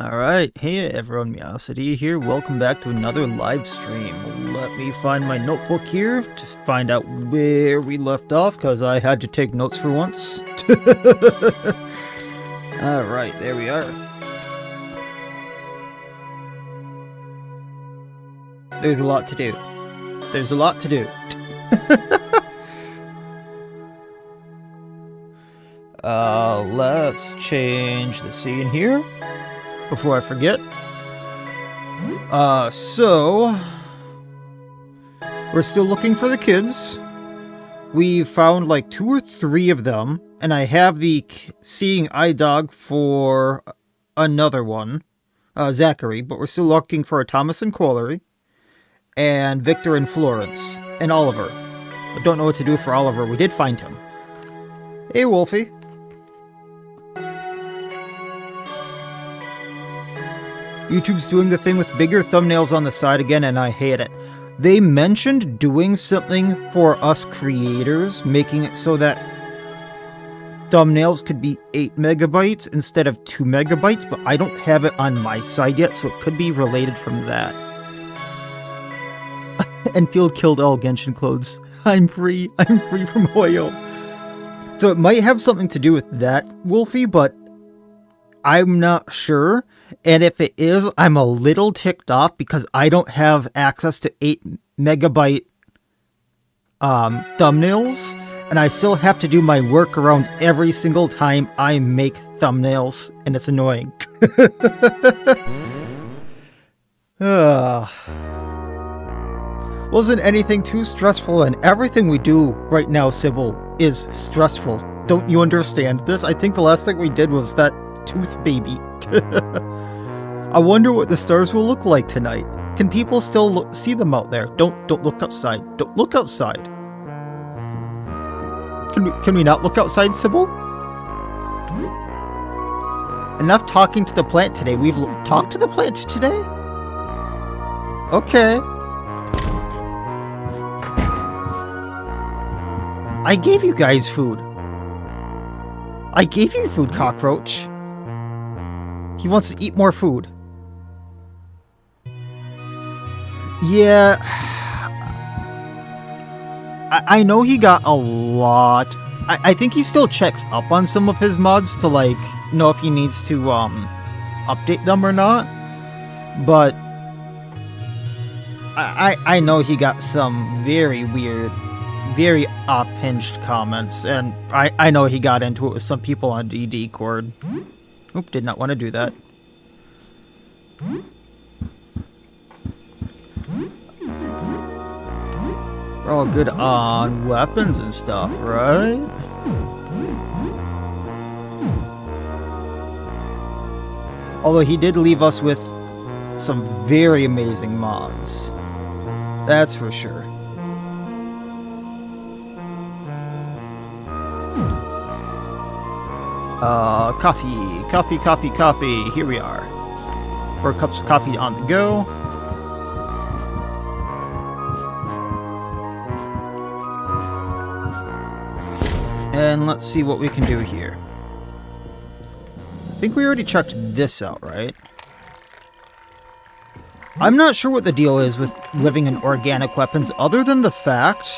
Alright, hey everyone, Miacidae here. Welcome back to another live stream. Let me find my notebook here to find out where we left off, because I had to take notes for once. Alright, there we are. There's a lot to do. There's a lot to do. Let's change the scene here before I forget. So we're still looking for the kids. We found like 2 or 3 of them, and I have the seeing eye dog for another one, Zachary, but we're still looking for Thomas and Quillery, and Victor and Florence, and Oliver. I don't know what to do for Oliver. We did find him. Hey, Wolfie. YouTube's doing the thing with bigger thumbnails on the side again, and I hate it. They mentioned doing something for us creators, making it so that thumbnails could be 8 megabytes instead of 2 megabytes, but I don't have it on my side yet, so it could be related from that. Enfield killed all Genshin clothes. I'm free from Hoyo. So it might have something to do with that, Wolfie, but I'm not sure. And if it is, I'm a little ticked off because I don't have access to 8 megabyte thumbnails, and I still have to do my workaround every single time I make thumbnails, and it's annoying. Wasn't anything too stressful, and everything we do right now, Sybil, is stressful. Don't you understand this? I think the last thing we did was that tooth baby. I wonder what the stars will look like tonight. Can people still see them out there? Don't look outside. Don't look outside. Can we not look outside, Sybil? Enough talking to the plant today. We've talked to the plant today? Okay. I gave you guys food. I gave you food, cockroach. He wants to eat more food. Yeah. I know he got a lot. I think he still checks up on some of his mods to, like, know if he needs to, update them or not. But I know he got some very weird, very up-hinged comments, and I know he got into it with some people on DD Cord. Oop, did not want to do that. We're all good on weapons and stuff, right? Although he did leave us with some very amazing mods. That's for sure. Coffee. Here we are. 4 cups of coffee on the go. And let's see what we can do here. I think we already checked this out, right? I'm not sure what the deal is with living in organic weapons, other than the fact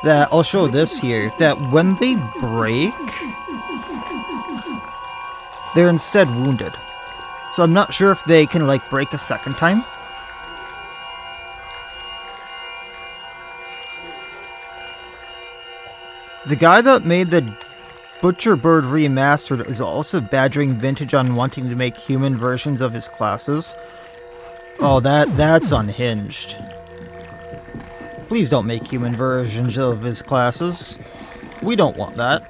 that, I'll show this here, that when they break, they're instead wounded. So I'm not sure if they can, like, break a second time. The guy that made the Butcher Bird Remastered is also badgering Vintage on wanting to make human versions of his classes. Oh, that's unhinged. Please don't make human versions of his classes. We don't want that.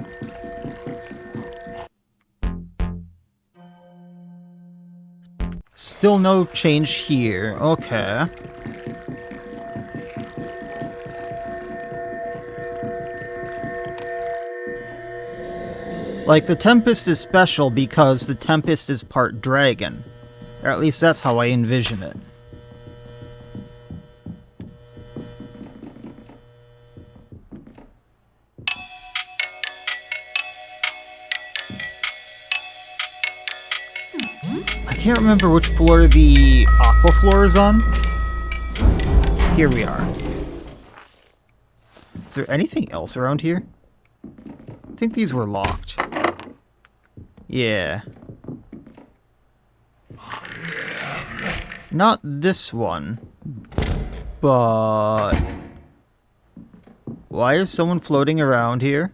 Still no change here. Okay. Like, the Tempest is special because the Tempest is part dragon. Or at least that's how I envision it. I can't remember which floor the aqua floor is on. Here we are. Is there anything else around here? I think these were locked. Yeah. Not this one. But... why is someone floating around here?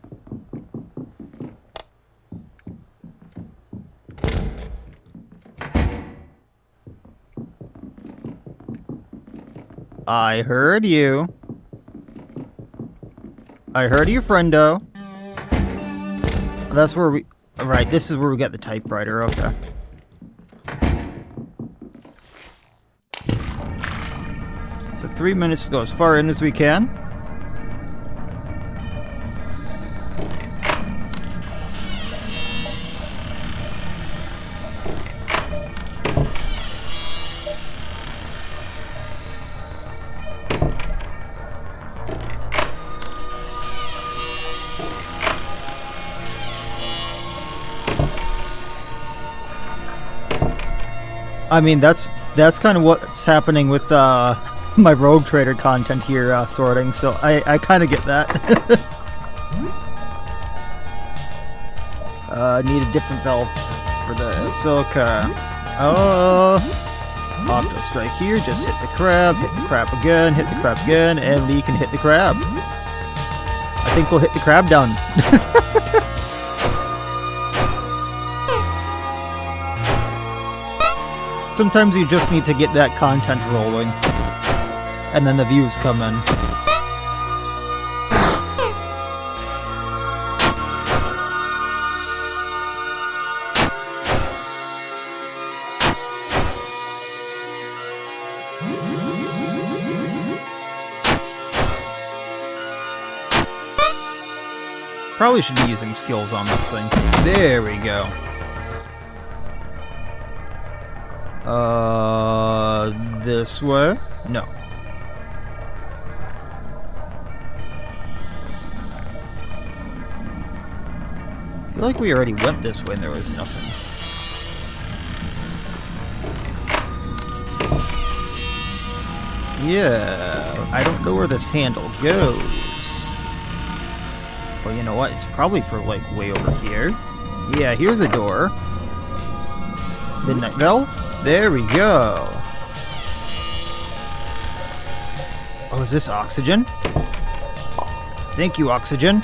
I heard you. I heard you, friendo. That's where we... right, this is where we got the typewriter, okay. So 3 minutes to go as far in as we can. I mean, that's kind of what's happening with my Rogue Trader content here, sorting, so I kind of get that. Need a different valve for this, okay. Octo Strike here, just hit the crab again, and Lee can hit the crab. I think we'll hit the crab down. Sometimes you just need to get that content rolling, and then the views come in. Probably should be using skills on this thing. There we go. This way? No. I feel like we already went this way and there was nothing. Yeah, I don't know where this handle goes. Well, you know what? It's probably for, like, way over here. Yeah, here's a door. Midnight Valve? There we go. Oh, is this oxygen? Thank you, oxygen.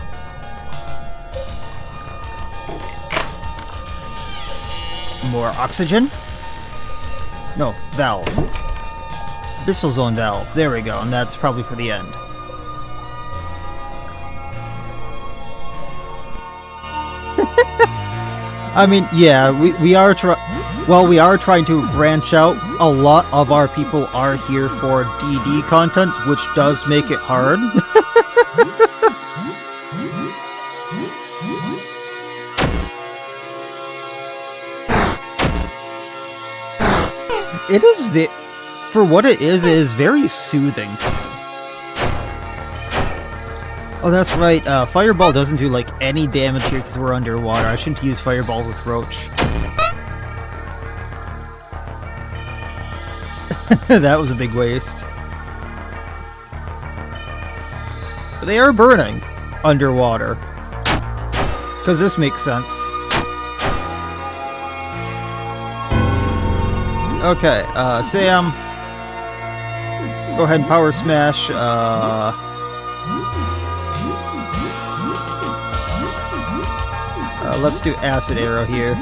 More oxygen? No, valve. Abyssal Zone valve. There we go, and that's probably for the end. I mean, yeah, we are trying to branch out. A lot of our people are here for DD content, which does make it hard. It is for what it is very soothing. Oh, that's right. Fireball doesn't do, like, any damage here because we're underwater. I shouldn't use Fireball with Roach. That was a big waste. But they are burning underwater. Because this makes sense. Okay, Sam. Go ahead and power smash, let's do acid arrow here.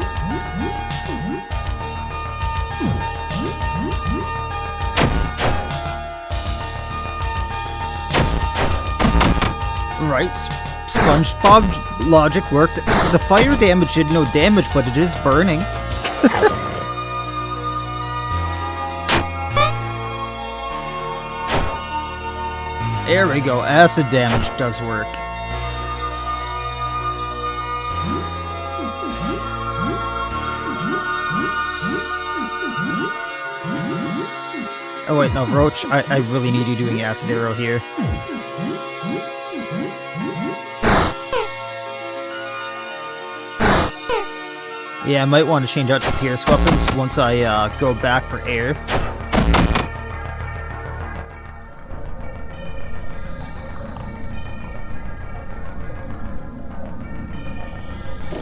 Right, SpongeBob logic works. The fire damage did no damage, but it is burning. There we go, acid damage does work. Oh wait, no, Roach, I really need you doing acid arrow here. Yeah, I might want to change out to pierce weapons once I go back for air.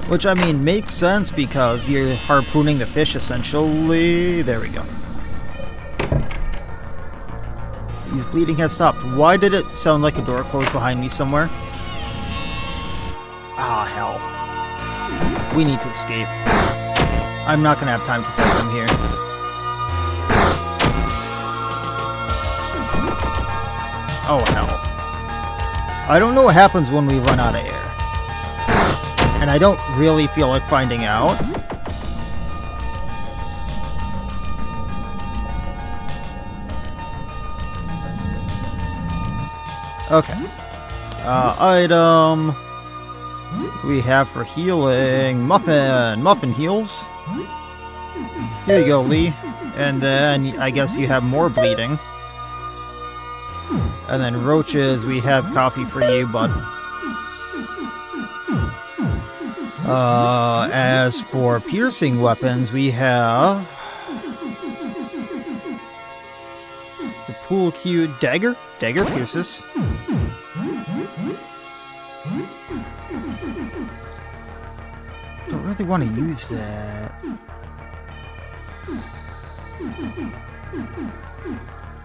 Which, I mean, makes sense because you're harpooning the fish, essentially. There we go. His bleeding has stopped. Why did it sound like a door closed behind me somewhere? Ah, hell. We need to escape. I'm not gonna have time to fight them here. Oh, hell. I don't know what happens when we run out of air. And I don't really feel like finding out. Okay. Item. What do we have for healing? Muffin! Muffin heals. Here you go, Lee. And then I guess you have more bleeding. And then roaches, we have coffee for you, bud. As for piercing weapons, we have the pool cue dagger. Dagger pierces. Don't really want to use that.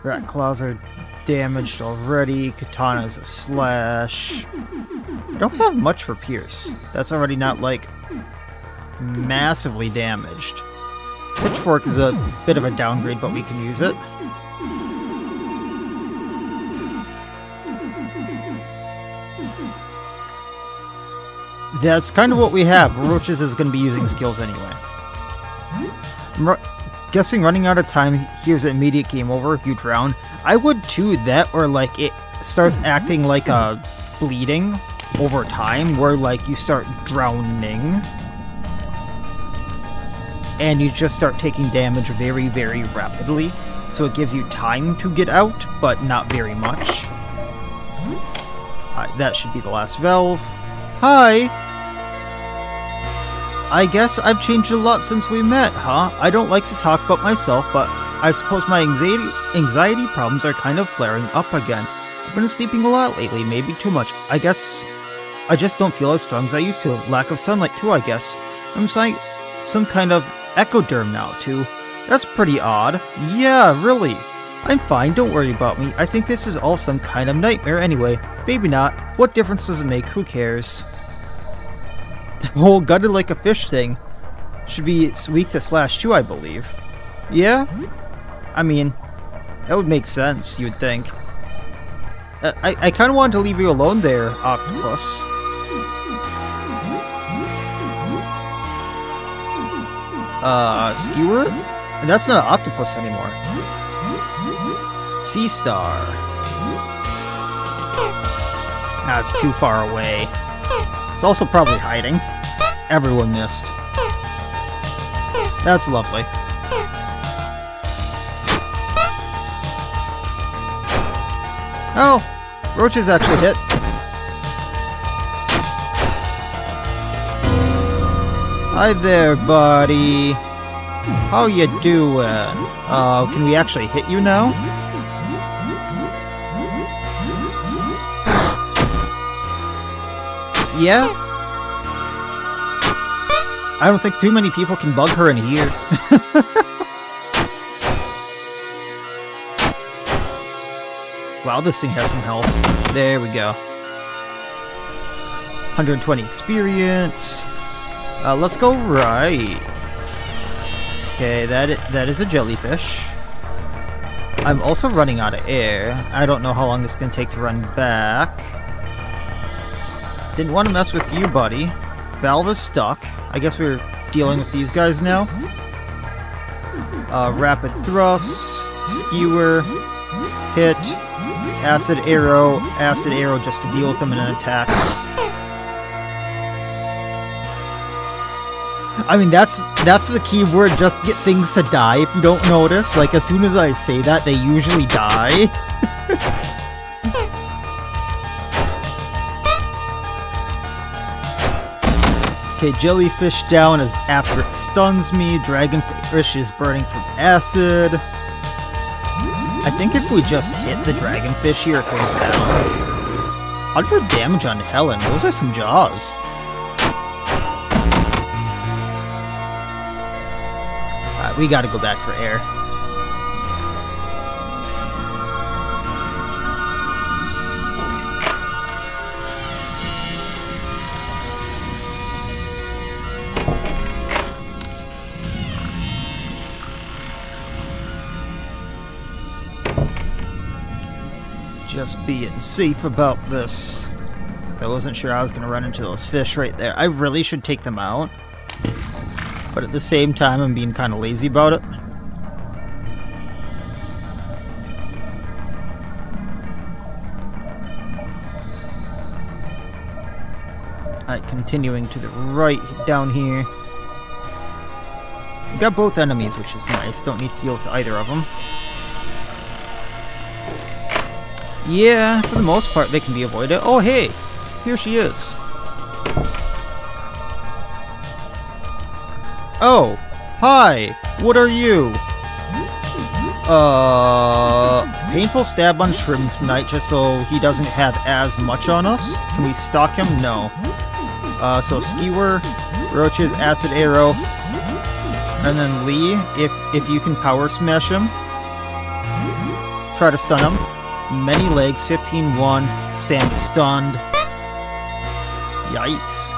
Rat claws are damaged already. Katana's a slash. I don't have much for pierce. That's already not, like, massively damaged. Pitchfork is a bit of a downgrade, but we can use it. That's kind of what we have. Roaches is going to be using skills anyway. I'm guessing running out of time, here's an immediate game over if you drown. I would too, that or like it starts acting like a bleeding over time where like you start drowning and you just start taking damage very, very rapidly. So it gives you time to get out, but not very much. That should be the last valve. Hi! I guess I've changed a lot since we met, huh? I don't like to talk about myself, but I suppose my anxiety problems are kind of flaring up again. I've been sleeping a lot lately, maybe too much. I guess I just don't feel as strong as I used to. Lack of sunlight too, I guess. I'm like some kind of ectoderm now, too. That's pretty odd. Yeah, really. I'm fine, don't worry about me. I think this is all some kind of nightmare anyway. Maybe not. What difference does it make? Who cares? The whole gutted like a fish thing should be weak to slash too, I believe. Yeah? I mean, that would make sense, you'd think. I kind of wanted to leave you alone there, octopus. Skewer? That's not an octopus anymore. Sea star. That's too far away. It's also probably hiding. Everyone missed. That's lovely. Oh! Roaches actually hit. Hi there, buddy. How you doing? Can we actually hit you now? Yeah? I don't think too many people can bug her in here. Wow, this thing has some health. There we go. 120 experience. Let's go right. Okay, that is a jellyfish. I'm also running out of air. I don't know how long this is going to take to run back. Didn't want to mess with you, buddy. Valve is stuck. I guess we're dealing with these guys now. Rapid thrust, skewer, hit, acid arrow just to deal with them in an attack. I mean, that's the key word, just get things to die if you don't notice. Like, as soon as I say that, they usually die. Okay, jellyfish down as after it stuns me. Dragonfish is burning from acid. I think if we just hit the dragonfish here, it goes down. 100 damage on Helen. Those are some jaws. Alright, we gotta go back for air. Just being safe about this. I wasn't sure I was going to run into those fish right there. I really should take them out. But at the same time, I'm being kind of lazy about it. Alright, continuing to the right down here. We got both enemies, which is nice. Don't need to deal with either of them. Yeah, for the most part, they can be avoided. Oh, hey! Here she is. Oh! Hi! What are you? Painful stab on Shrimp Knight just so he doesn't have as much on us. Can we stalk him? No. So Skewer, Roaches, Acid Arrow, and then Lee, if you can power smash him. Try to stun him. Many legs, 15-1, Sam stunned. Yikes.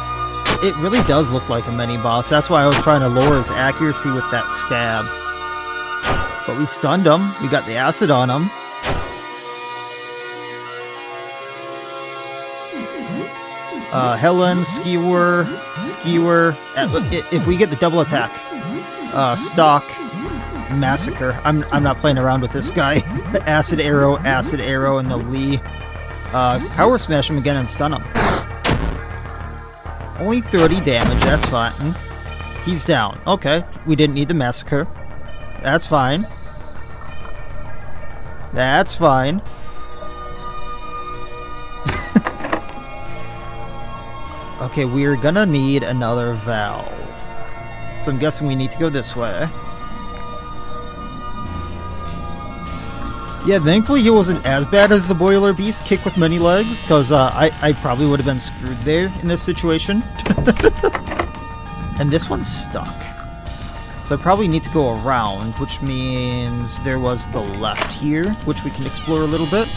It really does look like a mini-boss. That's why I was trying to lower his accuracy with that stab. But we stunned him. We got the acid on him. Helen, Skewer. If we get the double attack. Stalk. Massacre. I'm not playing around with this guy. Acid arrow, and the Lee. Power smash him again and stun him. Only 30 damage, that's fine. He's down. Okay, we didn't need the massacre. That's fine. That's fine. Okay, we're gonna need another valve. So I'm guessing we need to go this way. Yeah, thankfully he wasn't as bad as the Boiler Beast kick with many legs, because I probably would have been screwed there in this situation. And this one's stuck. So I probably need to go around, which means there was the left here, which we can explore a little bit.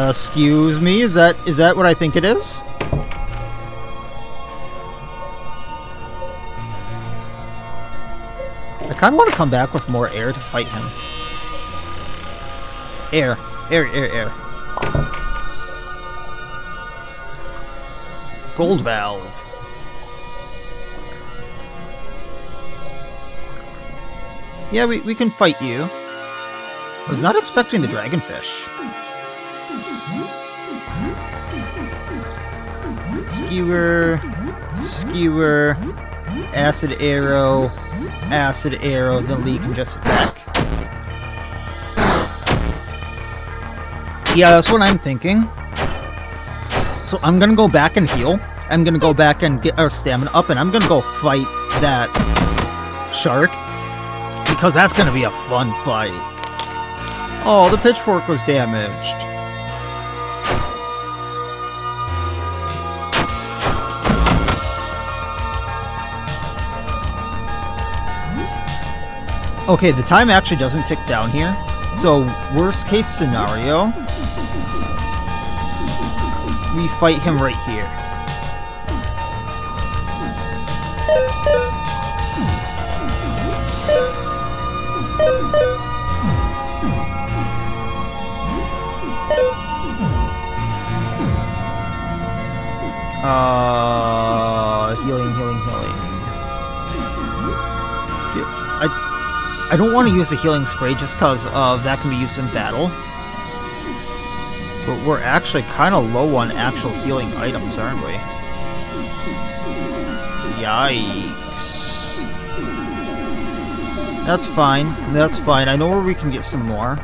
Excuse me, is that what I think it is? I kind of want to come back with more air to fight him. Air. Gold valve. Yeah, we can fight you. I was not expecting the dragonfish. Skewer, acid arrow, then Lee can just attack. Yeah, that's what I'm thinking. So I'm gonna go back and heal. I'm gonna go back and get our stamina up, and I'm gonna go fight that shark. Because that's gonna be a fun fight. Oh, the pitchfork was damaged. Okay, the time actually doesn't tick down here. So, worst case scenario, we fight him right here. Healing. I don't want to use the healing spray just because that can be used in battle. But we're actually kind of low on actual healing items, aren't we? Yikes. That's fine. I know where we can get some more.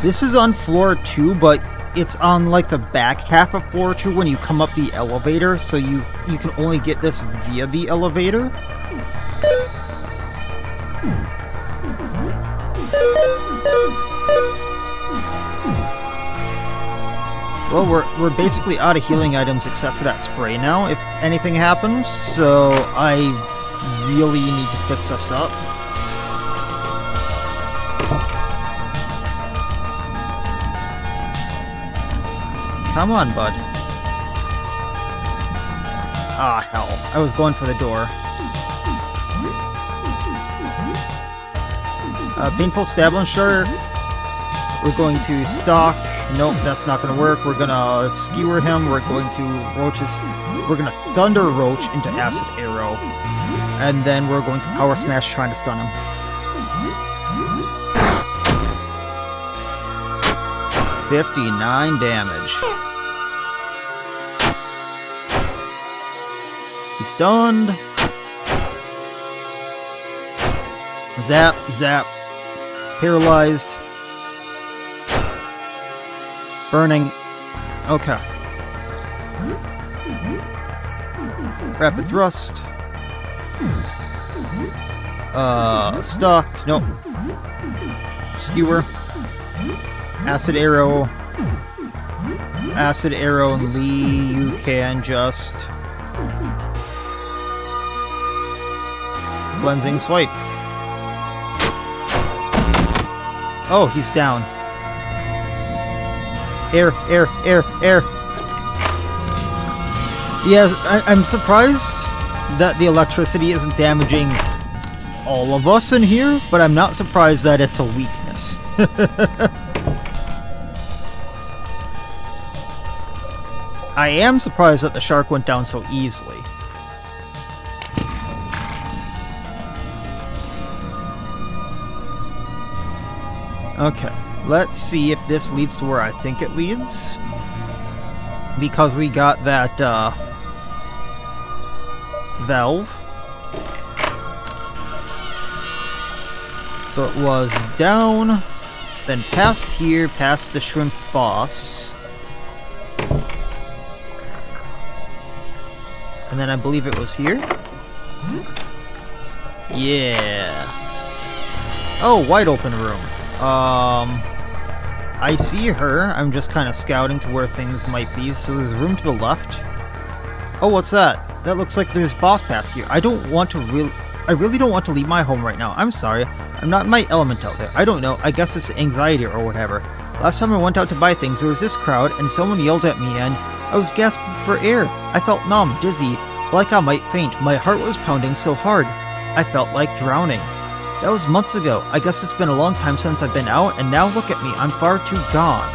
This is on floor 2, but it's on like the back half of floor 2 when you come up the elevator, so you can only get this via the elevator. Well, we're basically out of healing items except for that spray now, if anything happens, so I really need to fix us up. Come on, bud. Ah, hell. I was going for the door. Painful Stablenshire. We're going to stalk. Nope, that's not going to work. We're going to skewer him. We're going to roaches. We're going to Thunder Roach into Acid Arrow. And then we're going to Power Smash trying to stun him. $59 damage. He's stunned. Zap, zap. Paralyzed. Burning. Okay. Rapid thrust. Stuck. Nope. Skewer. Acid arrow. Acid arrow and Lee, you can just cleansing swipe. Oh, he's down. Air, air, air, air. Yeah, I'm surprised that the electricity isn't damaging all of us in here, but I'm not surprised that it's a weakness. I am surprised that the shark went down so easily. Okay, let's see if this leads to where I think it leads. Because we got that, valve. So it was down, then past here, past the shrimp boss. And then I believe it was here. Yeah. Oh, wide open room. I see her. I'm just kind of scouting to where things might be. So there's a room to the left. Oh, what's that? That looks like there's boss pass here. I really don't want to leave my home right now. I'm sorry. I'm not in my element out there. I don't know. I guess it's anxiety or whatever. Last time I went out to buy things, there was this crowd, and someone yelled at me, and I was gasping for air. I felt numb, dizzy, like I might faint. My heart was pounding so hard. I felt like drowning. That was months ago. I guess it's been a long time since I've been out, and now look at me. I'm far too gone.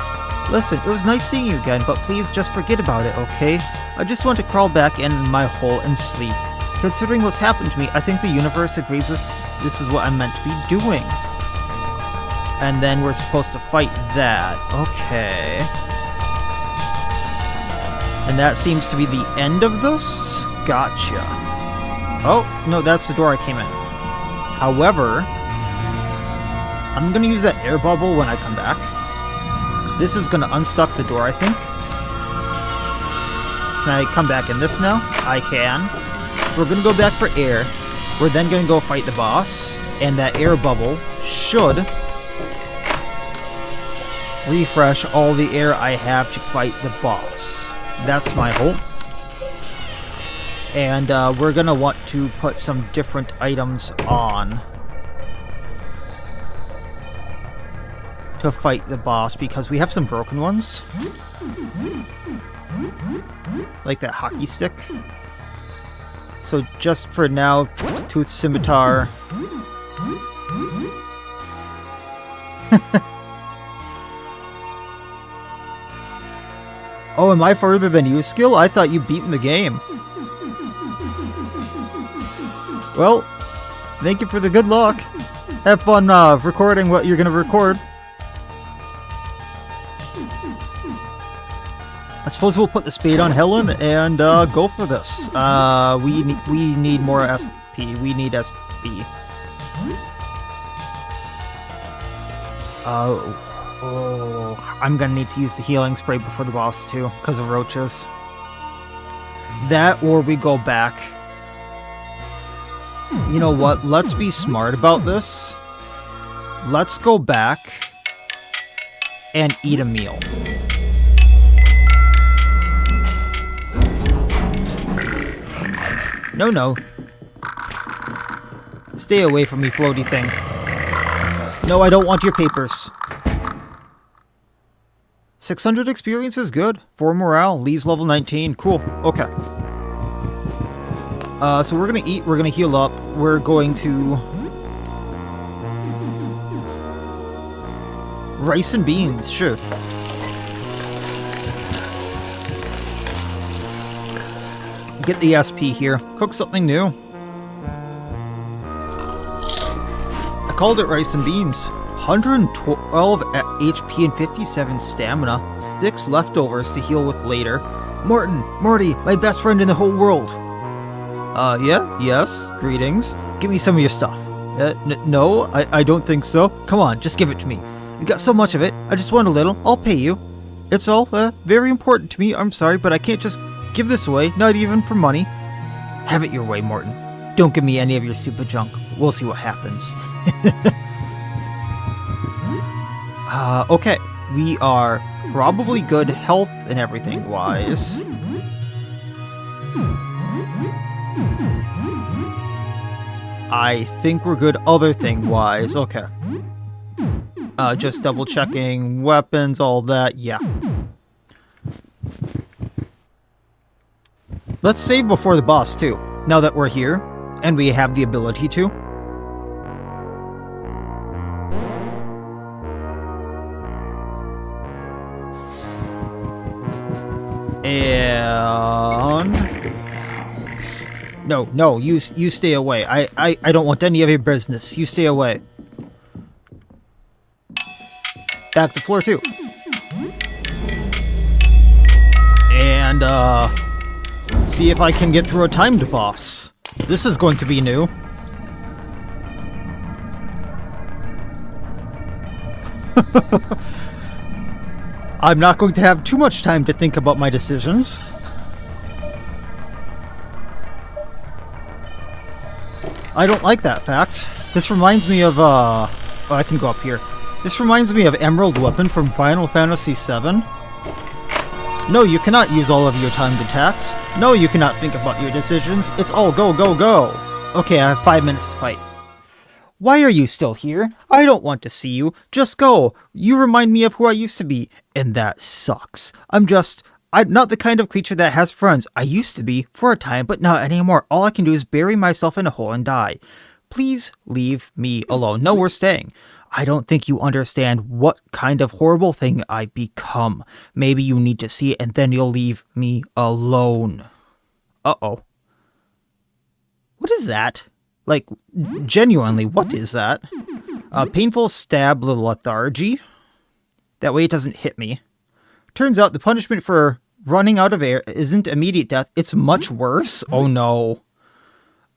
Listen, it was nice seeing you again, but please just forget about it, okay? I just want to crawl back in my hole and sleep. Considering what's happened to me, I think the universe agrees with this is what I'm meant to be doing. And then we're supposed to fight that. Okay. And that seems to be the end of this? Gotcha. Oh, no, that's the door I came in. However, I'm going to use that air bubble when I come back. This is going to unstuck the door, I think. Can I come back in this now? I can. We're going to go back for air. We're then going to go fight the boss. And that air bubble should refresh all the air I have to fight the boss. That's my hope. And we're going to want to put some different items on to fight the boss, because we have some broken ones. Like that hockey stick. So just for now, Tooth Scimitar. Oh, am I further than you, Skill? I thought you beaten the game. Well, thank you for the good luck. Have fun recording what you're going to record. I suppose we'll put the spade on Helen and go for this. We need more SP. We need SP. Oh. Oh, I'm gonna need to use the healing spray before the boss too, because of roaches. That, or we go back. You know what? Let's be smart about this. Let's go back and eat a meal. No, no. Stay away from me, floaty thing. No, I don't want your papers. 600 experience is good. 4 morale. Lee's level 19. Cool. Okay. So we're gonna eat. We're gonna heal up. We're going to... rice and beans. Sure. Get the SP here. Cook something new. I called it rice and beans. 112 HP and 57 stamina. 6 leftovers to heal with later. Morty, my best friend in the whole world. Yeah? Yes? Greetings. Give me some of your stuff. No, I don't think so. Come on, just give it to me. You got so much of it. I just want a little. I'll pay you. It's all, very important to me. I'm sorry, but I can't just give this away. Not even for money. Have it your way, Morton. Don't give me any of your stupid junk. We'll see what happens. Okay. We are probably good health and everything wise. I think we're good other thing wise. Okay. Just double checking weapons, all that. Yeah. Let's save before the boss too. Now that we're here and we have the ability to. And no, you stay away. I don't want any of your business. You stay away. Back to floor 2. And see if I can get through a timed boss. This is going to be new. I'm not going to have too much time to think about my decisions. I don't like that fact. This reminds me of, oh, I can go up here. This reminds me of Emerald Weapon from Final Fantasy VII. No, you cannot use all of your timed attacks. No, you cannot think about your decisions. It's all go, go, go. Okay, I have 5 minutes to fight. Why are you still here? I don't want to see you. Just go. You remind me of who I used to be. And that sucks. I'm not the kind of creature that has friends. I used to be, for a time, but not anymore. All I can do is bury myself in a hole and die. Please leave me alone. No, we're staying. I don't think you understand what kind of horrible thing I've become. Maybe you need to see it and then you'll leave me alone. Uh-oh. What is that? Like, genuinely, what is that? Painful stab lethargy. That way it doesn't hit me. Turns out the punishment for running out of air isn't immediate death. It's much worse. Oh no.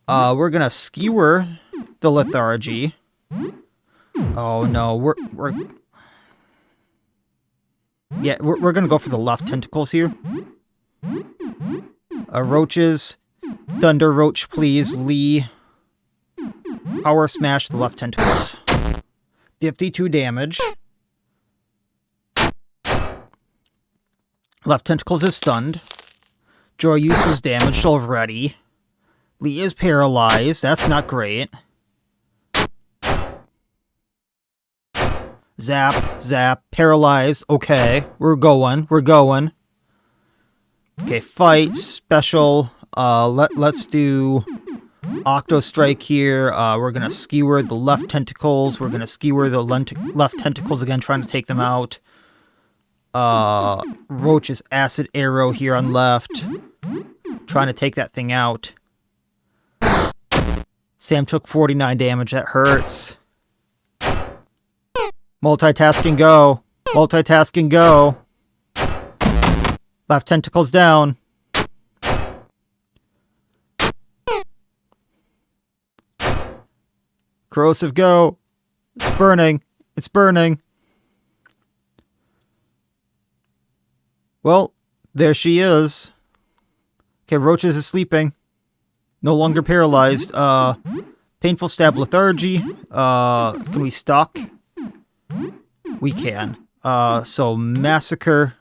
We're gonna skewer the lethargy. Oh no, we're gonna go for the left tentacles here. Roaches. Thunder Roach, please. Lee. Power smash the left tentacles. 52 damage. Left tentacles is stunned. Joyous was damaged already. Lee is paralyzed. That's not great. Zap, paralyze. Okay, we're going. Okay, fight, special. Let's do Octo Strike here. We're gonna skewer the left tentacles. We're gonna skewer the left tentacles again, trying to take them out. Roach's Acid Arrow here on left. Trying to take that thing out. Sam took 49 damage. That hurts. Multitasking go. Left tentacles down. Corrosive go. It's burning. Well, there she is. Okay, Roaches is sleeping. No longer paralyzed. Painful stab lethargy. Can we stalk? We can. So massacre.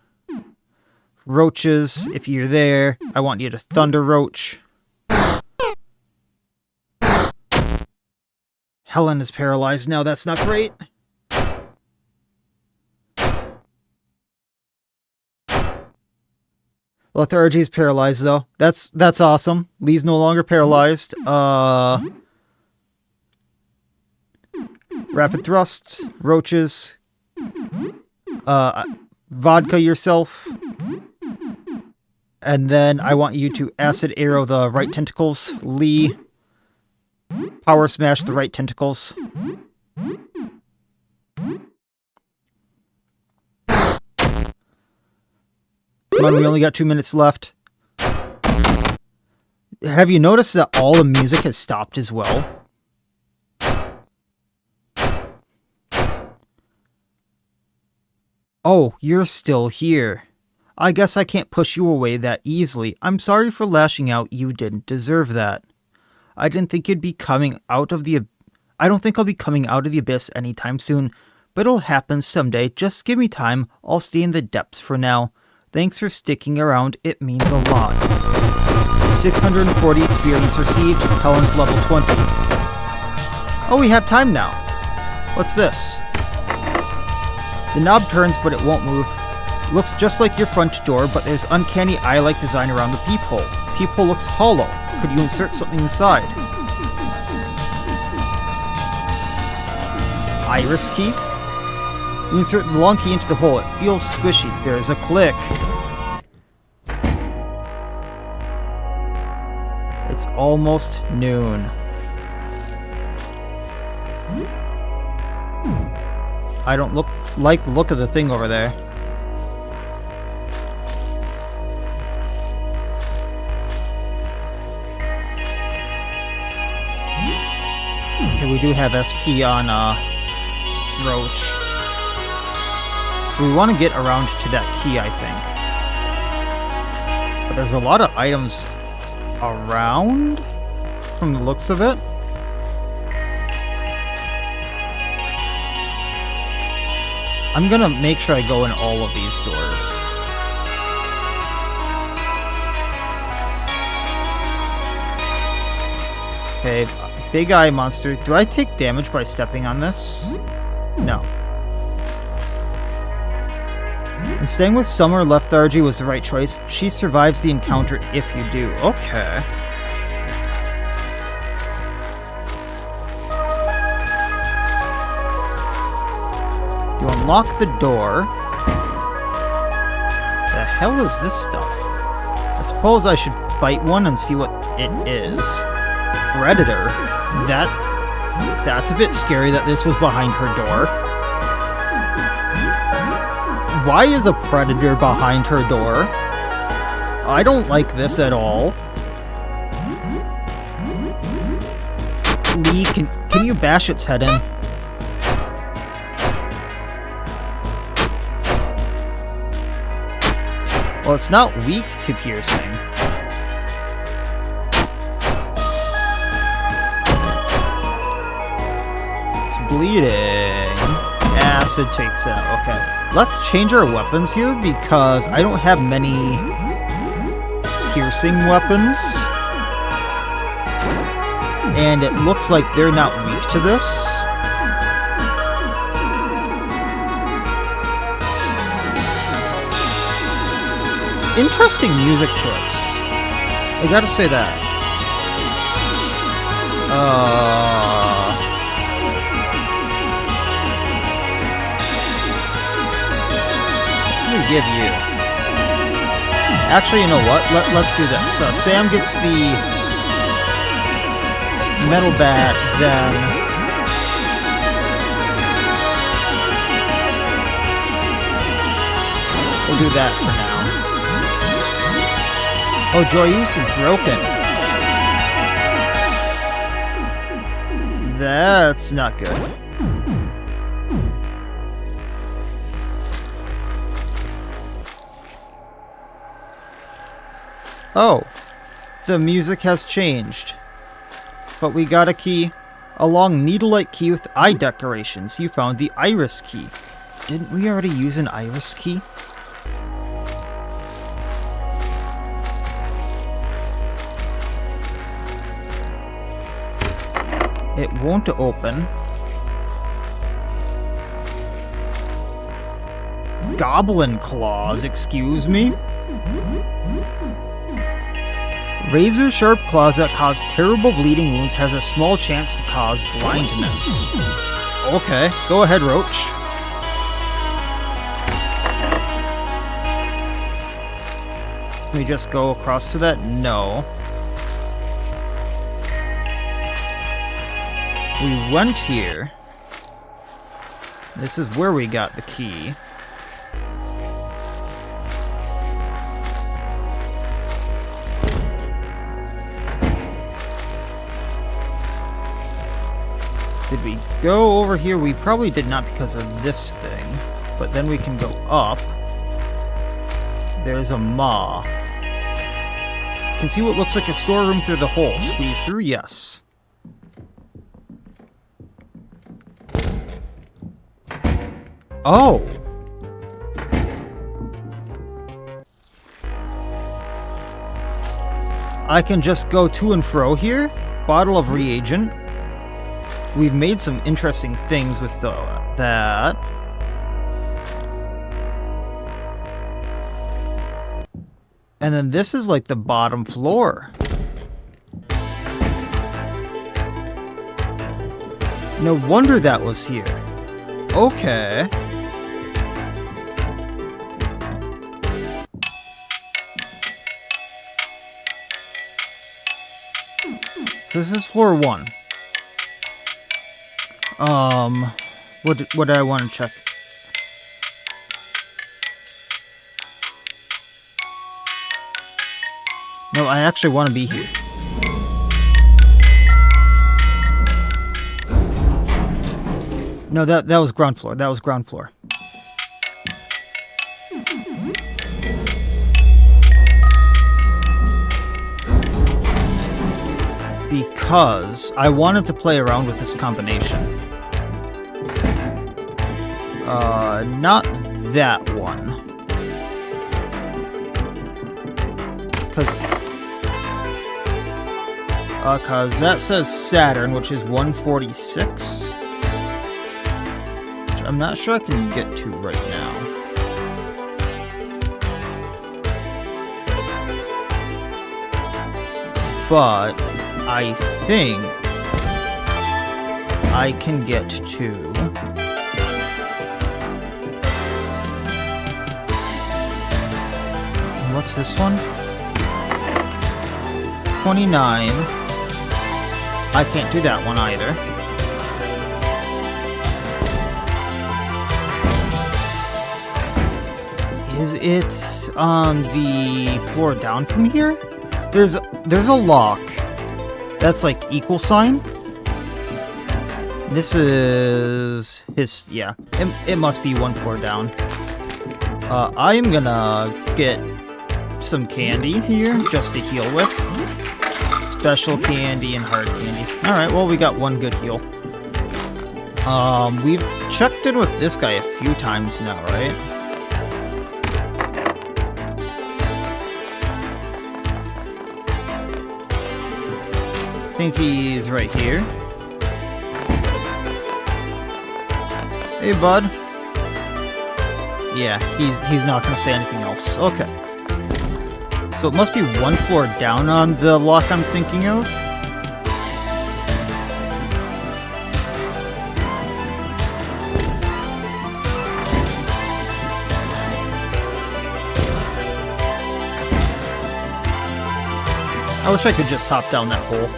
Roaches, if you're there, I want you to thunder roach. Helen is paralyzed now, that's not great. Lethargy is paralyzed though. That's awesome. Lee's no longer paralyzed. Rapid thrust, roaches. Vodka yourself. And then I want you to acid arrow the right tentacles. Lee, power smash the right tentacles. Come on, we only got 2 minutes left. Have you noticed that all the music has stopped as well? Oh, you're still here. I guess I can't push you away that easily. I'm sorry for lashing out. You didn't deserve that. I didn't think you'd be coming out of the... I don't think I'll be coming out of the abyss anytime soon, but it'll happen someday. Just give me time. I'll stay in the depths for now. Thanks for sticking around. It means a lot. 640 experience received. Helen's level 20. Oh, we have time now. What's this? The knob turns, but it won't move. Looks just like your front door, but there's uncanny eye-like design around the peephole. Peephole looks hollow. Could you insert something inside? Iris key? You insert the long key into the hole. It feels squishy. There's a click. It's almost noon. I don't like the look of the thing over there. Okay, we do have SP on Roach. So we want to get around to that key, I think. But there's a lot of items around from the looks of it. I'm gonna make sure I go in all of these doors. Okay, big eye monster. Do I take damage by stepping on this? No. And staying with Summer lethargy was the right choice. She survives the encounter if you do. Okay. You unlock the door. The hell is this stuff? I suppose I should bite one and see what it is. Predator? That's a bit scary that this was behind her door. Why is a predator behind her door? I don't like this at all. Lee, can you bash its head in? Well, it's not weak to piercing. It's bleeding. Acid takes it out. Okay. Let's change our weapons here because I don't have many piercing weapons. And it looks like they're not weak to this. Interesting music choice. I gotta say that. What do we give you? Actually, you know what? Let's do this. Sam gets the metal bat, then we'll do that for now. Oh, Joyous is broken. That's not good. Oh, the music has changed. But we got a key. A long needle-like key with eye decorations. You found the iris key. Didn't we already use an iris key? It won't open. Goblin claws, excuse me? Razor-sharp claws that cause terrible bleeding wounds has a small chance to cause blindness. Okay, go ahead, Roach. Can we just go across to that? No. We went here. This is where we got the key. Did we go over here? We probably did not because of this thing. But then we can go up. There's a maw. Can see what looks like a storeroom through the hole. Squeeze through? Yes. Oh! I can just go to and fro here. Bottle of reagent. We've made some interesting things with that. And then this is like the bottom floor. No wonder that was here. Okay. This is floor 1. What do I want to check? No, I actually want to be here. No, that was ground floor. That was ground floor. Because I wanted to play around with this combination. Not that one. Cause that says Saturn, which is 146. Which I'm not sure I can get to right now. But I think I can get to... What's this one? 29. I can't do that one either. Is it on the floor down from here? There's a lock. That's like equal sign. This is his, yeah. It must be one floor down. I'm gonna get some candy here just to heal with. Special candy and hard candy. Alright, well we got one good heal. We've checked in with this guy a few times now, right? I think he's right here. Hey, bud. Yeah, he's not gonna say anything else. Okay. So it must be one floor down on the lock I'm thinking of. I wish I could just hop down that hole.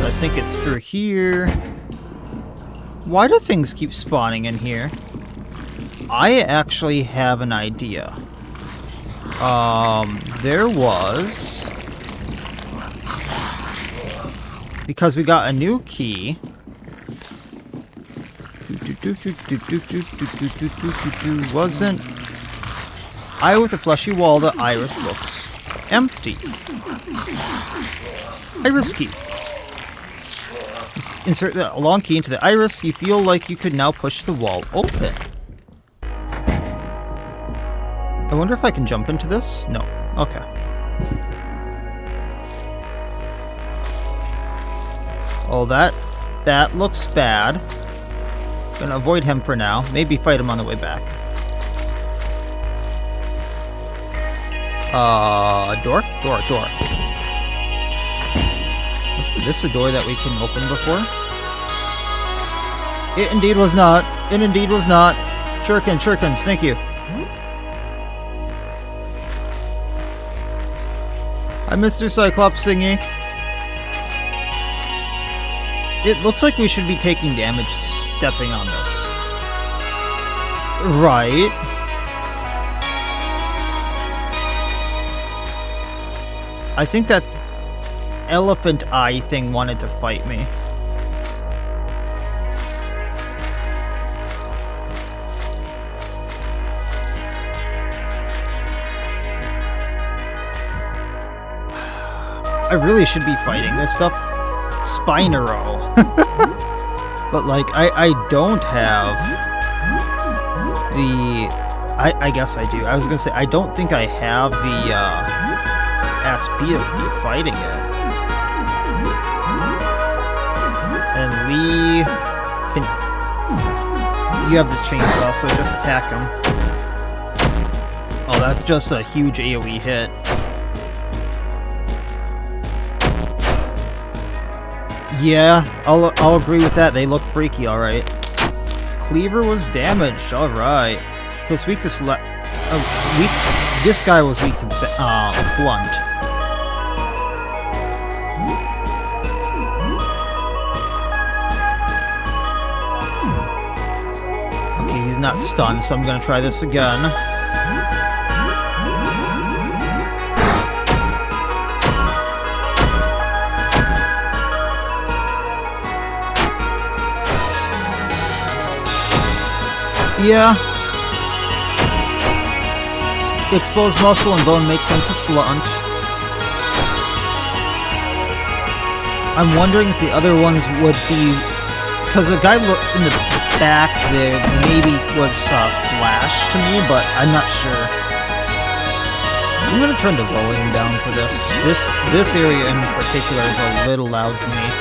I think it's through here. Why do things keep spawning in here? I actually have an idea. There was... because we got a new key. Wasn't eye with a fleshy wall. The iris looks empty. Iris key. Insert the long key into the iris. You feel like you could now push the wall open. I wonder if I can jump into this? No. Okay. Oh, that looks bad. Gonna avoid him for now. Maybe fight him on the way back. Door? Door. Is this a door that we can open before? It indeed was not. It indeed was not. Shurikens, thank you. Hi, Mr. Cyclops thingy. It looks like we should be taking damage stepping on this. Right. I think that elephant eye thing wanted to fight me. I really should be fighting this stuff. Spinero. But like, I don't have the... I guess I do. I was gonna say, I don't think I have the SP of me fighting it. And Lee can... You have the chainsaw, so just attack him. Oh, that's just a huge AoE hit. Yeah, I'll agree with that. They look freaky, alright. Cleaver was damaged, alright. So it's weak to this guy was weak to blunt. Okay, he's not stunned, so I'm gonna try this again. Yeah. Exposed muscle and bone makes sense with blunt. I'm wondering if the other ones would be... Because the guy in the back there maybe was slashed to me, but I'm not sure. I'm going to turn the volume down for this. This area in particular is a little loud to me.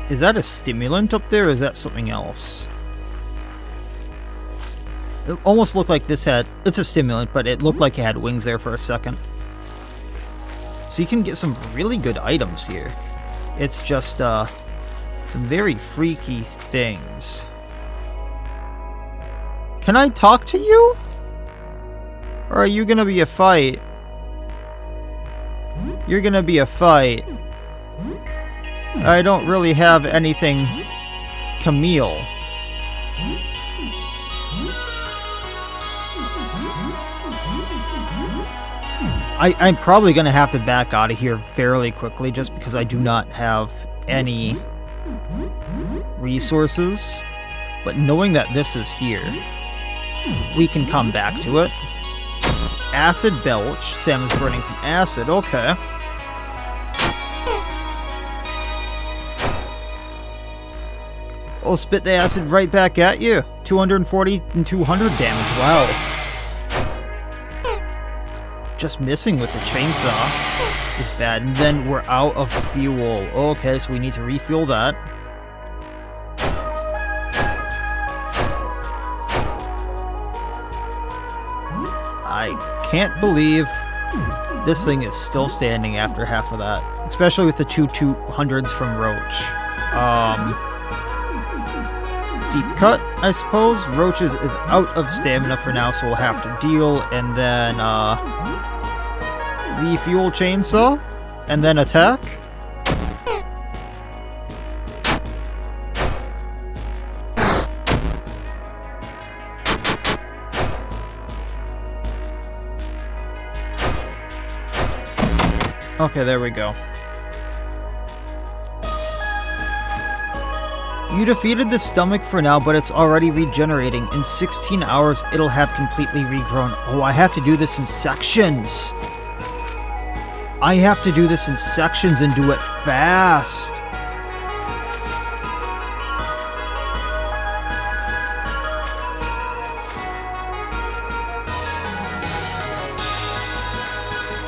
Is that a stimulant up there, or is that something else? It almost looked like this had... It's a stimulant, but it looked like it had wings there for a second. So you can get some really good items here. It's just, some very freaky things. Can I talk to you? Or are you gonna be a fight? You're gonna be a fight. I don't really have anything, Camille. I'm probably going to have to back out of here fairly quickly just because I do not have any resources. But knowing that this is here, we can come back to it. Acid belch. Sam is burning from acid. Okay. I'll spit the acid right back at you. 240 and 200 damage. Wow. Just missing with the chainsaw is bad. And then we're out of fuel. Okay, so we need to refuel that. I can't believe this thing is still standing after half of that. Especially with the 200s from Roach. Deep cut, I suppose. Roach is out of stamina for now, so we'll have to deal. And then, refuel chainsaw. And then attack. Okay, there we go. You defeated the stomach for now, but it's already regenerating. In 16 hours, it'll have completely regrown. Oh, I have to do this in sections. I have to do this in sections and do it fast.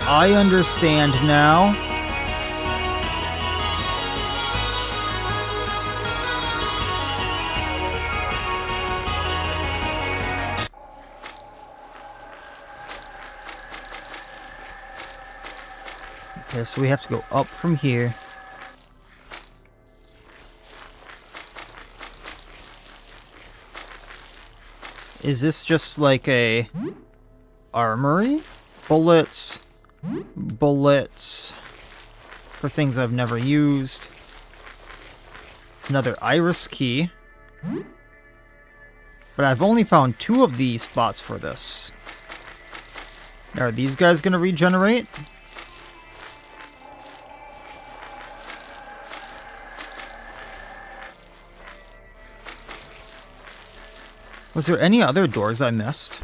I understand now. Okay, so we have to go up from here. Is this just like a armory? Bullets for things I've never used. Another iris key. But I've only found 2 of these spots for this. Are these guys gonna regenerate? Was there any other doors I missed?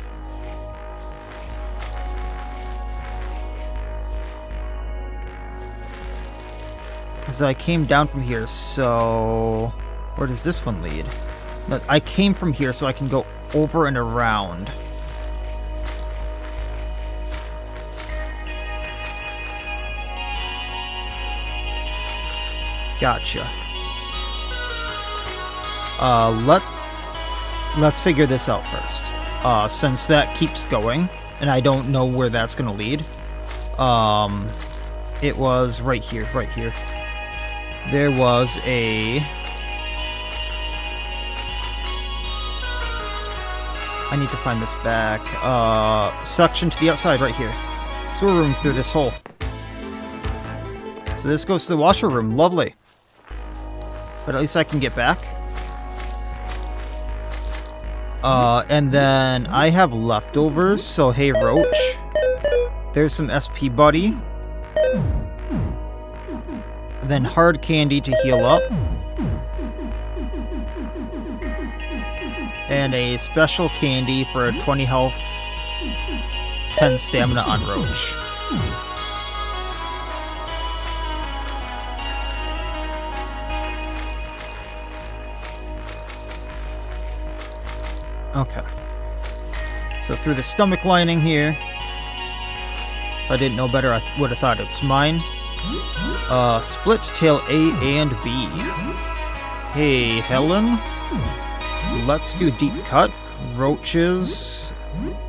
Because I came down from here, so... Where does this one lead? But I came from here, so I can go over and around. Gotcha. Let's figure this out first. Since that keeps going, and I don't know where that's gonna lead. It was right here, right here. There was a... I need to find this back. Suction to the outside right here. Sewer room through this hole. So this goes to the washer room. Lovely. But at least I can get back. And then I have leftovers, so hey Roach. There's some SP buddy. Then hard candy to heal up. And a special candy for a 20 health, 10 stamina on Roach. Okay. So through the stomach lining here. If I didn't know better, I would have thought it's mine. Split tail A and B. Hey, Helen. Let's do deep cut. Roaches.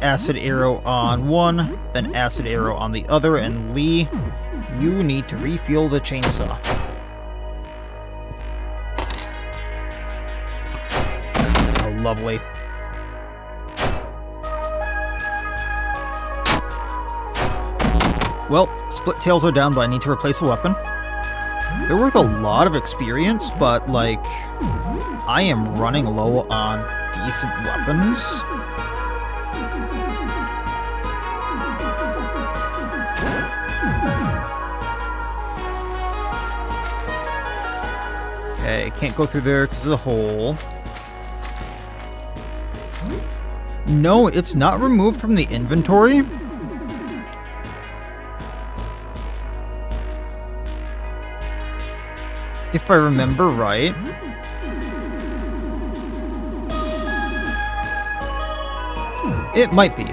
Acid arrow on one, then acid arrow on the other, and Lee, you need to refuel the chainsaw. Oh, lovely. Well, split tails are down, but I need to replace a weapon. They're worth a lot of experience, but, like, I am running low on decent weapons. Okay, can't go through there because of the hole. No, it's not removed from the inventory. If I remember right. It might be.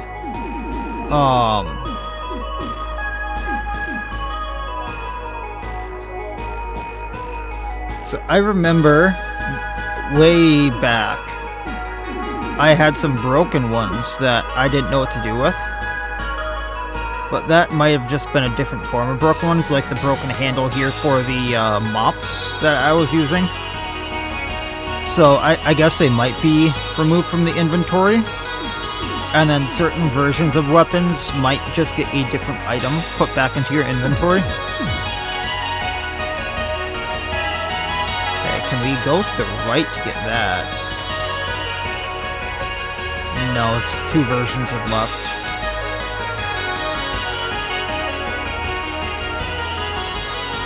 So I remember way back, I had some broken ones that I didn't know what to do with. But that might have just been a different form of broken ones, like the broken handle here for the mops that I was using. So I guess they might be removed from the inventory. And then certain versions of weapons might just get a different item put back into your inventory. Okay, can we go to the right to get that? No, it's 2 versions of left.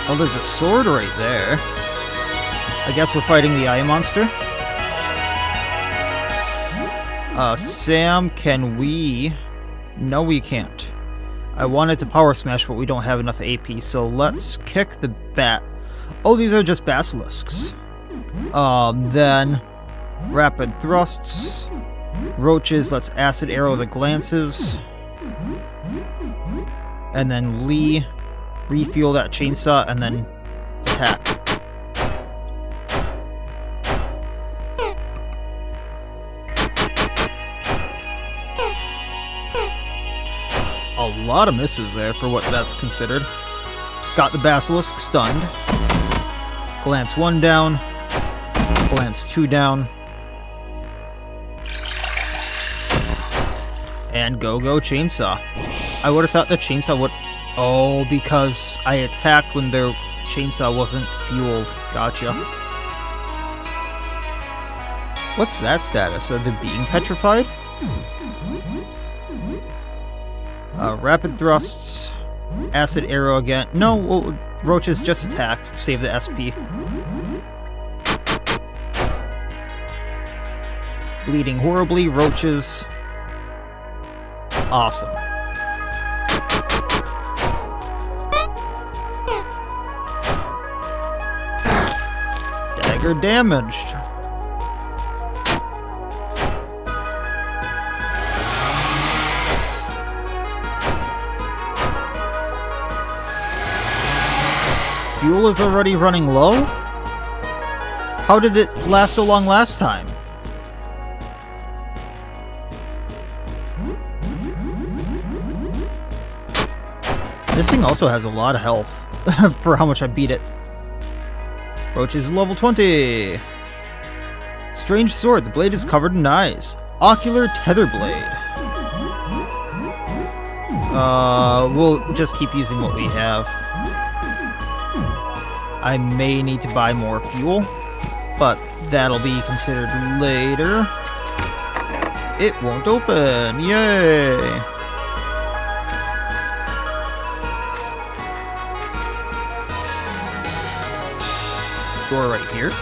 Oh, there's a sword right there. I guess we're fighting the eye monster. Sam, can we... No, we can't. I wanted to power smash, but we don't have enough AP, so let's kick the bat. Oh, these are just basilisks. Then rapid thrusts. Roaches, let's acid arrow the glances. And then Lee, refuel that chainsaw, and then attack. A lot of misses there for what that's considered. Got the basilisk stunned. Glance 1 down. Glance 2 down. And go chainsaw. I would have thought the chainsaw would... Oh, because I attacked when their chainsaw wasn't fueled. Gotcha. What's that status? Are they being petrified? Rapid thrusts. Acid arrow again. No, well, roaches just attack. Save the SP. Bleeding horribly. Roaches. Awesome. Dagger damaged. Fuel is already running low? How did it last so long last time? This thing also has a lot of health for how much I beat it. Roach is level 20. Strange sword. The blade is covered in eyes. Ocular tether blade. We'll just keep using what we have. I may need to buy more fuel, but that'll be considered later. It won't open. Yay! Door right here.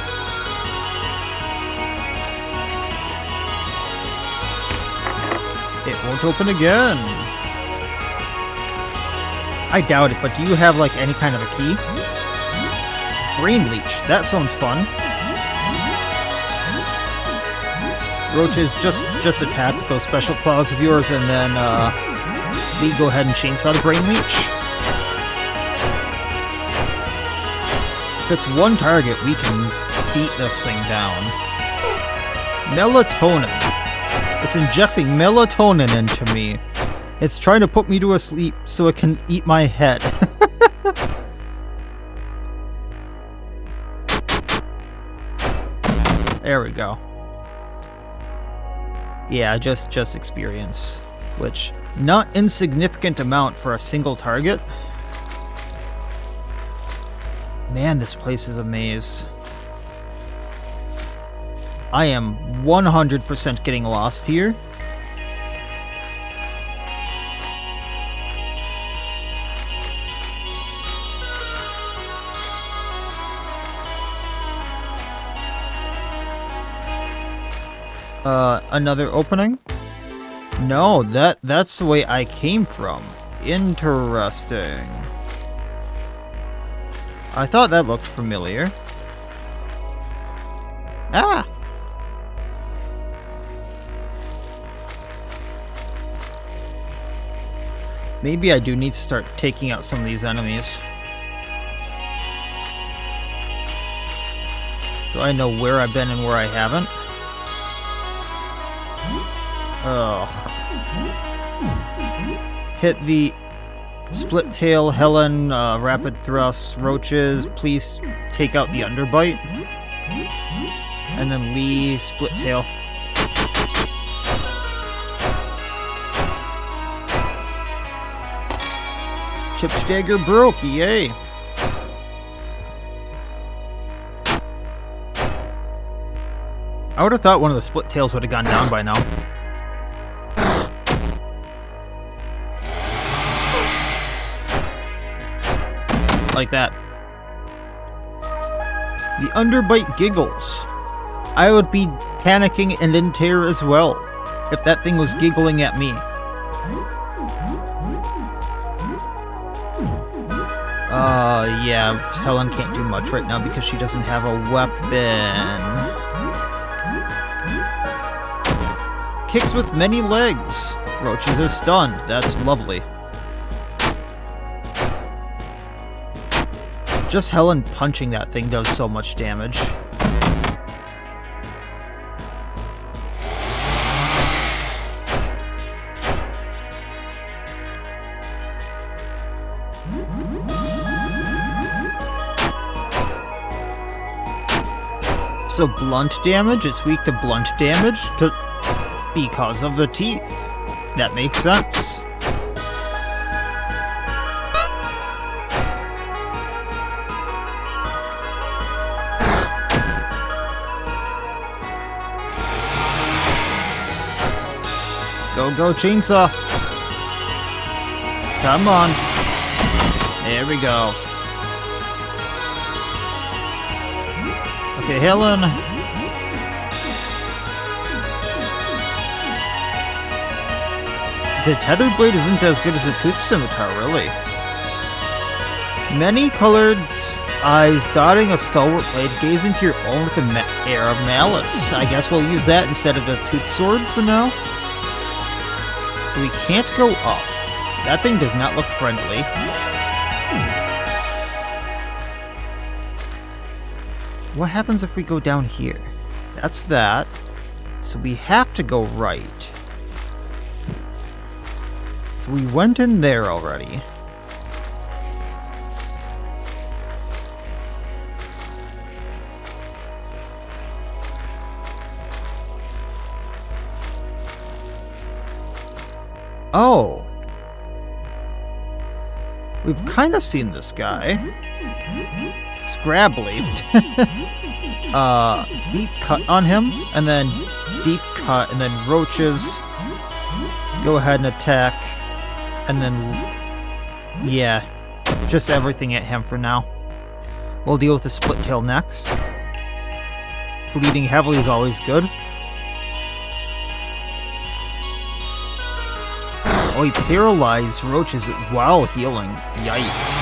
It won't open again. I doubt it, but do you have like any kind of a key? Brain leech. That sounds fun. Roaches, just attack with those special claws of yours, and then Lee, go ahead and chainsaw the brain leech. If it's one target, we can beat this thing down. Melatonin. It's injecting melatonin into me. It's trying to put me to sleep so it can eat my head. There we go. Yeah, just experience. Which, not insignificant amount for a single target. Man, this place is a maze. I am 100% getting lost here. Another opening? No, that's the way I came from. Interesting. I thought that looked familiar. Ah! Maybe I do need to start taking out some of these enemies. So I know where I've been and where I haven't. Ugh. Hit the split tail, Helen, rapid thrust, roaches. Please take out the underbite. And then Lee, split tail. Chip's dagger broke, yay! I would have thought one of the split tails would have gone down by now. Like that. The underbite giggles. I would be panicking and in terror as well if that thing was giggling at me. Yeah, Helen can't do much right now because she doesn't have a weapon. Kicks with many legs. Roaches are stunned. That's lovely. Just Helen punching that thing does so much damage. So blunt damage, it's weak to blunt damage because of the teeth. That makes sense. Go, chainsaw. Come on. There we go. Okay, Helen. The tethered blade isn't as good as the tooth scimitar, really. Many-colored eyes dotting a stalwart blade gaze into your own with an air of malice. I guess we'll use that instead of the tooth sword for now. So we can't go up. That thing does not look friendly. What happens if we go down here? That's that. So we have to go right. So we went in there already. Oh. We've kind of seen this guy. Scrabbly. Deep cut on him, and then deep cut, and then roaches. Go ahead and attack. And then, yeah, just everything at him for now. We'll deal with the split tail next. Bleeding heavily is always good. Oh, he paralyzed roaches while healing. Yikes.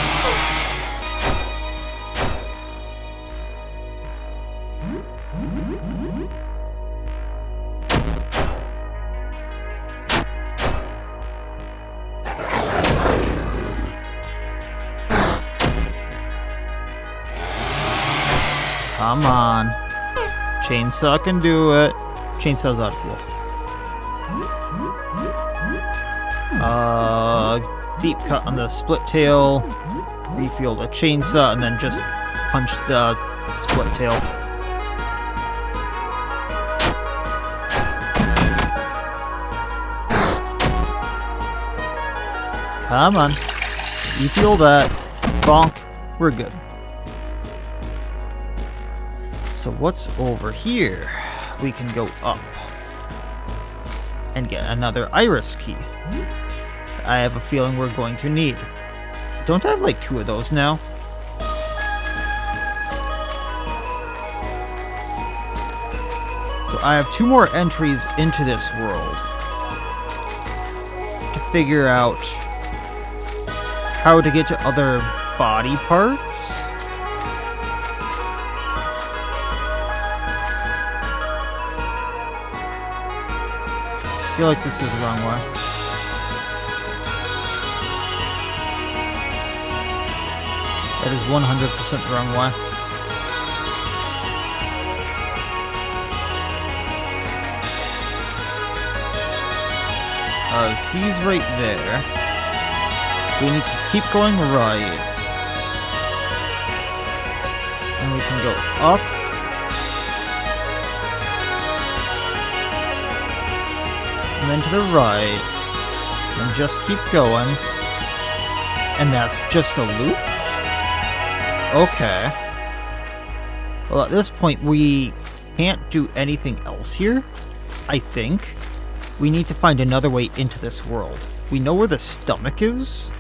Come on. Chainsaw can do it. Chainsaw's out of fuel. Deep cut on the split tail. Refuel the chainsaw and then just punch the split tail. Come on. Refuel that. Bonk. We're good. So what's over here? We can go up and get another iris key. I have a feeling we're going to need. Don't I have like 2 of those now? So I have 2 more entries into this world to figure out how to get to other body parts. I feel like this is the wrong way. That is 100% the wrong way. He's right there. We need to keep going right. And we can go up. And then to the right. And just keep going. And that's just a loop? Okay. Well, at this point, we can't do anything else here, I think. We need to find another way into this world. We know where the stomach is.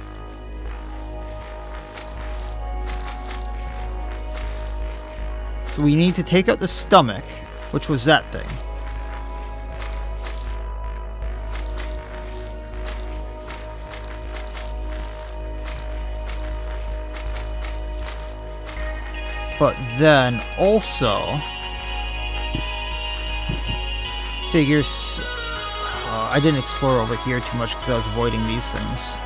So we need to take out the stomach, which was that thing. But then also figures. I didn't explore over here too much because I was avoiding these things.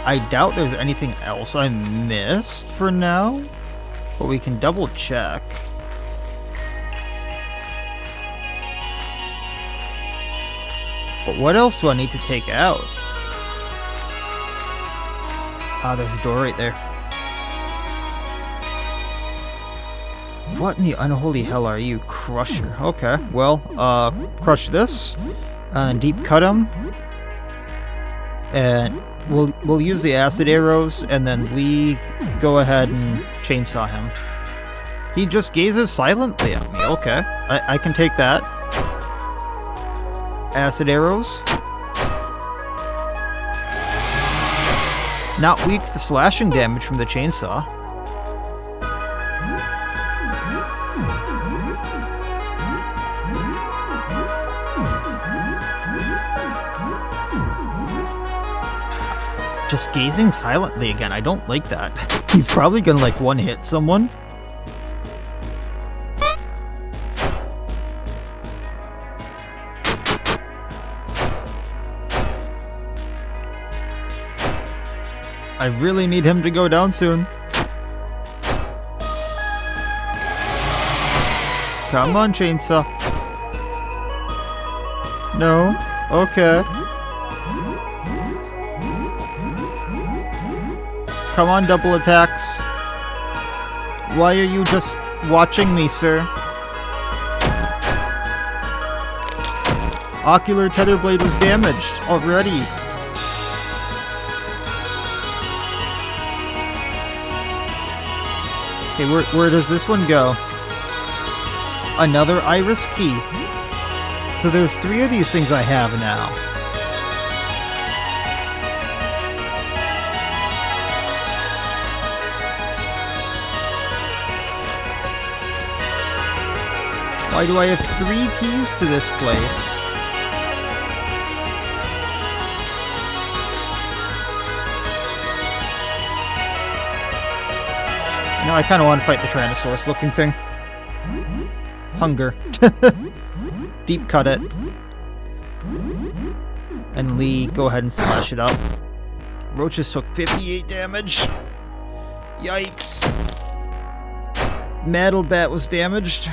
I doubt there's anything else I missed for now, but we can double check. But what else do I need to take out? Ah, there's a door right there. What in the unholy hell are you? Crusher. Okay, well, crush this. And deep cut him. And we'll use the acid arrows, and then Lee go ahead and chainsaw him. He just gazes silently at me. Okay, I can take that. Acid arrows. Not weak to slashing damage from the chainsaw. Just gazing silently again. I don't like that. He's probably gonna like one-hit someone. I really need him to go down soon. Come on, chainsaw. No? Okay. Come on, double attacks. Why are you just watching me, sir? Ocular tether blade was damaged already. Okay, where does this one go? Another iris key. So there's 3 of these things I have now. Why do I have 3 keys to this place? No, I kind of want to fight the Tyrannosaurus looking thing. Hunger. Deep cut it. And Lee, go ahead and slash it up. Roaches took 58 damage. Yikes. Maddlebat was damaged.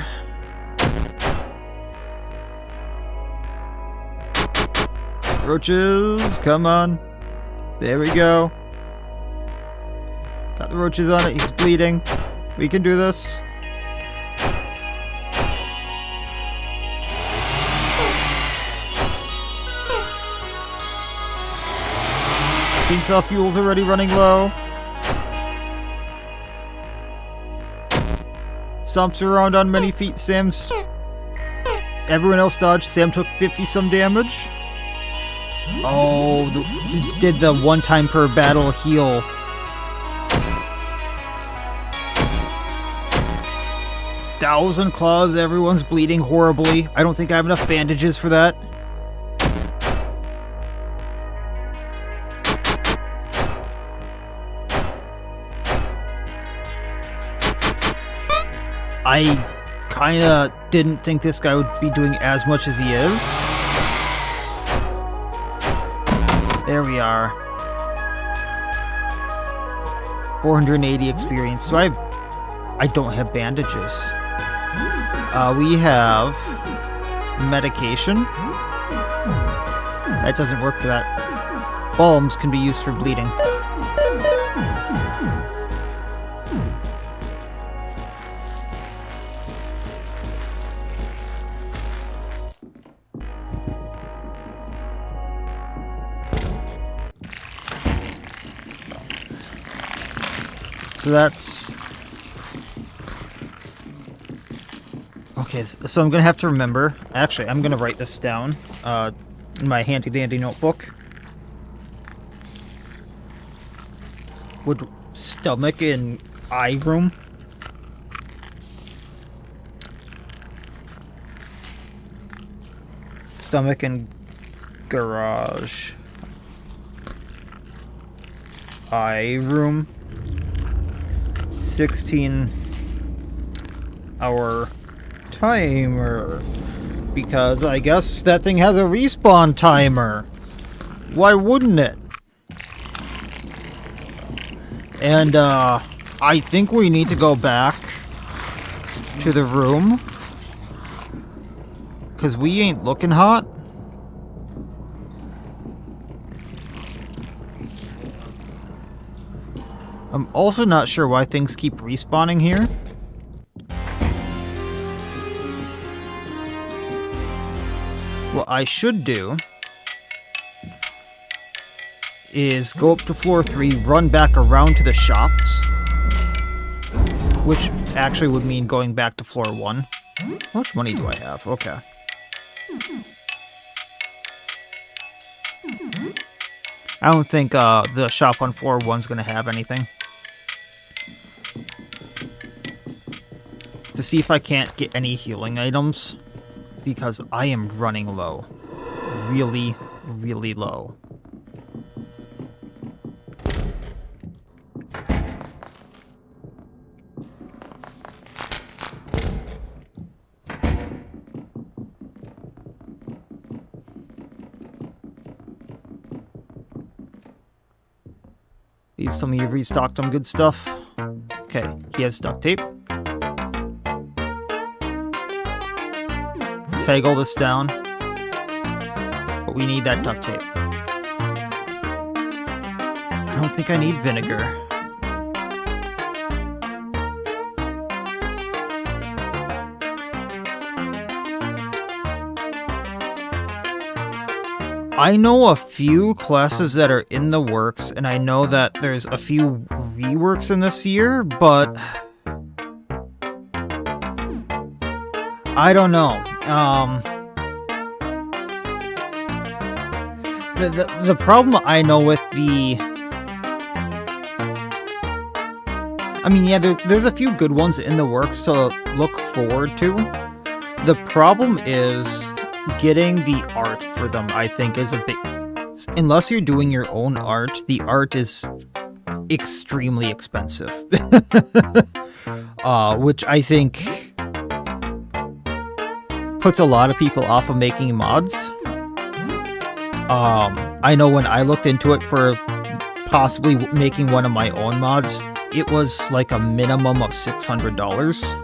Roaches, come on. There we go. Got the roaches on it. He's bleeding. We can do this. Chainsaw fuel's already running low. Stomps around on many feet, Sam's. Everyone else dodged. Sam took 50-some damage. Oh, he did the 1 time per battle heal. Thousand claws, everyone's bleeding horribly. I don't think I have enough bandages for that. I kinda didn't think this guy would be doing as much as he is. There we are. 480 experience. So I don't have bandages. We have medication. That doesn't work for that. Balms can be used for bleeding. So that's... Okay, so I'm going to have to remember... Actually, I'm going to write this down in my handy-dandy notebook. Would stomach in eye room? stomach and garage. Eye room. 16-hour timer. Because I guess that thing has a respawn timer. Why wouldn't it? And, I think we need to go back to the room. Because we ain't looking hot. I'm also not sure why things keep respawning here. What I should do is go up to floor 3, run back around to the shops, which actually would mean going back to floor 1. How much money do I have? Okay. I don't think the shop on floor 1's going to have anything. To see if I can't get any healing items, because I am running low. Really, really low. Please tell me you've restocked on good stuff. Okay, he has duct tape. Tag all this down. But we need that duct tape. I don't think I need vinegar. I know a few classes that are in the works, and I know that there's a few reworks in this year, but I don't know. The problem I know with the... I mean, yeah, there's a few good ones in the works to look forward to. The problem is getting the art for them, I think, is a big... Unless you're doing your own art, the art is extremely expensive. Which I think puts a lot of people off of making mods. I know when I looked into it for possibly making one of my own mods, it was like a minimum of $600.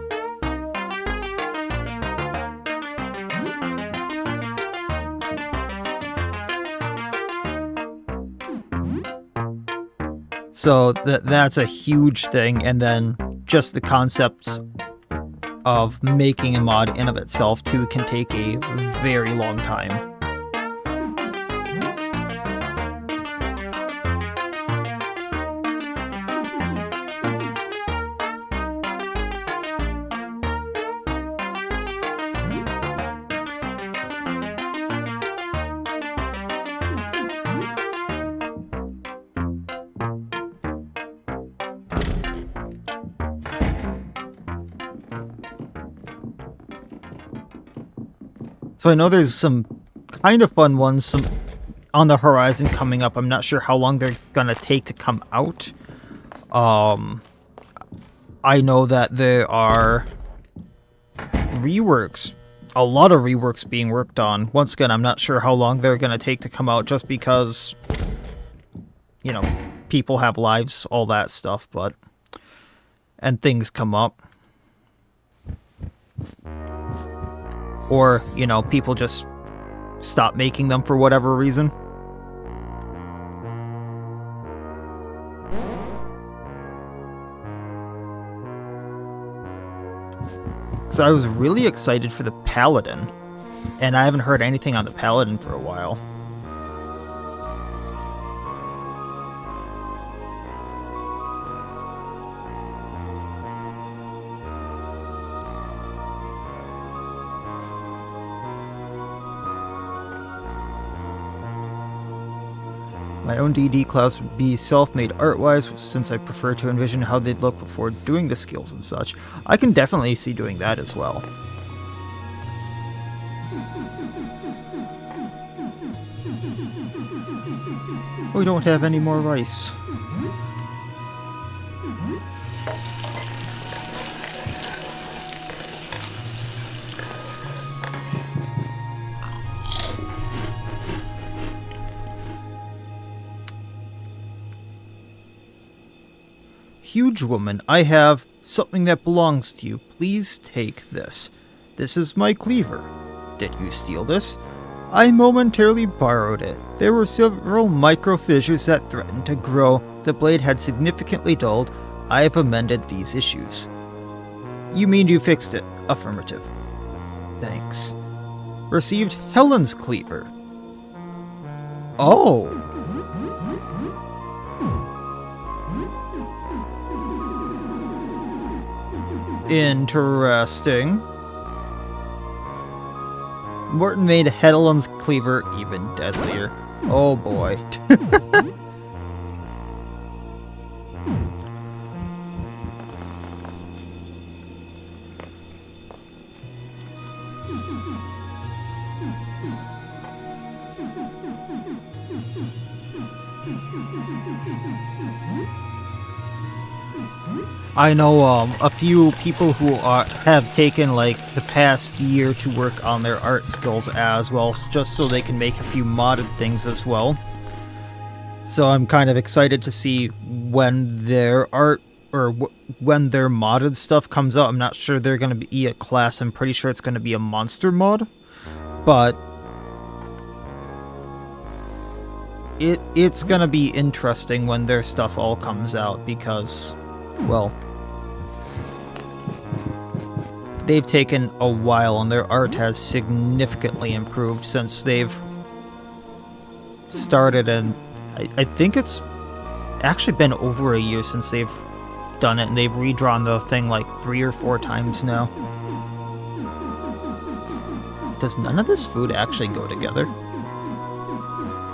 So that's a huge thing, and then just the concept of making a mod in of itself too can take a very long time. So I know there's some kind of fun ones on the horizon coming up. I'm not sure how long they're gonna take to come out. I know that there are reworks, a lot of reworks being worked on. Once again, I'm not sure how long they're gonna take to come out just because, you know, people have lives, all that stuff, but... and things come up. Or, you know, people just stop making them for whatever reason. So I was really excited for the Paladin, and I haven't heard anything on the Paladin for a while. My own DD class would be self-made art-wise, since I prefer to envision how they'd look before doing the skills and such. I can definitely see doing that as well. We don't have any more rice. Huge woman, I have something that belongs to you. Please take this. This is my cleaver. Did you steal this? I momentarily borrowed it. There were several micro fissures that threatened to grow. The blade had significantly dulled. I have amended these issues. You mean you fixed it? Affirmative. Thanks. Received Helen's cleaver. Oh! Interesting. Morton made Helen's cleaver even deadlier. Oh boy. I know a few people who have taken like the past year to work on their art skills as well, just so they can make a few modded things as well. So I'm kind of excited to see when their art or when their modded stuff comes out. I'm not sure they're going to be a class. I'm pretty sure it's going to be a monster mod, but it's going to be interesting when their stuff all comes out because, well, they've taken a while and their art has significantly improved since they've started, and I think it's actually been over a year since they've done it, and they've redrawn the thing like 3 or 4 times now. Does none of this food actually go together?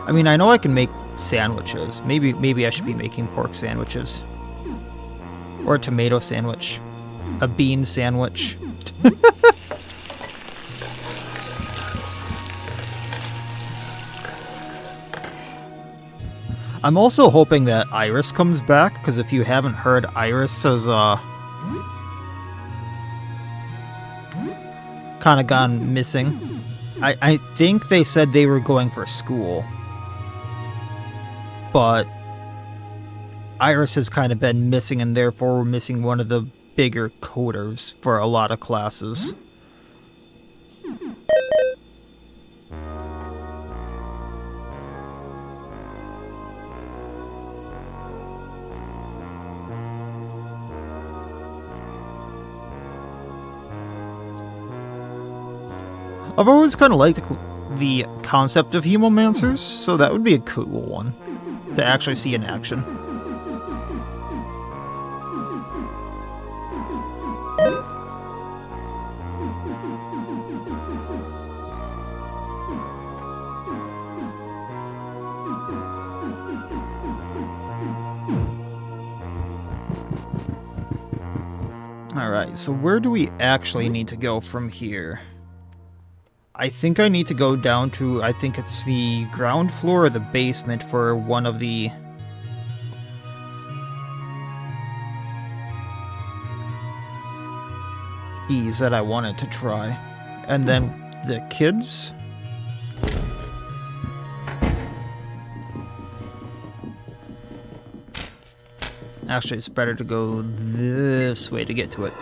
I mean, I know I can make sandwiches. Maybe I should be making pork sandwiches. Or a tomato sandwich. A bean sandwich. I'm also hoping that Iris comes back, because if you haven't heard, Iris has kind of gone missing. I think they said they were going for school, but Iris has kind of been missing, and therefore we're missing one of the bigger coders for a lot of classes. I've always kind of liked the concept of hemomancers, so that would be a cool one to actually see in action. Alright, so where do we actually need to go from here? I think I need to go down to, I think it's the ground floor or the basement for one of the... keys that I wanted to try. And then the kids? Actually, it's better to go this way to get to it.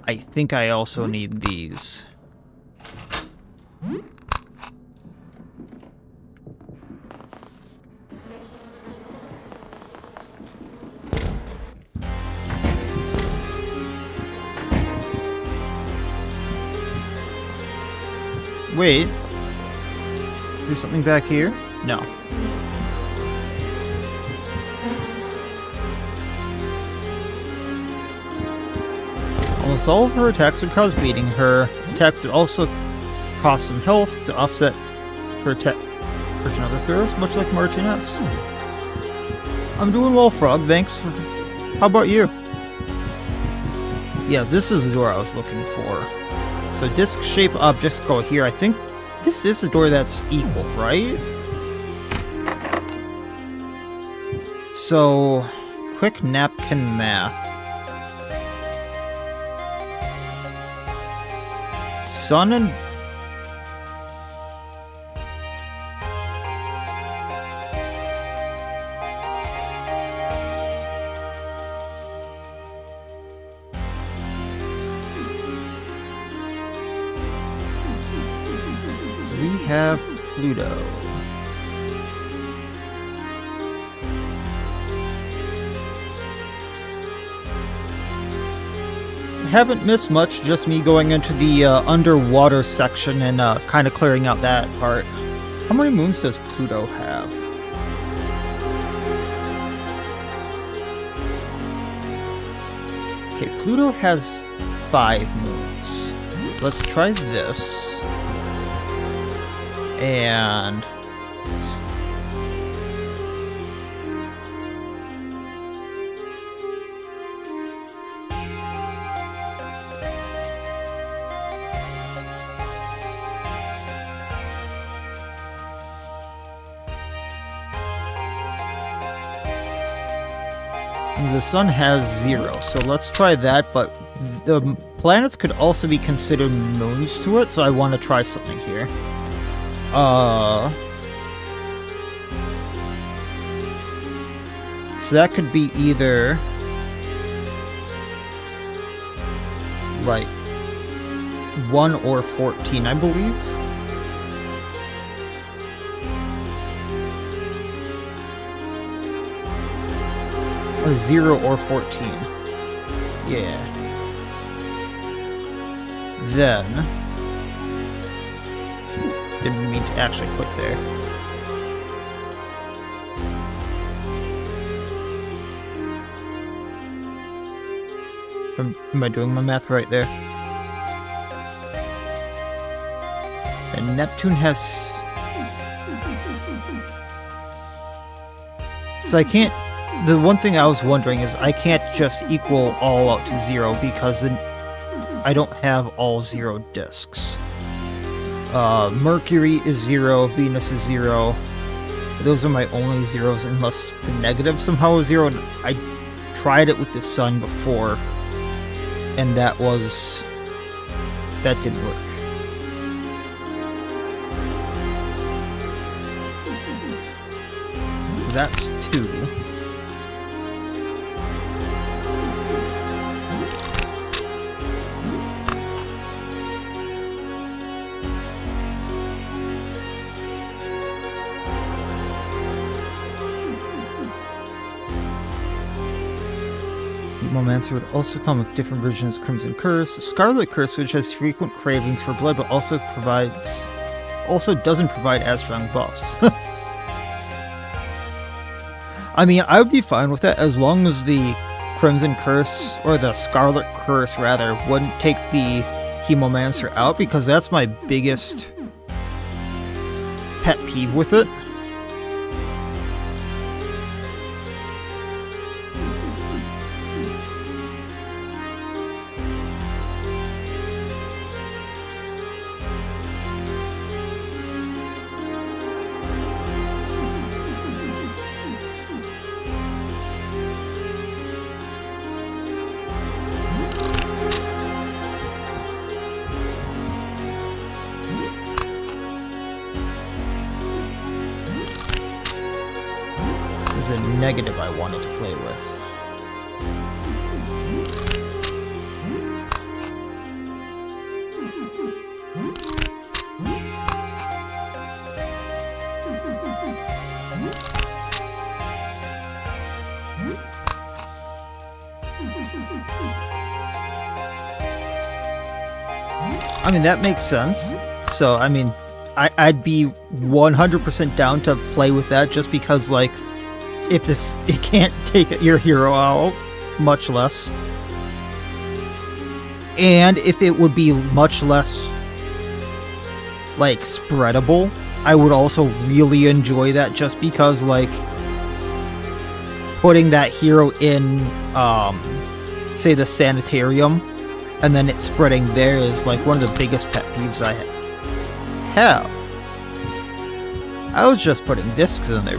I think I also need these. Wait. Is there something back here? No. Almost all of her attacks would cause bleeding. Her attacks would also cost some health to offset her version of the throws, much like Martinez. I'm doing well, Frog. Thanks for... How about you? Yeah, this is the door I was looking for. So disc-shaped objects go here. I think this is the door that's equal, right? So, quick napkin math. Sun and... We have Pluto. Haven't missed much, just me going into the underwater section and kind of clearing out that part. How many moons does Pluto have? Okay, Pluto has 5 moons. Let's try this. And... the sun has 0, so let's try that, but the planets could also be considered moons to it, so I want to try something here. So that could be either like 1 or 14, I believe. Or 0 or 14. Yeah. Then... Didn't mean to actually click there. Am I doing my math right there? And Neptune has... So I can't... The one thing I was wondering is I can't just equal all out to 0 because I don't have all 0 discs. Mercury is 0, Venus is 0. Those are my only zeros unless the negative somehow is 0. And I tried it with the sun before, and that didn't work. That's 2. Hemomancer would also come with different versions of Crimson Curse. Scarlet Curse, which has frequent cravings for blood, but also doesn't provide as strong buffs. I mean, I would be fine with that as long as the Crimson Curse, or the Scarlet Curse rather, wouldn't take the Hemomancer out, because that's my biggest pet peeve with it. A negative I wanted to play with. I mean, that makes sense. So, I mean, I'd be 100% down to play with that just because, like, if it can't take your hero out, much less. And if it would be much less, like, spreadable, I would also really enjoy that, just because, like, putting that hero in, say, the sanitarium, and then it spreading there is, like, one of the biggest pet peeves I have. I was just putting discs in there.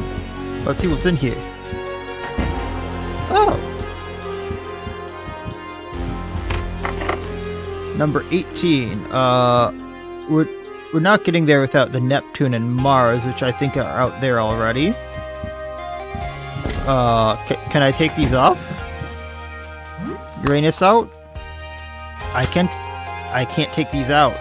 Let's see what's in here. Oh. Number 18. We're not getting there without the Neptune and Mars, which I think are out there already. Can I take these off? Uranus out? I can't take these out.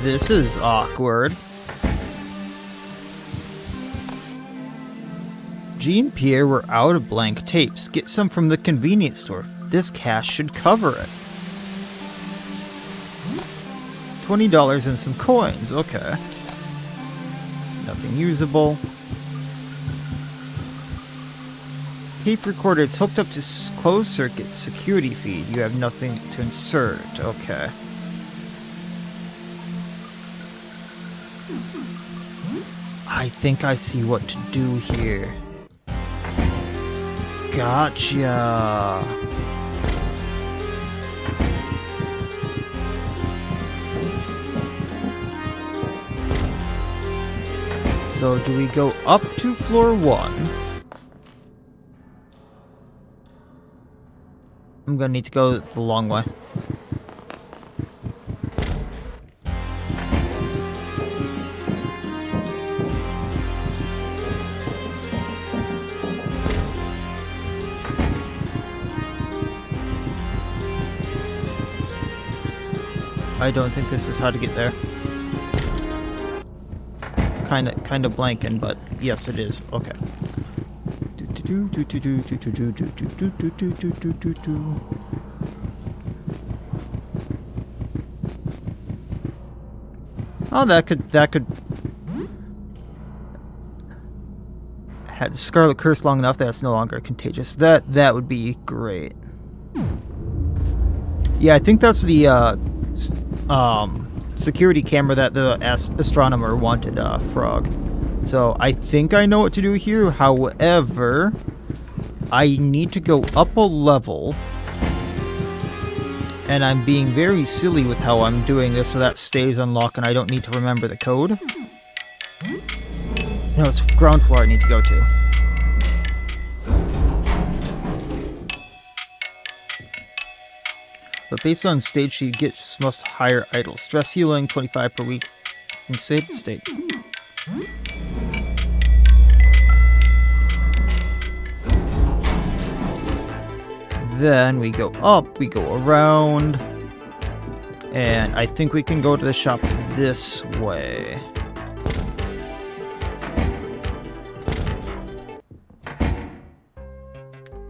This is awkward. Jean Pierre, we're out of blank tapes. Get some from the convenience store. This cash should cover it. $20 and some coins. Okay. Nothing usable. Tape recorder. It's hooked up to closed circuit security feed. You have nothing to insert. Okay. I think I see what to do here. Gotcha. So do we go up to floor 1? I'm gonna need to go the long way. I don't think this is how to get there. Kind of blanking, but yes, it is. Okay. Oh, that could had Scarlet Curse long enough that it's no longer contagious. That would be great. Yeah, I think that's the security camera that the astronomer wanted, Frog. So I think I know what to do here. However, I need to go up a level, and I'm being very silly with how I'm doing this, so that stays unlocked and I don't need to remember the code. No, it's ground floor I need to go to. But based on stage she gets must higher idle. Stress healing, 25 per week in saved state. Then we go up, we go around, and I think we can go to the shop this way.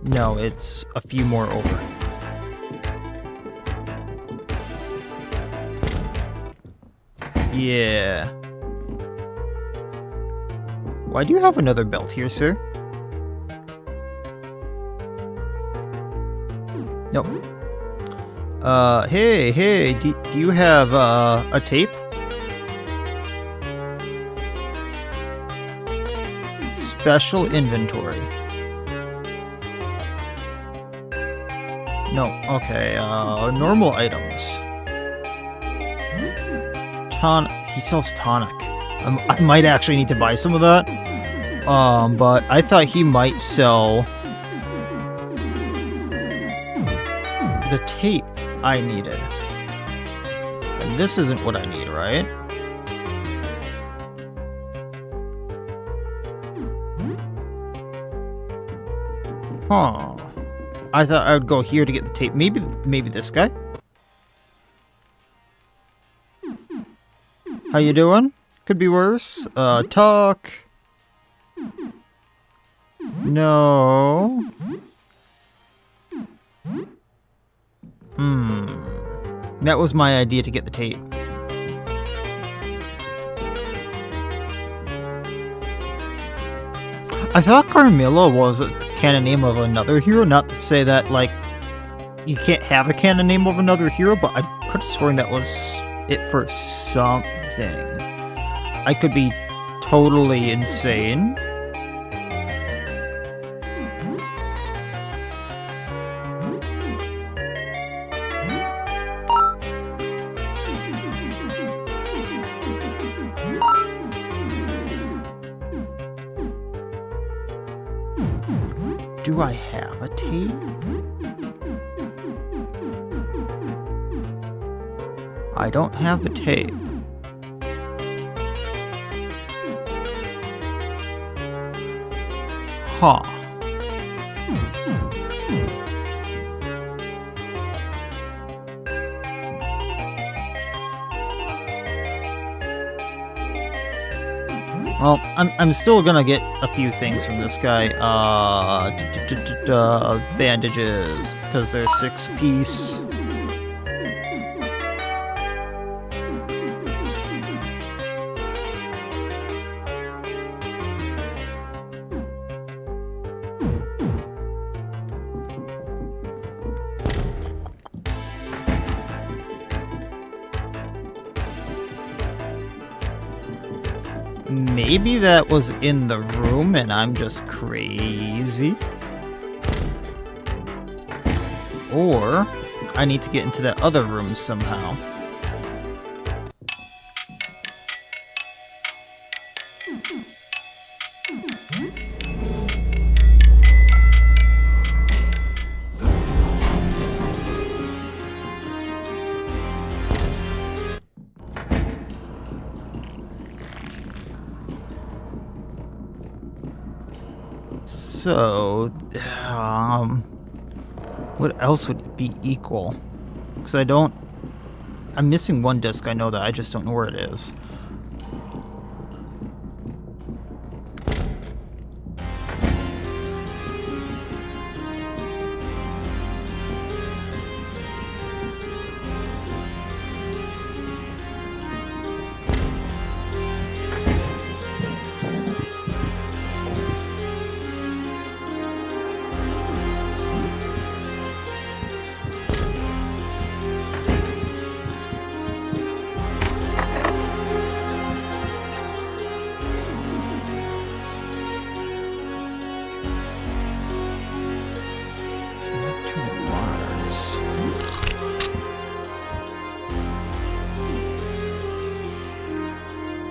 No, it's a few more over. Yeah. Why do you have another belt here, sir? Nope. Hey, do you have, a tape? Special inventory. No, okay, normal items. He sells tonic. I might actually need to buy some of that. But I thought he might sell the tape I needed. And this isn't what I need, right? Huh. I thought I would go here to get the tape. Maybe this guy? How you doing? Could be worse. Talk. No. That was my idea to get the tape. I thought Carmilla was a canon name of another hero, not to say that, like, you can't have a canon name of another hero, but I could have sworn that was it for something. I could be totally insane. Do I have a tape? I don't have the tape. Huh. Well, I'm still gonna get a few things from this guy. Bandages, because they're 6-piece. Maybe that was in the room and I'm just crazy. Or I need to get into that other room somehow. So, what else would be equal? Because I'm missing one disc, I know that, I just don't know where it is.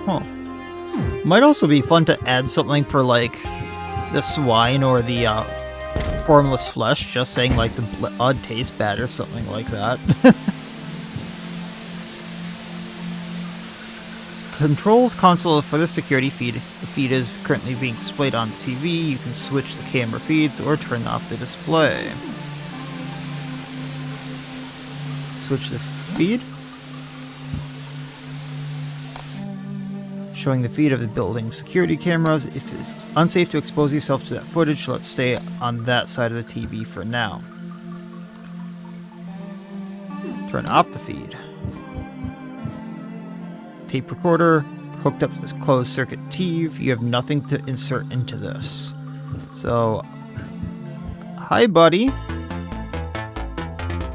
Huh. Might also be fun to add something for, like, the swine or the, formless flesh, just saying, like, the blood tastes bad or something like that. Controls console for the security feed. The feed is currently being displayed on the TV. You can switch the camera feeds or turn off the display. Switch the feed. Showing the feed of the building security cameras. It's unsafe to expose yourself to that footage. Let's stay on that side of the TV for now. Turn off the feed. Tape recorder hooked up to this closed circuit TV. You have nothing to insert into this. So, hi buddy.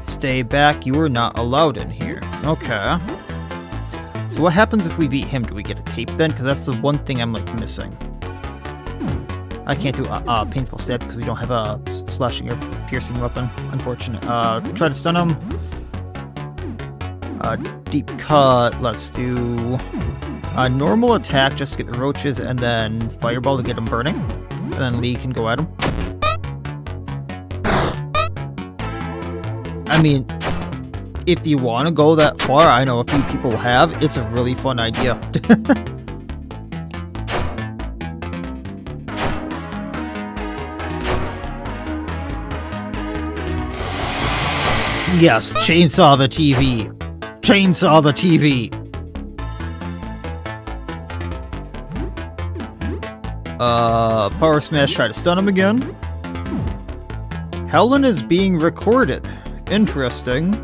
Stay back. You are not allowed in here. Okay. So what happens if we beat him? Do we get a tape then? Because that's the one thing I'm, like, missing. I can't do painful stab because we don't have a slashing or piercing weapon. Unfortunate. Try to stun him. Deep cut. Let's do normal attack just to get the roaches, and then fireball to get him burning. And then Lee can go at him. I mean, if you want to go that far, I know a few people have. It's a really fun idea. Yes, chainsaw the TV. Chainsaw the TV. Power smash, try to stun him again. Helen is being recorded. Interesting.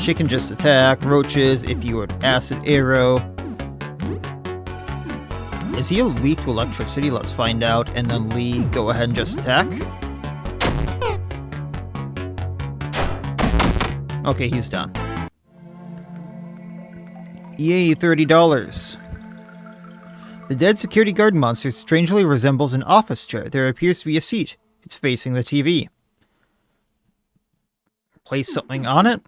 She can just attack roaches if you would acid arrow. Is he weak to electricity? Let's find out. And then Lee, go ahead and just attack. Okay, he's done. Yay, $30. The dead security guard monster strangely resembles an office chair. There appears to be a seat. It's facing the TV. Place something on it.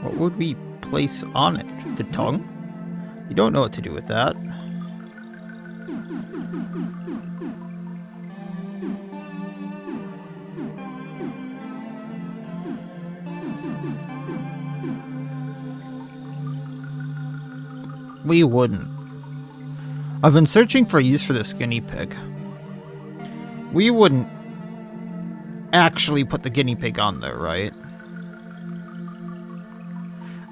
What would we place on it? The tongue? You don't know what to do with that. We wouldn't. I've been searching for a use for this guinea pig. We wouldn't actually put the guinea pig on there, right?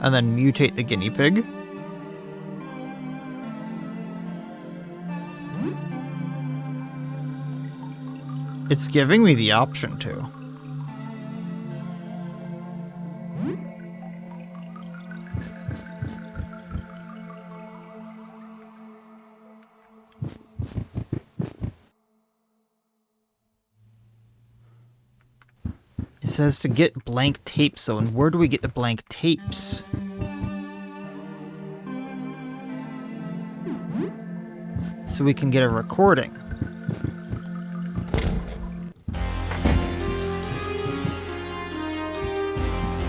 And then mutate the guinea pig. It's giving me the option to. It says to get blank tapes, so and where do we get the blank tapes? So we can get a recording.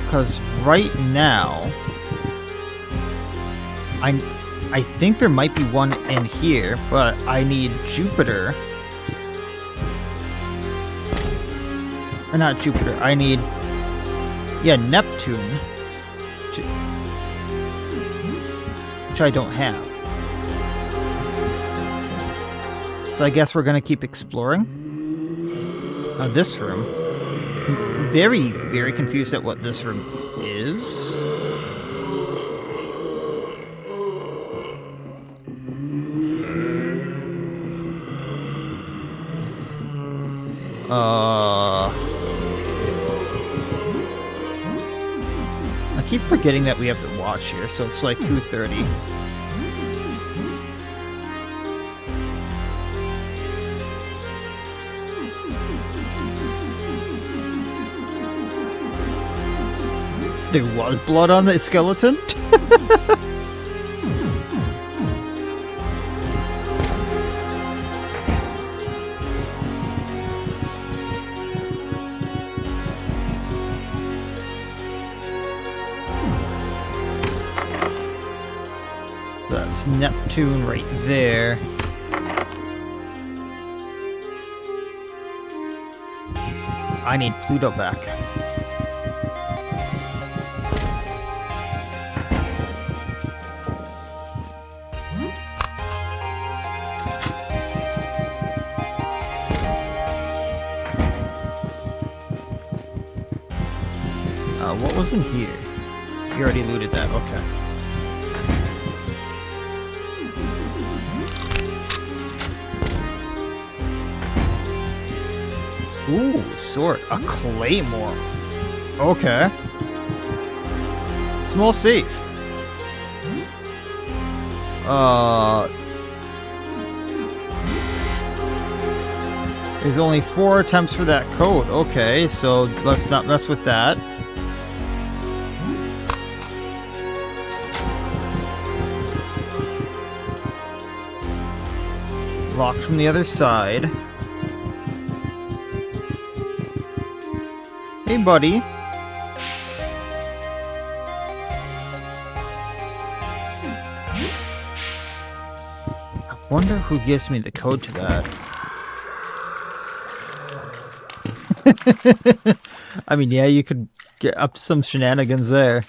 Because right now, I think there might be one in here, but I need Jupiter. Or not Jupiter, I need, yeah, Neptune. Which I don't have. So I guess we're gonna keep exploring. This room. I'm very, very confused at what this room is. I keep forgetting that we have to watch here, so it's like 2:30. There was blood on the skeleton? That's Neptune right there. I need Pluto back. What was in here? You already looted that, okay. Ooh, sword. A claymore. Okay. Small safe. There's only 4 attempts for that code. Okay, so let's not mess with that. Locked from the other side. Hey, buddy. I wonder who gives me the code to that. I mean, yeah, you could get up to some shenanigans there.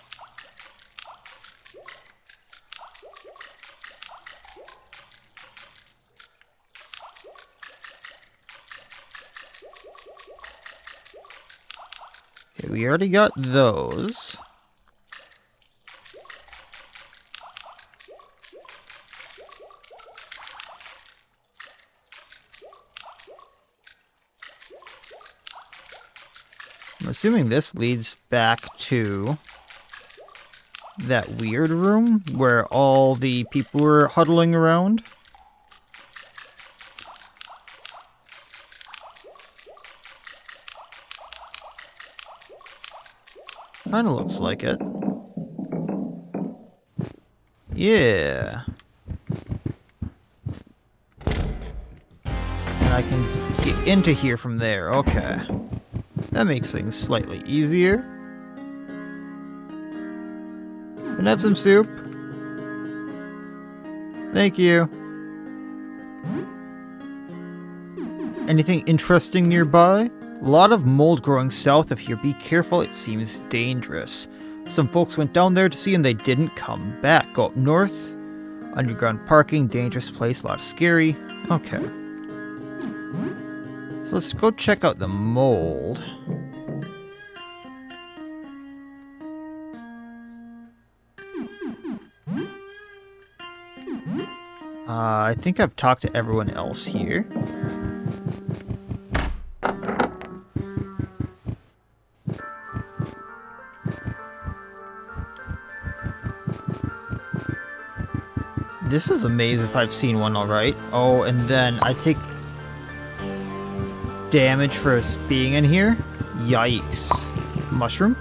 Okay, we already got those. I'm assuming this leads back to that weird room where all the people were huddling around. Kinda looks like it. Yeah. And I can get into here from there. Okay. That makes things slightly easier. Can I have some soup? Thank you. Anything interesting nearby? A lot of mold growing south of here. Be careful, it seems dangerous. Some folks went down there to see and they didn't come back. Go up north. Underground parking, dangerous place, a lot of scary. Okay. So let's go check out the mold. I think I've talked to everyone else here. This is a maze if I've seen one alright. Oh, and then I take damage for being in here? Yikes. Mushroom?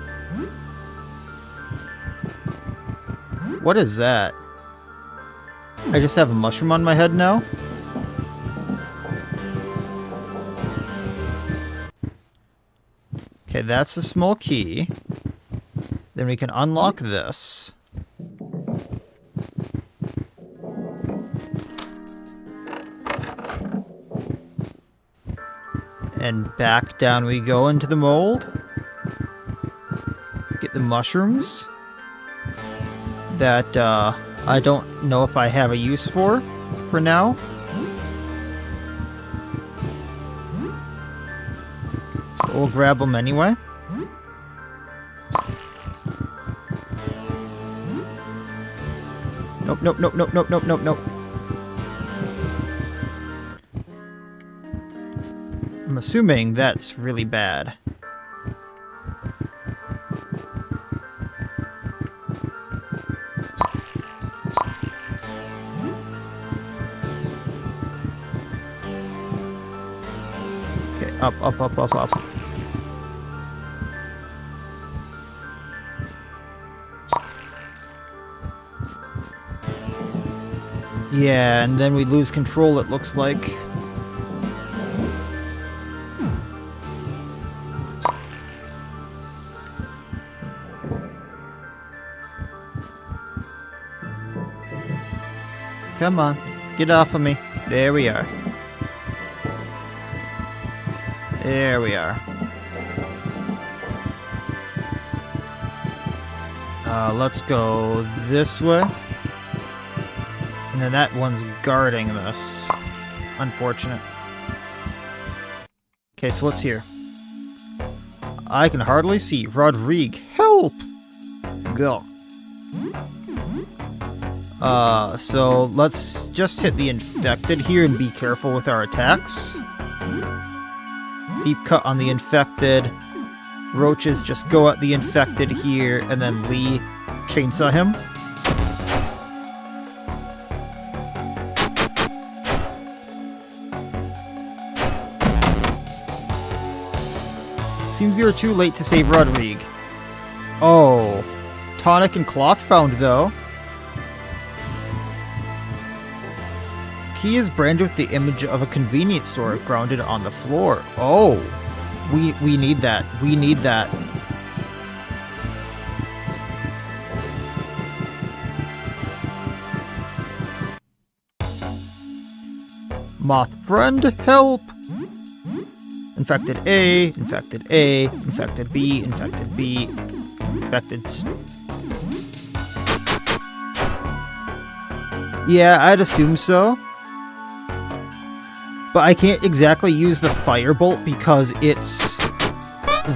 What is that? I just have a mushroom on my head now? Okay, that's the small key. Then we can unlock this. And back down we go into the mold. Get the mushrooms. That, I don't know if I have a use for now. We'll grab them anyway. Nope, nope, nope, nope, nope, nope, nope, nope. I'm assuming that's really bad. Okay, up, up, up, up, up. Yeah, and then we lose control, it looks like. Come on, get off of me. There we are. There we are. Let's go this way. And then that one's guarding this. Unfortunate. Okay, so what's here? I can hardly see. Rodrigue, help! Go. So let's just hit the infected here and be careful with our attacks. Deep cut on the infected. Roaches just go at the infected here, and then Lee chainsaw him. Seems you're too late to save Rodrigue. Oh. Tonic and cloth found, though. Key is branded with the image of a convenience store grounded on the floor. Oh. We need that. We need that. Moth friend, help! Infected A, infected A, infected B, infected B, infected... Yeah, I'd assume so. But I can't exactly use the firebolt because it's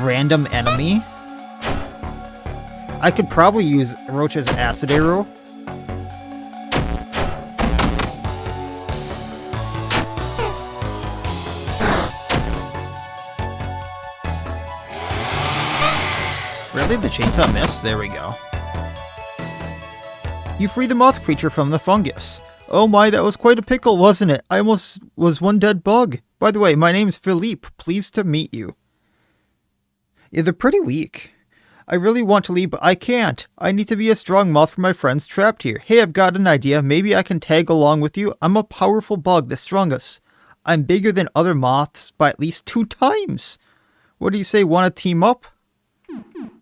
random enemy. I could probably use Roach's acid arrow. Really? The chainsaw missed? There we go. You free the moth creature from the fungus. Oh my, that was quite a pickle, wasn't it? I almost was one dead bug. By the way, my name's Philippe. Pleased to meet you. Yeah, they're pretty weak. I really want to leave, but I can't. I need to be a strong moth for my friends trapped here. Hey, I've got an idea. Maybe I can tag along with you. I'm a powerful bug, the strongest. I'm bigger than other moths by at least 2 times. What do you say, want to team up?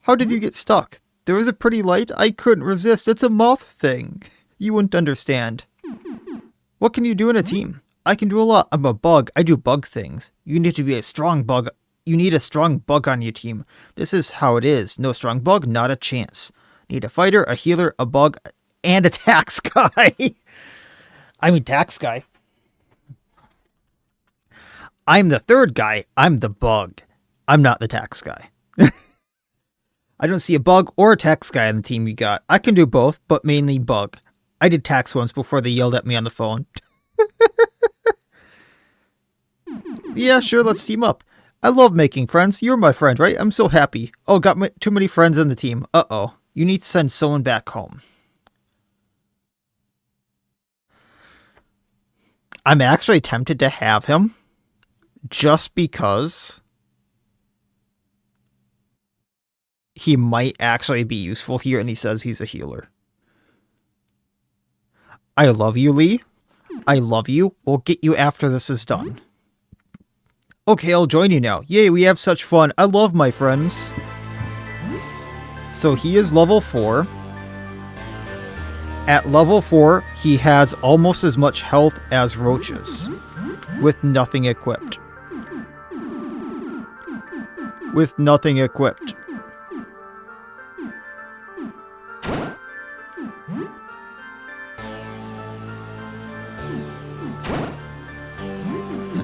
How did you get stuck? There was a pretty light. I couldn't resist. It's a moth thing. You wouldn't understand. What can you do in a team? I can do a lot. I'm a bug. I do bug things. You need to be a strong bug. You need a strong bug on your team. This is how it is. No strong bug, not a chance. Need a fighter, a healer, a bug, and a tax guy. I mean, tax guy. I'm the third guy. I'm the bug. I'm not the tax guy. I don't see a bug or a tax guy on the team you got. I can do both, but mainly bug. I did tax once before they yelled at me on the phone. Yeah, sure, let's team up. I love making friends. You're my friend, right? I'm so happy. Oh, got too many friends on the team. Uh-oh. You need to send someone back home. I'm actually tempted to have him. Just because he might actually be useful here, and he says he's a healer. I love you, Lee. I love you. We'll get you after this is done. Okay, I'll join you now. Yay, we have such fun. I love my friends. So he is level 4. At level 4, he has almost as much health as roaches, with nothing equipped. With nothing equipped.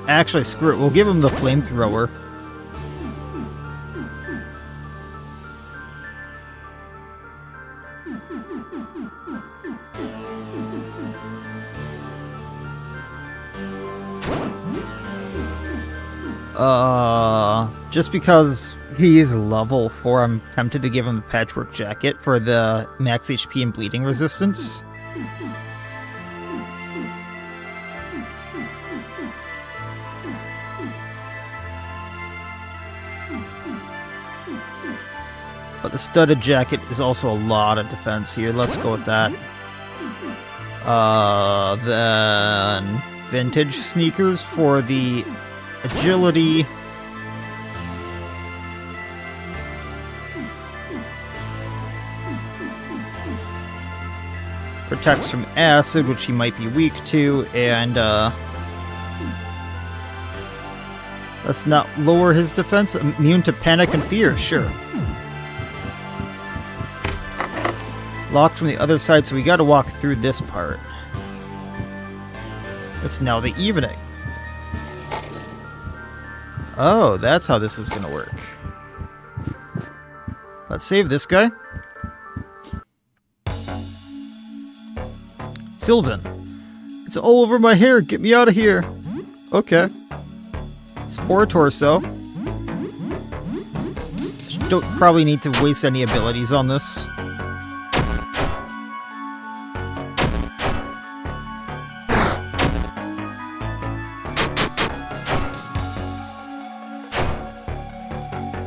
Actually, screw it. We'll give him the flamethrower. Just because he is level 4, I'm tempted to give him the patchwork jacket for the max HP and bleeding resistance. But the studded jacket is also a lot of defense here. Let's go with that. Then vintage sneakers for the agility. Protects from acid, which he might be weak to, and let's not lower his defense. Immune to panic and fear, sure. Locked from the other side, so we gotta walk through this part. It's now the evening. Oh, that's how this is gonna work. Let's save this guy. Sylvan. It's all over my hair. Get me out of here. Okay. Spore Torso. Don't probably need to waste any abilities on this.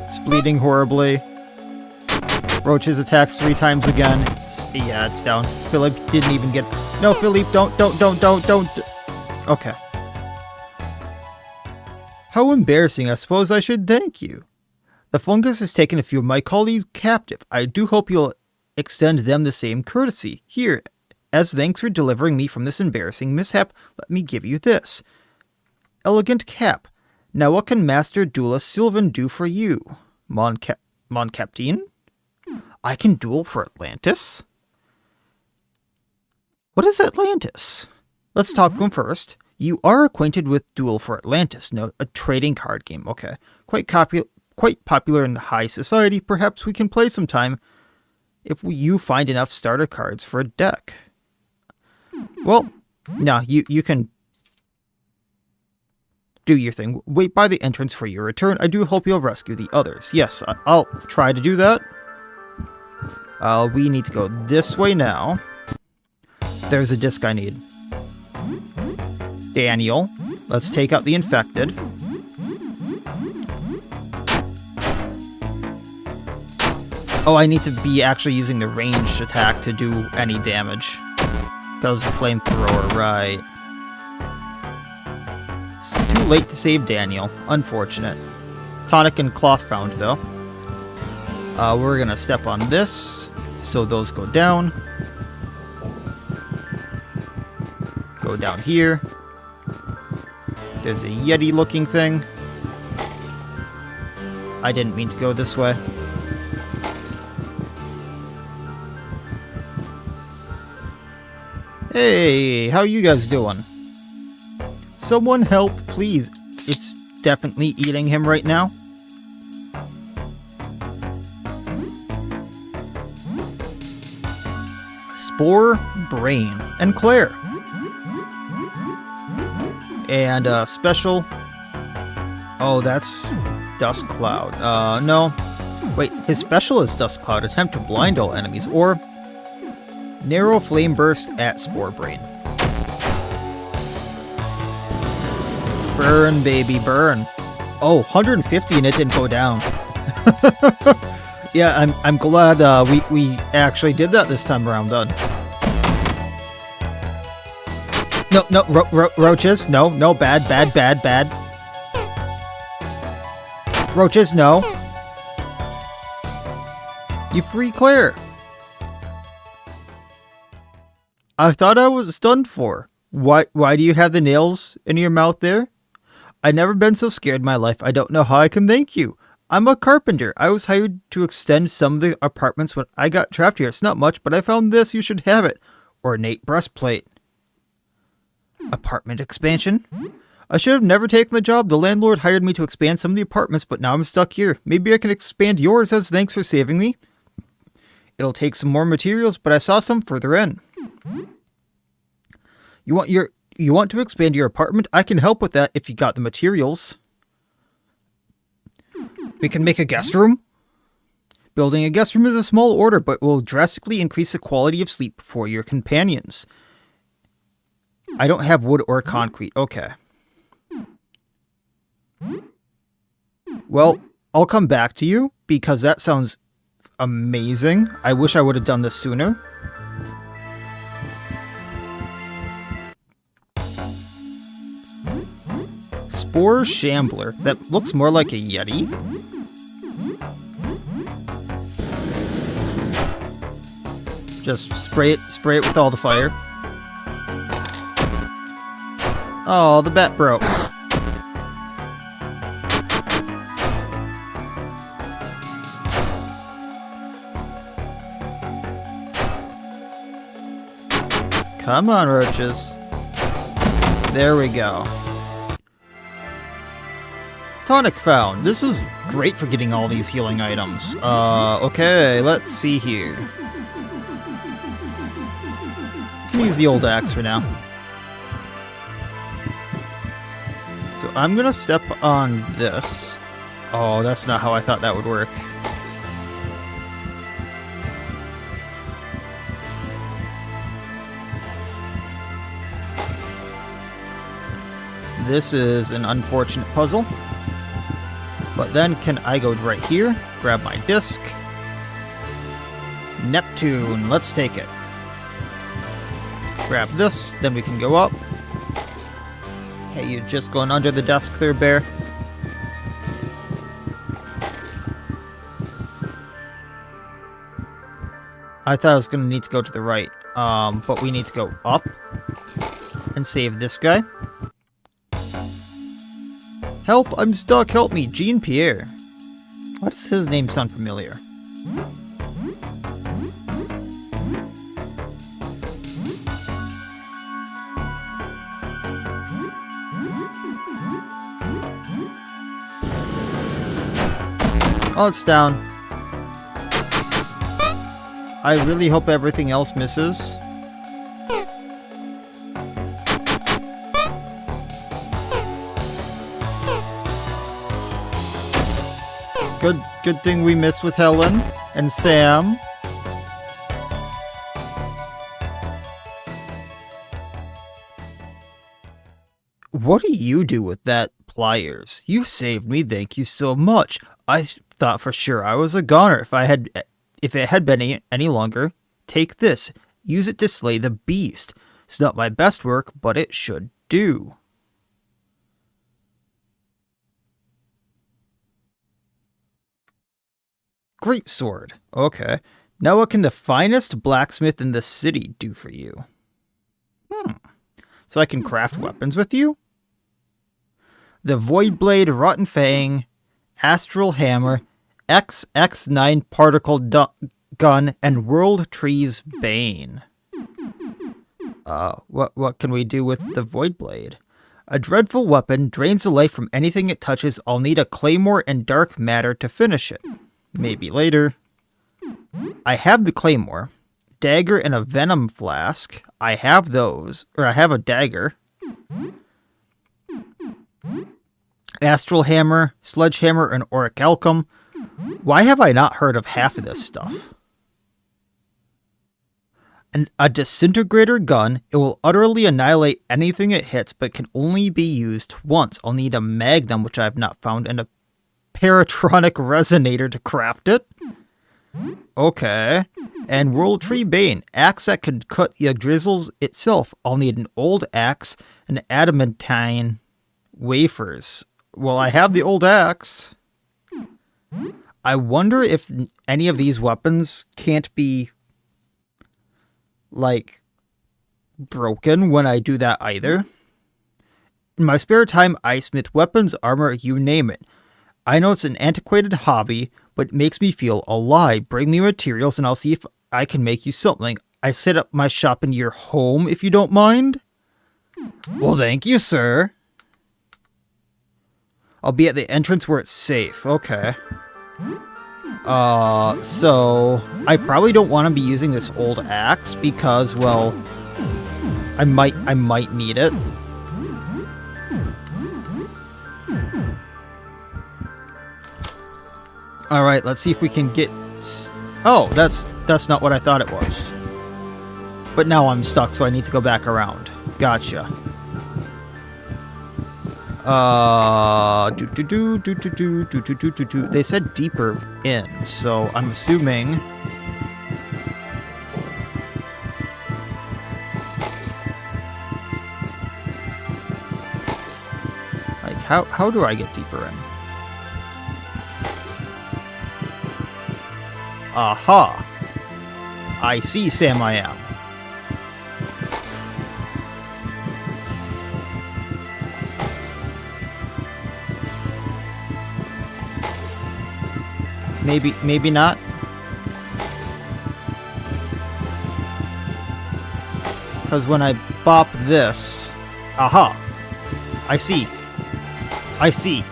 It's bleeding horribly. Roaches attacks 3 times again. Yeah, it's down. Philip didn't even get... No, Philippe, don't. Okay. How embarrassing. I suppose I should thank you. The fungus has taken a few of my colleagues captive. I do hope you'll extend them the same courtesy. Here, as thanks for delivering me from this embarrassing mishap, let me give you this. Elegant cap. Now what can Master Duelist Sylvan do for you? Mon Captain? I can duel for Atlantis? What is Atlantis? Let's talk to him first. You are acquainted with Duel for Atlantis, no, a trading card game. Okay. Quite popular in high society. Perhaps we can play sometime if you find enough starter cards for a deck. Well, no, you can do your thing. Wait by the entrance for your return. I do hope you'll rescue the others. Yes, I'll try to do that. We need to go this way now. There's a disc I need. Daniel. Let's take out the infected. Oh, I need to be actually using the ranged attack to do any damage. Because the flamethrower, right. It's too late to save Daniel. Unfortunate. Tonic and cloth found, though. We're gonna step on this, so those go down. Go down here. There's a Yeti-looking thing. I didn't mean to go this way. Hey, how you guys doing? Someone help, please. It's definitely eating him right now. Spore, Brain, and Claire. And special. Oh, that's Dust Cloud. No. Wait, his special is Dust Cloud. Attempt to blind all enemies. Or Narrow Flame Burst at Spore Brain. Burn, baby, burn. Oh, 150 and it didn't go down. Yeah, I'm glad we actually did that this time around. Done. No, roaches. No, bad. Roaches, no. You free Claire. I thought I was stunned for. Why do you have the nails in your mouth there? I've never been so scared in my life. I don't know how I can thank you. I'm a carpenter. I was hired to extend some of the apartments when I got trapped here. It's not much, but I found this. You should have it. Ornate breastplate. Apartment expansion? I should have never taken the job. The landlord hired me to expand some of the apartments, but now I'm stuck here. Maybe I can expand yours as thanks for saving me. It'll take some more materials, but I saw some further in. You want to expand your apartment? I can help with that if you got the materials. We can make a guest room? Building a guest room is a small order, but will drastically increase the quality of sleep for your companions. I don't have wood or concrete. Okay. Well, I'll come back to you, because that sounds amazing. I wish I would have done this sooner. Spore Shambler. That looks more like a Yeti. Just spray it with all the fire. Oh, the bat broke. Come on, roaches. There we go. Tonic found. This is great for getting all these healing items. Okay, let's see here. Can use the old axe for now. So I'm gonna step on this. Oh, that's not how I thought that would work. This is an unfortunate puzzle. But then can I go right here, grab my disc. Neptune, let's take it. Grab this, then we can go up. Hey, you're just going under the desk there, bear. I thought I was going to need to go to the right, but we need to go up and save this guy. Help, I'm stuck, help me, Jean-Pierre. Why does his name sound familiar? Oh, it's down. I really hope everything else misses. Good thing we missed with Helen and Sam. What do you do with that pliers? You saved me, thank you so much. I thought for sure I was a goner if it had been any longer. Take this. Use it to slay the beast. It's not my best work, but it should do. Great sword. Okay. Now what can the finest blacksmith in the city do for you? So I can craft weapons with you? The Void Blade, Rotten Fang, Astral Hammer, XX9 Particle Gun, and World Tree's Bane. What can we do with the Void Blade? A dreadful weapon, drains the life from anything it touches. I'll need a claymore and dark matter to finish it. Maybe later. I have the claymore. Dagger and a venom flask. I have those. Or I have a dagger. Astral hammer, sledgehammer, and orichalcum. Why have I not heard of half of this stuff? And a disintegrator gun. It will utterly annihilate anything it hits, but can only be used once. I'll need a magnum, which I have not found, and a paratronic resonator to craft it. Okay. And World Tree Bane. Axe that can cut the drizzles itself. I'll need an old axe and adamantine wafers. Well, I have the old axe. I wonder if any of these weapons can't be, like, broken when I do that either. In my spare time, I smith weapons, armor, you name it. I know it's an antiquated hobby, but it makes me feel alive. Bring me materials and I'll see if I can make you something. I set up my shop in your home, if you don't mind. Well, thank you, sir. I'll be at the entrance where it's safe. Okay. So I probably don't want to be using this old axe because, well, I might need it. All right, let's see if we can get. Oh, that's not what I thought it was. But now I'm stuck, so I need to go back around. Gotcha. They said deeper in, so I'm assuming. Like, how do I get deeper in? Aha! I see, Sam I am. Maybe not. Because when I bop this... Aha! I see. I see.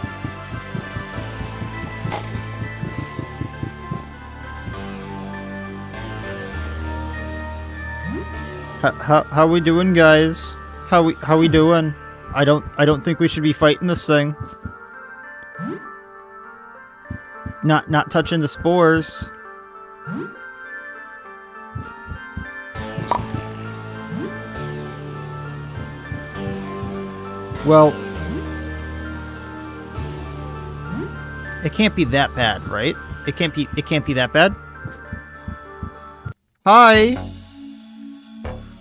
How we doing, guys? How we doing? I don't think we should be fighting this thing. Not touching the spores. Well, it can't be that bad, right? It can't be that bad. Hi.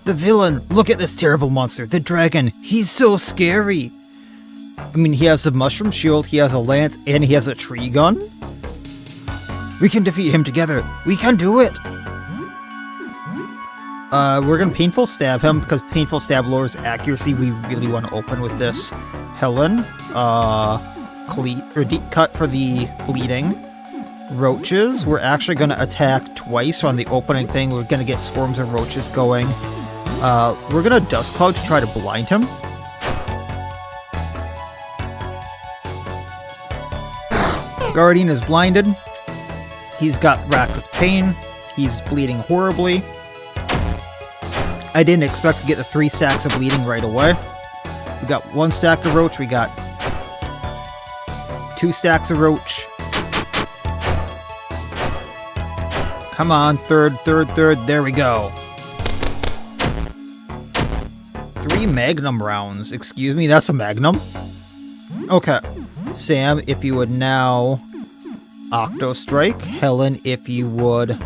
The villain! Look at this terrible monster, the dragon! He's so scary! I mean, he has a mushroom shield, he has a lance, and he has a tree gun? We can defeat him together! We can do it! We're gonna painful stab him, because painful stab lowers accuracy. We really want to open with this. Helen, deep cut for the bleeding. Roaches, we're actually gonna attack twice on the opening thing. We're gonna get swarms of roaches going. We're gonna Dust Cloud to try to blind him. Guardian is blinded. He's got racked with pain. He's bleeding horribly. I didn't expect to get the 3 stacks of bleeding right away. We got 1 stack of roach. We got 2 stacks of roach. Come on, third. There we go. 3 Magnum rounds. Excuse me, that's a Magnum? Okay. Sam, if you would now Octo Strike. Helen, if you would...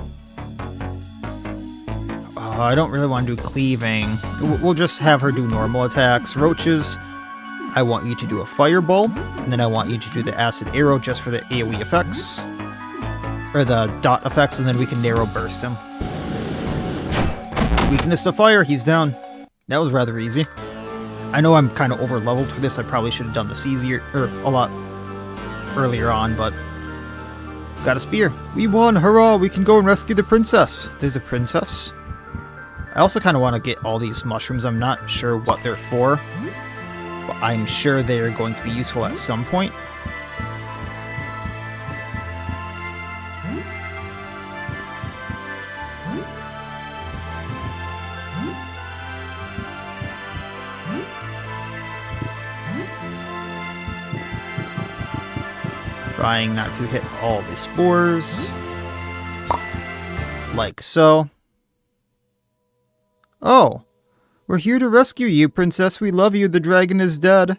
I don't really want to do cleaving. We'll just have her do normal attacks. Roaches, I want you to do a fireball, and then I want you to do the acid arrow just for the AoE effects. Or the dot effects, and then we can narrow burst him. Weakness to fire, he's down. That was rather easy. I know I'm kind of over leveled for this. I probably should have done this easier, or a lot earlier on, but got a spear. We won, hurrah, we can go and rescue the princess. There's a princess. I also kind of want to get all these mushrooms. I'm not sure what they're for, but I'm sure they're going to be useful at some point. Trying not to hit all the spores. Like so. Oh, we're here to rescue you, princess. We love you. The dragon is dead.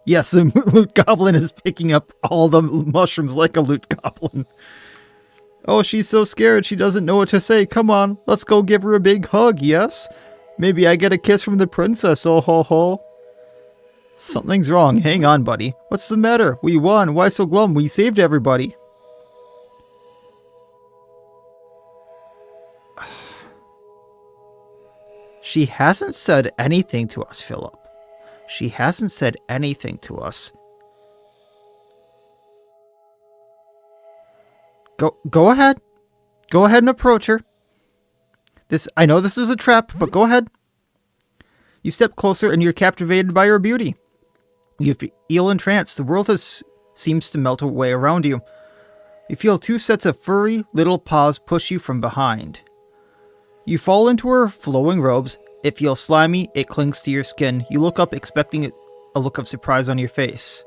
Yes, the loot goblin is picking up all the mushrooms like a loot goblin. Oh, she's so scared. She doesn't know what to say. Come on, let's go give her a big hug, yes? Maybe I get a kiss from the princess. Oh ho ho. Something's wrong. Hang on, buddy. What's the matter? We won. Why so glum? We saved everybody. She hasn't said anything to us, Philip. She hasn't said anything to us. Go ahead. Go ahead and approach her. I know this is a trap, but go ahead. You step closer and you're captivated by her beauty. You feel entranced. The world seems to melt away around you. You feel 2 sets of furry little paws push you from behind. You fall into her flowing robes. It feels slimy. It clings to your skin. You look up expecting a look of surprise on your face.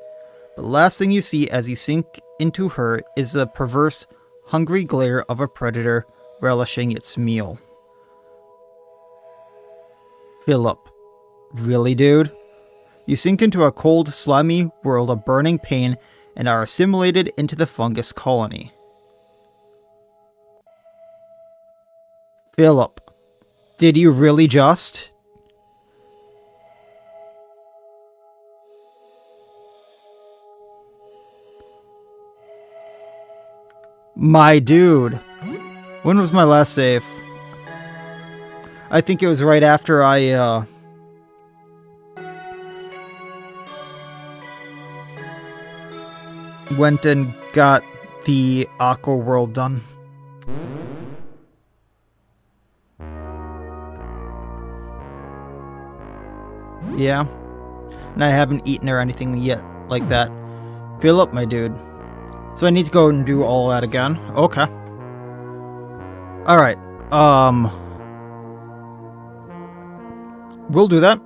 But the last thing you see as you sink into her is the perverse, hungry glare of a predator relishing its meal. Philip. Really, dude? You sink into a cold, slimy world of burning pain and are assimilated into the fungus colony. Philip, did you really just? My dude. When was my last save? I think it was right after I, went and got the Aqua World done. Yeah. And I haven't eaten or anything yet like that. Fill up, my dude. So I need to go and do all that again. Okay. Alright. We'll do that.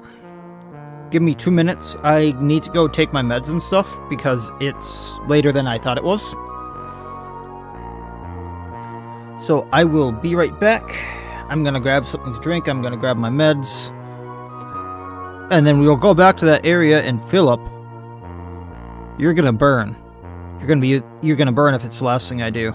Give me 2 minutes. I need to go take my meds and stuff because it's later than I thought it was. So I will be right back. I'm gonna grab something to drink. I'm gonna grab my meds. And then we'll go back to that area and fill up. You're gonna burn. You're gonna burn if it's the last thing I do.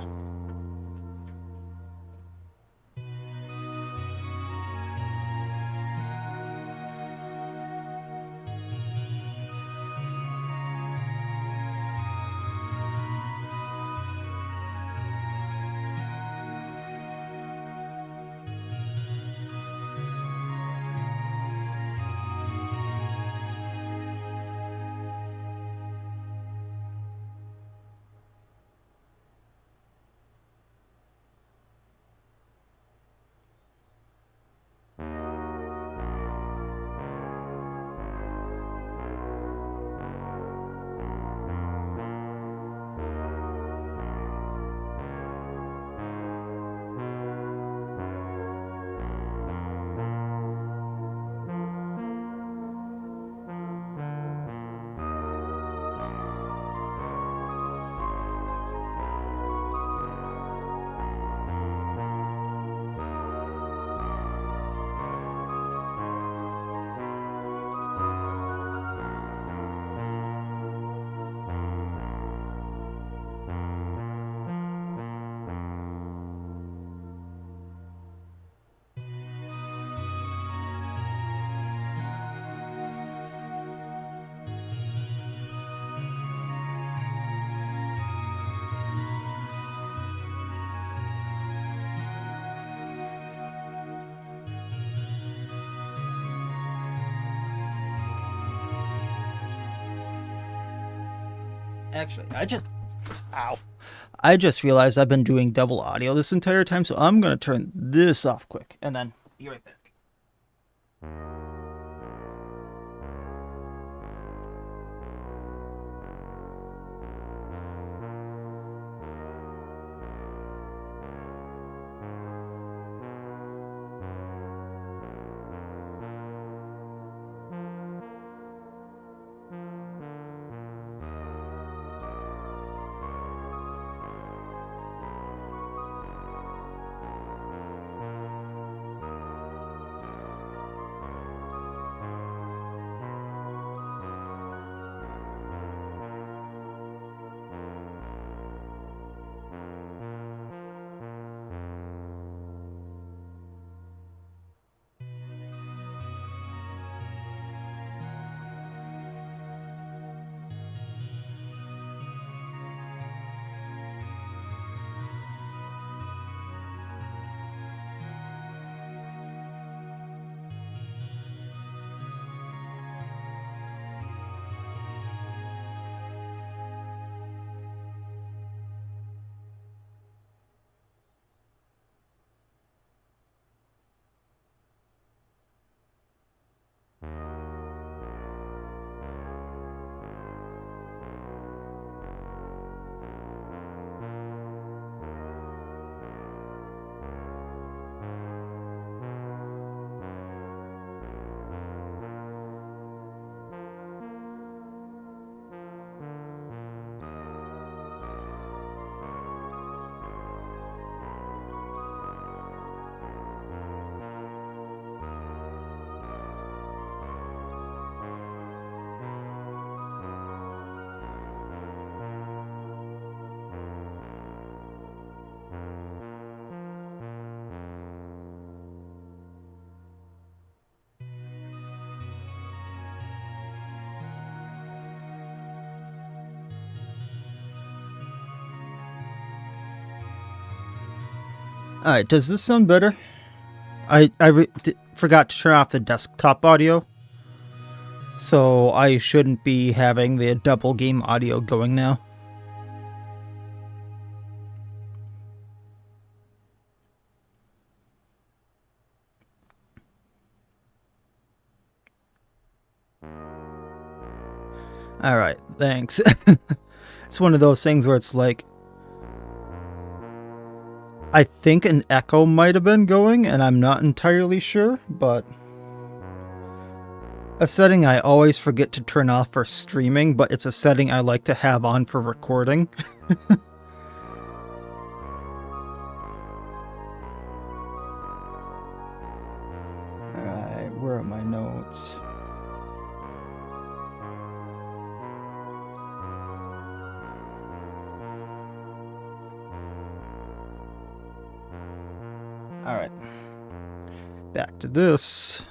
Actually, I just realized I've been doing double audio this entire time, so I'm going to turn this off quick, and then be right back. Alright, does this sound better? I forgot to turn off the desktop audio, so I shouldn't be having the double game audio going now. Alright, thanks. It's one of those things where it's like, I think an echo might have been going, and I'm not entirely sure, but a setting I always forget to turn off for streaming, but it's a setting I like to have on for recording. Alright, where are my notes? Alright, back to this.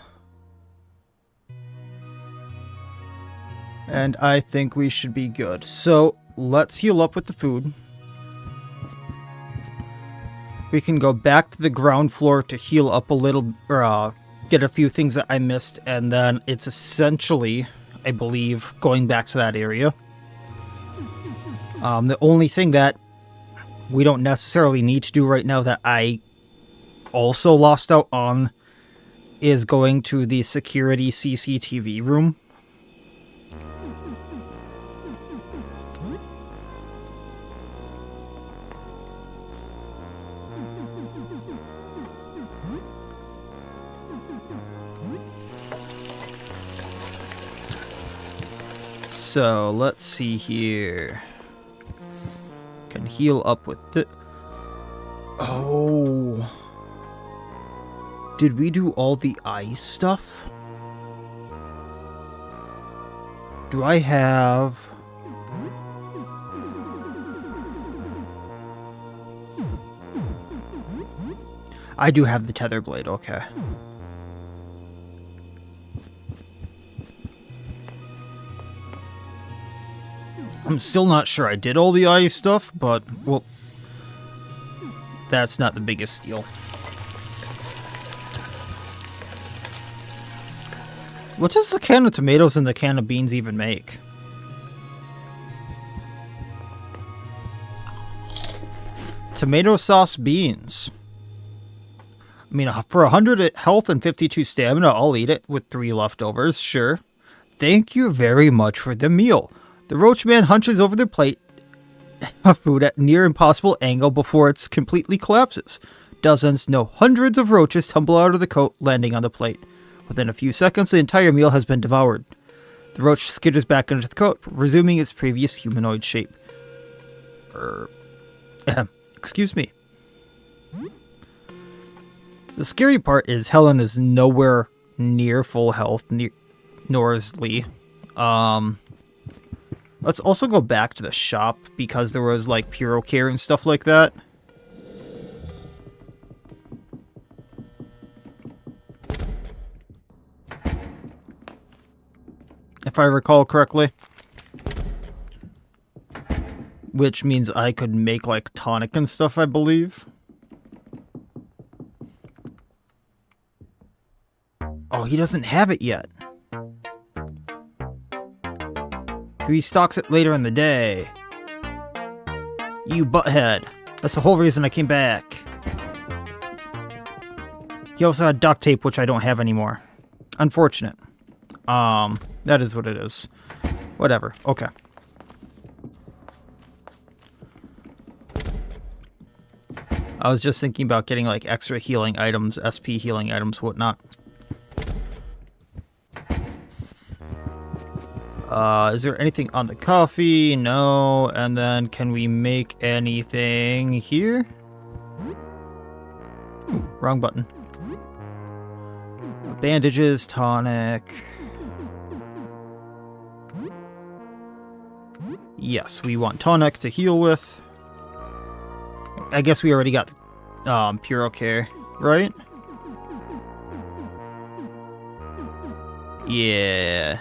And I think we should be good. So, let's heal up with the food. We can go back to the ground floor to heal up a little, or get a few things that I missed, and then it's essentially, I believe, going back to that area. The only thing that we don't necessarily need to do right now that I also lost out on is going to the security CCTV room. So let's see here. Can heal up with the... Oh... Did we do all the ice stuff? Do I have... I do have the tether blade, okay. I'm still not sure I did all the ice stuff, but, well, that's not the biggest deal. What does the can of tomatoes and the can of beans even make? tomato sauce beans. I mean, for 100 health and 52 stamina, I'll eat it with 3 leftovers, sure. Thank you very much for the meal. The roach man hunches over the plate of food at near impossible angle before it completely collapses. Dozens, no, hundreds of roaches tumble out of the coat, landing on the plate. Within a few seconds, the entire meal has been devoured. The roach skitters back into the coat, resuming its previous humanoid shape. Excuse me. The scary part is Helen is nowhere near full health, nor is Lee. Let's also go back to the shop because there was like Puro Care and stuff like that. If I recall correctly. Which means I could make like tonic and stuff, I believe. Oh, he doesn't have it yet. He stocks it later in the day. You butthead. That's the whole reason I came back. He also had duct tape, which I don't have anymore. Unfortunate. That is what it is. Whatever. Okay. I was just thinking about getting like extra healing items, SP healing items, whatnot. Is there anything on the coffee? No. And then can we make anything here? Ooh, wrong button. Bandages, tonic. Yes, we want tonic to heal with. I guess we already got Puro Care, right? Yeah.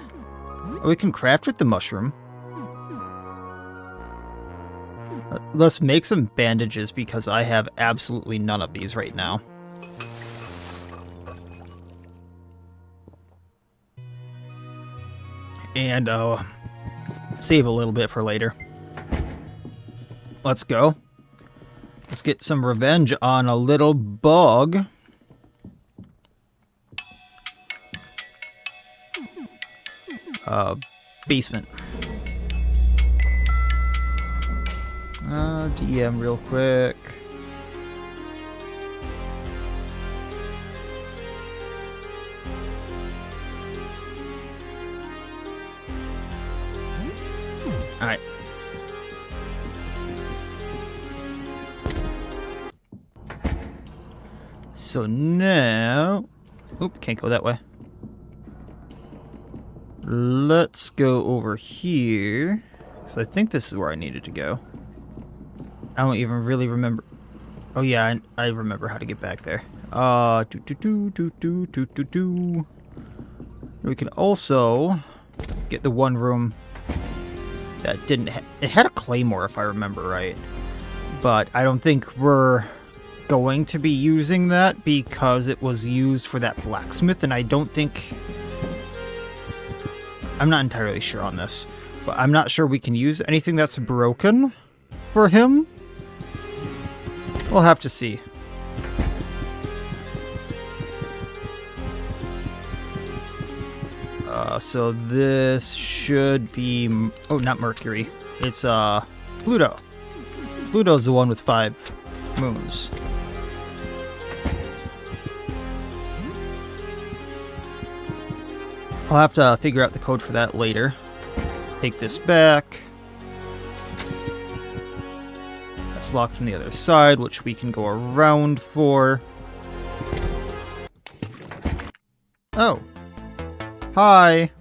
We can craft with the mushroom. Let's make some bandages because I have absolutely none of these right now. And save a little bit for later. Let's go. Let's get some revenge on a little bug. Basement. DM real quick. Alright. So now... Oop, can't go that way. Let's go over here. So I think this is where I needed to go. I don't even really remember. Oh yeah, I remember how to get back there. We can also get the one room that didn't it had a claymore if I remember right. But I don't think we're going to be using that because it was used for that blacksmith, and I don't think... I'm not entirely sure on this, but I'm not sure we can use anything that's broken for him. We'll have to see. So this should be... Oh, not Mercury. It's Pluto. Pluto's the one with 5 moons. I'll have to figure out the code for that later. Take this back. That's locked from the other side, which we can go around for. Oh. Hi.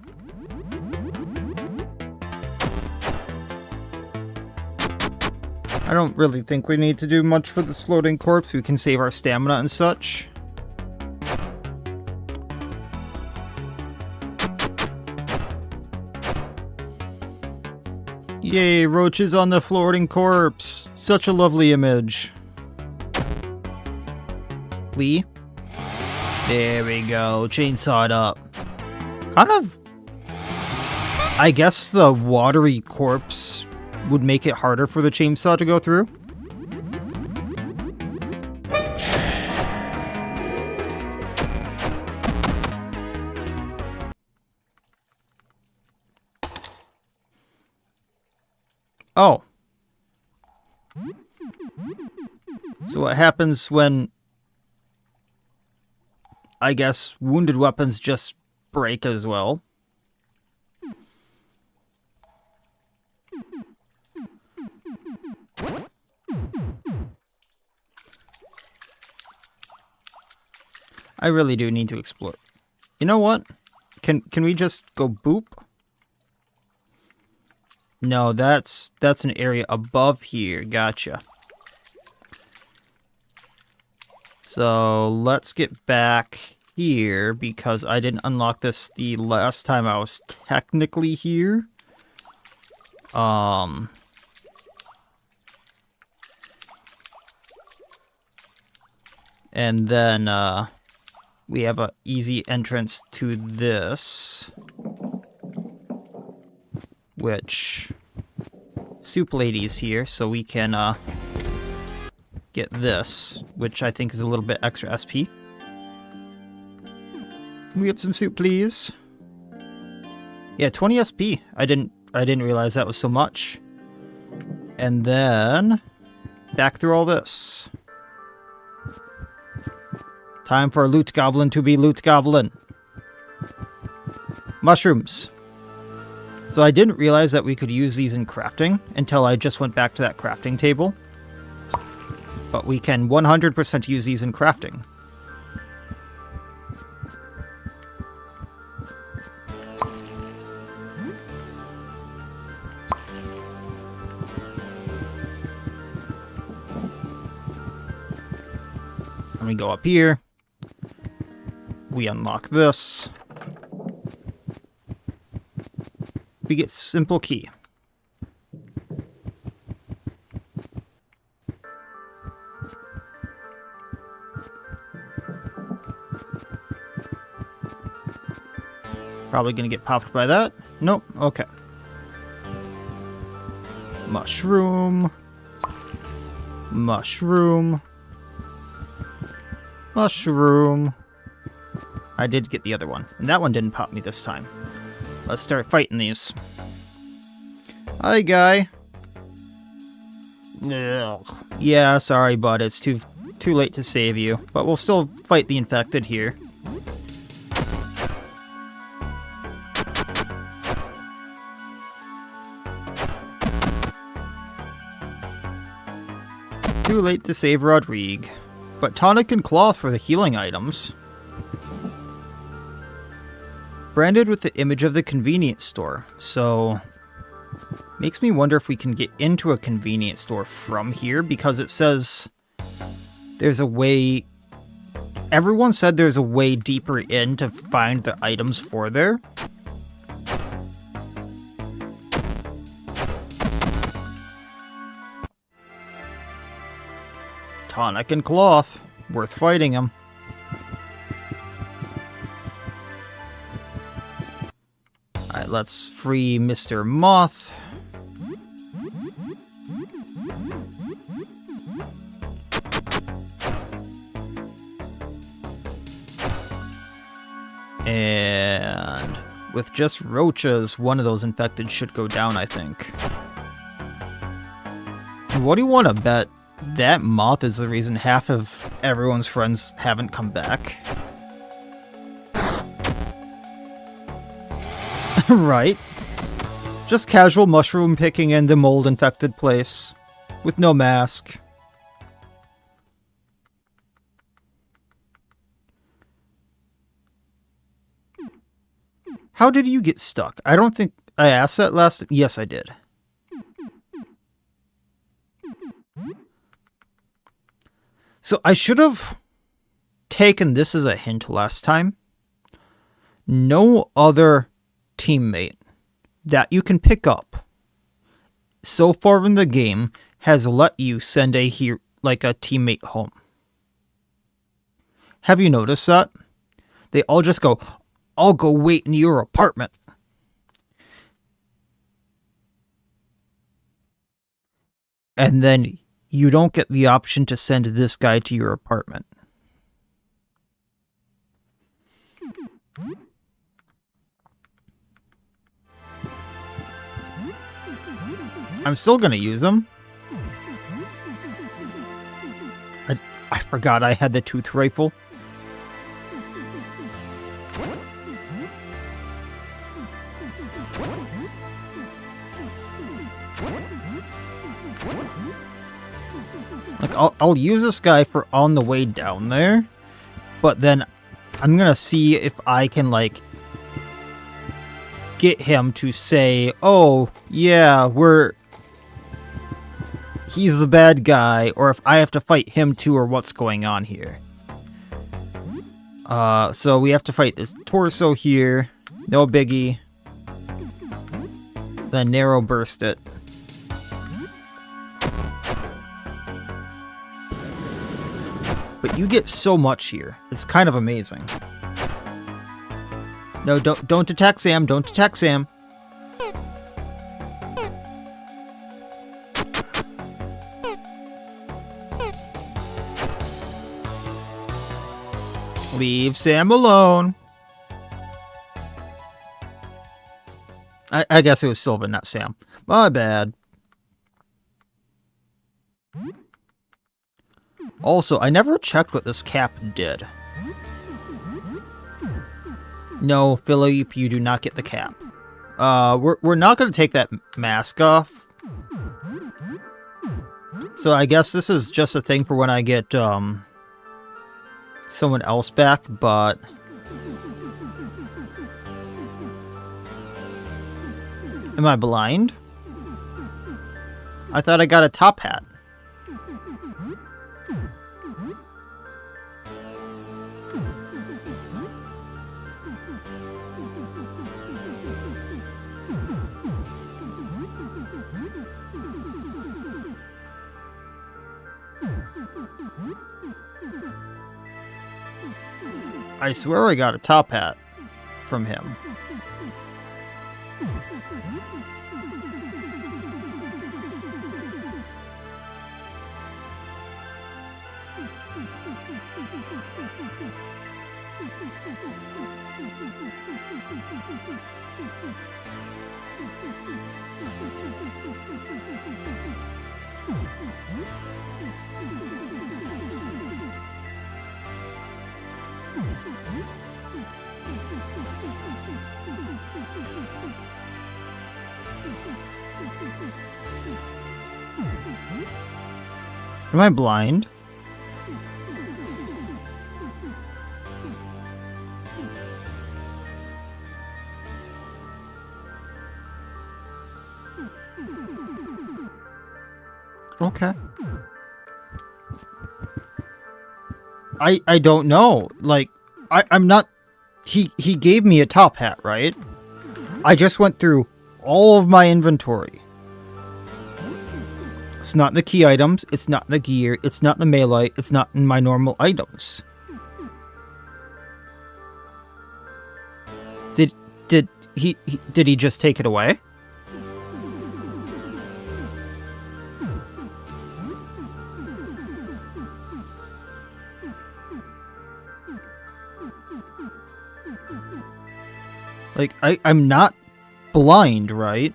I don't really think we need to do much for this floating corpse. We can save our stamina and such. Yay, roaches on the floating corpse. Such a lovely image. Lee? There we go. Chainsaw it up. Kind of... I guess the watery corpse would make it harder for the chainsaw to go through. Oh. So what happens when, I guess, wounded weapons just break as well? I really do need to explore. You know what? Can we just go boop? No, that's an area above here. Gotcha. So let's get back here because I didn't unlock this the last time I was technically here. And then we have an easy entrance to this, which Soup Lady's here, so we can get this, which I think is a little bit extra SP. Can we have some soup, please? Yeah, 20 SP. I didn't realize that was so much. And then back through all this. Time for Loot Goblin to be Loot Goblin. Mushrooms. So I didn't realize that we could use these in crafting until I just went back to that crafting table. But we can 100% use these in crafting. And we go up here. We unlock this. We get simple key. Probably gonna get popped by that. Nope. Okay. Mushroom. Mushroom. Mushroom. I did get the other one, and that one didn't pop me this time. Let's start fighting these. Hi, guy. Ugh. Yeah, sorry, bud. It's too late to save you, but we'll still fight the infected here. Too late to save Rodrigue. But tonic and cloth for the healing items. Branded with the image of the convenience store. So, makes me wonder if we can get into a convenience store from here, because it says there's a way... Everyone said there's a way deeper in to find the items for there. Tonic and cloth. Worth fighting them. Alright, let's free Mr. Moth. And with just roaches, one of those infected should go down, I think. What do you want to bet? That moth is the reason half of everyone's friends haven't come back. Right. Just casual mushroom picking in the mold-infected place. With no mask. How did you get stuck? I don't think I asked that last... Yes, I did. So I should have taken this as a hint last time. No other teammate that you can pick up so far in the game has let you send a teammate home. Have you noticed that? They all just go, I'll go wait in your apartment. And then you don't get the option to send this guy to your apartment. I'm still gonna use them. I forgot I had the tooth rifle. Like, I'll use this guy for on the way down there, but then I'm gonna see if I can, like, get him to say, oh, yeah, he's the bad guy, or if I have to fight him too, or what's going on here. So we have to fight this torso here. No biggie. Then narrow burst it. But you get so much here. It's kind of amazing. No, don't attack Sam. Don't attack Sam. Leave Sam alone. I guess it was Sylvan, not Sam. My bad. Also, I never checked what this cap did. No, Philippe, you do not get the cap. We're not going to take that mask off. So I guess this is just a thing for when I get someone else back, but am I blind? I thought I got a top hat. I swear I got a top hat from him. Am I blind? Okay. I don't know. Like, I'm not... He gave me a top hat, right? I just went through all of my inventory. It's not in the key items, it's not in the gear, it's not in the melee, it's not in my normal items. Did he just take it away? Like, I'm not blind, right?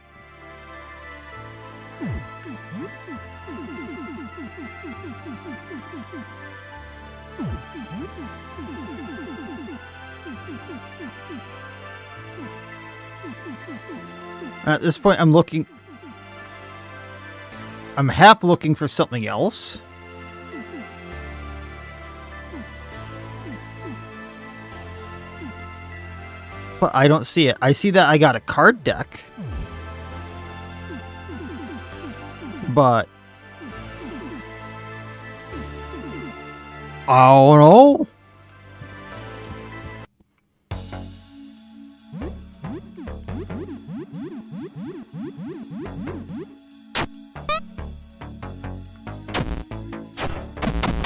At this point, I'm half looking for something else. But I don't see it. I see that I got a card deck. But I don't know.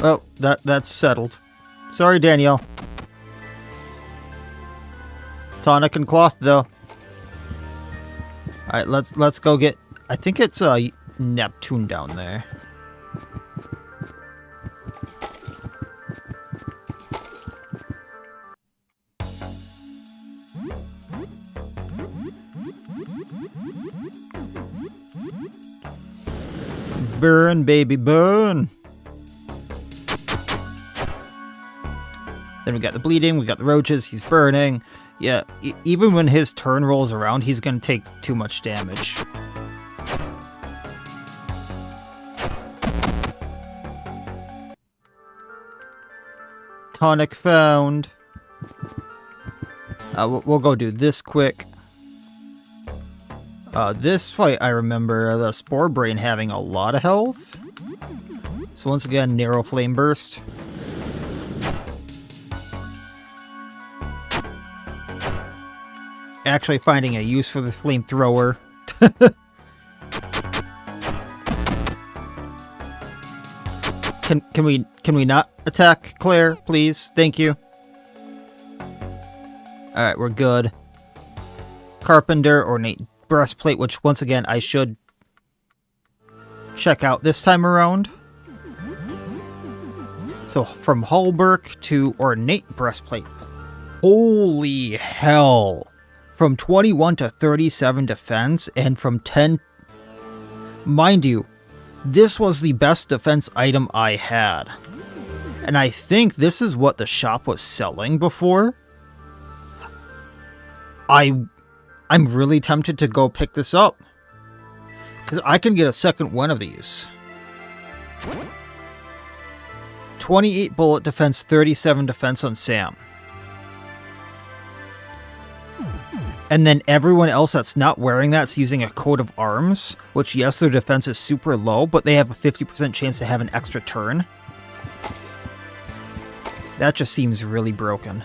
Well, that's settled. Sorry, Danielle. Tonic and cloth, though. All right, let's go get. I think it's Neptune down there. Burn, baby, burn. Then we got the bleeding, we got the roaches, he's burning. Yeah, even when his turn rolls around, he's gonna take too much damage. Tonic found. We'll go do this quick. This fight, I remember the Spore Brain having a lot of health. So once again, narrow flame burst. Actually finding a use for the flamethrower. Can we not attack Claire, please? Thank you. Alright, we're good. Carpenter, ornate breastplate, which once again I should check out this time around. So from Hallberg to ornate breastplate. Holy hell. From 21 to 37 defense, and from 10... Mind you, this was the best defense item I had. And I think this is what the shop was selling before. I'm really tempted to go pick this up. Because I can get a second one of these. 28 bullet defense, 37 defense on Sam. And then everyone else that's not wearing that's using a coat of arms, which yes, their defense is super low, but they have a 50% chance to have an extra turn. That just seems really broken.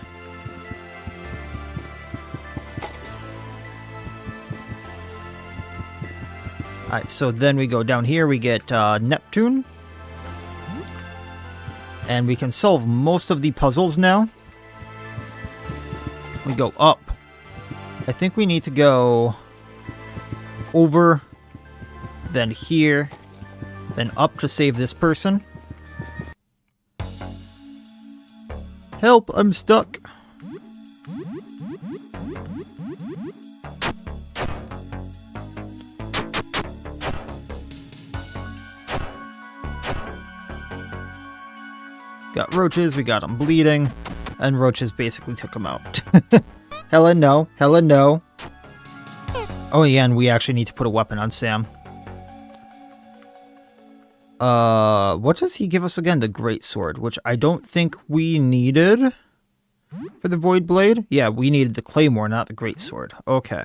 Alright, so then we go down here, we get Neptune. And we can solve most of the puzzles now. We go up. I think we need to go over, then here, then up to save this person. Help, I'm stuck. Got roaches, we got them bleeding, and roaches basically took them out. Helen, no. Helen, no. Oh, yeah, and we actually need to put a weapon on Sam. What does he give us again? The Great Sword, which I don't think we needed for the Void Blade. Yeah, we needed the Claymore, not the Great Sword. Okay.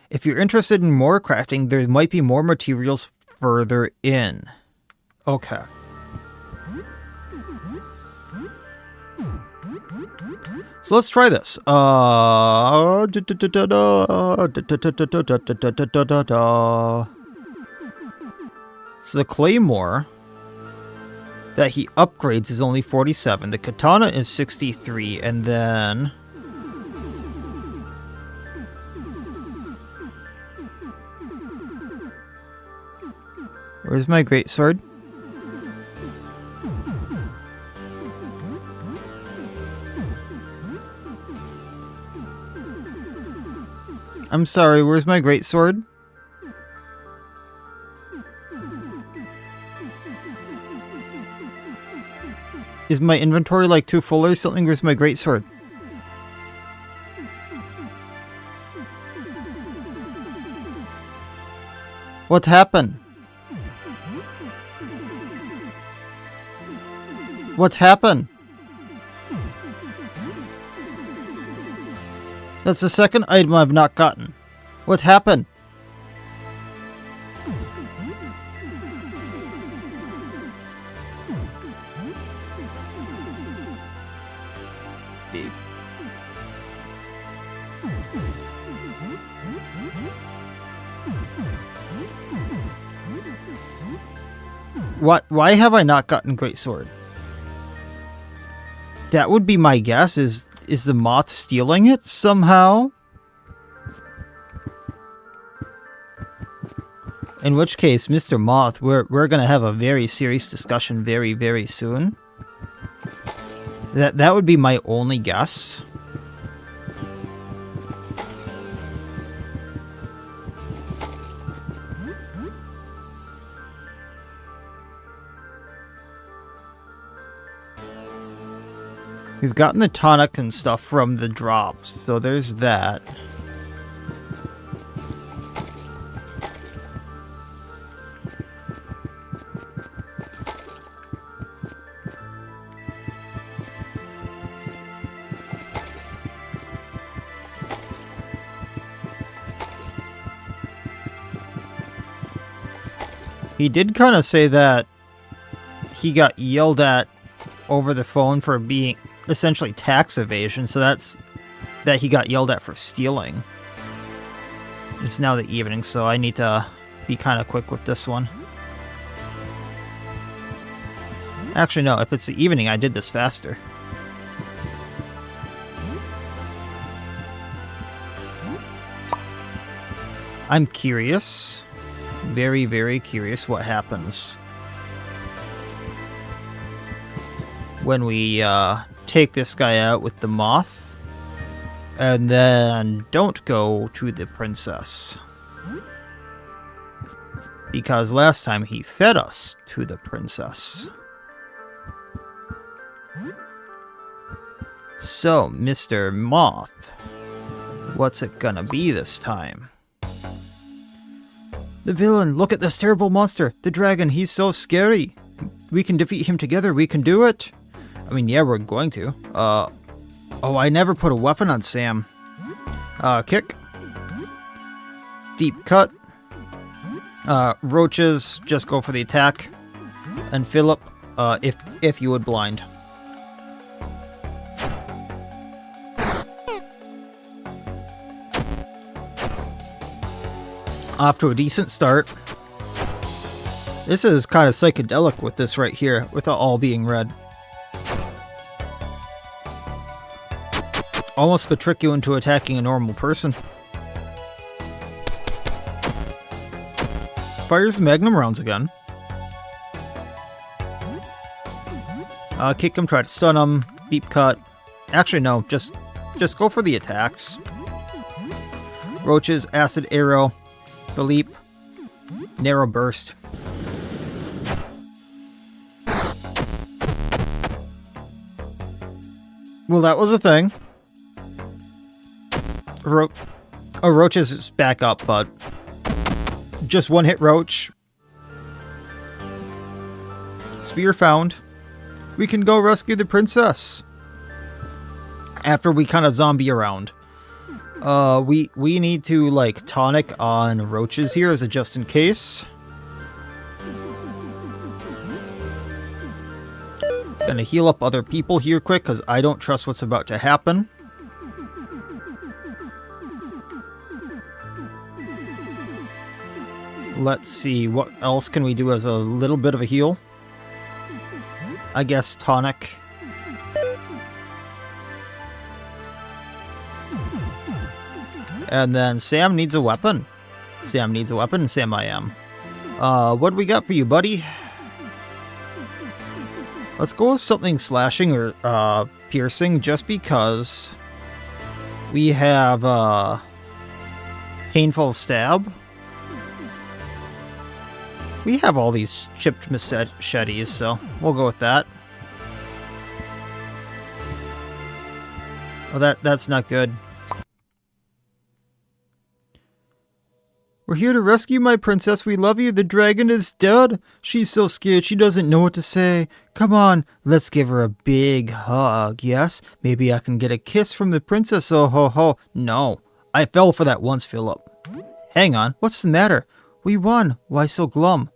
If you're interested in more crafting, there might be more materials further in. Okay. So let's try this. So the Claymore that he upgrades is only 47. The Katana is 63, and then... Where's my greatsword? I'm sorry, where's my greatsword? Is my inventory like too full or something? Where's my greatsword? What happened? What happened? That's the second item I've not gotten. What happened? Why have I not gotten Greatsword? That would be my guess. Is the moth stealing it somehow? In which case, Mr. Moth, we're gonna have a very serious discussion very, very soon. That would be my only guess. We've gotten the tonic and stuff from the drops, so there's that. He did kind of say that he got yelled at over the phone for being essentially tax evasion, so that's that he got yelled at for stealing. It's now the evening, so I need to be kind of quick with this one. Actually, no, if it's the evening, I did this faster. I'm curious. Very, very curious what happens when we take this guy out with the moth and then don't go to the princess. Because last time he fed us to the princess. So, Mr. Moth, what's it gonna be this time? The villain, look at this terrible monster. The dragon, he's so scary. We can defeat him together, we can do it. I mean, yeah, we're going to. Oh, I never put a weapon on Sam. Kick. Deep cut. Roaches, just go for the attack. And Philip, if you would blind. Off to a decent start. This is kind of psychedelic with this right here, with it all being red. Almost could trick you into attacking a normal person. Fires magnum rounds again. Kick him, try to stun him, deep cut. Actually, no, just go for the attacks. Roaches, acid arrow. The leap. Narrow burst. Well, that was a thing. Roaches is back up, but just one hit roach. Spear found. We can go rescue the princess. After we kind of zombie around. We need to, like, tonic on roaches here as a just in case. Gonna heal up other people here quick, because I don't trust what's about to happen. Let's see, what else can we do as a little bit of a heal? I guess tonic. And then Sam needs a weapon. Sam needs a weapon. Sam I am. What do we got for you, buddy? Let's go with something slashing or piercing, just because we have painful stab. We have all these chipped machetes, so we'll go with that. Oh, that's not good. We're here to rescue my princess. We love you. The dragon is dead. She's so scared she doesn't know what to say. Come on, let's give her a big hug, yes? Maybe I can get a kiss from the princess. Oh ho ho. No, I fell for that once, Philip. Hang on, what's the matter? We won. Why so glum?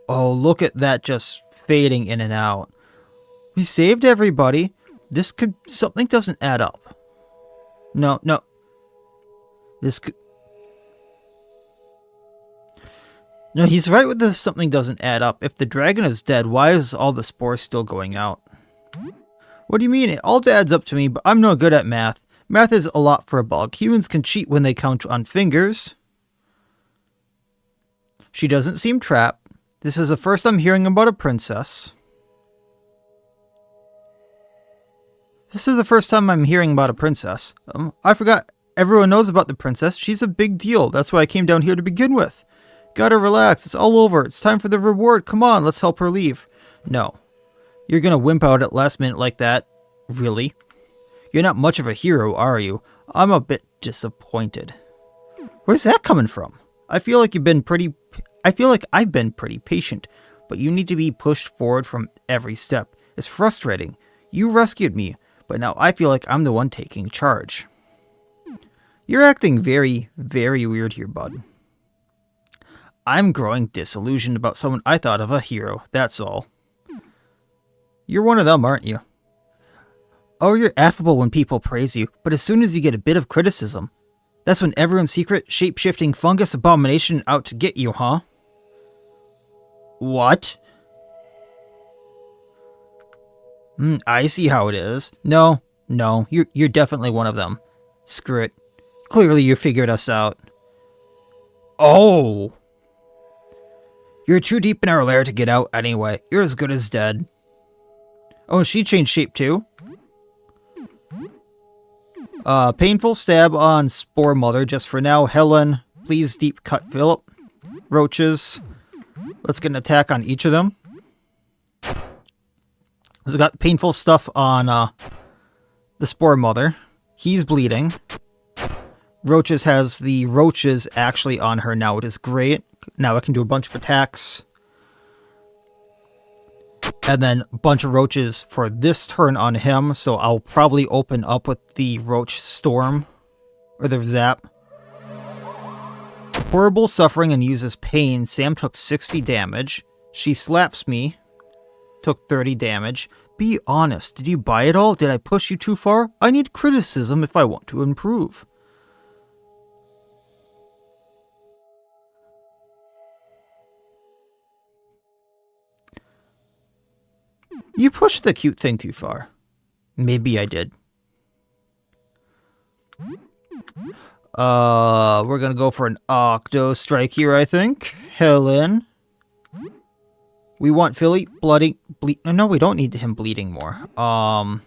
Oh, look at that just fading in and out. We saved everybody. Something doesn't add up. No. This could... No, he's right with this. Something doesn't add up. If the dragon is dead, why is all the spores still going out? What do you mean? It all adds up to me, but I'm no good at math. Math is a lot for a bug. Humans can cheat when they count on fingers. She doesn't seem trapped. This is the first I'm hearing about a princess. This is the first time I'm hearing about a princess. I forgot. Everyone knows about the princess. She's a big deal. That's why I came down here to begin with. Gotta relax. It's all over. It's time for the reward. Come on, let's help her leave. No. You're gonna wimp out at last minute like that. Really? You're not much of a hero, are you? I'm a bit disappointed. Where's that coming from? I feel like I've been pretty patient, but you need to be pushed forward from every step. It's frustrating. You rescued me, but now I feel like I'm the one taking charge. You're acting very, very weird here, bud. I'm growing disillusioned about someone I thought of a hero, that's all. You're one of them, aren't you? Oh, you're affable when people praise you, but as soon as you get a bit of criticism, that's when everyone's secret, shape-shifting fungus abomination out to get you, huh? What? I see how it is. No, you're definitely one of them. Screw it. Clearly you figured us out. Oh! You're too deep in our lair to get out anyway. You're as good as dead. Oh, she changed shape too? Painful stab on Spore Mother just for now. Helen, please deep cut Philip. Roaches. Let's get an attack on each of them. So we got painful stuff on the Spore Mother. He's bleeding. Roaches has the roaches actually on her now. It is great. Now I can do a bunch of attacks. And then a bunch of roaches for this turn on him. So I'll probably open up with the Roach Storm. Or the Zap. Horrible suffering and uses pain. Sam took 60 damage. She slaps me. Took 30 damage. Be honest. Did you buy it all? Did I push you too far? I need criticism if I want to improve. You pushed the cute thing too far. Maybe I did. We're gonna go for an Octo Strike here, I think. Helen. We want Philly bleed. No, we don't need him bleeding more. I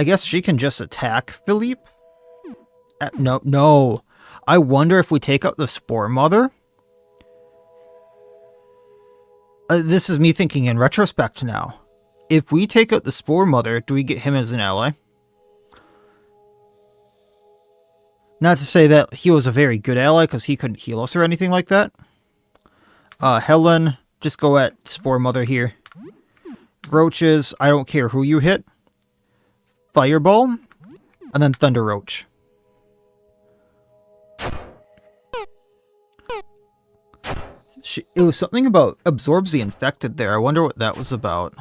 guess she can just attack Philippe. No. I wonder if we take out the Spore Mother. This is me thinking in retrospect now. If we take out the Spore Mother, do we get him as an ally? Not to say that he was a very good ally, because he couldn't heal us or anything like that. Helen, just go at Spore Mother here. Roaches, I don't care who you hit. Fireball, and then Thunder Roach. It was something about absorbs the infected there. I wonder what that was about.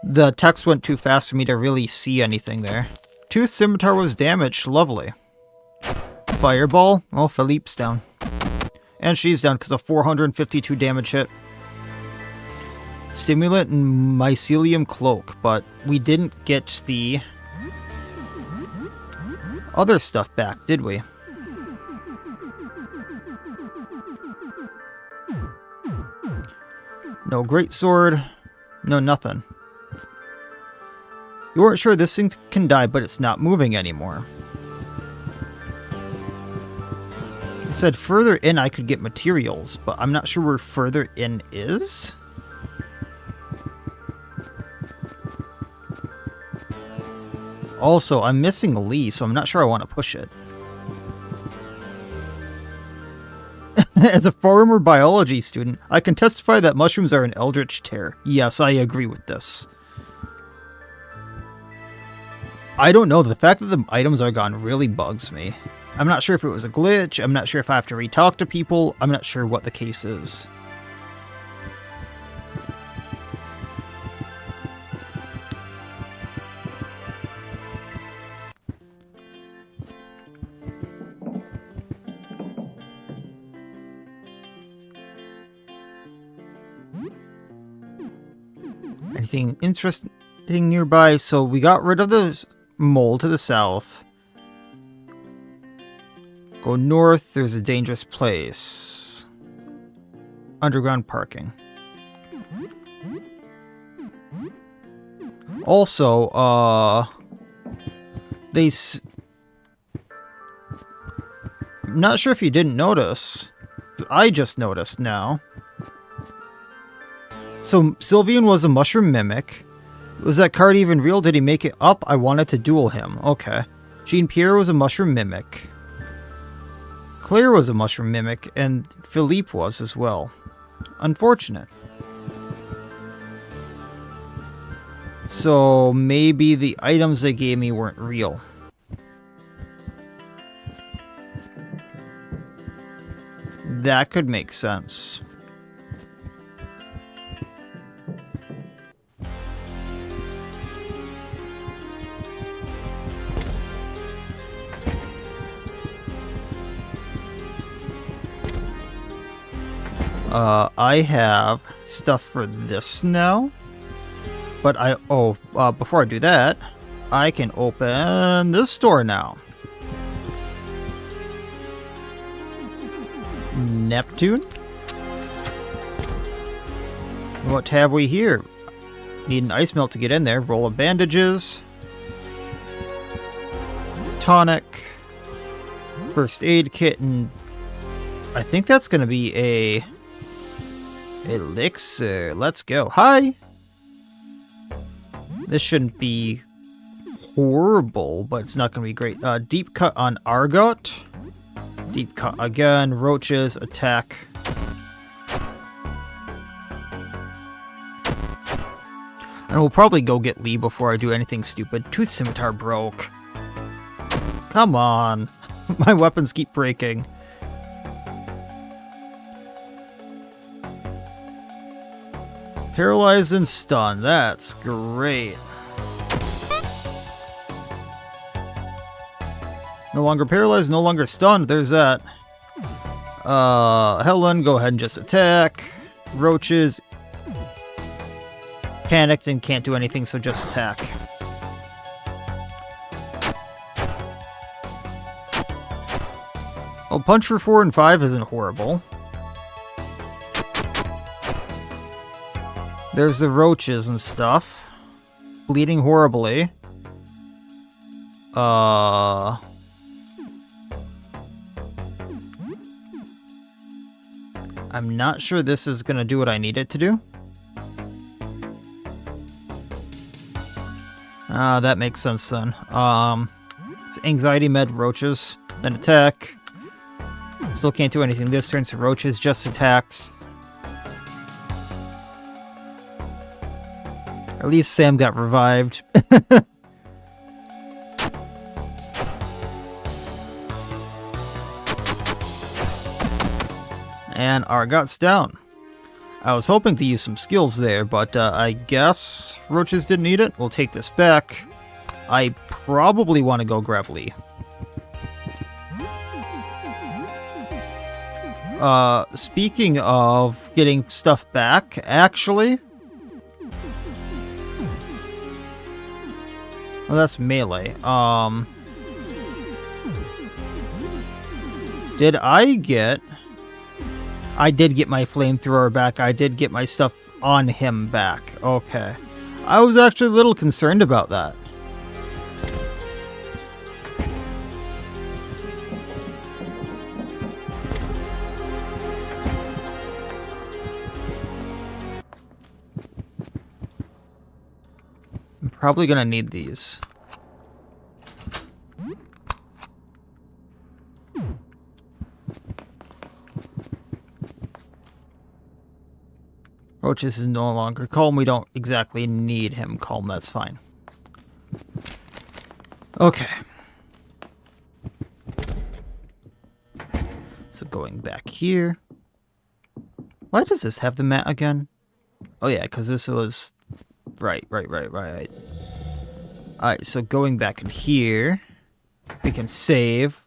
The text went too fast for me to really see anything there. Tooth Scimitar was damaged. Lovely. Fireball. Oh, Philippe's down. And she's down because of 452 damage hit. Stimulant and Mycelium Cloak, but we didn't get the other stuff back, did we? No greatsword. No nothing. You weren't sure this thing can die, but it's not moving anymore. It said further in I could get materials, but I'm not sure where further in is. Also, I'm missing Lee, so I'm not sure I want to push it. As a former biology student, I can testify that mushrooms are an eldritch terror. Yes, I agree with this. I don't know, the fact that the items are gone really bugs me. I'm not sure if it was a glitch, I'm not sure if I have to re-talk to people, I'm not sure what the case is. Anything interesting nearby? So we got rid of the mole to the south. Go north, there's a dangerous place. Underground parking. Also, I'm not sure if you didn't notice, I just noticed now. So Sylvian was a mushroom mimic. Was that card even real? Did he make it up? I wanted to duel him. Okay. Jean-Pierre was a mushroom mimic. Claire was a mushroom mimic, and Philippe was as well. Unfortunate. So maybe the items they gave me weren't real. That could make sense. I have stuff for this now. But before I do that, I can open this store now. Neptune. What have we here? Need an ice melt to get in there. Roll of bandages. Tonic. First aid kit, and I think that's going to be a elixir. Let's go. Hi! This shouldn't be horrible, but it's not going to be great. Deep cut on Argot. Deep cut again. Roaches, attack. And we'll probably go get Lee before I do anything stupid. Tooth Scimitar broke. Come on. My weapons keep breaking. Paralyzed and stunned. That's great. No longer paralyzed, no longer stunned. There's that. Helen, go ahead and just attack. Roaches. Panicked and can't do anything, so just attack. Well, punch for 4 and 5 isn't horrible. There's the roaches and stuff. Bleeding horribly. I'm not sure this is gonna do what I need it to do. That makes sense then. It's anxiety med, roaches, then attack. Still can't do anything this turn, so roaches just attacks. At least Sam got revived. And Argot's down. I was hoping to use some skills there, but I guess roaches didn't need it. We'll take this back. I probably want to go grab Lee. Speaking of getting stuff back, actually... Well, that's melee. Did I get... I did get my flamethrower back. I did get my stuff on him back. Okay. I was actually a little concerned about that. I'm probably gonna need these. Roaches is no longer calm. We don't exactly need him calm. That's fine. Okay. So going back here. Why does this have the mat again? Oh yeah, because this was... Right. Alright, so going back in here. We can save.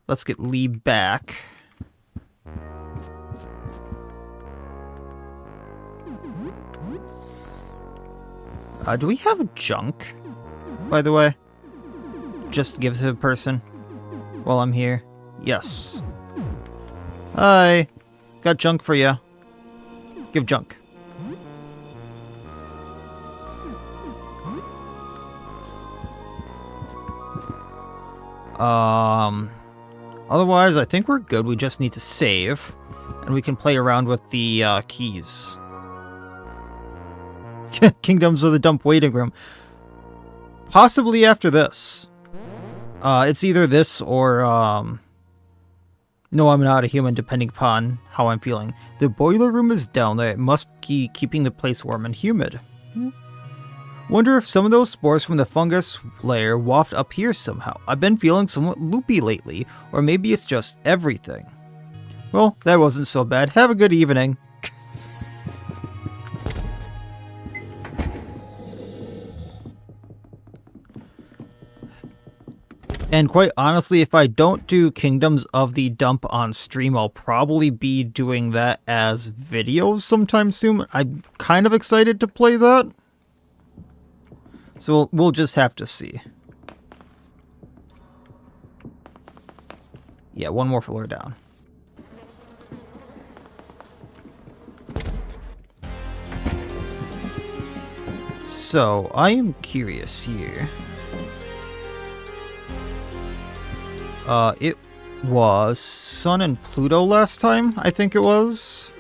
Let's get Lee back. Do we have junk, by the way? Just to give to the person while I'm here? Yes. Hi. Got junk for you. Give junk. Otherwise, I think we're good. We just need to save, and we can play around with the keys. Kingdoms of the Dump waiting room. Possibly after this. It's either this or, No, I'm not a human, depending upon how I'm feeling. The boiler room is down there. It must be keeping the place warm and humid. Wonder if some of those spores from the fungus layer waft up here somehow. I've been feeling somewhat loopy lately, or maybe it's just everything. Well, that wasn't so bad. Have a good evening. And quite honestly, if I don't do Kingdoms of the Dump on stream, I'll probably be doing that as videos sometime soon. I'm kind of excited to play that. So we'll just have to see. Yeah, one more floor down. So, I am curious here. It was Sun and Pluto last time, I think it was.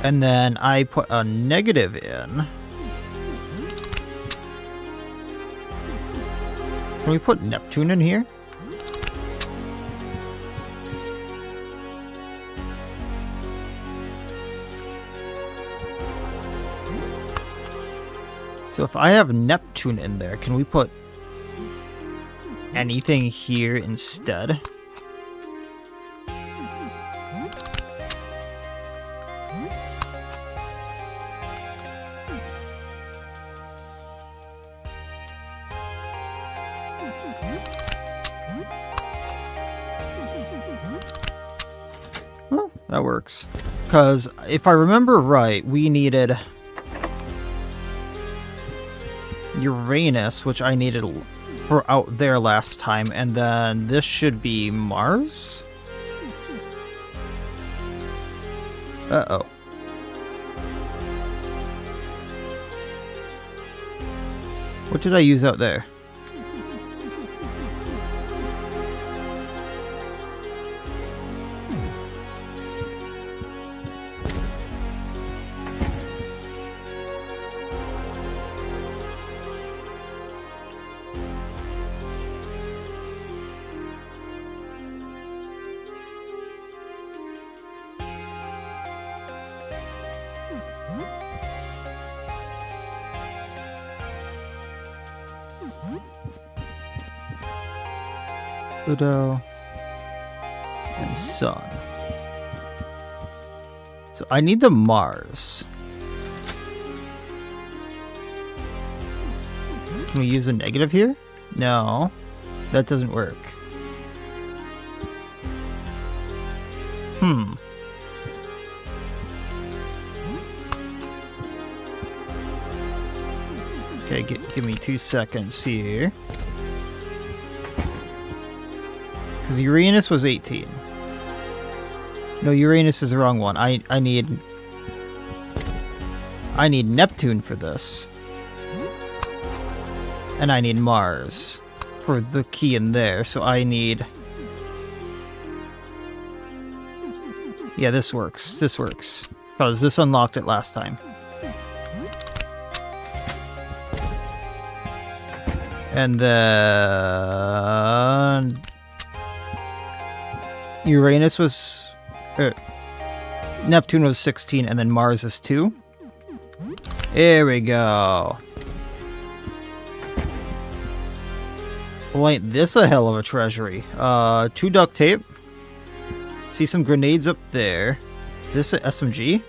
And then I put a negative in. Can we put Neptune in here? So if I have Neptune in there, can we put anything here instead? Well, that works. Because if I remember right, we needed Uranus, which I needed for out there last time, and then this should be Mars? Uh-oh. What did I use out there? Pluto and Sun. So I need the Mars. Can we use a negative here? No, that doesn't work. Okay, give me 2 seconds here. Because Uranus was 18. No, Uranus is the wrong one. I need Neptune for this. And I need Mars for the key in there. So I need... Yeah, this works. This works. Because this unlocked it last time. And then... Uranus was... Neptune was 16, and then Mars is 2. There we go. Well, ain't this a hell of a treasury? 2 duct tape. See some grenades up there. This is SMG?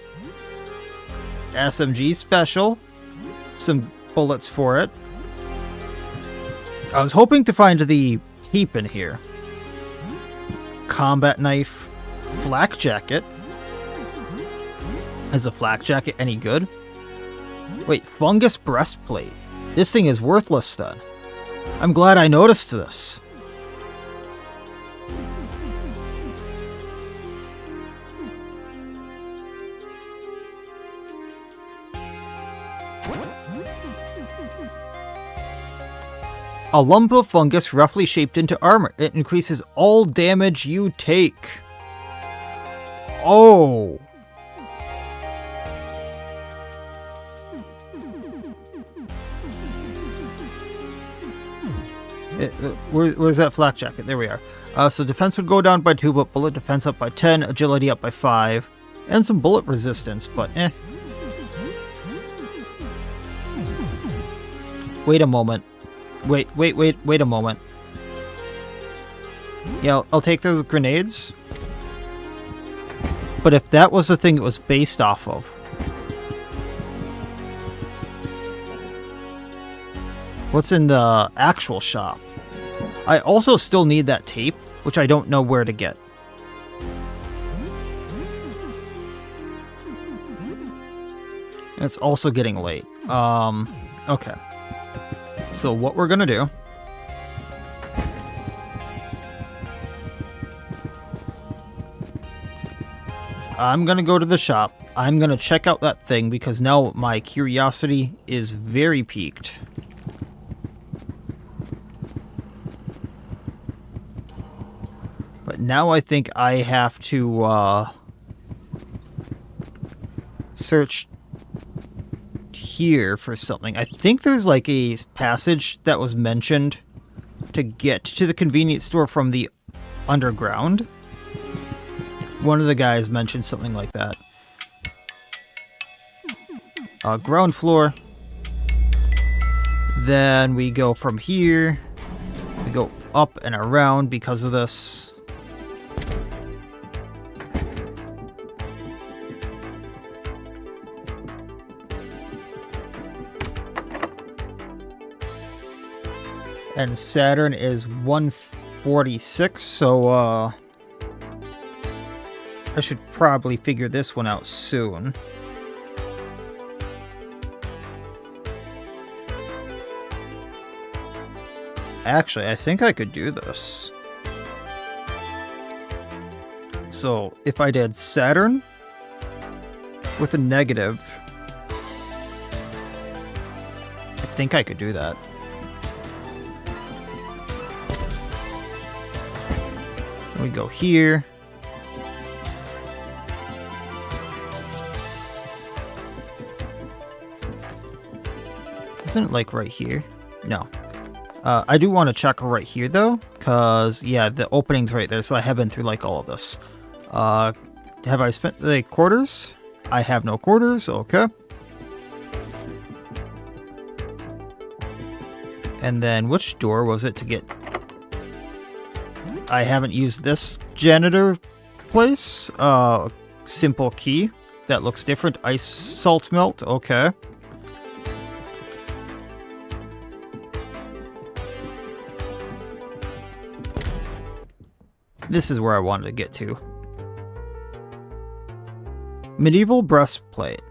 SMG special. Some bullets for it. I was hoping to find the tape in here. Combat knife. Flak jacket. Is the flak jacket any good? Wait, fungus breastplate. This thing is worthless then. I'm glad I noticed this. A lump of fungus roughly shaped into armor. It increases all damage you take. Oh. Where's that flak jacket? There we are. So defense would go down by 2, but bullet defense up by 10, agility up by 5, and some bullet resistance, but eh. Wait a moment. Wait a moment. Yeah, I'll take those grenades. But if that was the thing it was based off of... What's in the actual shop? I also still need that tape, which I don't know where to get. It's also getting late. Okay. So what we're gonna do... is I'm gonna go to the shop. I'm gonna check out that thing because now my curiosity is very piqued. But now I think I have to search here for something. I think there's like a passage that was mentioned to get to the convenience store from the underground. One of the guys mentioned something like that. Ground floor. Then we go from here. We go up and around because of this. And Saturn is 146, so I should probably figure this one out soon. Actually, I think I could do this. So, if I did Saturn with a negative, I think I could do that. We go here. Isn't it like right here? No. I do want to check right here though, because yeah, the opening's right there, so I have been through like all of this. Have I spent the quarters? I have no quarters, okay. And then which door was it to get? I haven't used this janitor place. Simple key. That looks different. Ice salt melt. Okay. This is where I wanted to get to. Medieval breastplate.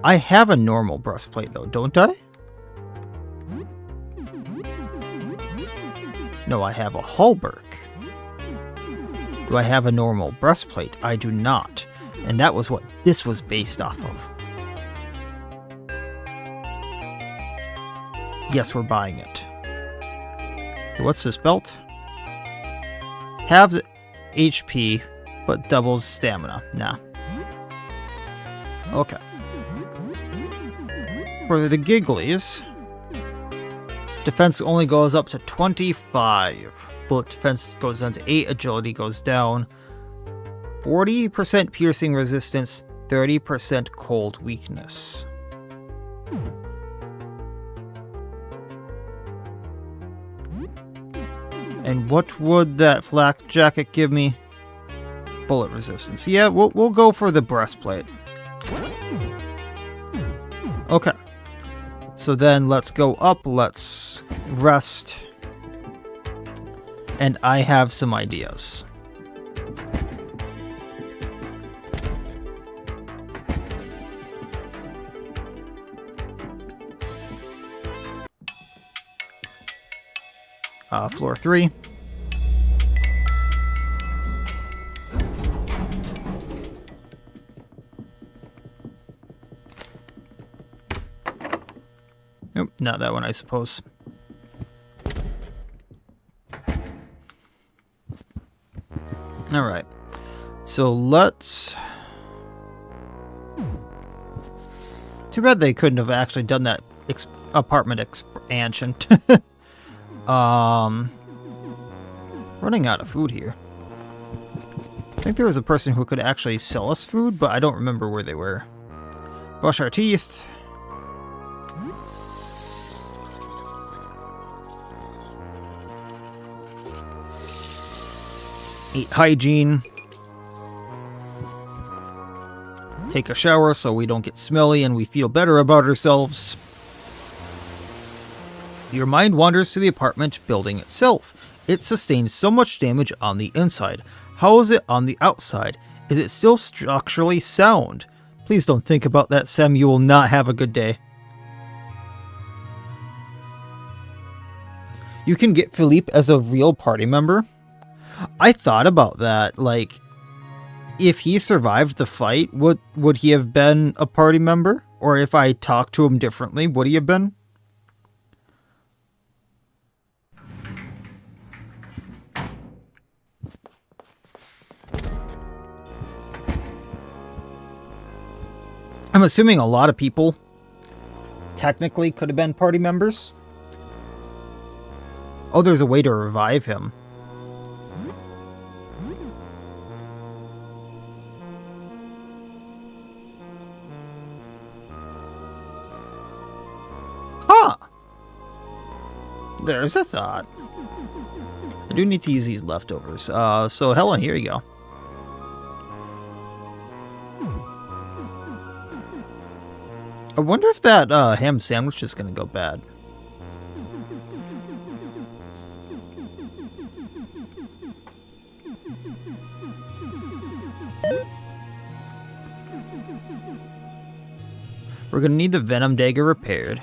I have a normal breastplate though, don't I? No, I have a halberd. Do I have a normal breastplate? I do not. And that was what this was based off of. Yes, we're buying it. What's this belt? Halves HP, but doubles stamina. Nah. Okay. For the gigglies, defense only goes up to 25. Bullet defense goes down to 8. Agility goes down. 40% piercing resistance. 30% cold weakness. And what would that flak jacket give me? Bullet resistance. Yeah, we'll go for the breastplate. Okay. So then let's go up, let's rest. And I have some ideas. Floor 3. Nope, not that one, I suppose. Alright. So let's... Too bad they couldn't have actually done that apartment expansion. Running out of food here. I think there was a person who could actually sell us food, but I don't remember where they were. Brush our teeth. Eat hygiene. Take a shower so we don't get smelly and we feel better about ourselves. Your mind wanders to the apartment building itself. It sustains so much damage on the inside. How is it on the outside? Is it still structurally sound? Please don't think about that, Sam. You will not have a good day. You can get Philippe as a real party member. I thought about that. Like, if he survived the fight, would he have been a party member? Or if I talked to him differently, would he have been? I'm assuming a lot of people technically could have been party members. Oh, there's a way to revive him. Huh. There's a thought. I do need to use these leftovers. So Helen, here you go. I wonder if that ham sandwich is going to go bad. We're going to need the venom dagger repaired.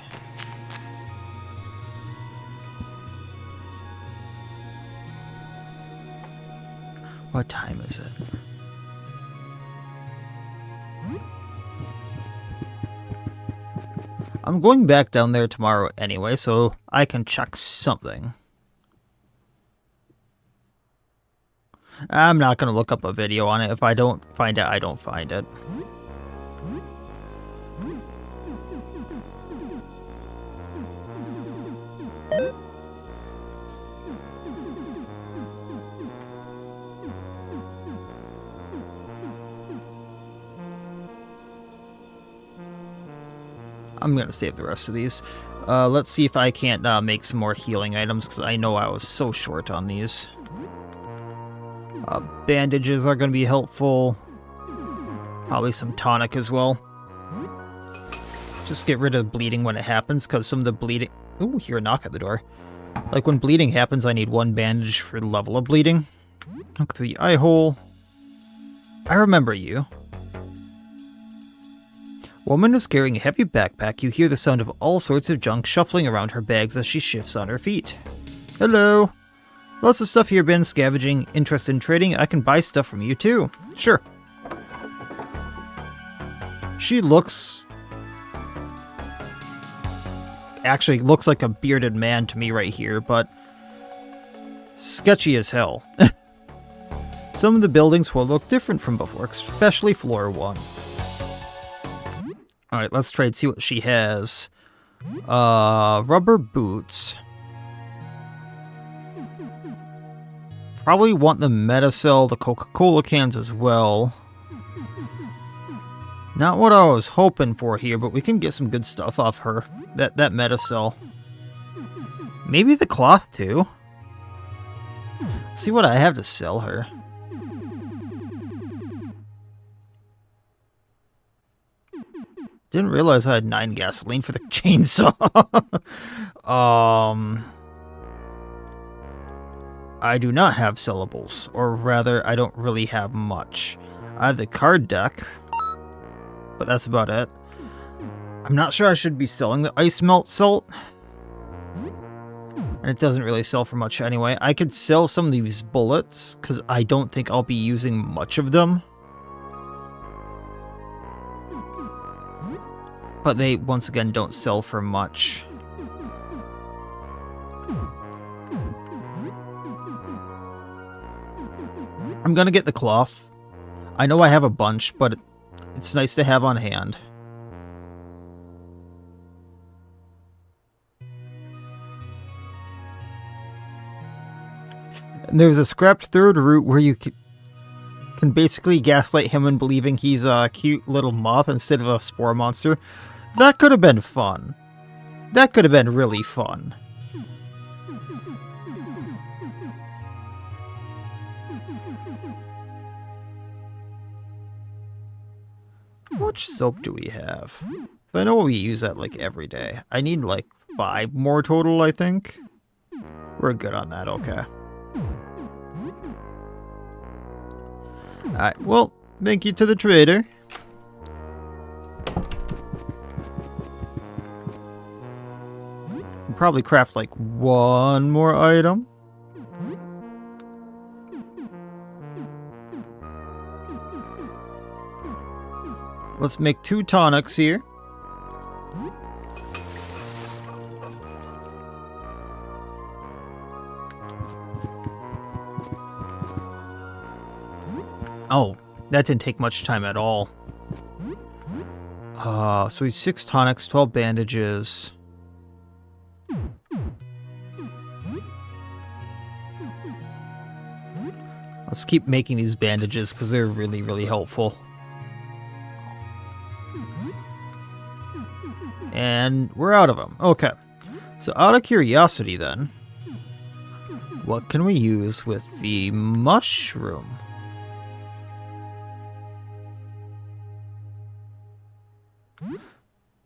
What time is it? I'm going back down there tomorrow anyway, so I can check something. I'm not going to look up a video on it. If I don't find it, I don't find it. I'm going to save the rest of these. Let's see if I can't make some more healing items, because I know I was so short on these. Bandages are going to be helpful. Probably some tonic as well. Just get rid of the bleeding when it happens, because some of the bleeding... Ooh, hear a knock at the door. Like, when bleeding happens, I need one bandage for the level of bleeding. Look through the eye hole. I remember you. Woman is carrying a heavy backpack. You hear the sound of all sorts of junk shuffling around her bags as she shifts on her feet. Hello. Lots of stuff here been scavenging. Interested in trading? I can buy stuff from you too. Sure. She looks... Actually looks like a bearded man to me right here, but... sketchy as hell. Some of the buildings will look different from before, especially floor 1. Alright, let's try and see what she has. Rubber boots. Probably want the Metacell, the Coca-Cola cans as well. Not what I was hoping for here, but we can get some good stuff off her. That Metacell. Maybe the cloth too. See what I have to sell her. Didn't realize I had 9 gasoline for the chainsaw. I do not have sellables, or rather, I don't really have much. I have the card deck, but that's about it. I'm not sure I should be selling the ice melt salt. And it doesn't really sell for much anyway. I could sell some of these bullets, because I don't think I'll be using much of them. But they, once again, don't sell for much. I'm gonna get the cloth. I know I have a bunch, but it's nice to have on hand. And there's a scrapped third route where you can basically gaslight him in believing he's a cute little moth instead of a spore monster. That could have been fun. That could have been really fun. How much soap do we have? So I know we use that like every day. I need like 5 more total, I think. We're good on that, okay. Alright, well, thank you to the trader. We'll probably craft like 1 more item. Let's make 2 tonics here. Oh, that didn't take much time at all. So we have 6 tonics, 12 bandages. Let's keep making these bandages because they're really, really helpful. And we're out of them. Okay. So out of curiosity then, what can we use with the mushroom?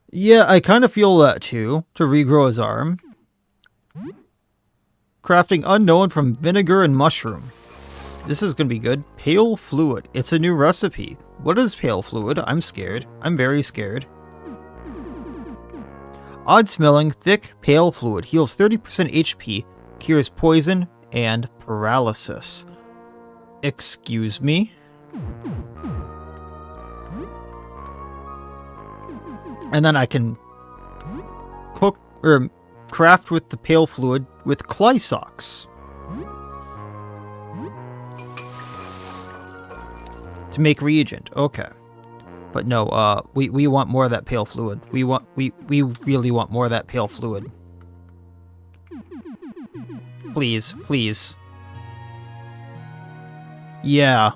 Yeah, I kind of feel that too, to regrow his arm. Crafting unknown from vinegar and mushroom. This is going to be good. Pale fluid. It's a new recipe. What is pale fluid? I'm scared. I'm very scared. Odd smelling, thick, pale fluid. Heals 30% HP. Cures poison and paralysis. Excuse me? And then I can cook or craft with the pale fluid with clay socks to make reagent. Okay, but no, we want more of that pale fluid. We really want more of that pale fluid. Please, please. Yeah.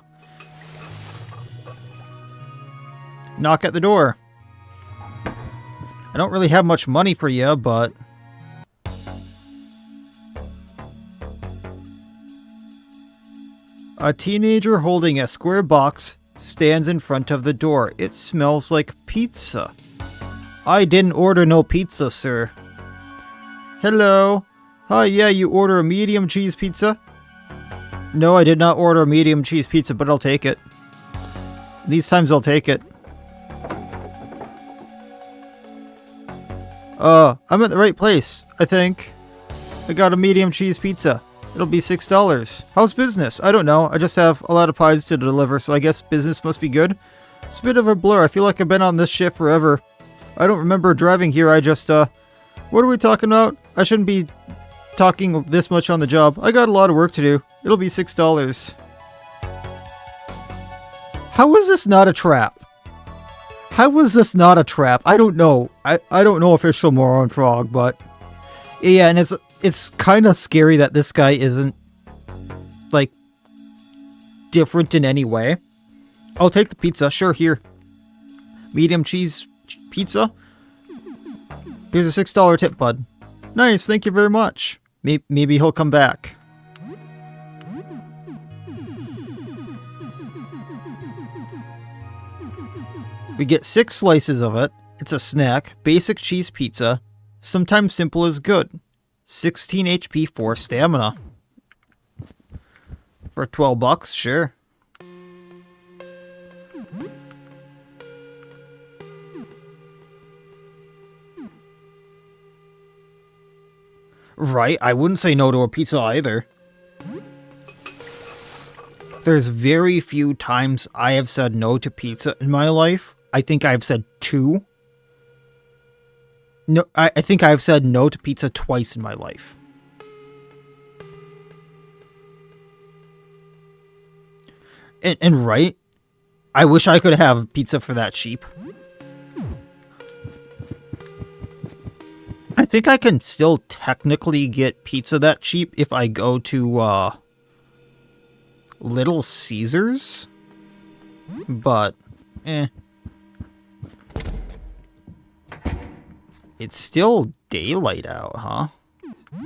Knock at the door. I don't really have much money for you, but... A teenager holding a square box stands in front of the door. It smells like pizza. I didn't order no pizza, sir. Hello. Hi, yeah, you order a medium cheese pizza? No, I did not order a medium cheese pizza, but I'll take it. These times I'll take it. I'm at the right place, I think. I got a medium cheese pizza. It'll be $6. How's business? I don't know. I just have a lot of pies to deliver, so I guess business must be good. It's a bit of a blur. I feel like I've been on this shift forever. I don't remember driving here. I just, what are we talking about? I shouldn't be talking this much on the job. I got a lot of work to do. It'll be $6. How is this not a trap? How was this not a trap? I don't know. I don't know official Moron Frog, but... Yeah, and it's kind of scary that this guy isn't, like, different in any way. I'll take the pizza. Sure, here. Medium cheese pizza. Here's a $6 tip, bud. Nice, thank you very much. Maybe he'll come back. We get 6 slices of it. It's a snack. Basic cheese pizza. Sometimes simple is good. 16 HP, 4 stamina. For $12, sure. Right, I wouldn't say no to a pizza either. There's very few times I have said no to pizza in my life. I think I've said 2. No, I think I've said no to pizza twice in my life. And right, I wish I could have pizza for that cheap. I think I can still technically get pizza that cheap if I go to Little Caesars, but It's still daylight out, huh?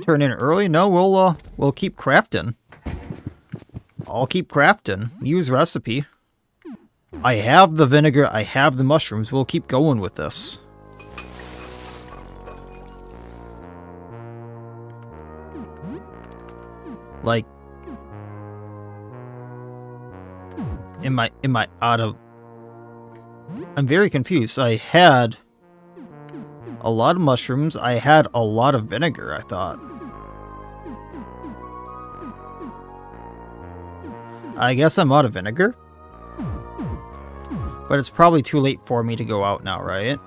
Turn in early? No, we'll keep crafting. I'll keep crafting. Use recipe. I have the vinegar, I have the mushrooms. We'll keep going with this. Like, am I out of... I'm very confused. I had a lot of mushrooms. I had a lot of vinegar, I thought. I guess I'm out of vinegar. But it's probably too late for me to go out now, right?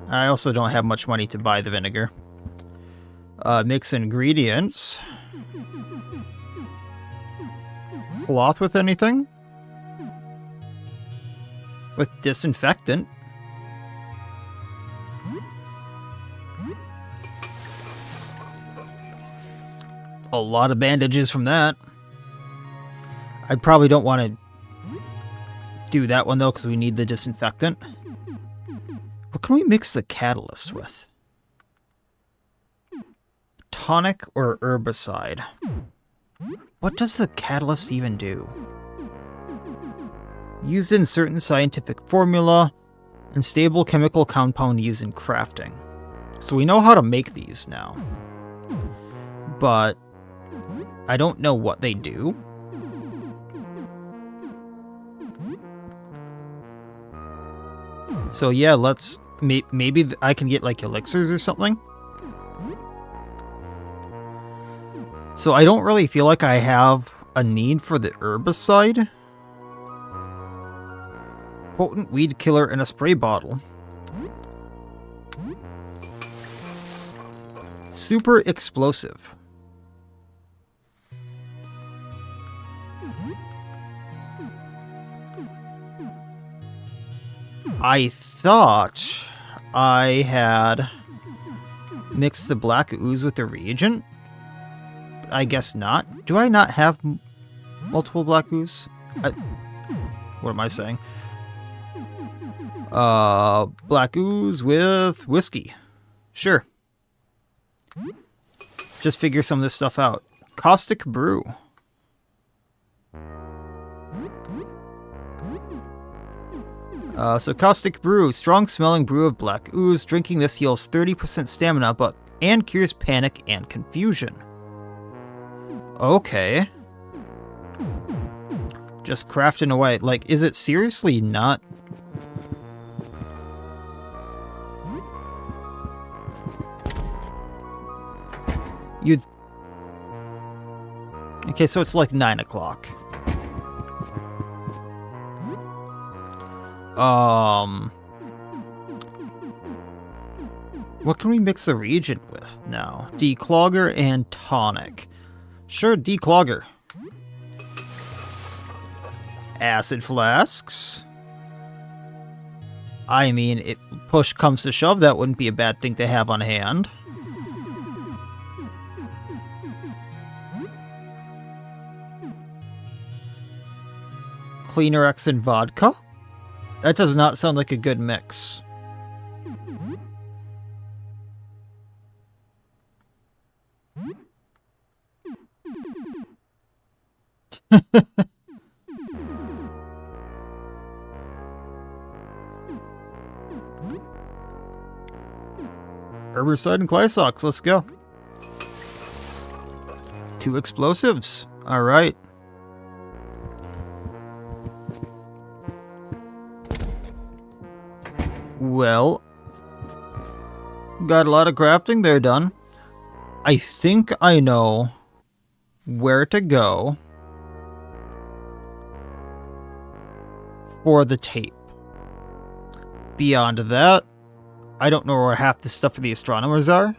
I also don't have much money to buy the vinegar. Mix ingredients. Cloth with anything? With disinfectant. A lot of bandages from that. I probably don't want to do that one though, because we need the disinfectant. What can we mix the catalyst with? Tonic or herbicide? What does the catalyst even do? Used in certain scientific formula and stable chemical compound used in crafting. So we know how to make these now. But I don't know what they do. So yeah, let's... Maybe I can get like elixirs or something. So I don't really feel like I have a need for the herbicide. Potent weed killer in a spray bottle. Super explosive. I thought I had mixed the black ooze with the reagent. I guess not. Do I not have multiple black ooze? What am I saying? Black ooze with whiskey. Sure. Just figure some of this stuff out. Caustic brew. So caustic brew, strong smelling brew of black ooze. Drinking this heals 30% stamina, and cures panic and confusion. Okay. Just crafting away. Like, is it seriously not? Okay, so it's like 9 o'clock. What can we mix the reagent with now? Declogger and tonic. Sure, declogger. Acid flasks. I mean, if push comes to shove, that wouldn't be a bad thing to have on hand. Cleaner X and vodka? That does not sound like a good mix. Herbicide and Clysox, let's go. 2 explosives. Alright. Well, got a lot of crafting there done. I think I know where to go for the tape. Beyond that, I don't know where half the stuff for the astronomers are.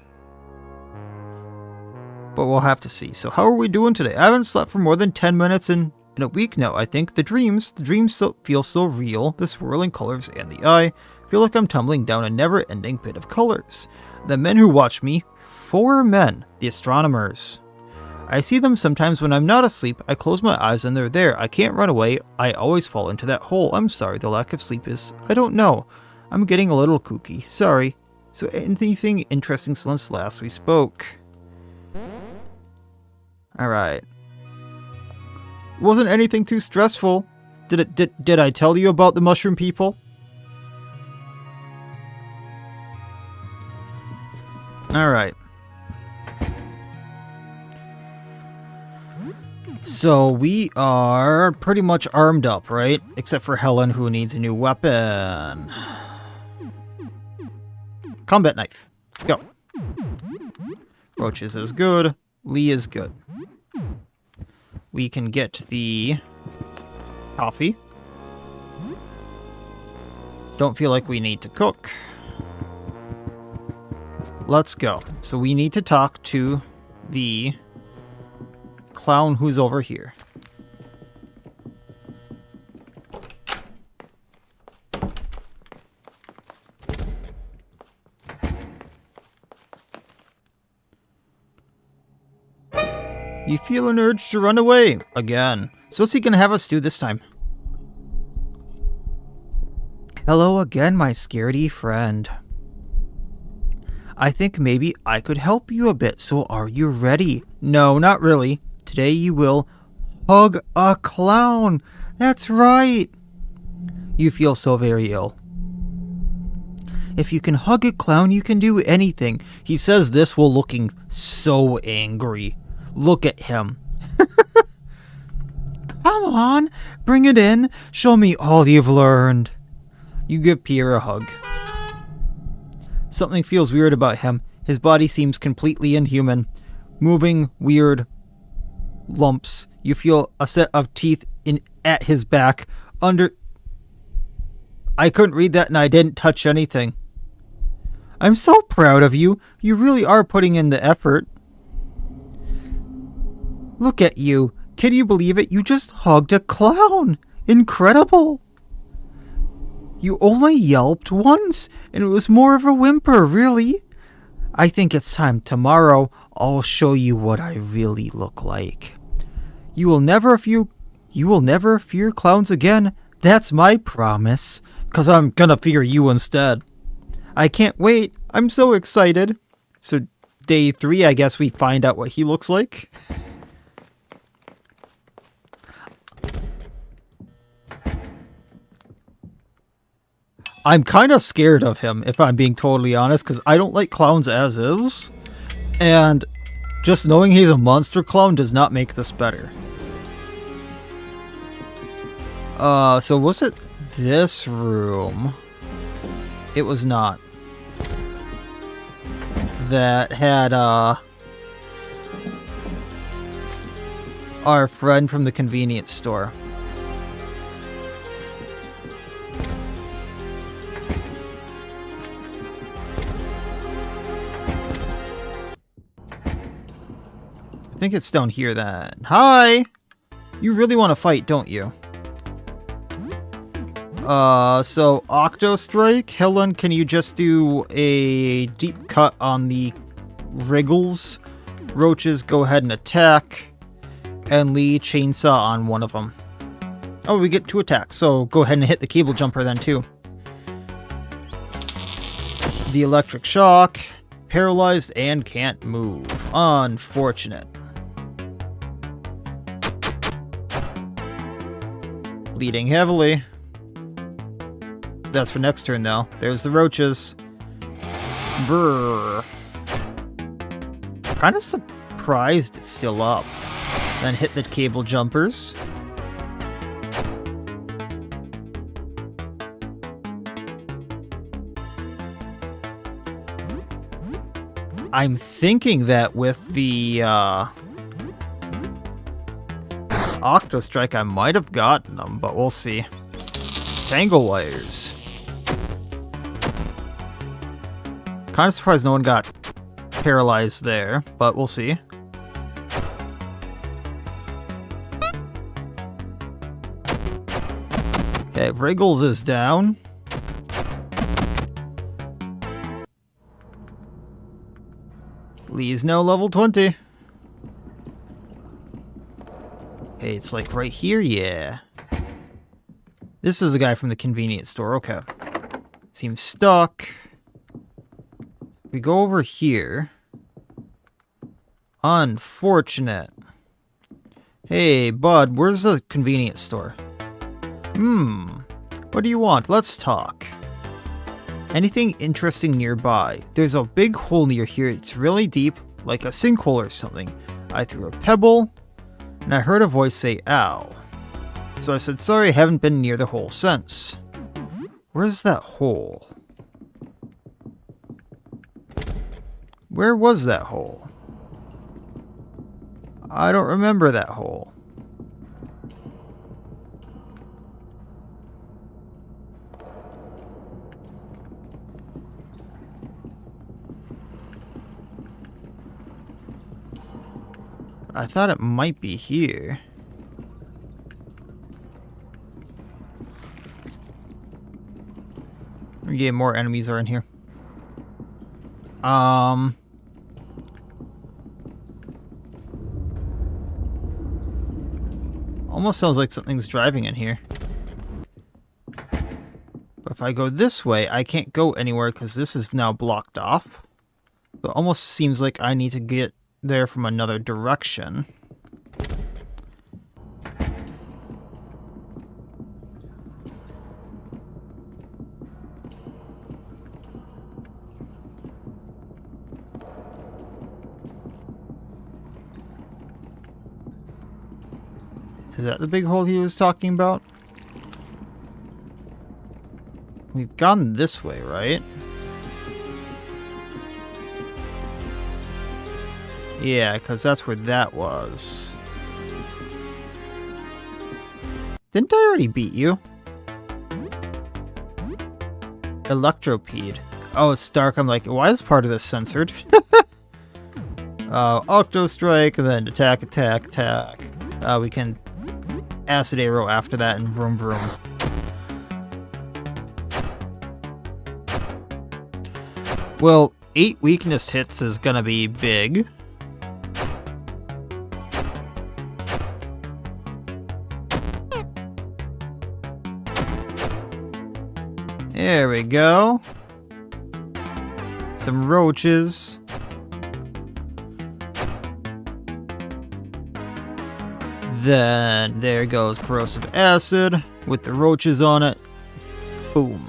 But we'll have to see. So how are we doing today? I haven't slept for more than 10 minutes in a week now. I think the dreams feel so real. The swirling colors and the eye. Feel like I'm tumbling down a never-ending pit of colors. The men who watch me, 4 men, the astronomers. I see them sometimes when I'm not asleep. I close my eyes and they're there. I can't run away. I always fall into that hole. I'm sorry, the lack of sleep is... I don't know. I'm getting a little kooky. Sorry. So anything interesting since last we spoke? Alright. Wasn't anything too stressful. Did I tell you about the mushroom people? Alright. So we are pretty much armed up, right? Except for Helen, who needs a new weapon. Combat knife. Go. Roaches is good. Lee is good. We can get the coffee. Don't feel like we need to cook. Let's go. So we need to talk to the clown who's over here. You feel an urge to run away again. So what's he gonna have us do this time? Hello again, my scaredy friend. I think maybe I could help you a bit, so are you ready? No, not really. Today you will hug a clown. That's right. You feel so very ill. If you can hug a clown, you can do anything. He says this while looking so angry. Look at him. Come on, bring it in. Show me all you've learned. You give Pierre a hug. Something feels weird about him. His body seems completely inhuman. Moving weird lumps. You feel a set of teeth at his back. I couldn't read that and I didn't touch anything. I'm so proud of you. You really are putting in the effort. Look at you. Can you believe it? You just hugged a clown. Incredible. You only yelped once, and it was more of a whimper, really. I think it's time. Tomorrow, I'll show you what I really look like. You will never fear clowns again. That's my promise. 'Cause I'm gonna fear you instead. I can't wait. I'm so excited. So, day 3, I guess we find out what he looks like. I'm kind of scared of him, if I'm being totally honest, because I don't like clowns as is. And just knowing he's a monster clown does not make this better. So was it this room? It was not. That had, our friend from the convenience store. I think it's down here then. Hi! You really want to fight, don't you? So Octo Strike. Helen, can you just do a deep cut on the wriggles? Roaches, go ahead and attack. And Lee, chainsaw on one of them. Oh, we get 2 attacks, so go ahead and hit the cable jumper then too. The electric shock. Paralyzed and can't move. Unfortunate. Bleeding heavily. That's for next turn, though. There's the roaches. Brrr. Kind of surprised it's still up. Then hit the cable jumpers. I'm thinking that with the Octo Strike, I might have gotten them, but we'll see. Tangle wires. Kind of surprised no one got paralyzed there, but we'll see. Okay, Wriggles is down. Lee is now level 20. Hey, it's like right here, yeah. This is the guy from the convenience store, okay. Seems stuck. We go over here. Unfortunate. Hey, bud, where's the convenience store? What do you want? Let's talk. Anything interesting nearby? There's a big hole near here. It's really deep, like a sinkhole or something. I threw a pebble, and I heard a voice say, ow. So I said, sorry, I haven't been near the hole since. Where's that hole? Where was that hole? I don't remember that hole. I thought it might be here. Yeah, more enemies are in here. Almost sounds like something's driving in here. But if I go this way, I can't go anywhere because this is now blocked off. So it almost seems like I need to get there from another direction. Is that the big hole he was talking about? We've gone this way, right? Yeah, because that's where that was. Didn't I already beat you? Electropede. Oh, it's dark. I'm like, why is part of this censored? Octo Strike, and then attack, attack, attack. We can acid arrow after that and vroom vroom. Well, 8 weakness hits is gonna be big. There we go. Some roaches. Then there goes corrosive acid with the roaches on it. Boom.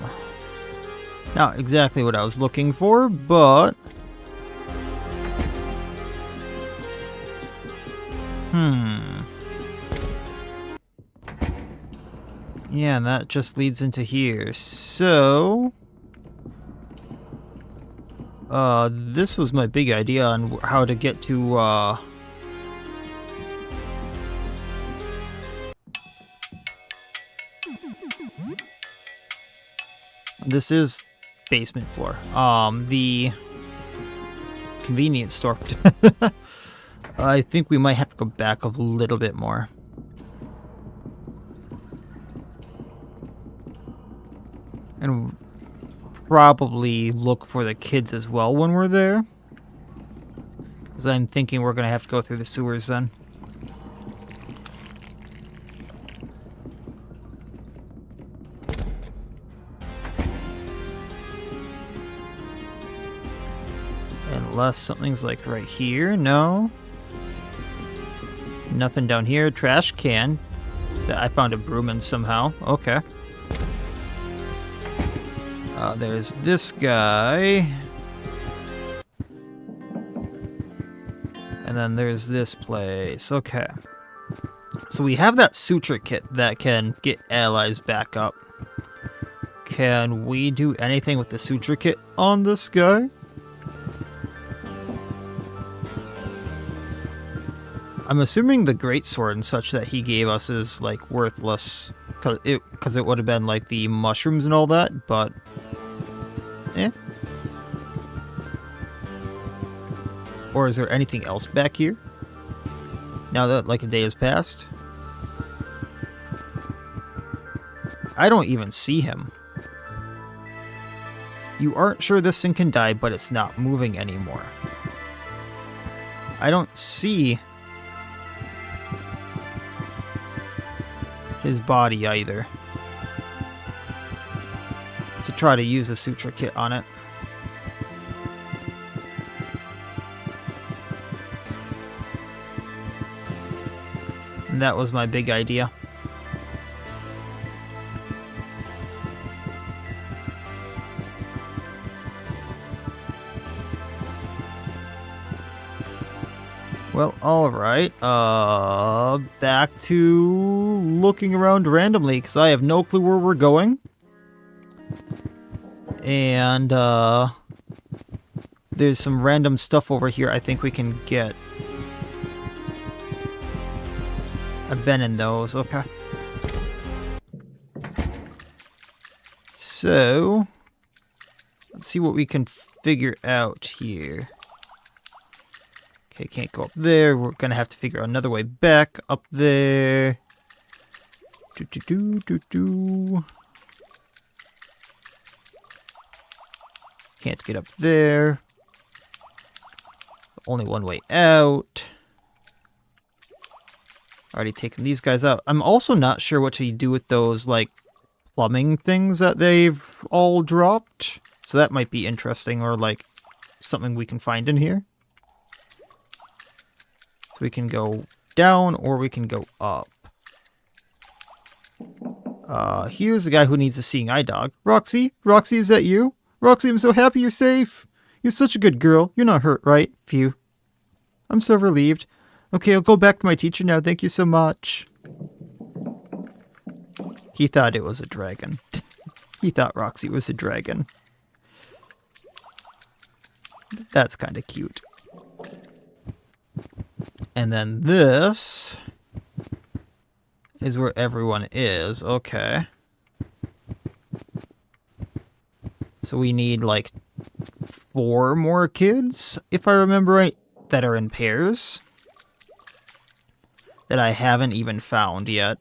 Not exactly what I was looking for, but... Yeah, and that just leads into here. So... this was my big idea on how to get to, This is basement floor. The convenience store. I think we might have to go back a little bit more. And probably look for the kids as well when we're there. Because I'm thinking we're going to have to go through the sewers then. Unless something's like right here. No. Nothing down here. Trash can. I found a broom in somehow. Okay. There's this guy. And then there's this place. Okay. So we have that suture kit that can get allies back up. Can we do anything with the suture kit on this guy? I'm assuming the greatsword and such that he gave us is, like, worthless. Because it would have been, like, the mushrooms and all that, but... eh. Or is there anything else back here? Now that, like, a day has passed? I don't even see him. You aren't sure this thing can die, but it's not moving anymore. I don't see his body either. To try to use a suture kit on it. And that was my big idea. Well, alright. Back to looking around randomly, because I have no clue where we're going. And, there's some random stuff over here I think we can get. I've been in those, okay. So, let's see what we can figure out here. Okay, can't go up there. We're gonna have to figure out another way back up there. Can't get up there. Only one way out. Already taken these guys out. I'm also not sure what to do with those, like, plumbing things that they've all dropped. So that might be interesting, or, like, something we can find in here. So we can go down, or we can go up. Here's the guy who needs a seeing eye dog. Roxy? Roxy, is that you? Roxy, I'm so happy you're safe. You're such a good girl. You're not hurt, right? Phew. I'm so relieved. Okay, I'll go back to my teacher now. Thank you so much. He thought it was a dragon. He thought Roxy was a dragon. That's kind of cute. And then this is where everyone is. Okay. So we need, like, 4 more kids, if I remember right, that are in pairs. That I haven't even found yet.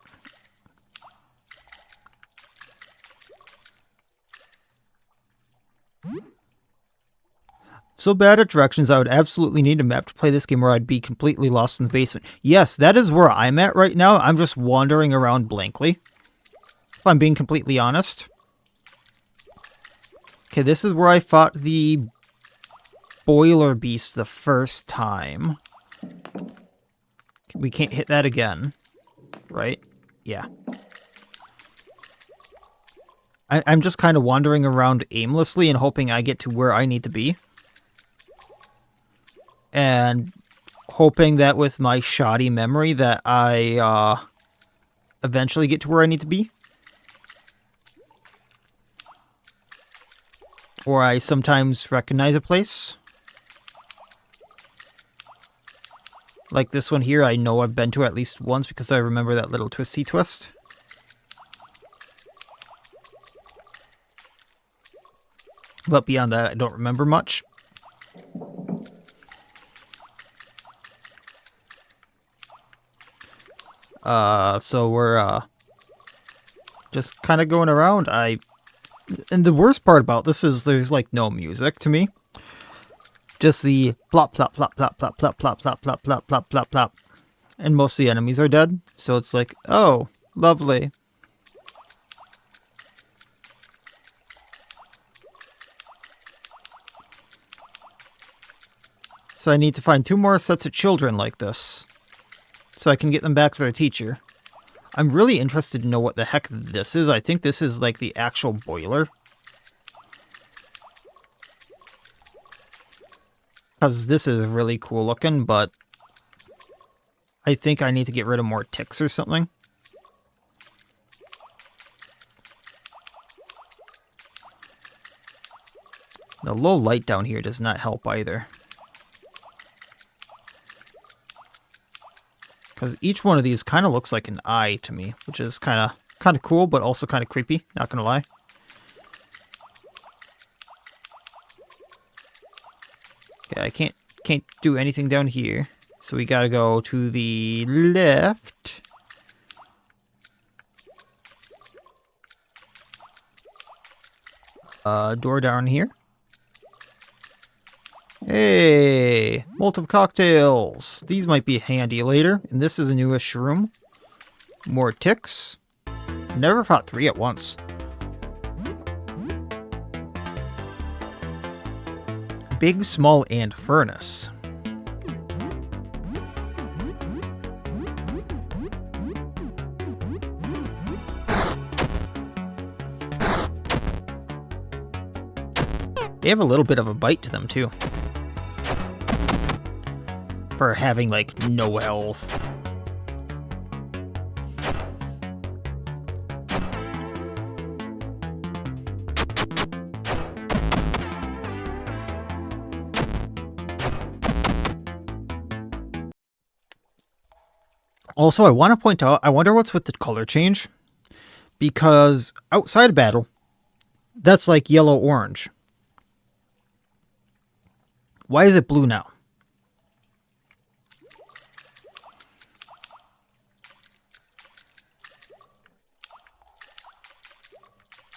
So bad at directions, I would absolutely need a map to play this game, or I'd be completely lost in the basement. Yes, that is where I'm at right now. I'm just wandering around blankly. If I'm being completely honest. Okay, this is where I fought the boiler beast the first time. We can't hit that again, right? Yeah. I'm just kind of wandering around aimlessly and hoping I get to where I need to be. And hoping that with my shoddy memory that I eventually get to where I need to be. Or I sometimes recognize a place. Like this one here, I know I've been to at least once because I remember that little twisty twist. But beyond that, I don't remember much. So we're, just kind of going around. And the worst part about this is there's, like, no music to me. Just the plop, plop, plop, plop, plop, plop, plop, plop, plop, plop, plop, plop, plop. And most of the enemies are dead. So it's like, oh, lovely. So I need to find 2 more sets of children like this. So I can get them back to their teacher. I'm really interested to know what the heck this is. I think this is like the actual boiler. Because this is really cool looking, but I think I need to get rid of more ticks or something. The low light down here does not help either. Because each one of these kind of looks like an eye to me, which is kind of cool, but also kind of creepy, not gonna lie. Okay, I can't do anything down here. So we gotta go to the left. Door down here. Hey, multiple cocktails. These might be handy later. And this is a newish room. More ticks. Never fought 3 at once. Big, small, and furnace. They have a little bit of a bite to them, too. For having, like, no health. Also, I want to point out, I wonder what's with the color change. Because outside of battle, that's like yellow-orange. Why is it blue now?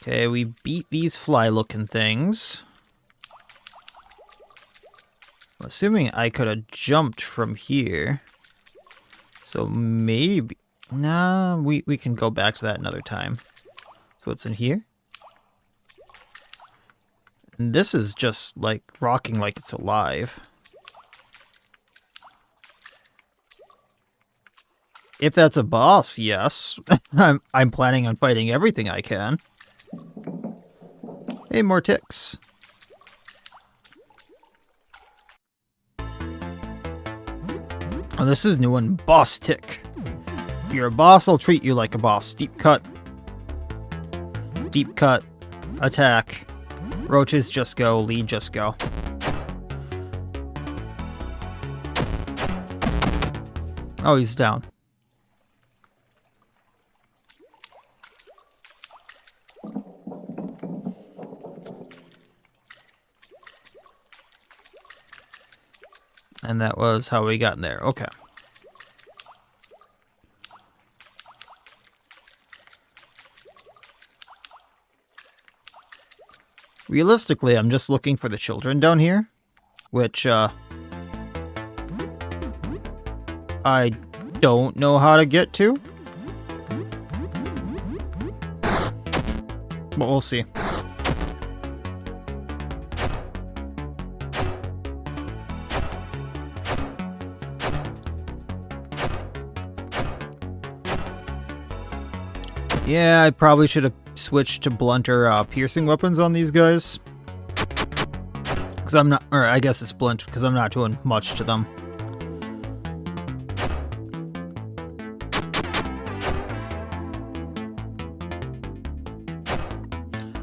Okay, we beat these fly-looking things. I'm assuming I could have jumped from here. So maybe... Nah, we can go back to that another time. So what's in here? And this is just, like, rocking like it's alive. If that's a boss, yes. I'm planning on fighting everything I can. Hey, more ticks. Oh, this is new one. Boss tick. If you're a boss, I'll treat you like a boss. Deep cut. Deep cut. Attack. Roaches just go. Lead just go. Oh, he's down. And that was how we got in there. Okay. Realistically, I'm just looking for the children down here, which, I don't know how to get to. But we'll see. Yeah, I probably should have switched to blunter piercing weapons on these guys. Because I'm not, or I guess it's blunt, because I'm not doing much to them.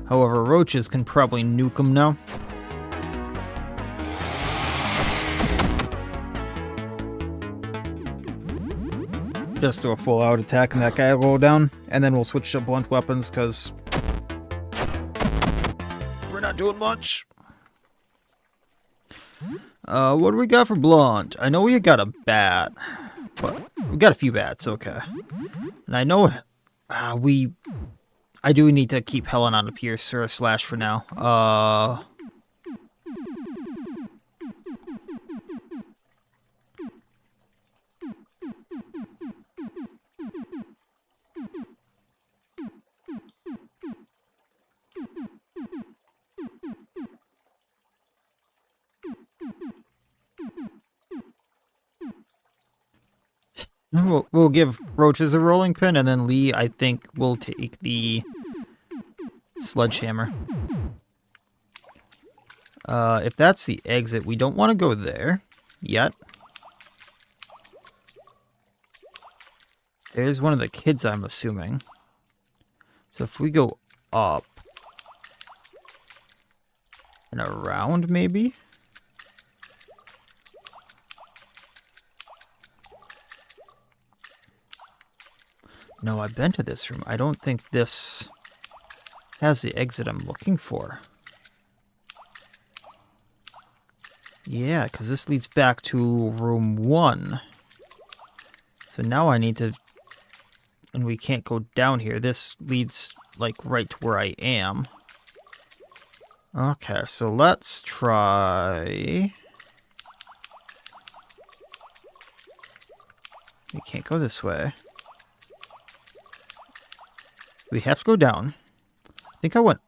However, roaches can probably nuke them now. Just do a full out attack and that guy will go down. And then we'll switch to blunt weapons because we're not doing much. What do we got for blunt? I know we got a bat. But we got a few bats, okay. And I know I do need to keep Helen on a pierce or a slash for now. We'll give roaches a rolling pin, and then Lee, I think, will take the sledgehammer. If that's the exit, we don't want to go there yet. There's one of the kids, I'm assuming. So if we go up and around, maybe? No, I've been to this room. I don't think this has the exit I'm looking for. Yeah, because this leads back to room 1. So now I need to... And we can't go down here. This leads, like, right to where I am. Okay, so let's try... We can't go this way. We have to go down. I think I went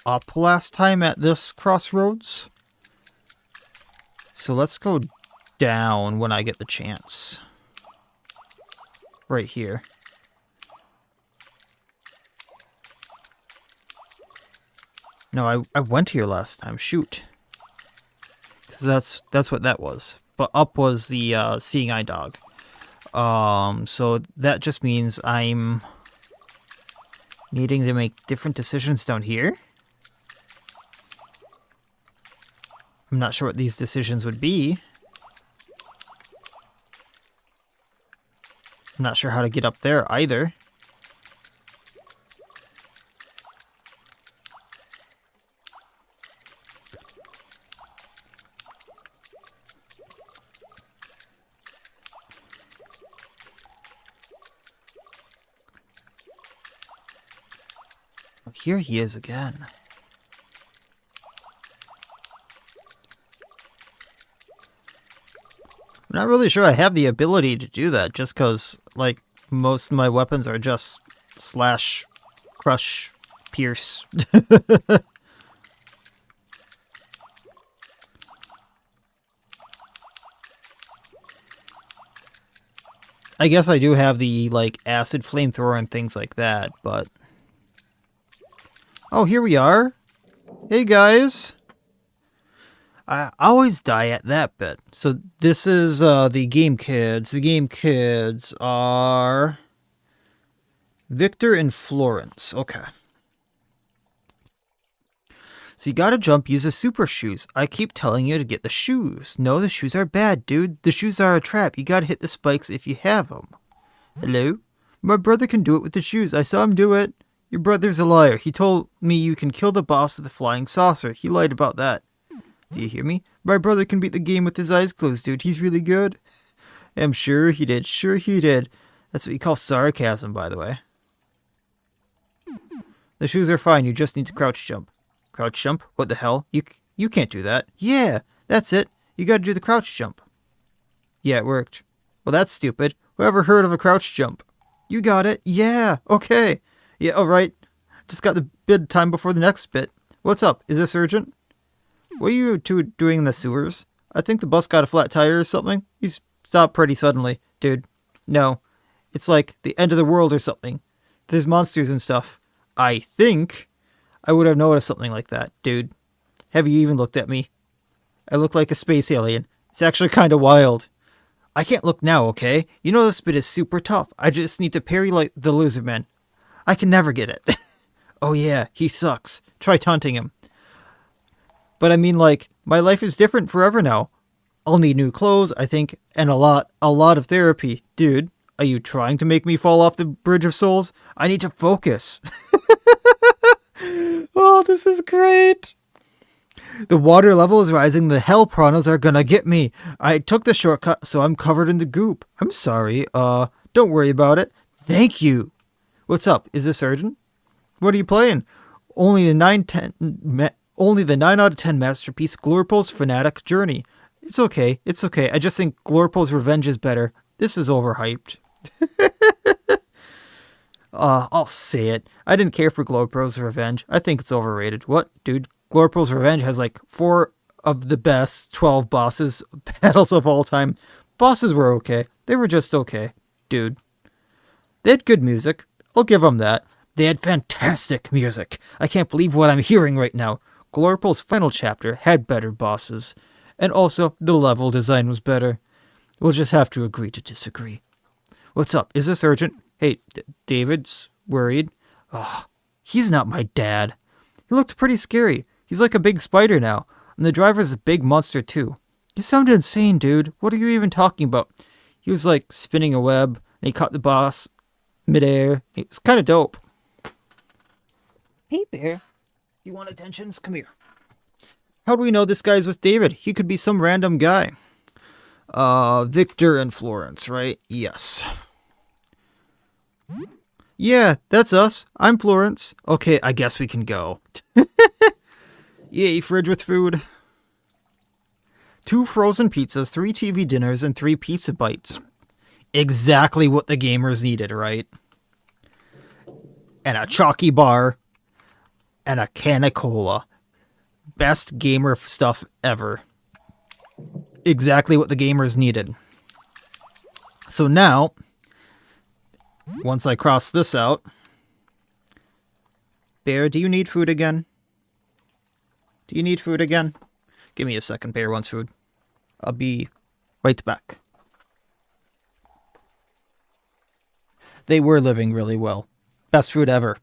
up last time at this crossroads. So let's go down when I get the chance. Right here. No, I went here last time. Shoot. Because that's what that was. But up was the seeing eye dog. So that just means I'm needing to make different decisions down here. I'm not sure what these decisions would be. I'm not sure how to get up there either. Here he is again. I'm not really sure I have the ability to do that, just because, like, most of my weapons are just slash, crush, pierce. I guess I do have the, like, acid flamethrower and things like that, but... Oh, here we are. Hey, guys. I always die at that bit. So this is the game kids. The game kids are Victor and Florence. Okay. So you gotta jump, use the super shoes. I keep telling you to get the shoes. No, the shoes are bad, dude. The shoes are a trap. You gotta hit the spikes if you have them. Hello? My brother can do it with the shoes. I saw him do it. Your brother's a liar. He told me you can kill the boss with the flying saucer. He lied about that. Do you hear me? My brother can beat the game with his eyes closed, dude. He's really good. I'm sure he did. Sure he did. That's what you call sarcasm, by the way. The shoes are fine. You just need to crouch jump. Crouch jump? What the hell? You can't do that. Yeah, that's it. You gotta do the crouch jump. Yeah, it worked. Well, that's stupid. Whoever heard of a crouch jump? You got it. Yeah, okay. Yeah, alright. Just got the bid time before the next bit. What's up? Is this urgent? What are you two doing in the sewers? I think the bus got a flat tire or something. He's stopped pretty suddenly. Dude, no. It's like the end of the world or something. There's monsters and stuff. I think I would have noticed something like that, dude. Have you even looked at me? I look like a space alien. It's actually kind of wild. I can't look now, okay? You know this bit is super tough. I just need to parry like the loser man. I can never get it. Oh yeah, he sucks. Try taunting him. But I mean, like, my life is different forever now. I'll need new clothes, I think, and a lot of therapy. Dude, are you trying to make me fall off the bridge of souls? I need to focus. Oh, this is great. The water level is rising. The hell piranhas are gonna get me. I took the shortcut, so I'm covered in the goop. I'm sorry. Don't worry about it. Thank you. What's up? Is this urgent? What are you playing? Only the 9 out of 10 masterpiece Glorpo's Fanatic Journey. It's okay. It's okay. I just think Glorpo's Revenge is better. This is overhyped. I'll say it. I didn't care for Glorpo's Revenge. I think it's overrated. What, dude? Glorpo's Revenge has like 4 of the best 12 bosses battles of all time. Bosses were okay. They were just okay, dude. They had good music. I'll give them that. They had fantastic music. I can't believe what I'm hearing right now. Glorpo's final chapter had better bosses. And also, the level design was better. We'll just have to agree to disagree. What's up? Is this urgent? Hey, David's worried. Oh, he's not my dad. He looked pretty scary. He's like a big spider now. And the driver's a big monster too. You sound insane, dude. What are you even talking about? He was like spinning a web, and he caught the boss midair. It was kind of dope. Hey, Bear. You want attentions? Come here. How do we know this guy's with David? He could be some random guy. Victor and Florence, right? Yes. Yeah, that's us. I'm Florence. Okay, I guess we can go. Yay, fridge with food. 2 frozen pizzas, 3 TV dinners, and 3 pizza bites. Exactly what the gamers needed, right? And a chalky bar. And a can of cola. Best gamer stuff ever. Exactly what the gamers needed. So now, once I cross this out... Bear, do you need food again? Do you need food again? Give me a second, Bear wants food. I'll be right back. They were living really well. Best food ever.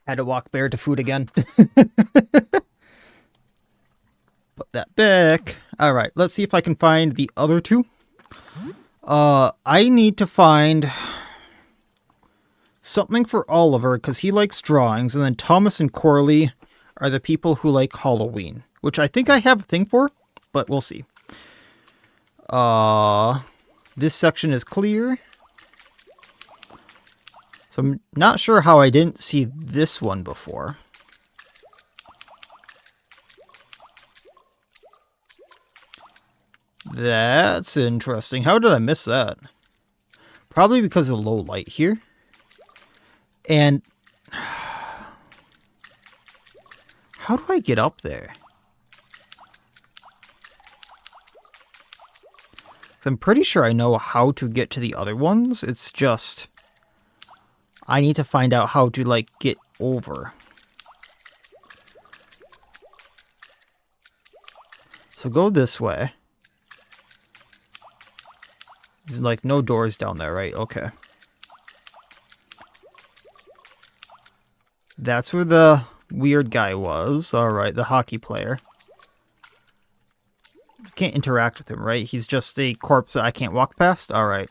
Had to walk Bear to food again. Put that back. Alright, let's see if I can find the other 2. I need to find something for Oliver, because he likes drawings, and then Thomas and Corley are the people who like Halloween, which I think I have a thing for, but we'll see. This section is clear. So I'm not sure how I didn't see this one before. That's interesting. How did I miss that? Probably because of the low light here. And how do I get up there? I'm pretty sure I know how to get to the other ones. It's just... I need to find out how to, like, get over. So go this way. There's, like, no doors down there, right? Okay. That's where the weird guy was. Alright, the hockey player. Can't interact with him, right? He's just a corpse that I can't walk past? Alright.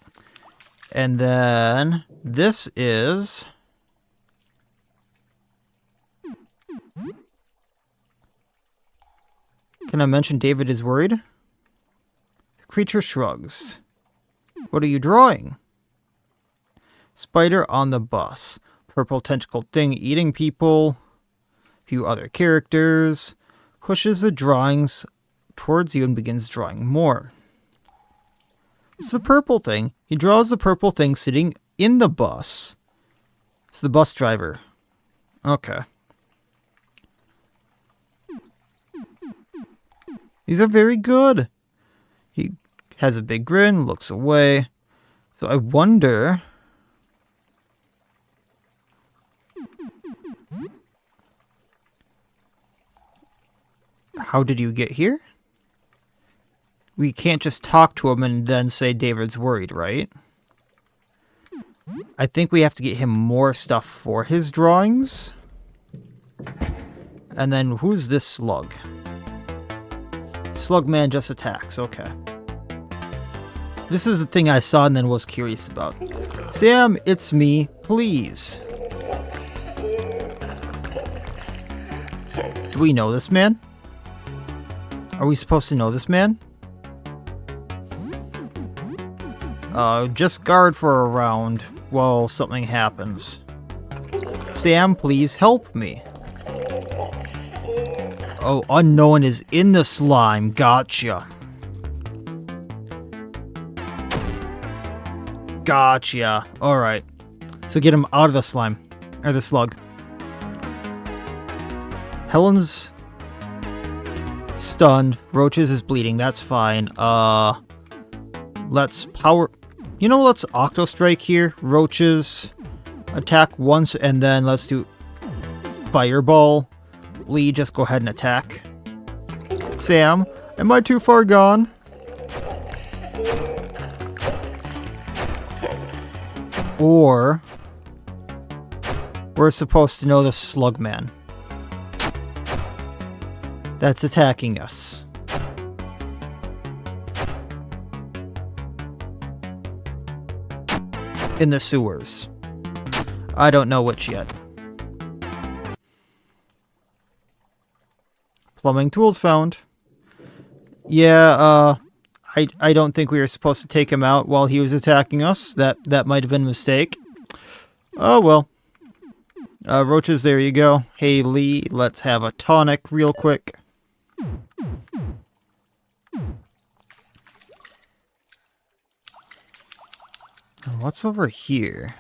And then this is... Can I mention David is worried? The creature shrugs. What are you drawing? Spider on the bus. Purple tentacled thing eating people. Few other characters. Pushes the drawings towards you and begins drawing more. It's the purple thing. He draws the purple thing sitting in the bus. It's the bus driver. Okay. These are very good. He has a big grin, looks away. So I wonder... How did you get here? We can't just talk to him and then say David's worried, right? I think we have to get him more stuff for his drawings. And then who's this slug? Slugman just attacks, okay. This is the thing I saw and then was curious about. Sam, it's me, please. Do we know this man? Are we supposed to know this man? Just guard for a round while something happens. Sam, please help me. Oh, unknown is in the slime. Gotcha. Gotcha. Alright. So get him out of the slime. Or the slug. Helen's stunned. Roaches is bleeding. That's fine. Let's power... You know, let's Octo Strike here. Roaches attack once, and then let's do Fireball Lee, just go ahead and attack. Sam, am I too far gone? Or we're supposed to know the Slugman that's attacking us. In the sewers. I don't know which yet. Plumbing tools found. Yeah, I don't think we were supposed to take him out while he was attacking us. That might have been a mistake. Oh well. Roaches, there you go. Hey Lee, let's have a tonic real quick. What's over here?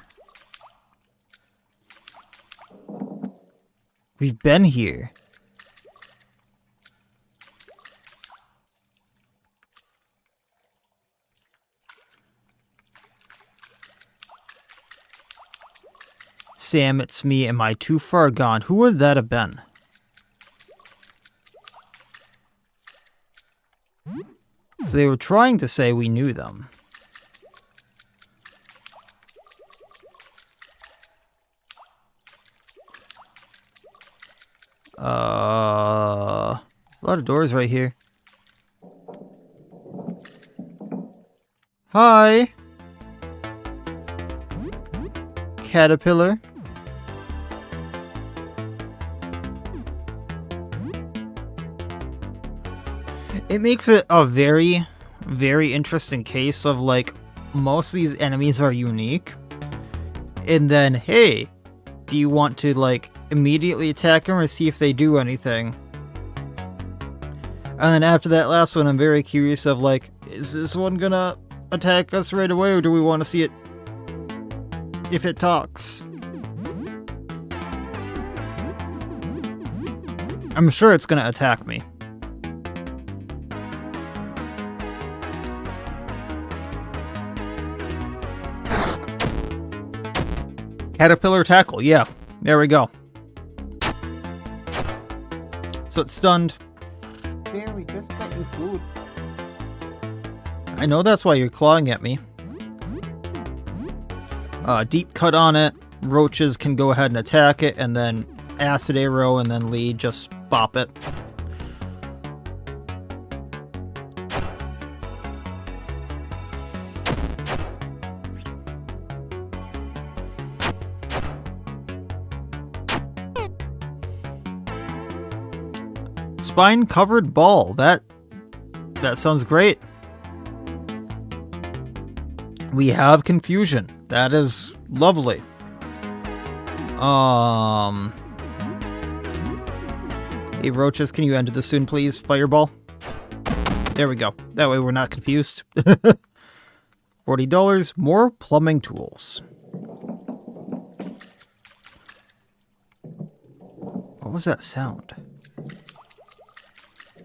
We've been here. Sam, it's me. Am I too far gone? Who would that have been? So they were trying to say we knew them. There's a lot of doors right here. Hi. Caterpillar. It makes it a very, very interesting case of, like, most of these enemies are unique. And then, hey, do you want to, like, immediately attack them or see if they do anything? And then after that last one, I'm very curious of, like, is this one gonna attack us right away, or do we want to see it if it talks? I'm sure it's gonna attack me. Caterpillar tackle, yeah. There we go. So it's stunned. Barry, just got you food. I know that's why you're clawing at me. Deep cut on it. Roaches can go ahead and attack it, and then acid arrow, and then Lee just bop it. Spine covered ball. That sounds great. We have confusion. That is lovely. Hey roaches, can you enter this soon, please? Fireball. There we go. That way we're not confused. $40. More plumbing tools. What was that sound?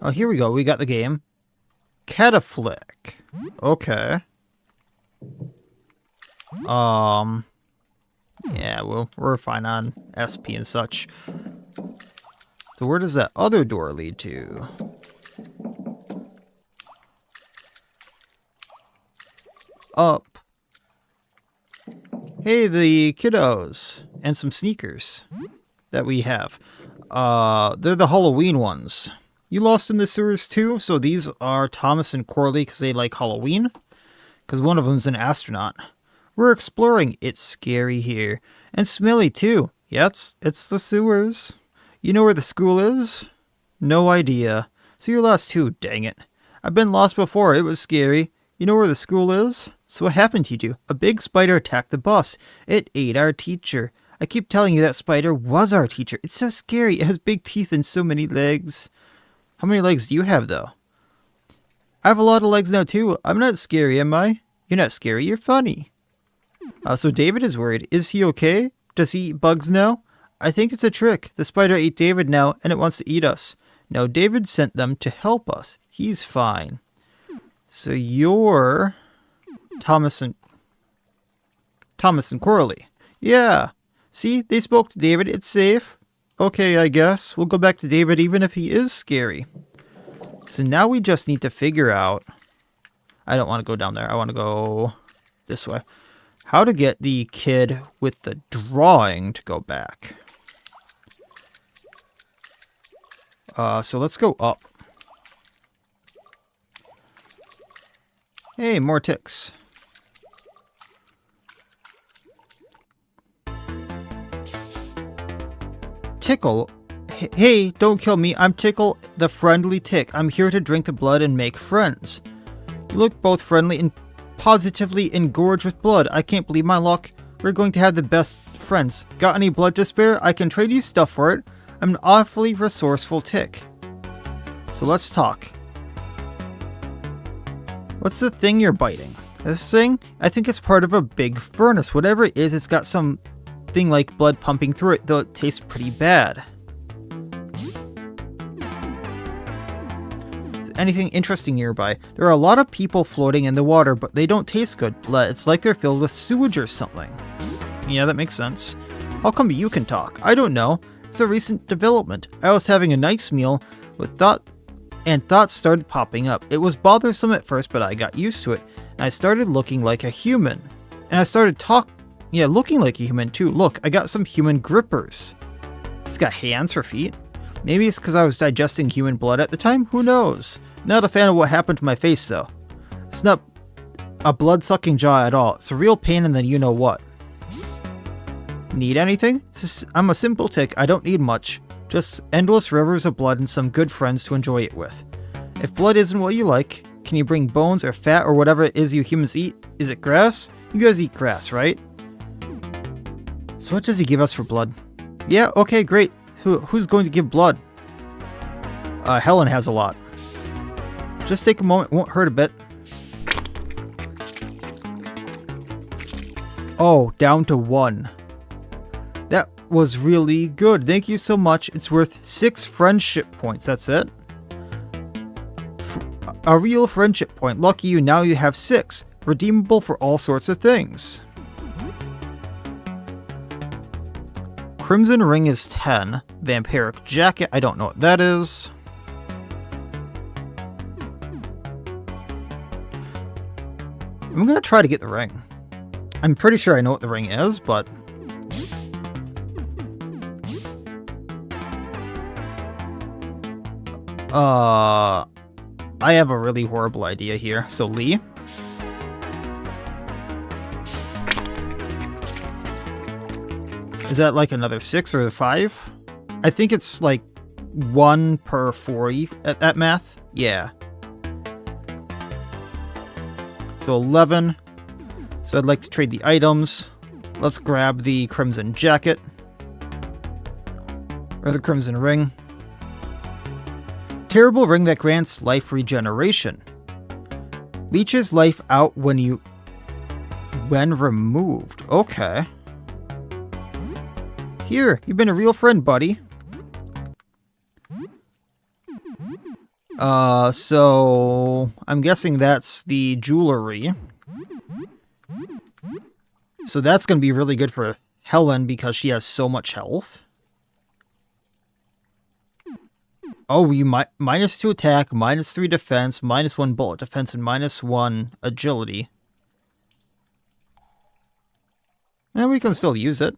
Oh, here we go. We got the game. Cataflick. Okay. Yeah, well, we're fine on SP and such. So where does that other door lead to? Up. Hey, the kiddos. And some sneakers that we have. They're the Halloween ones. You lost in the sewers too? So these are Thomas and Corley because they like Halloween. Because one of them's an astronaut. We're exploring. It's scary here. And smelly too. Yeah, it's the sewers. You know where the school is? No idea. So you're lost too, dang it. I've been lost before. It was scary. You know where the school is? So what happened to you? A big spider attacked the bus. It ate our teacher. I keep telling you that spider was our teacher. It's so scary. It has big teeth and so many legs. How many legs do you have, though? I have a lot of legs now, too. I'm not scary, am I? You're not scary. You're funny. So David is worried. Is he okay? Does he eat bugs now? I think it's a trick. The spider ate David now, and it wants to eat us. No, David sent them to help us. He's fine. So you're Thomas and Corley. Yeah. See, they spoke to David. It's safe. Okay, I guess. We'll go back to David even if he is scary. So now we just need to figure out... I don't want to go down there. I want to go this way. How to get the kid with the drawing to go back. So let's go up. Hey, more ticks. Tickle. Hey, don't kill me. I'm Tickle, the friendly tick. I'm here to drink the blood and make friends. You look both friendly and positively engorged with blood. I can't believe my luck. We're going to have the best friends. Got any blood to spare? I can trade you stuff for it. I'm an awfully resourceful tick. So let's talk. What's the thing you're biting? This thing? I think it's part of a big furnace. Whatever it is, it's got something like blood pumping through it, though it tastes pretty bad. Is anything interesting nearby? There are a lot of people floating in the water, but they don't taste good. It's like they're filled with sewage or something. Yeah, that makes sense. How come you can talk? I don't know. It's a recent development. I was having a nice meal with thoughts started popping up. It was bothersome at first, but I got used to it, and I started looking like a human. And I started looking like a human too. Look, I got some human grippers. It's got hands for feet. Maybe it's because I was digesting human blood at the time? Who knows? Not a fan of what happened to my face, though. It's not a blood-sucking jaw at all. It's a real pain in the you-know-what. Need anything? I'm a simple tick. I don't need much. Just endless rivers of blood and some good friends to enjoy it with. If blood isn't what you like, can you bring bones or fat or whatever it is you humans eat? Is it grass? You guys eat grass, right? So what does he give us for blood? Yeah, okay, great. Who's going to give blood? Helen has a lot. Just take a moment, won't hurt a bit. Oh, down to 1. That was really good. Thank you so much. It's worth 6 friendship points. That's it. A real friendship point. Lucky you, now you have 6. Redeemable for all sorts of things. Crimson ring is 10. Vampiric jacket. I don't know what that is. I'm going to try to get the ring. I'm pretty sure I know what the ring is, but... I have a really horrible idea here. So, Lee. Is that like another 6 or 5? I think it's like 1 per 40 at math. Yeah. So 11. So I'd like to trade the items. Let's grab the crimson jacket. Or the crimson ring. Terrible ring that grants life regeneration. Leeches life out when removed. Okay. Here, you've been a real friend, buddy. So I'm guessing that's the jewelry. So that's going to be really good for Helen because she has so much health. Oh, you -2 attack, -3 defense, -1 bullet defense, and -1 agility. And we can still use it.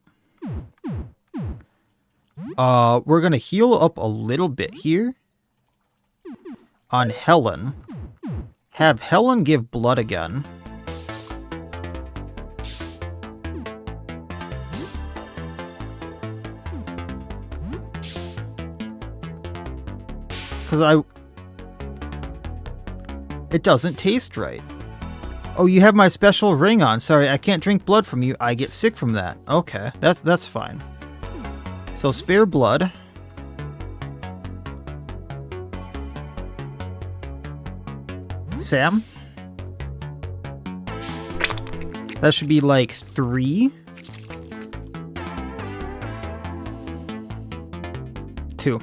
We're gonna heal up a little bit here. On Helen. Have Helen give blood again. Because it doesn't taste right. Oh, you have my special ring on. Sorry, I can't drink blood from you. I get sick from that. Okay, that's fine. So spare blood. Sam? That should be like 3. 2.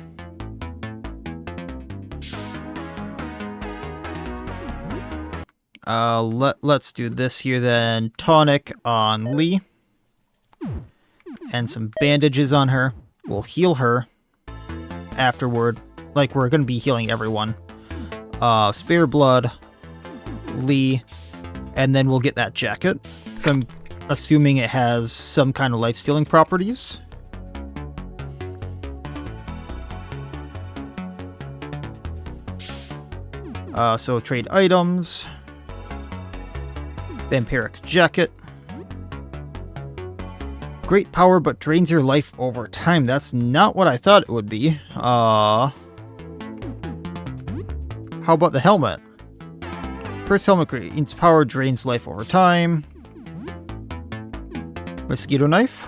Let's do this here then. Tonic on Lee. And some bandages on her. We'll heal her. afterward. Like, we're going to be healing everyone. Spare blood, Lee, and then we'll get that jacket. So I'm assuming it has some kind of life-stealing properties. So trade items. Vampiric jacket. Great power, but drains your life over time. That's not what I thought it would be. How about the helmet? First helmet gains power, drains life over time. Mosquito knife.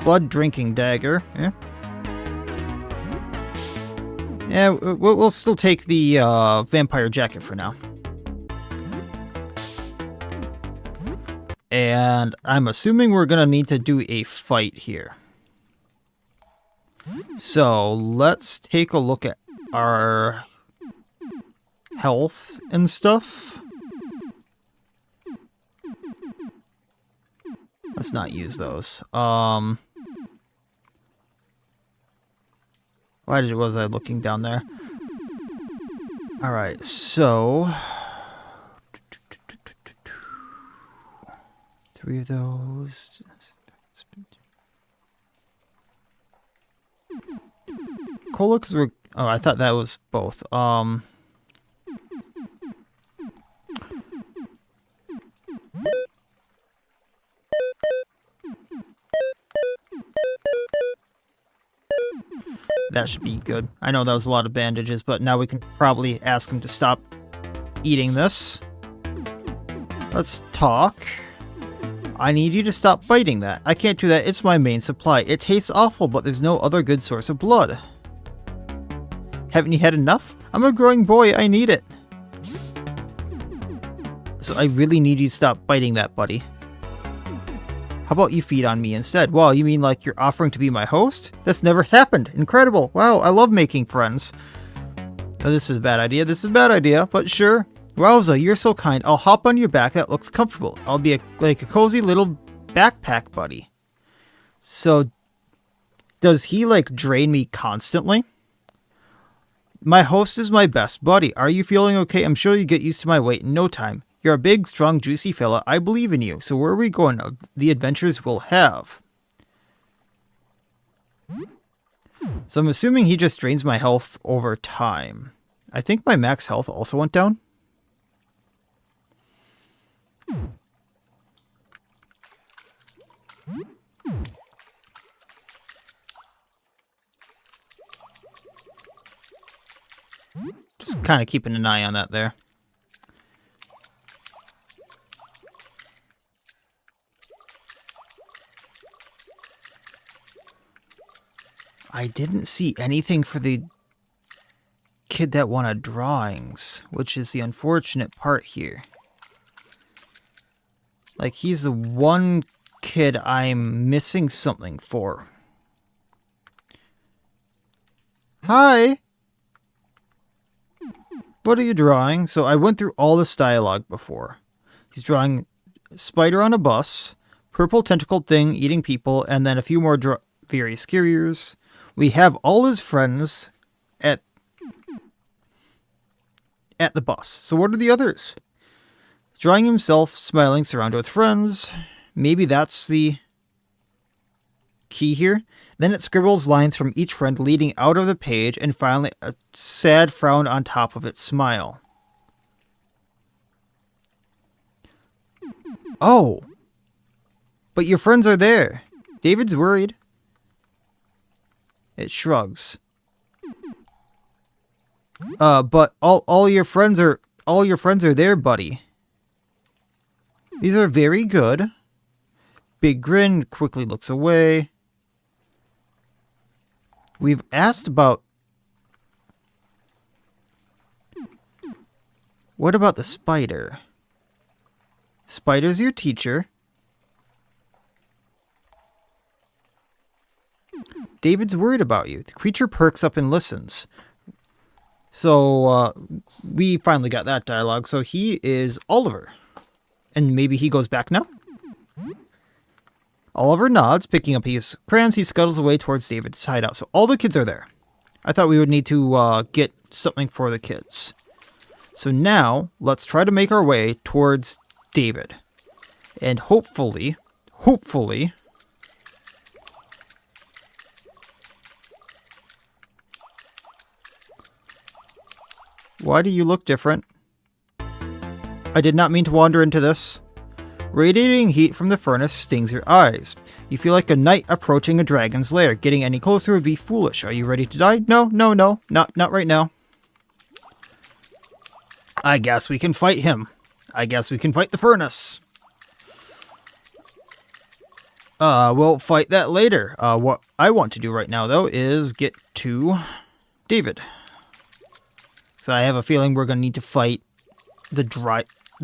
Blood drinking dagger. Yeah. Yeah, we'll still take the vampire jacket for now. And I'm assuming we're going to need to do a fight here. So let's take a look at our health and stuff. Let's not use those. Why was I looking down there? Alright, so 3 of those. Cola, because we're... Oh, I thought that was both. That should be good. I know that was a lot of bandages, but now we can probably ask him to stop eating this. Let's talk. I need you to stop biting that. I can't do that. It's my main supply. It tastes awful, but there's no other good source of blood. Haven't you had enough? I'm a growing boy. I need it. So I really need you to stop biting that, buddy. How about you feed on me instead? Wow, you mean like you're offering to be my host? That's never happened. Incredible. Wow, I love making friends. Oh, this is a bad idea. This is a bad idea, but sure. Wowza, you're so kind. I'll hop on your back. That looks comfortable. I'll be like a cozy little backpack buddy. So, does he like drain me constantly? My host is my best buddy. Are you feeling okay? I'm sure you get used to my weight in no time. You're a big, strong, juicy fella. I believe in you. So where are we going? The adventures we'll have. So I'm assuming he just drains my health over time. I think my max health also went down. Just kind of keeping an eye on that there. I didn't see anything for the kid that wanted drawings, which is the unfortunate part here. Like, he's the one kid I'm missing something for. Hi! What are you drawing? So I went through all this dialogue before. He's drawing spider on a bus, purple tentacled thing eating people, and then a few more various carriers. We have all his friends at the bus. So what are the others? He's drawing himself, smiling, surrounded with friends. Maybe that's the key here. Then it scribbles lines from each friend leading out of the page, and finally a sad frown on top of its smile. Oh! But your friends are there. David's worried. It shrugs. But all your friends are there, buddy. These are very good. Big grin, quickly looks away. We've asked about... What about the spider? Spider's your teacher. David's worried about you. The creature perks up and listens. So, we finally got that dialogue. So he is Oliver. And maybe he goes back now? Oliver nods, picking up his crayons. He scuttles away towards David's hideout. So all the kids are there. I thought we would need to get something for the kids. So now, let's try to make our way towards David. And hopefully... Why do you look different? I did not mean to wander into this. Radiating heat from the furnace stings your eyes. You feel like a knight approaching a dragon's lair. Getting any closer would be foolish. Are you ready to die? No. Not right now. I guess we can fight him. I guess we can fight the furnace. We'll fight that later. What I want to do right now, though, is get to David. So I have a feeling we're going to need to fight the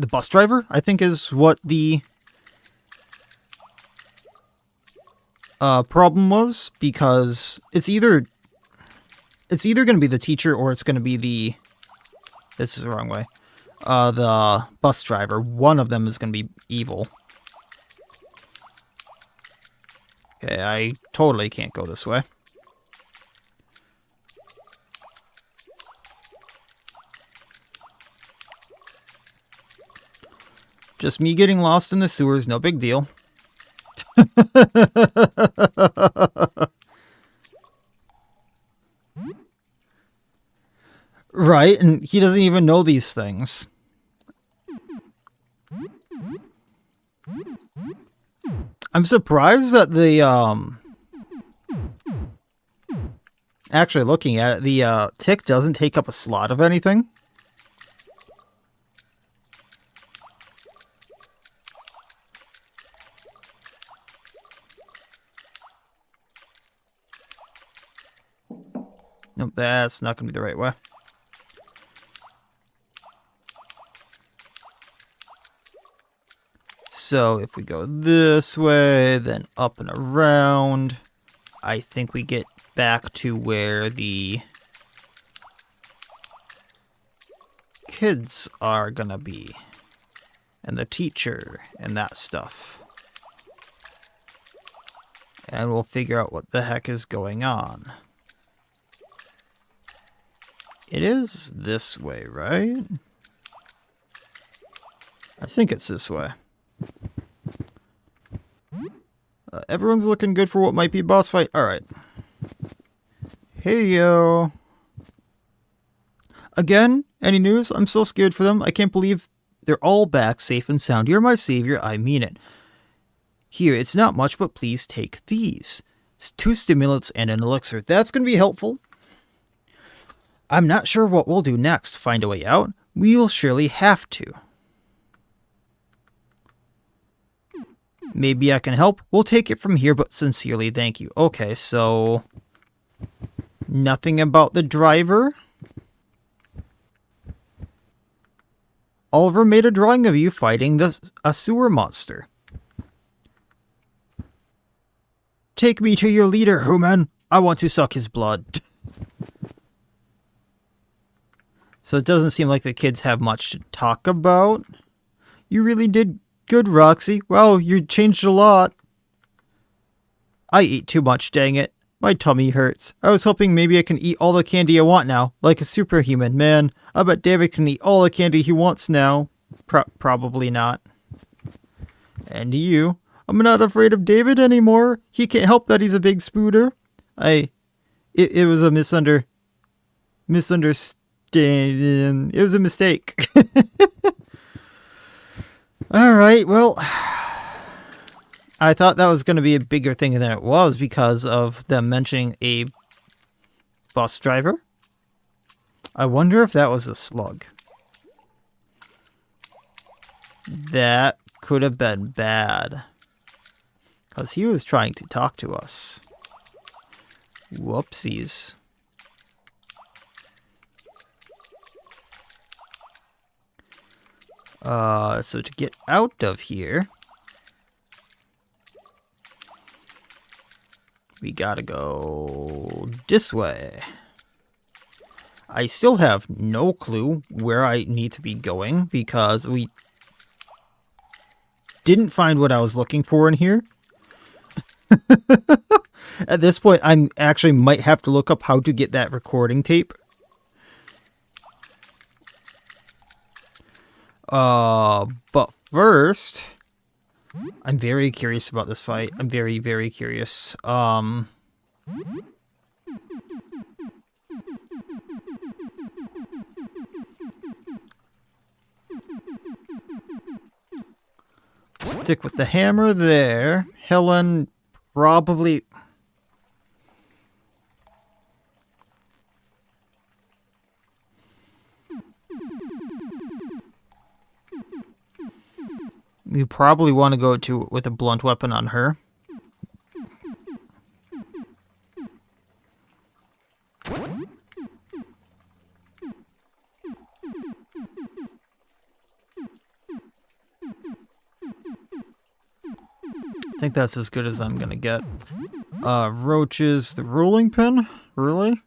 bus driver, I think is what the problem was, because it's either going to be the teacher or it's going to be the... This is the wrong way. The bus driver. One of them is going to be evil. Okay, I totally can't go this way. Just me getting lost in the sewers, no big deal. Right, and he doesn't even know these things. I'm surprised that the, actually looking at it, the, tick doesn't take up a slot of anything. Nope, that's not going to be the right way. So if we go this way, then up and around, I think we get back to where the kids are going to be. And the teacher and that stuff. And we'll figure out what the heck is going on. It is this way, right? I think it's this way. Everyone's looking good for what might be a boss fight. Alright. Hey, yo. Again? Any news? I'm so scared for them. I can't believe they're all back safe and sound. You're my savior. I mean it. Here, it's not much, but please take these. 2 stimulants and an elixir. That's going to be helpful. I'm not sure what we'll do next. Find a way out? We'll surely have to. Maybe I can help. We'll take it from here, but sincerely, thank you. Okay, so... Nothing about the driver? Oliver made a drawing of you fighting a sewer monster. Take me to your leader, Human. I want to suck his blood. So it doesn't seem like the kids have much to talk about. You really did good, Roxy. Wow, you changed a lot. I eat too much, dang it. My tummy hurts. I was hoping maybe I can eat all the candy I want now, like a superhuman. Man, I bet David can eat all the candy he wants now. Probably not. And you? I'm not afraid of David anymore. He can't help that he's a big spooter. It was a misunderstanding. It was a mistake. Alright, well, I thought that was going to be a bigger thing than it was because of them mentioning a bus driver. I wonder if that was a slug. That could have been bad. Because he was trying to talk to us. Whoopsies. So to get out of here, we gotta go this way. I still have no clue where I need to be going because we didn't find what I was looking for in here. At this point, I'm actually might have to look up how to get that recording tape. But first, I'm very curious about this fight. I'm very, very curious. Stick with the hammer there. Helen probably... You probably want to go to with a blunt weapon on her. I think that's as good as I'm gonna get. Roaches, the rolling pin? Really?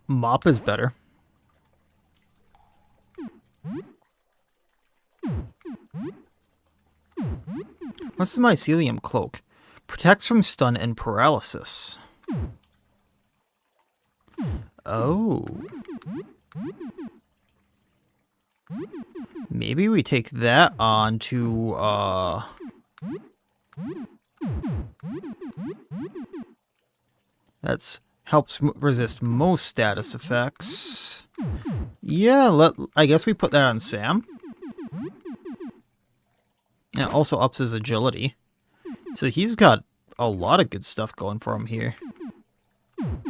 Mop is better. What's the mycelium cloak? Protects from stun and paralysis. Oh. Maybe we take that on to, That's helps resist most status effects. Yeah, I guess we put that on Sam. And it also ups his agility. So he's got a lot of good stuff going for him here.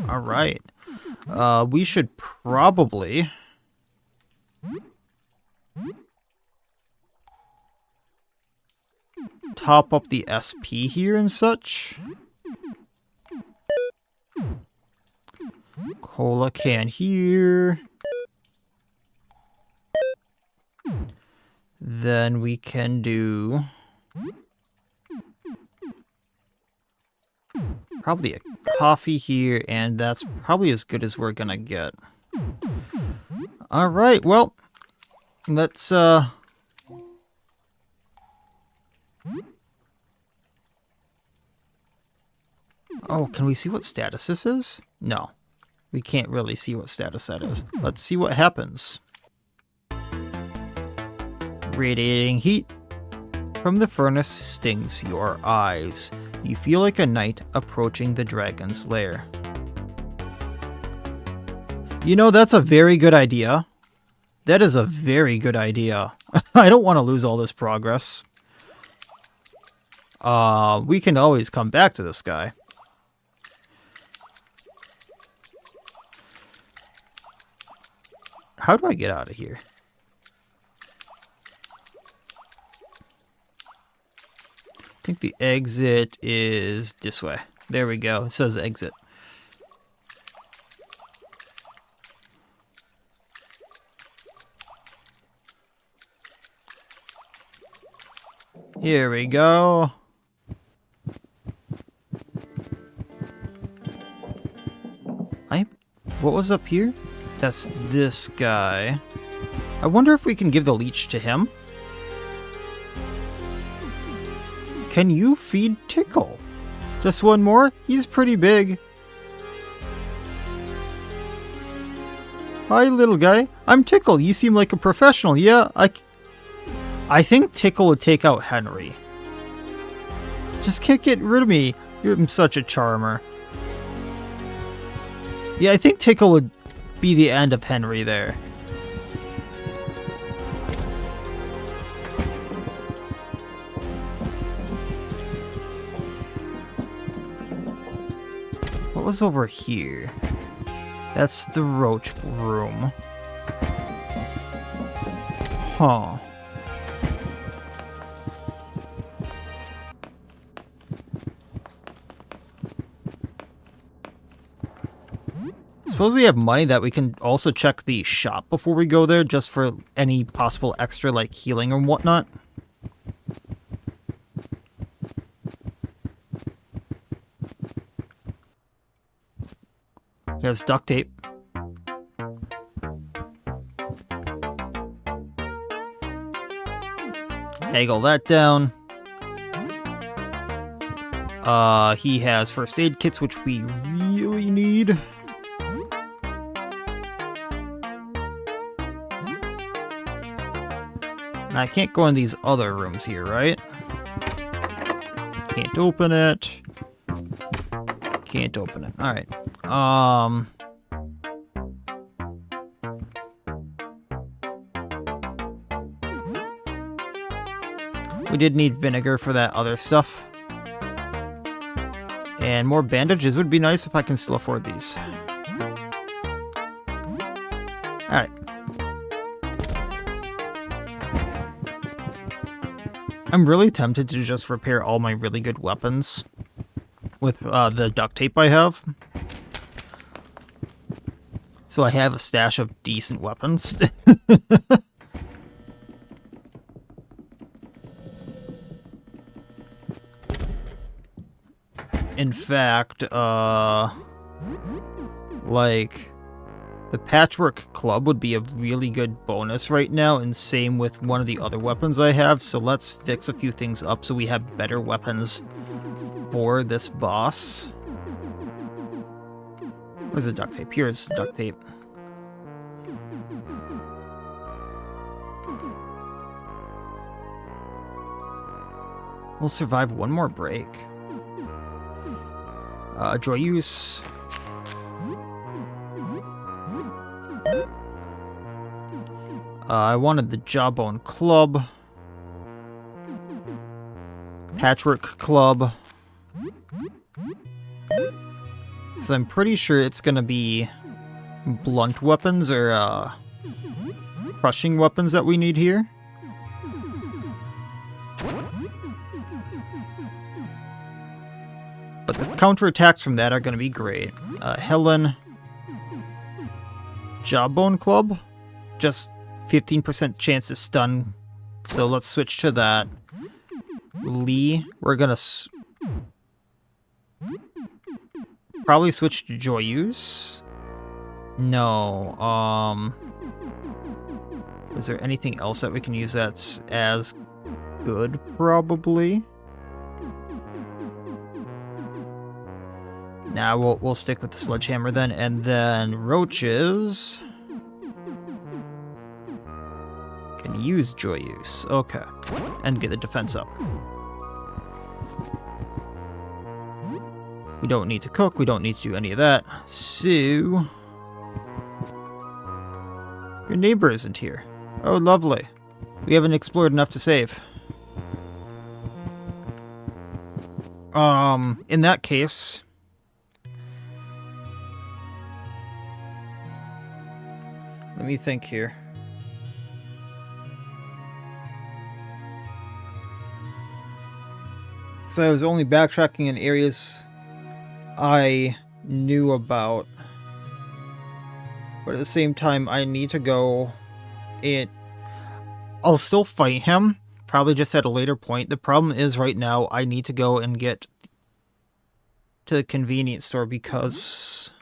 Alright. We should probably... top up the SP here and such. Cola can here. Then we can do probably a coffee here, and that's probably as good as we're gonna get. Alright, well, let's oh, can we see what status this is? No. We can't really see what status that is. Let's see what happens. Radiating heat from the furnace stings your eyes. You feel like a knight approaching the dragon's lair. You know, that's a very good idea. That is a very good idea. I don't want to lose all this progress. We can always come back to this guy. How do I get out of here? I think the exit is this way. There we go. It says exit. Here we go. What was up here? That's this guy. I wonder if we can give the leech to him. Can you feed Tickle? Just one more? He's pretty big. Hi, little guy. I'm Tickle. You seem like a professional. Yeah, I think Tickle would take out Henry. Just can't get rid of me. You're such a charmer. Yeah, I think Tickle would be the end of Henry there. What was over here? That's the roach room. Huh. Suppose we have money that we can also check the shop before we go there, just for any possible extra, like, healing or whatnot. Here's duct tape. Haggle that down. He has first aid kits, which we really need. And I can't go in these other rooms here, right? Can't open it. Can't open it. Alright. We did need vinegar for that other stuff. And more bandages would be nice if I can still afford these. Alright. I'm really tempted to just repair all my really good weapons with the duct tape I have. So I have a stash of decent weapons. In fact, like, the Patchwork Club would be a really good bonus right now, and same with one of the other weapons I have, so let's fix a few things up so we have better weapons for this boss. Where's the duct tape? Here's the duct tape. We'll survive one more break. Joyeuse. I wanted the Jawbone Club. Patchwork Club. So I'm pretty sure it's gonna be blunt weapons or crushing weapons that we need here. But the counterattacks from that are going to be great. Helen. Jawbone Club. Just 15% chance to stun. So let's switch to that. Lee. We're going to probably switch to Joyeuse. No. Is there anything else that we can use that's as good? Probably. Now we'll stick with the sledgehammer then, and then roaches can use Joyeuse. Okay, and get the defense up. We don't need to cook. We don't need to do any of that. So your neighbor isn't here. Oh, lovely. We haven't explored enough to save. In that case. Let me think here. So I was only backtracking in areas I knew about. But at the same time, I need to go... I'll still fight him, probably just at a later point. The problem is right now, I need to go and get to the convenience store because...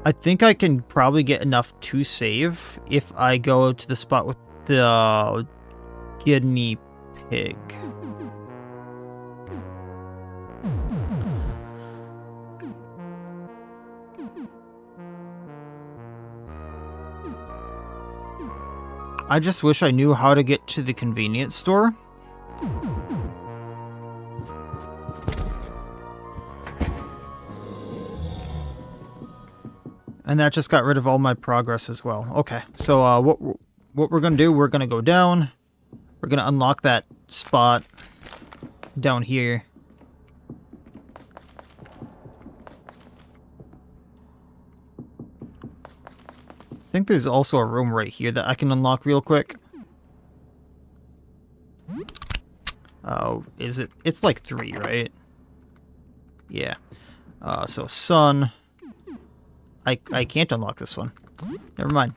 I think I can probably get enough to save if I go to the spot with the guinea pig. I just wish I knew how to get to the convenience store. And that just got rid of all my progress as well. Okay, so what we're going to do, we're going to go down. We're going to unlock that spot down here. I think there's also a room right here that I can unlock real quick. Oh, is it? It's like 3, right? Yeah. So sun... I can't unlock this one. Never mind.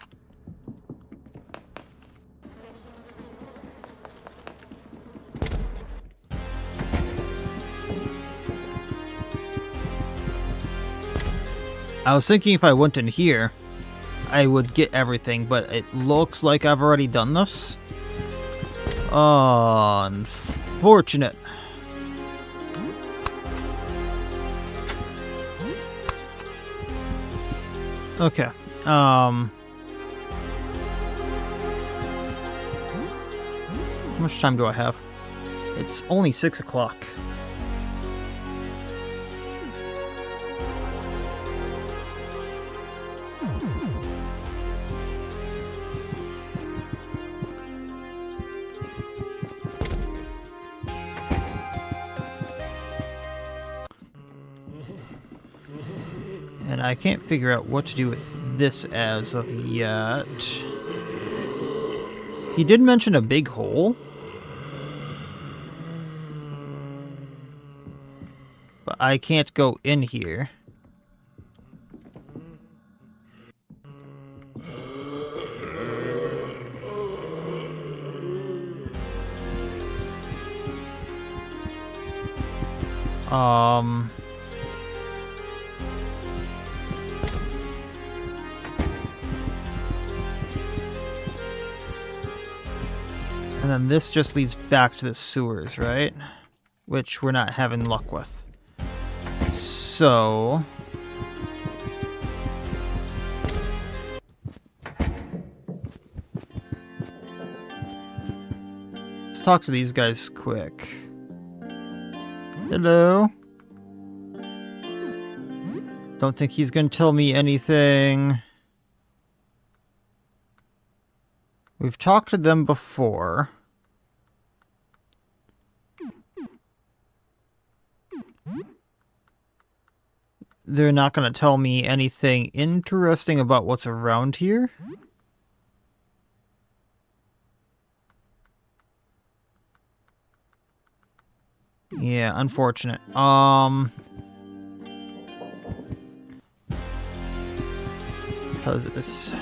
I was thinking if I went in here, I would get everything, but it looks like I've already done this. Unfortunate. Okay. How much time do I have? It's only 6 o'clock. And I can't figure out what to do with this as of yet. He did mention a big hole. But I can't go in here. And then this just leads back to the sewers, right? Which we're not having luck with. So... let's talk to these guys quick. Hello? Don't think he's gonna tell me anything. We've talked to them before. They're not gonna tell me anything interesting about what's around here. Yeah, unfortunate. Because it's...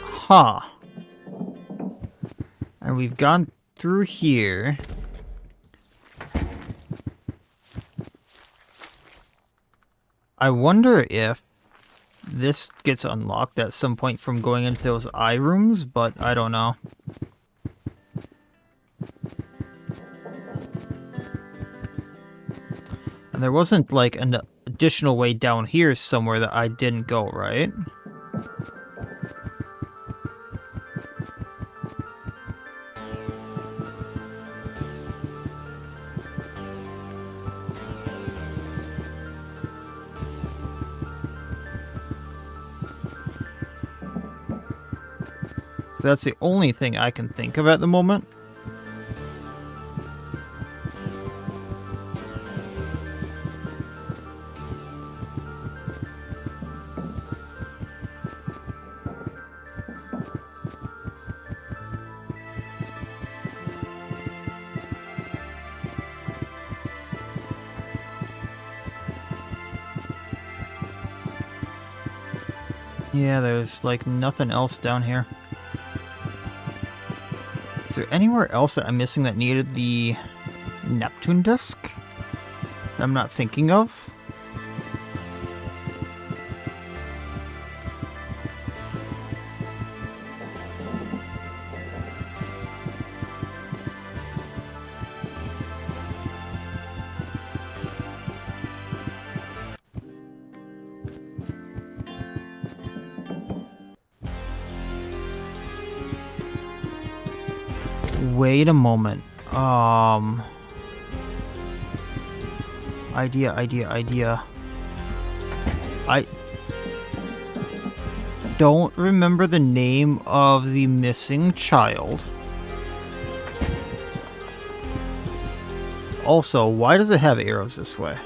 huh. And we've gone through here. I wonder if this gets unlocked at some point from going into those eye rooms, but I don't know. And there wasn't like an additional way down here somewhere that I didn't go, right? So that's the only thing I can think of at the moment. Yeah, there's like nothing else down here. Is there anywhere else that I'm missing that needed the Neptune disk that I'm not thinking of? Wait a moment. Idea. I don't remember the name of the missing child. Also, why does it have arrows this way?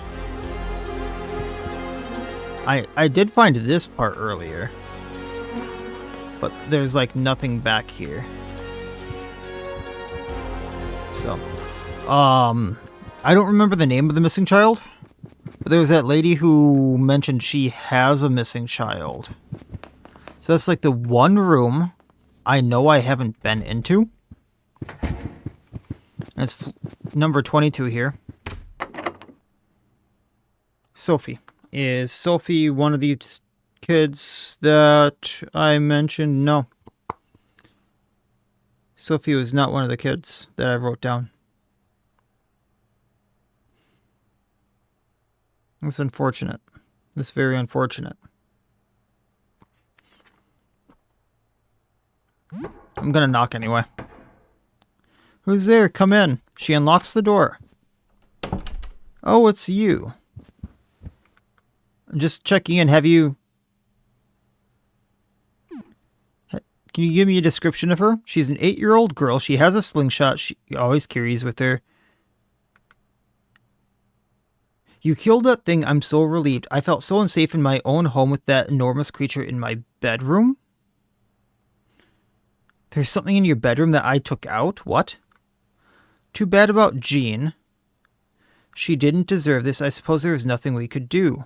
I did find this part earlier, but there's like nothing back here. So, I don't remember the name of the missing child, but there was that lady who mentioned she has a missing child. So that's like the one room I know I haven't been into. And it's number 22 here. Sophie. Is Sophie one of these kids that I mentioned? No. Sophie was not one of the kids that I wrote down. That's unfortunate. That's very unfortunate. I'm gonna knock anyway. Who's there? Come in. She unlocks the door. Oh, it's you. I'm just checking in. Have you... Can you give me a description of her? She's an 8-year-old girl. She has a slingshot. She always carries with her. You killed that thing. I'm so relieved. I felt so unsafe in my own home with that enormous creature in my bedroom. There's something in your bedroom that I took out? What? Too bad about Jean. She didn't deserve this. I suppose there was nothing we could do.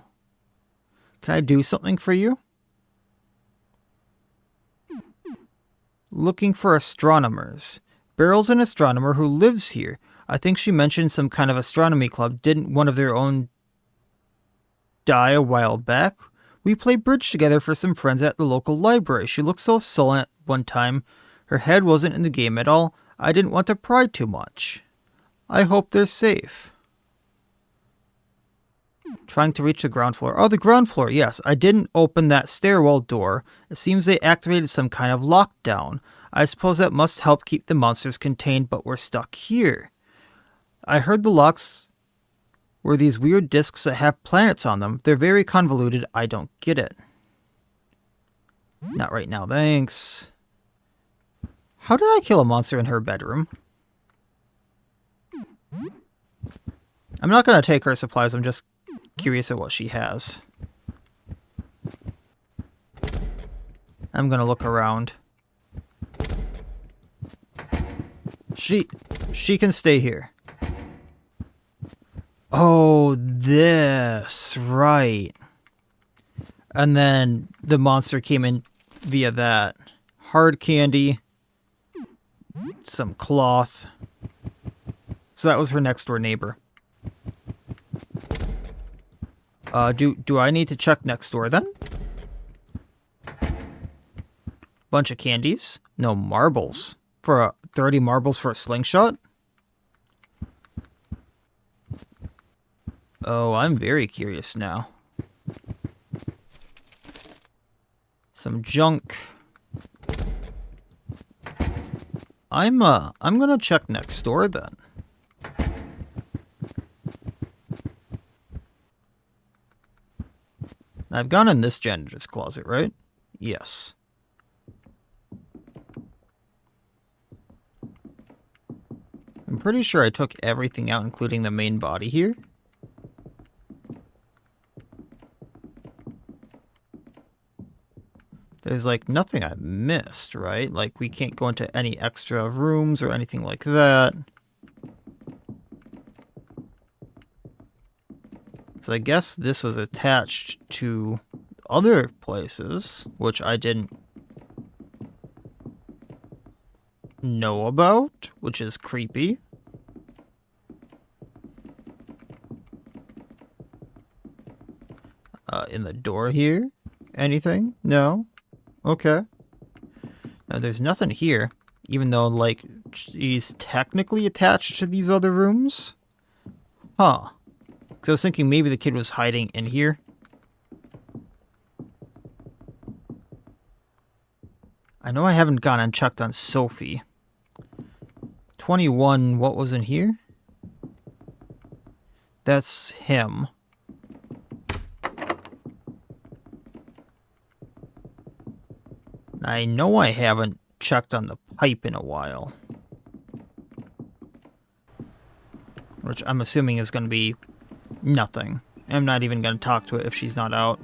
Can I do something for you? Looking for astronomers. Beryl's an astronomer who lives here. I think she mentioned some kind of astronomy club. Didn't one of their own die a while back? We played bridge together for some friends at the local library. She looked so sullen at one time. Her head wasn't in the game at all. I didn't want to pry too much. I hope they're safe. Trying to reach the ground floor. Oh, the ground floor, yes. I didn't open that stairwell door. It seems they activated some kind of lockdown. I suppose that must help keep the monsters contained, but we're stuck here. I heard the locks were these weird discs that have planets on them. They're very convoluted. I don't get it. Not right now, thanks. How did I kill a monster in her bedroom? I'm not going to take her supplies. I'm just curious at what she has. I'm going to look around. She can stay here. Oh, this. Right. And then the monster came in via that. Hard candy. Some cloth. So that was her next door neighbor. Do I need to check next door then? Bunch of candies. No marbles. 30 marbles for a slingshot? Oh, I'm very curious now. Some junk. I'm gonna check next door then. I've gone in this janitor's closet, right? Yes. I'm pretty sure I took everything out, including the main body here. There's, like, nothing I missed, right? Like, we can't go into any extra rooms or anything like that. So I guess this was attached to other places, which I didn't know about, which is creepy. In the door here? Anything? No? Okay. Now, there's nothing here, even though, like, she's technically attached to these other rooms. Huh. Because I was thinking maybe the kid was hiding in here. I know I haven't gone and checked on Sophie. 21, what was in here? That's him. I know I haven't checked on the pipe in a while. Which I'm assuming is going to be nothing. I'm not even going to talk to it if she's not out.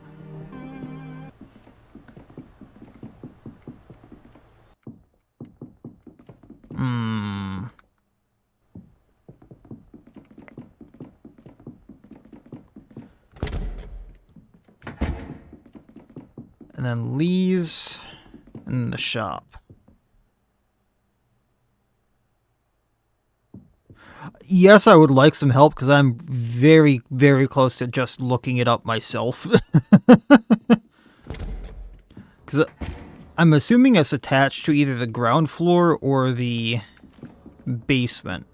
And then Lee's in the shop. Yes, I would like some help because I'm very, very close to just looking it up myself. Because I'm assuming it's attached to either the ground floor or the basement.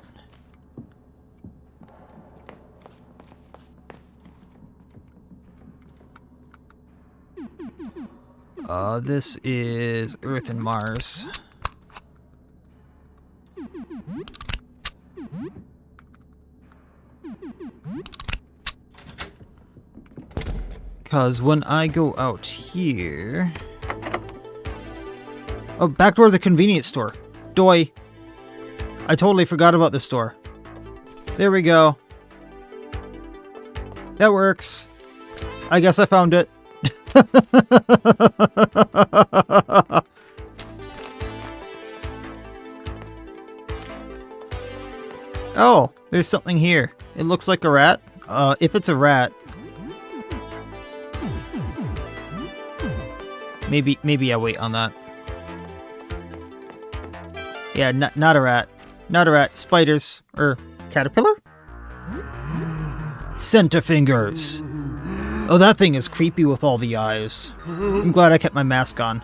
This is Earth and Mars. Because when I go out here... Oh, back door of the convenience store. Doi. I totally forgot about the store. There we go. That works. I guess I found it. Oh, there's something here. It looks like a rat. If it's a rat, maybe I'll wait on that. Yeah, not a rat. Not a rat. Spiders. Or caterpillar? Centifingers. Oh, that thing is creepy with all the eyes. I'm glad I kept my mask on.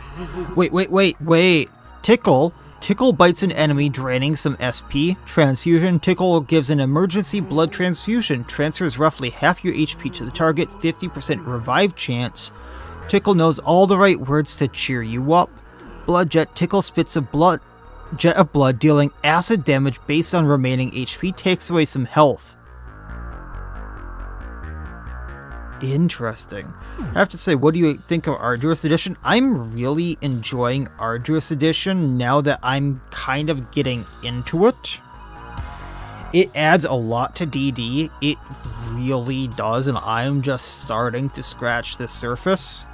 Wait. Tickle. Tickle bites an enemy, draining some SP. Transfusion. Tickle gives an emergency blood transfusion. Transfers roughly half your HP to the target. 50% revive chance. Tickle knows all the right words to cheer you up. Blood jet. Tickle spits a jet of blood, dealing acid damage based on remaining HP. Takes away some health. Interesting. I have to say, what do you think of Arduous Edition? I'm really enjoying Arduous Edition now that I'm kind of getting into it. It adds a lot to DD. It really does, and I'm just starting to scratch the surface.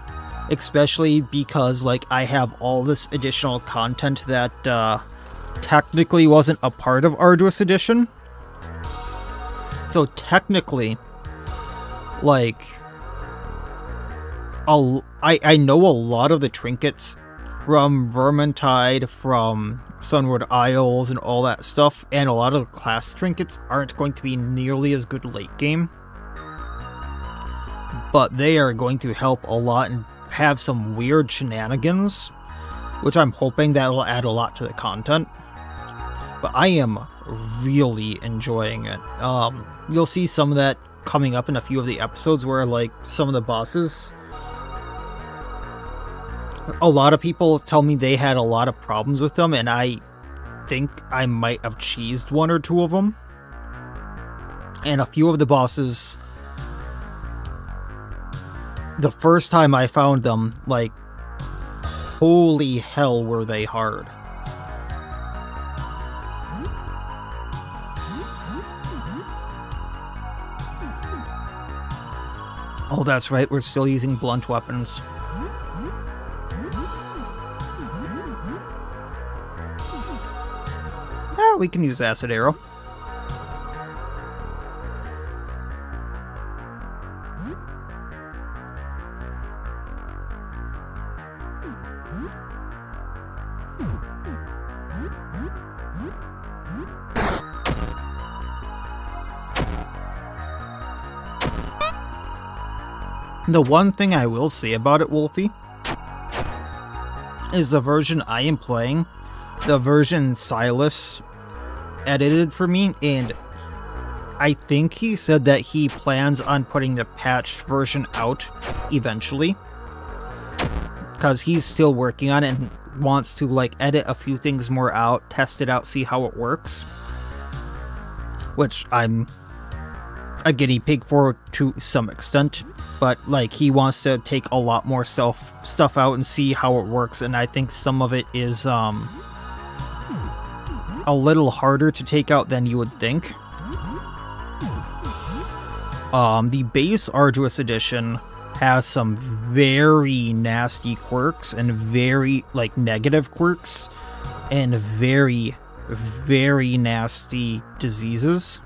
Especially because, like, I have all this additional content that technically wasn't a part of Arduous Edition. So technically, like, I know a lot of the trinkets from Vermintide, from Sunward Isles, and all that stuff, and a lot of the class trinkets aren't going to be nearly as good late game. But they are going to help a lot and have some weird shenanigans, which I'm hoping that will add a lot to the content. But I am really enjoying it. You'll see some of that coming up in a few of the episodes where, like, some of the bosses, a lot of people tell me they had a lot of problems with them, and I think I might have cheesed one or two of them. And a few of the bosses, the first time I found them, like, holy hell were they hard. Oh, that's right, we're still using blunt weapons. Ah, we can use acid arrow. The one thing I will say about it, Wolfie, is the version I am playing, the version Silas edited for me, and I think he said that he plans on putting the patched version out eventually, because he's still working on it and wants to, like, edit a few things more out, test it out, see how it works, which I'm a guinea pig for to some extent. But, like, he wants to take a lot more stuff out and see how it works, and I think some of it is a little harder to take out than you would think. The base Arduous Edition has some very nasty quirks and very, like, negative quirks and very, very nasty diseases.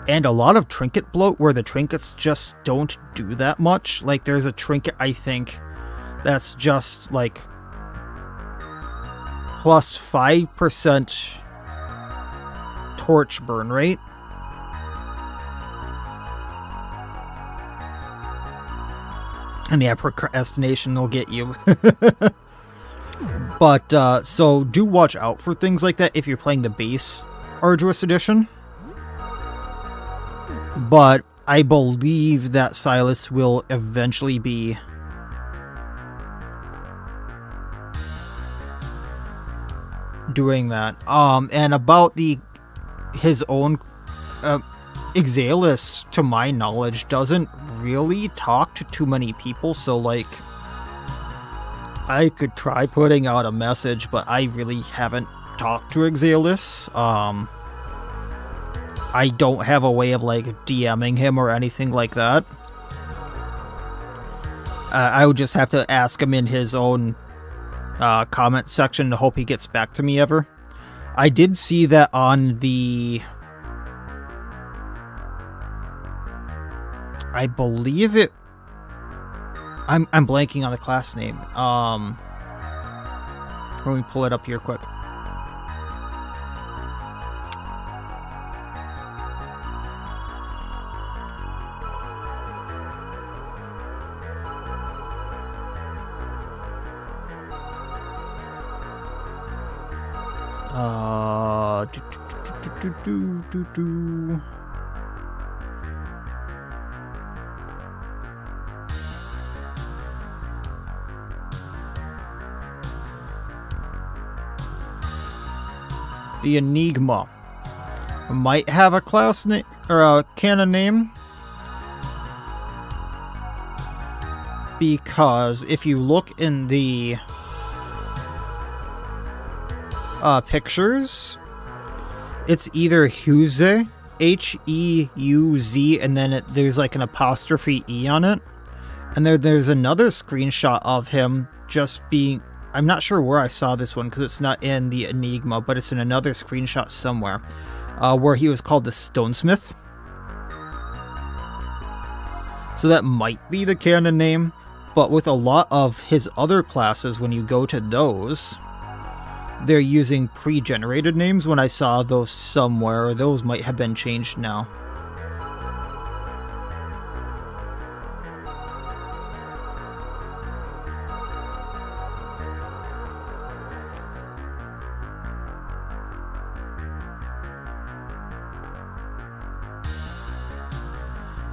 And a lot of trinket bloat where the trinkets just don't do that much. Like, there's a trinket, I think, that's just, like, plus 5% torch burn rate. And yeah, procrastination will get you. But, so do watch out for things like that if you're playing the base Arduous Edition. But I believe that Silas will eventually be doing that. And about his own Exalis, to my knowledge, doesn't really talk to too many people, so like I could try putting out a message, but I really haven't talked to Exalis. I don't have a way of like DMing him or anything like that. I would just have to ask him in his own comment section to hope he gets back to me ever. I did see that on the... I believe it... I'm blanking on the class name. Let me pull it up here quick. The Enigma might have a class name or a canon name, because if you look in the pictures, it's either Heuze, Heuz, and then there's like an apostrophe E on it, and there's another screenshot of him just being... I'm not sure where I saw this one because it's not in the Enigma, but it's in another screenshot somewhere, where he was called the Stonesmith. So that might be the canon name, but with a lot of his other classes, when you go to those, they're using pre-generated names. When I saw those somewhere, those might have been changed now.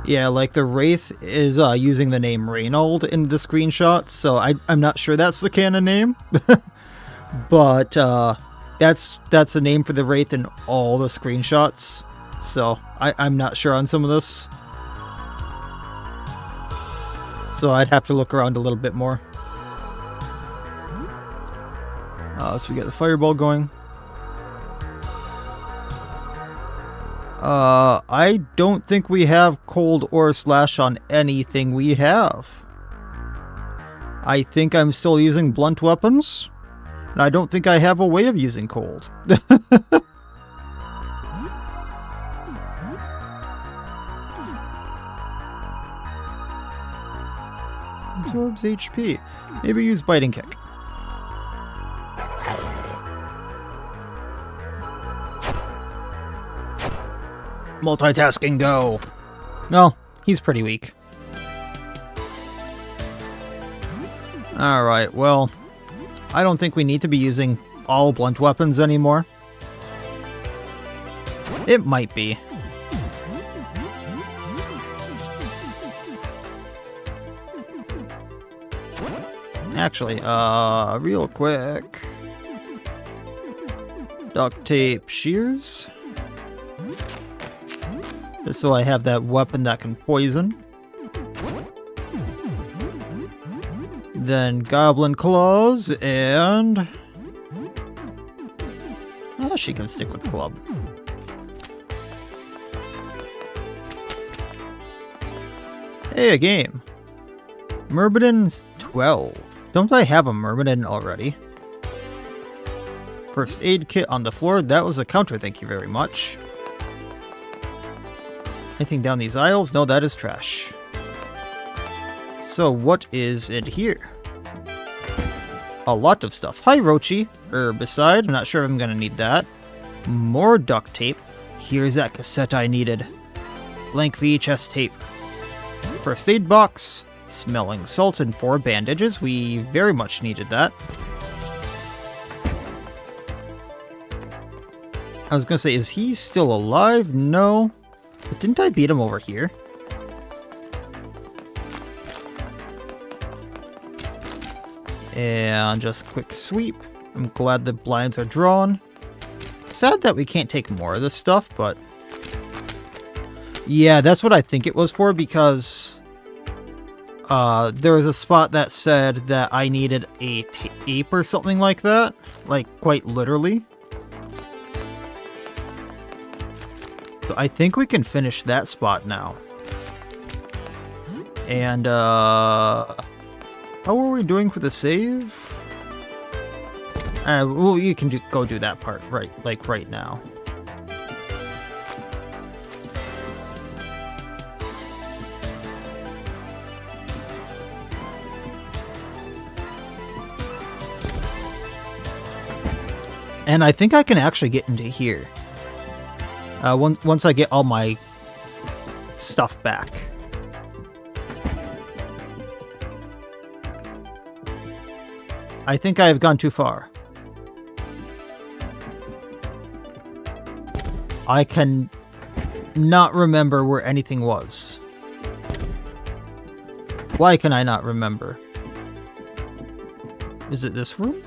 Yeah, like the Wraith is using the name Reynold in the screenshot, so I'm not sure that's the canon name. But that's a name for the Wraith in all the screenshots, so I'm not sure on some of this. So I'd have to look around a little bit more. So we got the fireball going. I don't think we have cold or slash on anything we have. I think I'm still using blunt weapons, and I don't think I have a way of using cold. Absorbs HP. Maybe use biting kick. Multitasking, go! No, he's pretty weak. Alright, well, I don't think we need to be using all blunt weapons anymore. It might be. Actually, real quick. Duct tape shears. Just so I have that weapon that can poison. Then goblin claws and... oh, she can stick with the club. Hey, a game. Myrmidon's 12. Don't I have a Myrmidon already? First aid kit on the floor. That was a counter, thank you very much. Anything down these aisles? No, that is trash. So what is in here? A lot of stuff. Hi, Rochi. Herbicide. I'm not sure if I'm going to need that. More duct tape. Here's that cassette I needed. Blank VHS tape. First aid box. Smelling salts and 4 bandages. We very much needed that. I was gonna say, is he still alive? No. But didn't I beat him over here? And just quick sweep. I'm glad the blinds are drawn. Sad that we can't take more of this stuff, but... yeah, that's what I think it was for, because... there was a spot that said that I needed a tape or something like that. Like, quite literally. So I think we can finish that spot now. And, how are we doing for the save? Well, you can go do that part right now. And I think I can actually get into here. Once I get all my stuff back. I think I have gone too far. I can not remember where anything was. Why can I not remember? Is it this room?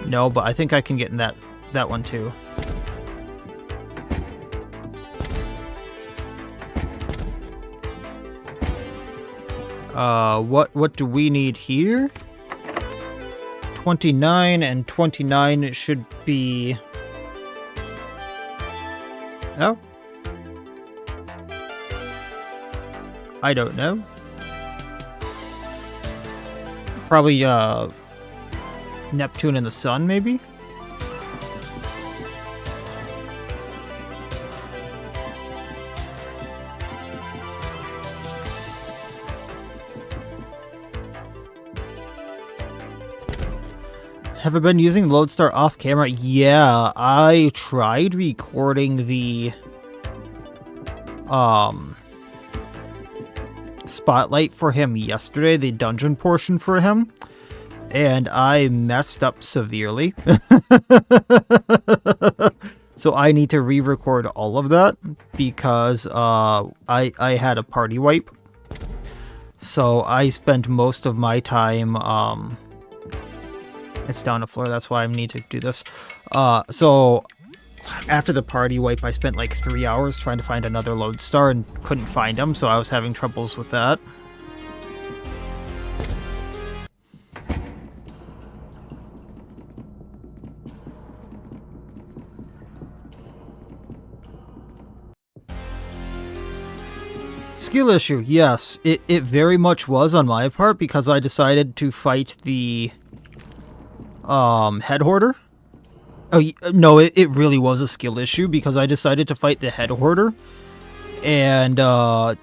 No, but I think I can get in that one too. What do we need here? 29 and 29 should be... oh? I don't know. Probably, Neptune and the Sun, maybe? Have I been using Lodestar off camera? Yeah, I tried recording the spotlight for him yesterday, the dungeon portion for him, and I messed up severely. So I need to re-record all of that because I had a party wipe. So I spent most of my time it's down the floor, that's why I need to do this. So after the party wipe, I spent like 3 hours trying to find another Lodestar and couldn't find him, so I was having troubles with that. Skill issue, yes. It very much was on my part because I decided to fight the head hoarder. Oh, no, it really was a skill issue because I decided to fight the head hoarder. And, I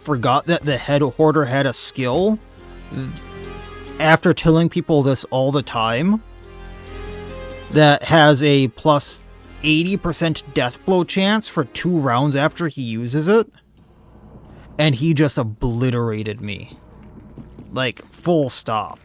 forgot that the head hoarder had a skill. After telling people this all the time, that has a plus 80% death blow chance for 2 rounds after he uses it. And he just obliterated me. Like, full stop.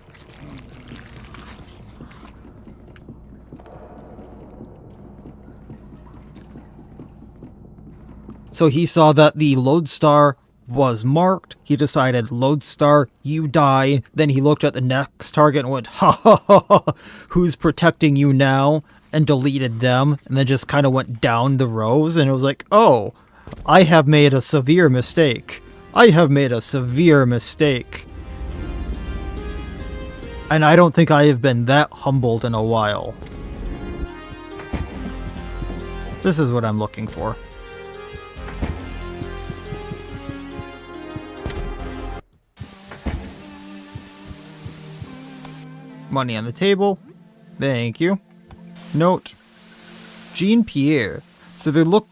So he saw that the Lodestar was marked. He decided, Lodestar, you die. Then he looked at the next target and went, ha ha ha ha, who's protecting you now? And deleted them. And then just kind of went down the rows. And it was like, oh, I have made a severe mistake. I have made a severe mistake. And I don't think I have been that humbled in a while. This is what I'm looking for. Money on the table. Thank you. Note. Jean-Pierre. So they look...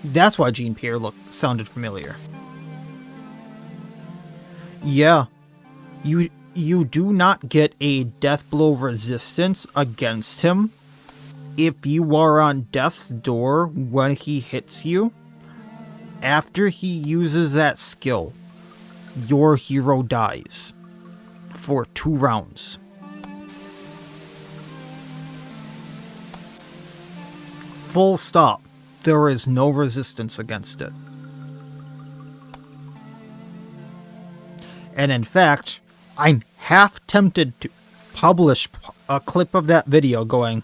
that's why Jean-Pierre sounded familiar. Yeah. You do not get a death blow resistance against him if you are on death's door when he hits you. After he uses that skill, your hero dies for 2 rounds. Full stop. There is no resistance against it. And in fact, I'm half tempted to publish a clip of that video going,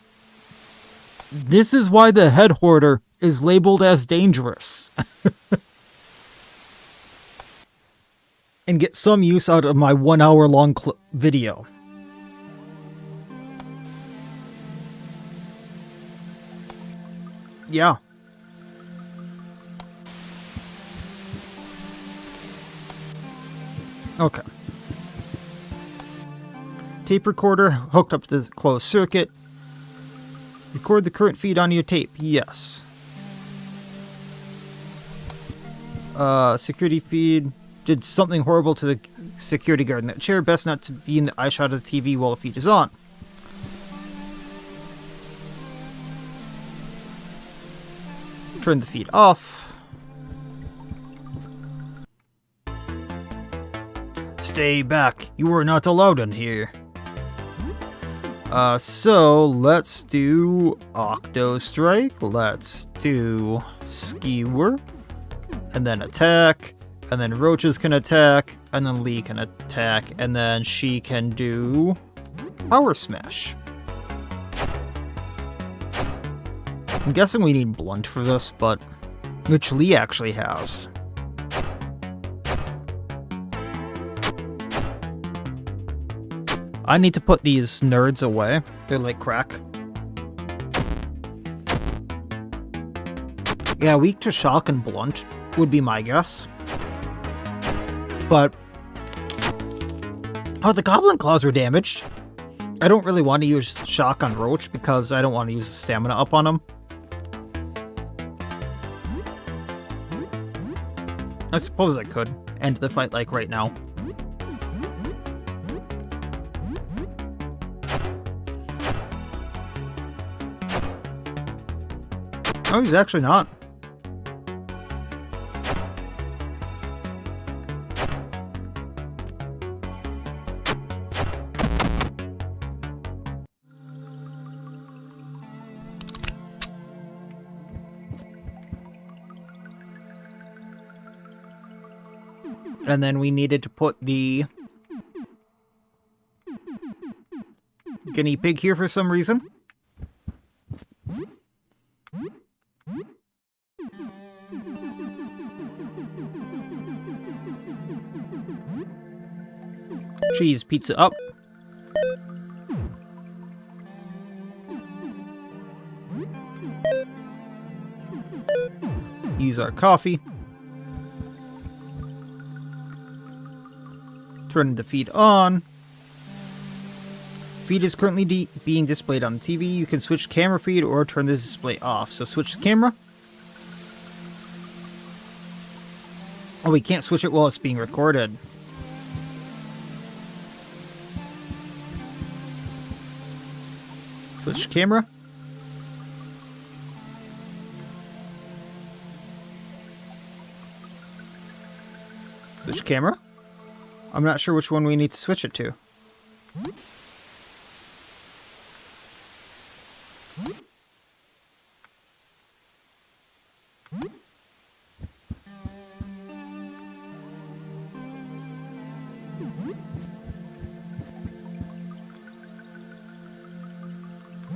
"This is why the head hoarder is labeled as dangerous." And get some use out of my 1 hour long video. Yeah. Okay. Tape recorder hooked up to the closed circuit. Record the current feed on your tape. Yes. Security feed. Did something horrible to the security guard in that chair. Best not to be in the eye shot of the TV while the feed is on. Turn the feed off. Stay back. You are not allowed in here. So let's do Octo Strike. Let's do Skewer. And then attack. And then Roaches can attack. And then Lee can attack. And then she can do Power Smash. I'm guessing we need Blunt for this, but which Lee actually has. I need to put these nerds away. They're like crack. Yeah, weak to Shock and Blunt would be my guess. But oh, the Goblin Claws were damaged. I don't really want to use Shock on Roach because I don't want to use the stamina up on him. I suppose I could end the fight like right now. Oh, he's actually not. And then we needed to put the guinea pig here for some reason. Cheese pizza up. Use our coffee. Turn the feed on. Feed is currently being displayed on the TV. You can switch camera feed or turn the display off. So switch the camera. Oh, we can't switch it while it's being recorded. Switch camera. Switch camera. I'm not sure which one we need to switch it to.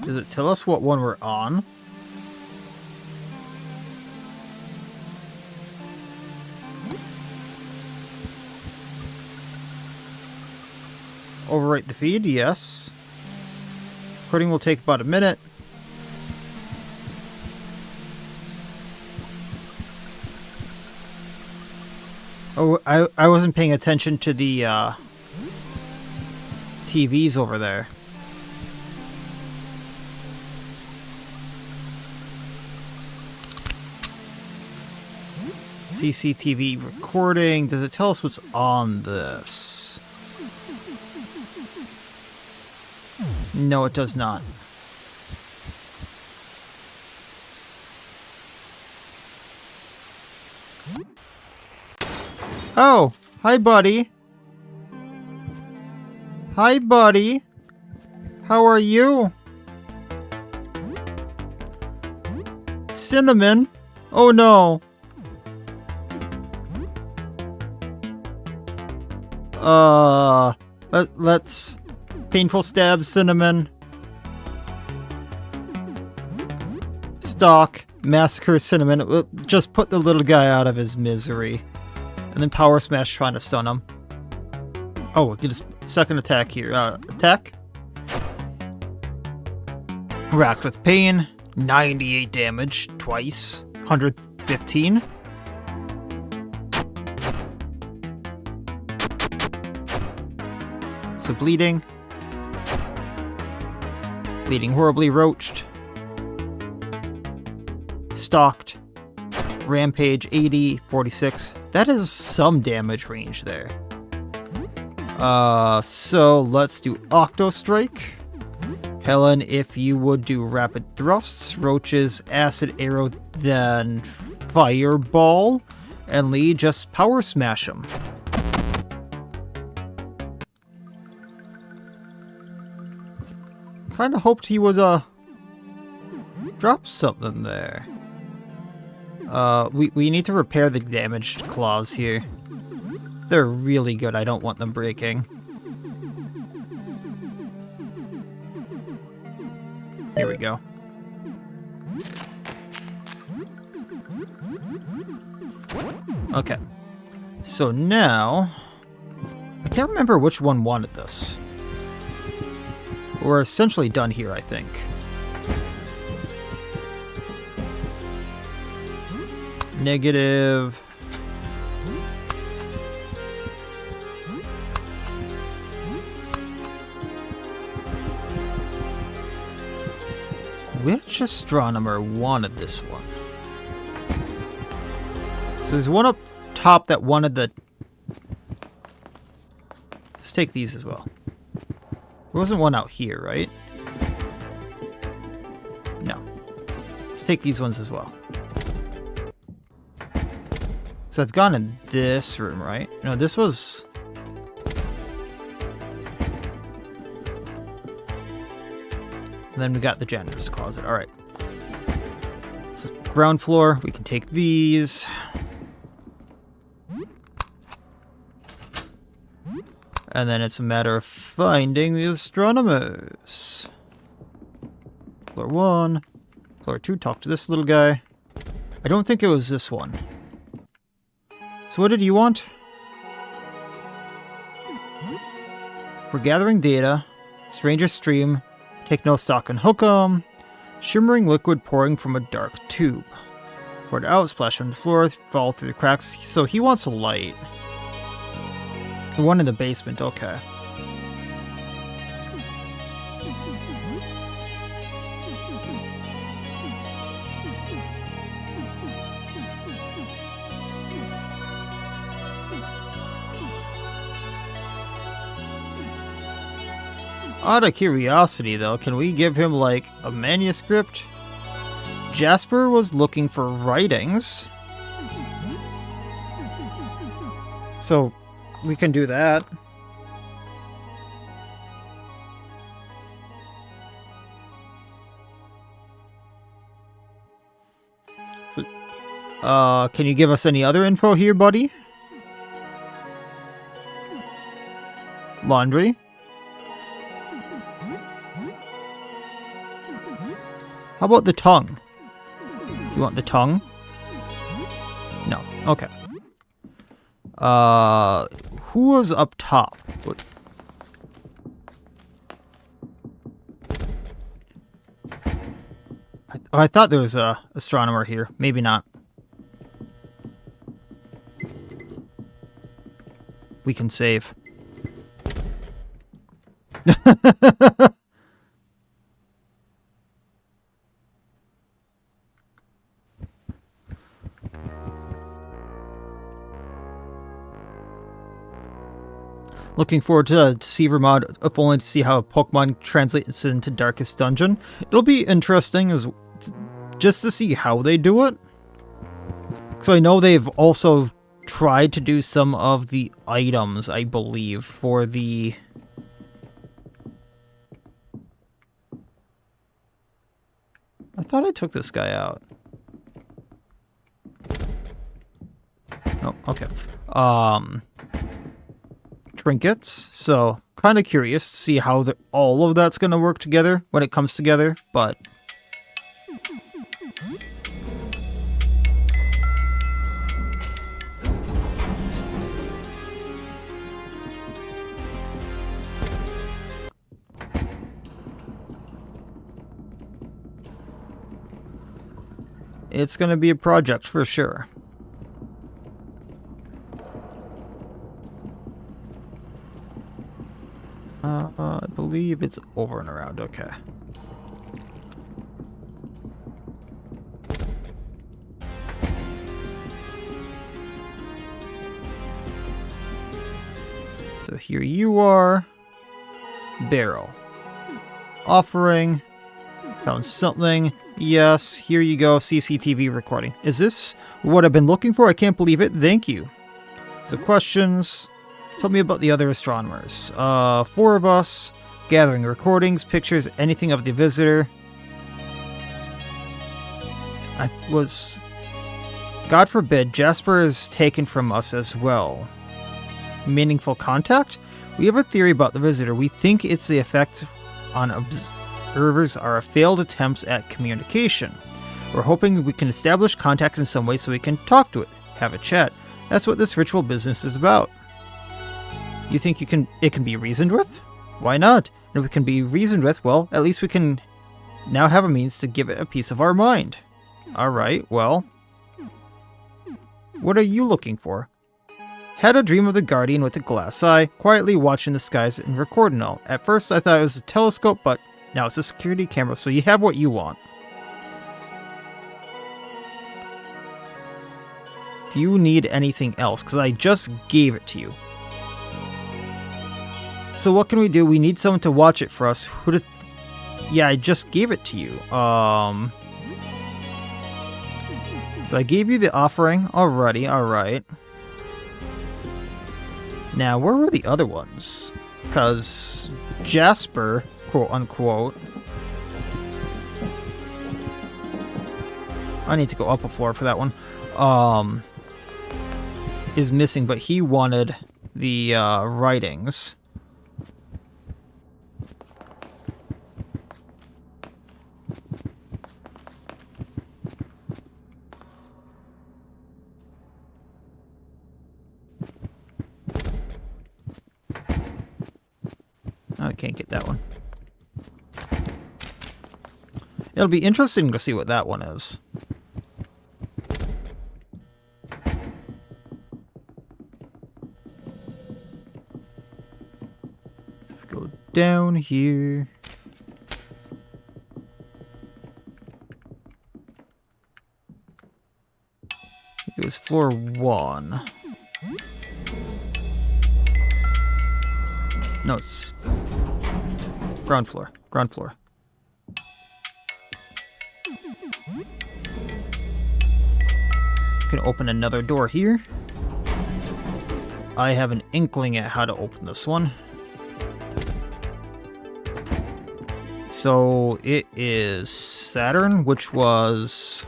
Does it tell us what one we're on? Overwrite the feed, yes. Recording will take about a minute. Oh, I wasn't paying attention to the TVs over there. CCTV recording. Does it tell us what's on this? No, it does not. Oh, hi, buddy. Hi, buddy. How are you? Cinnamon? Oh no. Let's painful stab Cinnamon. Stalk, massacre Cinnamon. Just put the little guy out of his misery. And then power smash trying to stun him. Oh, get his second attack here. Attack. Racked with pain. 98 damage twice. 115. So bleeding. Bleeding horribly, roached. Stalked. Rampage 80, 46. That is some damage range there. So let's do Octo Strike. Helen, if you would do Rapid Thrusts. Roaches, Acid Arrow, then Fireball. And Lee, just Power Smash him. Kinda hoped he would, drop something there. We need to repair the damaged claws here. They're really good. I don't want them breaking. Here we go. Okay. So now... I can't remember which one wanted this. We're essentially done here, I think. Negative. Which astronomer wanted this one? So there's one up top that wanted the... Let's take these as well. There wasn't one out here, right? No. Let's take these ones as well. So I've gone in this room, right? No, this was... And then we got the janitor's closet. Alright. So ground floor, we can take these. And then it's a matter of finding the astronomers. Floor 1. Floor 2, talk to this little guy. I don't think it was this one. So what did you want? We're gathering data. Stranger stream. Take no stock and hook 'em. Shimmering liquid pouring from a dark tube. Poured out, splash on the floor, fall through the cracks. So he wants a light. The one in the basement, okay. Out of curiosity, though, can we give him, like, a manuscript? Jasper was looking for writings. So, we can do that. So, can you give us any other info here, buddy? Laundry. How about the tongue? Do you want the tongue? No. Okay. Who was up top? What? I thought there was a astronomer here. Maybe not. We can save. Looking forward to Deceiver mod, if only to see how a Pokemon translates into Darkest Dungeon. It'll be interesting as just to see how they do it. So I know they've also tried to do some of the items, I believe, for the... I thought I took this guy out. Okay. Trinkets. So, kind of curious to see how all of that's going to work together when it comes together, but... It's going to be a project for sure. I believe it's over and around. Okay. So here you are. Barrel. Offering. Found something. Yes, here you go. CCTV recording. Is this what I've been looking for? I can't believe it. Thank you. So questions. Tell me about the other astronomers. 4 of us. Gathering recordings, pictures, anything of the visitor. God forbid, Jasper is taken from us as well. Meaningful contact? We have a theory about the visitor. We think it's the effect on observers are failed attempts at communication. We're hoping we can establish contact in some way so we can talk to it, have a chat. That's what this ritual business is about. You think it can be reasoned with? Why not? And if it can be reasoned with, well, at least we can now have a means to give it a piece of our mind. Alright, well... What are you looking for? Had a dream of the Guardian with a glass eye, quietly watching the skies and recording all. At first I thought it was a telescope, but now it's a security camera, so you have what you want. Do you need anything else? Because I just gave it to you. So what can we do? We need someone to watch it for us. Yeah, I just gave it to you. So I gave you the offering already. Alright. Now, where were the other ones? Because Jasper, quote unquote... I need to go up a floor for that one. Is missing, but he wanted the writings. I can't get that one. It'll be interesting to see what that one is. Go down here. It was floor 1. No, it's ground floor. Ground floor. Can open another door here. I have an inkling at how to open this one. So it is Saturn, which was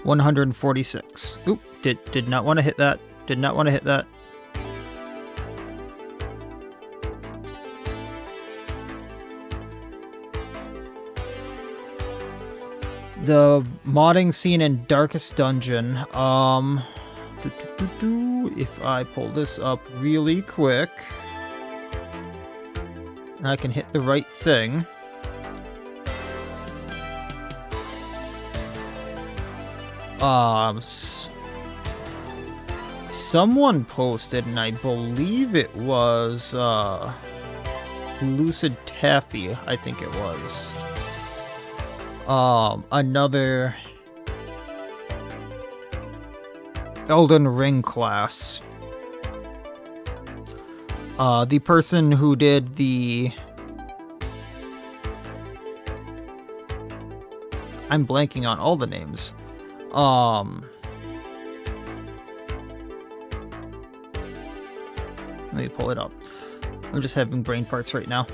146. Oop, did not want to hit that. Did not want to hit that. The modding scene in Darkest Dungeon. If I pull this up really quick, and I can hit the right thing. Someone posted, and I believe it was Lucid Taffy, I think it was. Another Elden Ring class. The person who did the... I'm blanking on all the names. Let me pull it up. I'm just having brain farts right now.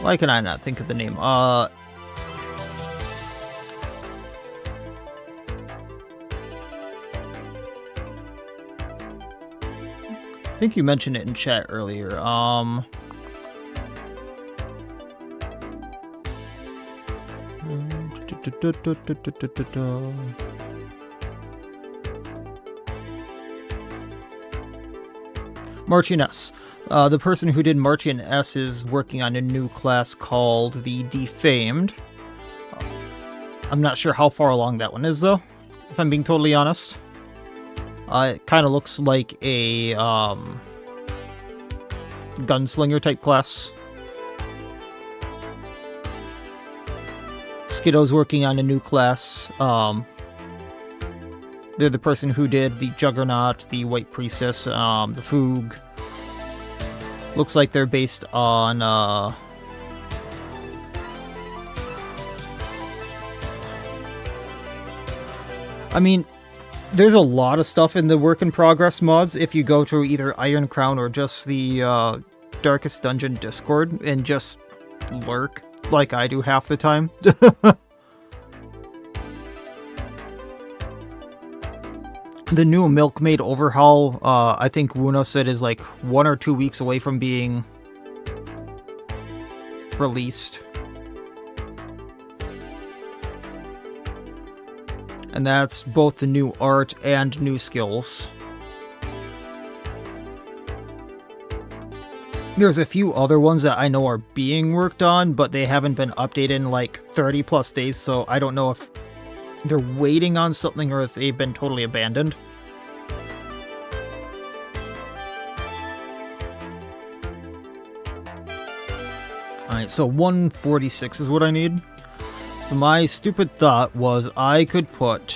Why can I not think of the name? I think you mentioned it in chat earlier. Marching S. The person who did Marching S is working on a new class called the Defamed. I'm not sure how far along that one is, though, if I'm being totally honest. It kind of looks like a gunslinger type class. Skiddo's working on a new class. They're the person who did the Juggernaut, the White Priestess, the Foog. Looks like they're based on I mean, there's a lot of stuff in the work in progress mods if you go to either Iron Crown or just the Darkest Dungeon Discord and just lurk like I do half the time. The new Milkmaid overhaul, I think Wuna said is like 1 or 2 weeks away from being released. And that's both the new art and new skills. There's a few other ones that I know are being worked on, but they haven't been updated in like 30 plus days, so I don't know if they're waiting on something or if they've been totally abandoned. Alright, so 146 is what I need. So my stupid thought was I could put...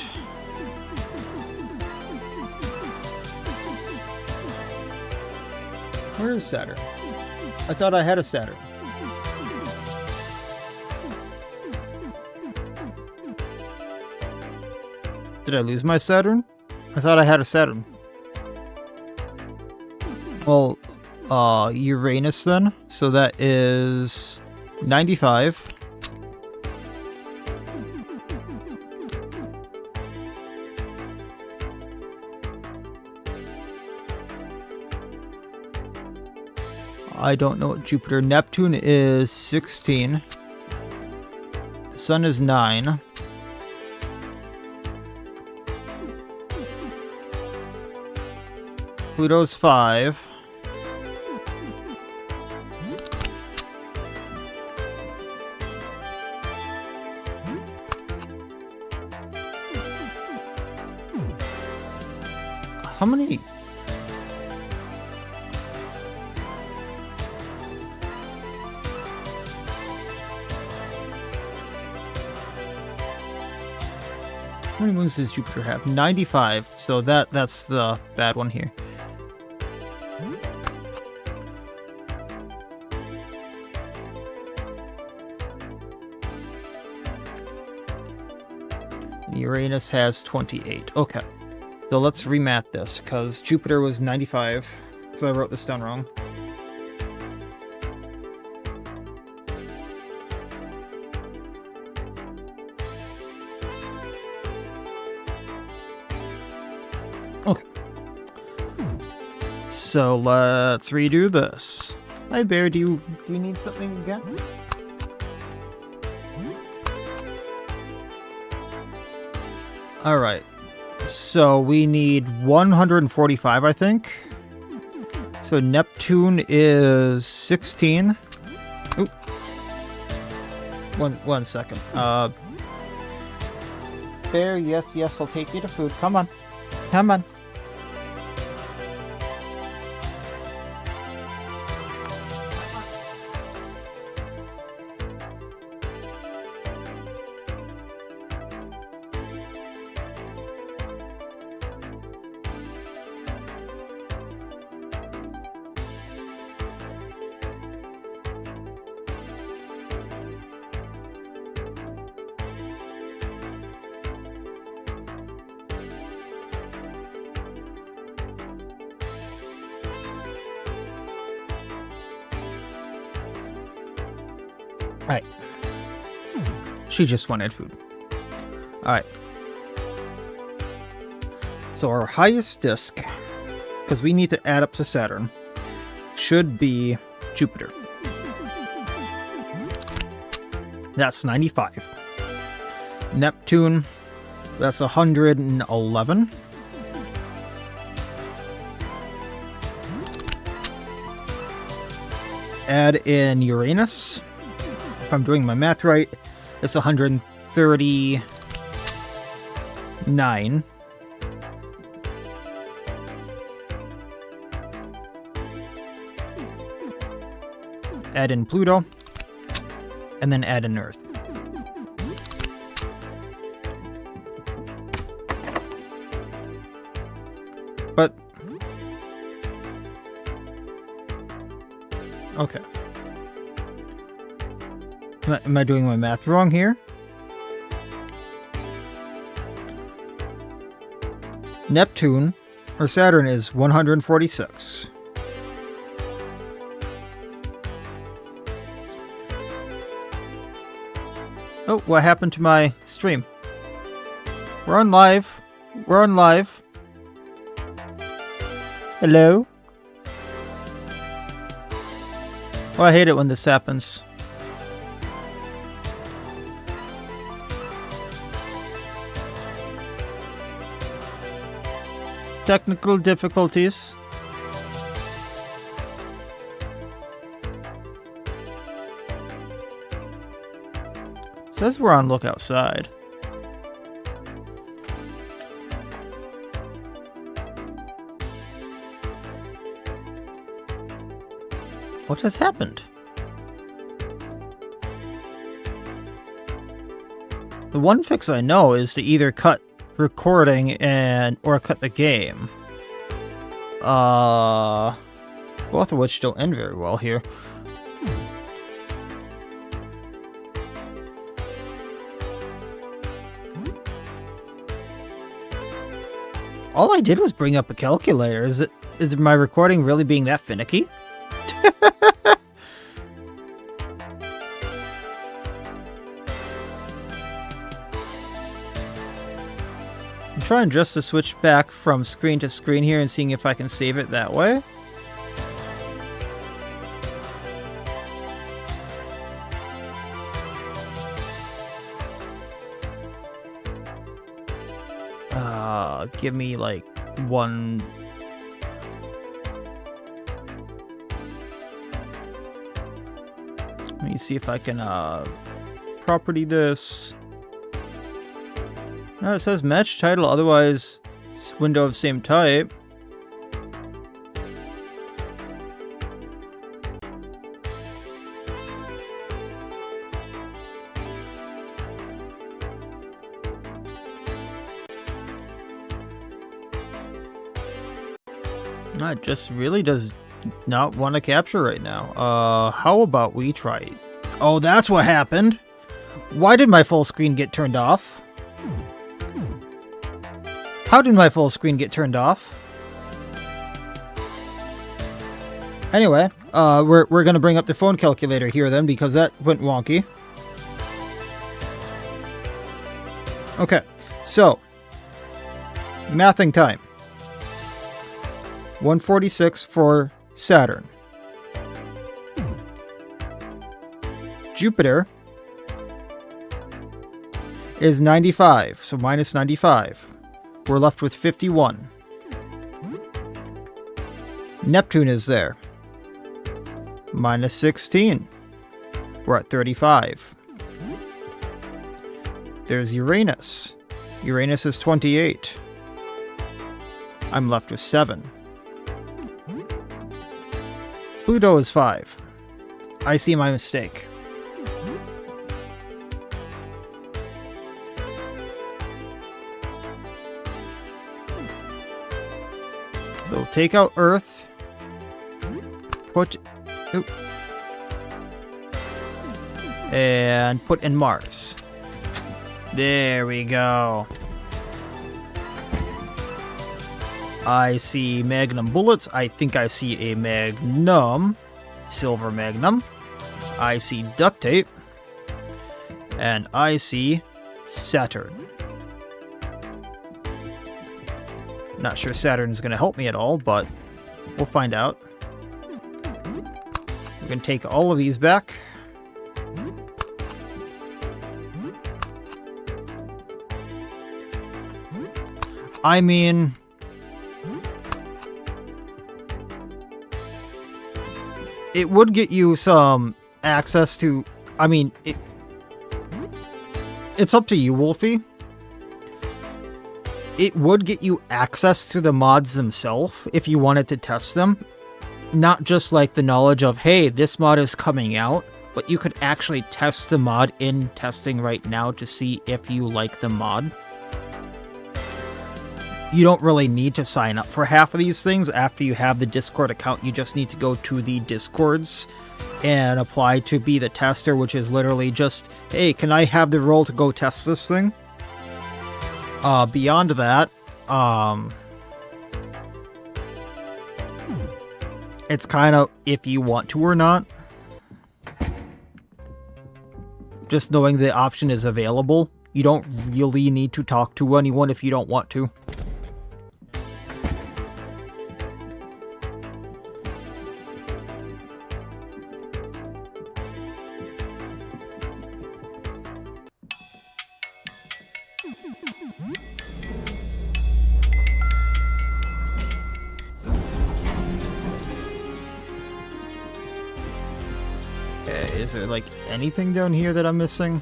Where is Saturn? I thought I had a Saturn. Did I lose my Saturn? I thought I had a Saturn. Well, Uranus then. So that is 95. I don't know what Jupiter. Neptune is 16. The Sun is 9. Pluto's 5. How many? How many moons does Jupiter have? 95. So that's the bad one here. Uranus has 28. Okay. So let's remath this, because Jupiter was 95. So I wrote this down wrong. Okay. So let's redo this. Hi Bear, do you need something again? Alright. So we need 145, I think. So Neptune is 16. Oop. One second. Bear, yes, I'll take you to food. Come on. Come on. Alright. She just wanted food. Alright. So our highest disk, because we need to add up to Saturn, should be Jupiter. That's 95. Neptune, that's 111. Add in Uranus. If I'm doing my math right, it's 139. Add in Pluto, and then add in Earth. But okay. Am I doing my math wrong here? Neptune, or Saturn, is 146. Oh, what happened to my stream? We're on live. We're on live. Hello? Oh, I hate it when this happens. Technical difficulties. Says we're on look outside. What has happened? The one fix I know is to either cut recording or cut the game. Both of which don't end very well here. All I did was bring up a calculator. Is my recording really being that finicky? I'm trying just to switch back from screen to screen here and seeing if I can save it that way. Give me like one. Let me see if I can property this. No, it says match title, otherwise window of same type. No, it just really does not want to capture right now. How about we try it? Oh, that's what happened. Why did my full screen get turned off? How did my full screen get turned off? Anyway, we're gonna bring up the phone calculator here then, because that went wonky. Okay, so mathing time. 146 for Saturn. Jupiter is 95, so minus 95. We're left with 51. Neptune is there. Minus 16. We're at 35. There's Uranus. Uranus is 28. I'm left with 7. Pluto is 5. I see my mistake. So take out Earth. Put... Oop. And put in Mars. There we go. I see magnum bullets. I think I see a magnum. Silver magnum. I see duct tape. And I see Saturn. Not sure Saturn's going to help me at all, but we'll find out. We're going to take all of these back. I mean, it would get you some access to... I mean, it's up to you, Wolfie. It would get you access to the mods themselves if you wanted to test them. Not just like the knowledge of, hey, this mod is coming out, but you could actually test the mod in testing right now to see if you like the mod. You don't really need to sign up for half of these things. After you have the Discord account, you just need to go to the Discords and apply to be the tester, which is literally just, hey, can I have the role to go test this thing? Beyond that, it's kind of if you want to or not. Just knowing the option is available. You don't really need to talk to anyone if you don't want to. Is there, like, anything down here that I'm missing?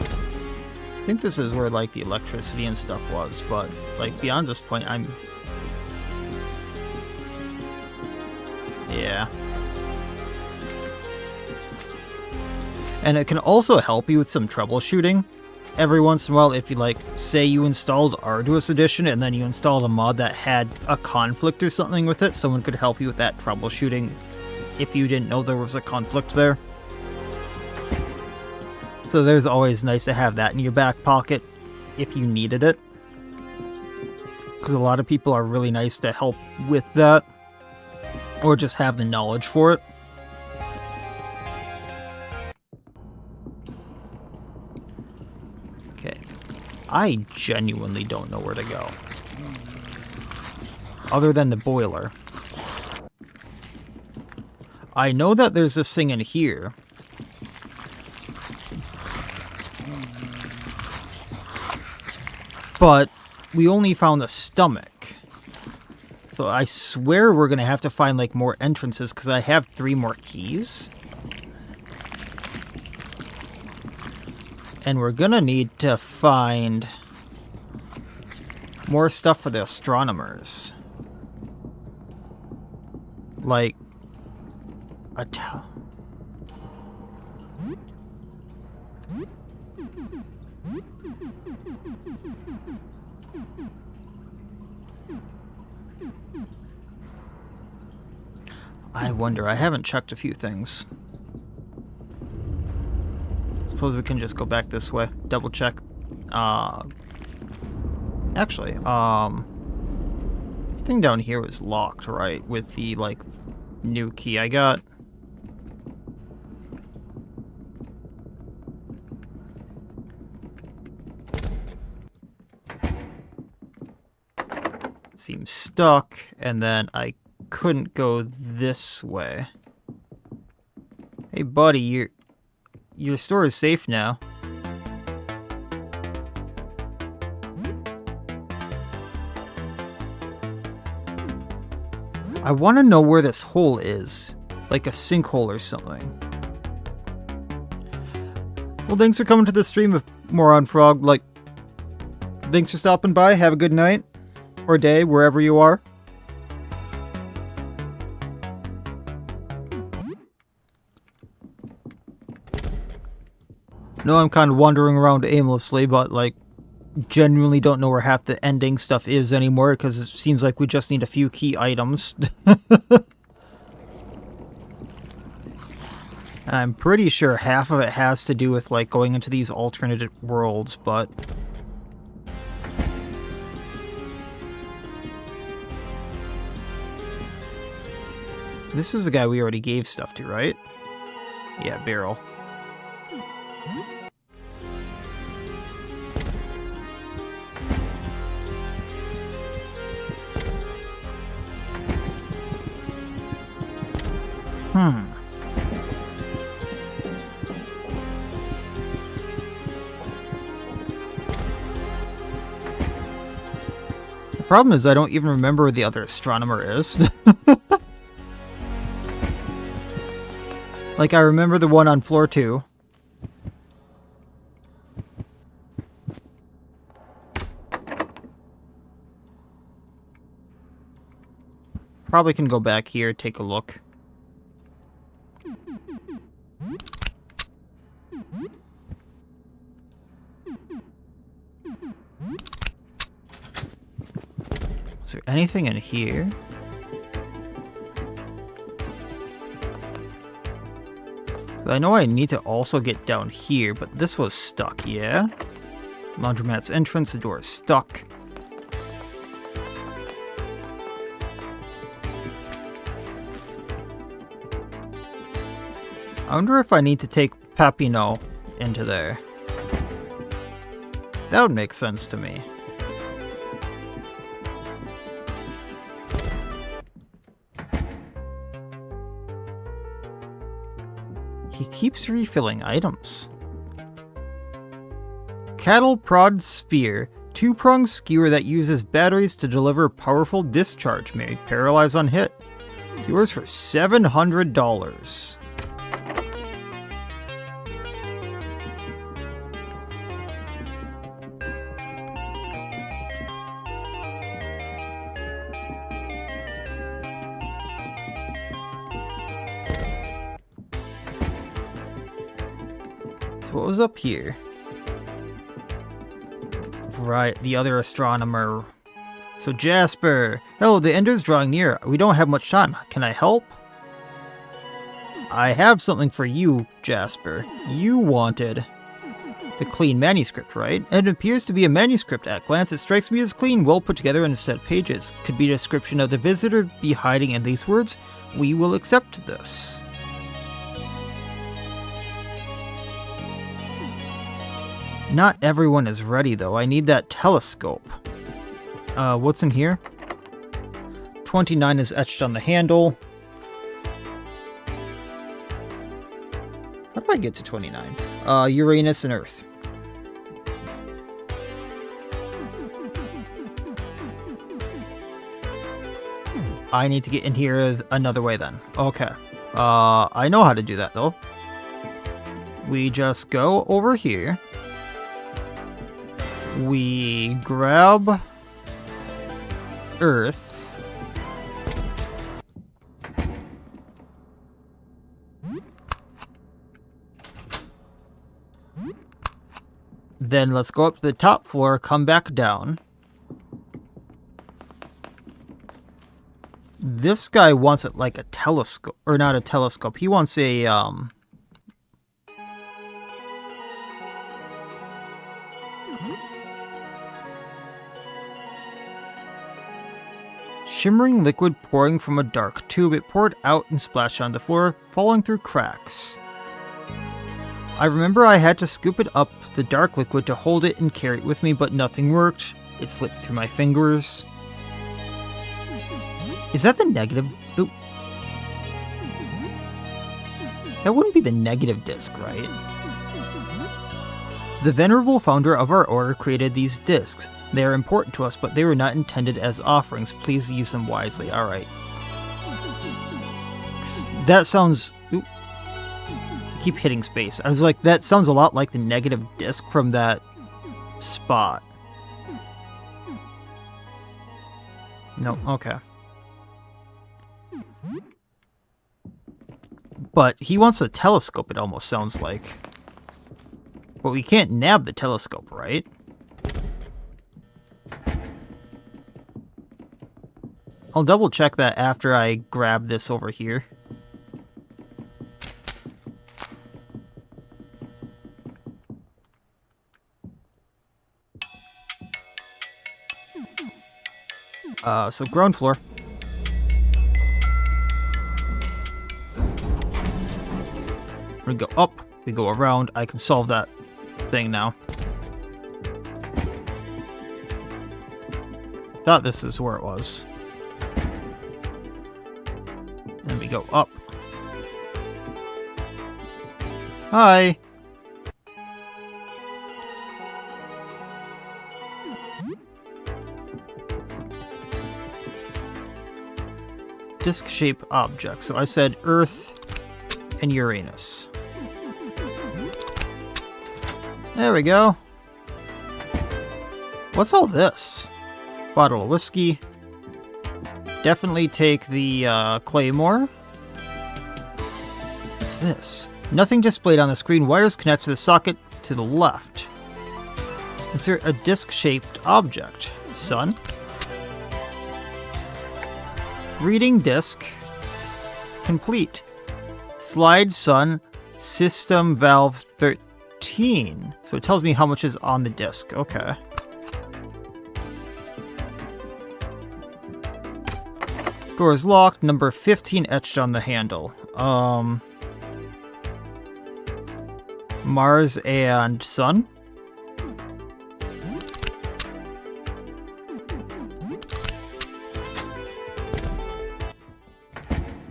I think this is where, like, the electricity and stuff was, but, like, beyond this point, yeah. And it can also help you with some troubleshooting. Every once in a while, if you, like, say you installed Arduous Edition and then you installed a mod that had a conflict or something with it, someone could help you with that troubleshooting if you didn't know there was a conflict there. So there's always nice to have that in your back pocket if you needed it. Because a lot of people are really nice to help with that. Or just have the knowledge for it. Okay. I genuinely don't know where to go. Other than the boiler. I know that there's this thing in here. But we only found the stomach. So I swear we're going to have to find like more entrances because I have 3 more keys. And we're going to need to find more stuff for the astronomers. Like a I wonder, I haven't checked a few things. Suppose we can just go back this way, double check. Actually, the thing down here was locked, right? With the, like, new key I got. Seems stuck, and then I couldn't go this way. Hey buddy, your store is safe now. I want to know where this hole is. Like a sinkhole or something. Well, thanks for coming to the stream of Moron Frog. Like, thanks for stopping by. Have a good night. Or day, wherever you are. No, I'm kind of wandering around aimlessly, but, like, genuinely don't know where half the ending stuff is anymore, because it seems like we just need a few key items. I'm pretty sure half of it has to do with, like, going into these alternate worlds, but... This is the guy we already gave stuff to, right? Yeah, Beryl. The problem is I don't even remember where the other astronomer is. Like, I remember the one on floor 2. Probably can go back here, take a look. Is there anything in here? I know I need to also get down here, but this was stuck, yeah? Laundromat's entrance, the door is stuck. I wonder if I need to take Papineau into there. That would make sense to me. He keeps refilling items. Cattle prod spear. 2-pronged skewer that uses batteries to deliver powerful discharge. May paralyze on hit. Skewers for $700. What was up here? Right, the other astronomer. So Jasper. Hello, the ender's drawing near. We don't have much time. Can I help? I have something for you, Jasper. You wanted the clean manuscript, right? It appears to be a manuscript. At glance, it strikes me as clean, well put together in set pages. Could be a description of the visitor be hiding in these words. We will accept this. Not everyone is ready, though. I need that telescope. What's in here? 29 is etched on the handle. How do I get to 29? Uranus and Earth. I need to get in here another way then. Okay. I know how to do that, though. We just go over here. We grab Earth. Then let's go up to the top floor, come back down. This guy wants it like a telescope, or not a telescope. He wants a, shimmering liquid pouring from a dark tube. It poured out and splashed on the floor, falling through cracks. I remember I had to scoop it up, the dark liquid, to hold it and carry it with me, but nothing worked. It slipped through my fingers. Is that the negative? Oop. That wouldn't be the negative disc, right? The venerable founder of our order created these discs. They are important to us, but they were not intended as offerings. Please use them wisely. Alright. That sounds... Oop. I keep hitting space. I was like, that sounds a lot like the negative disc from that spot. No, okay. But he wants a telescope, it almost sounds like. But we can't nab the telescope, right? I'll double check that after I grab this over here. So ground floor. We go up, we go around. I can solve that thing now. Thought this is where it was. And we go up. Hi. Disc-shaped object. So I said Earth and Uranus. There we go. What's all this? Bottle of whiskey. Definitely take the claymore. What's this? Nothing displayed on the screen. Wires connect to the socket to the left. Insert a disc-shaped object. Sun. Reading disk. Complete. Slide sun. System valve 13. So it tells me how much is on the disk. Okay. Door is locked. Number 15 etched on the handle. Mars and Sun.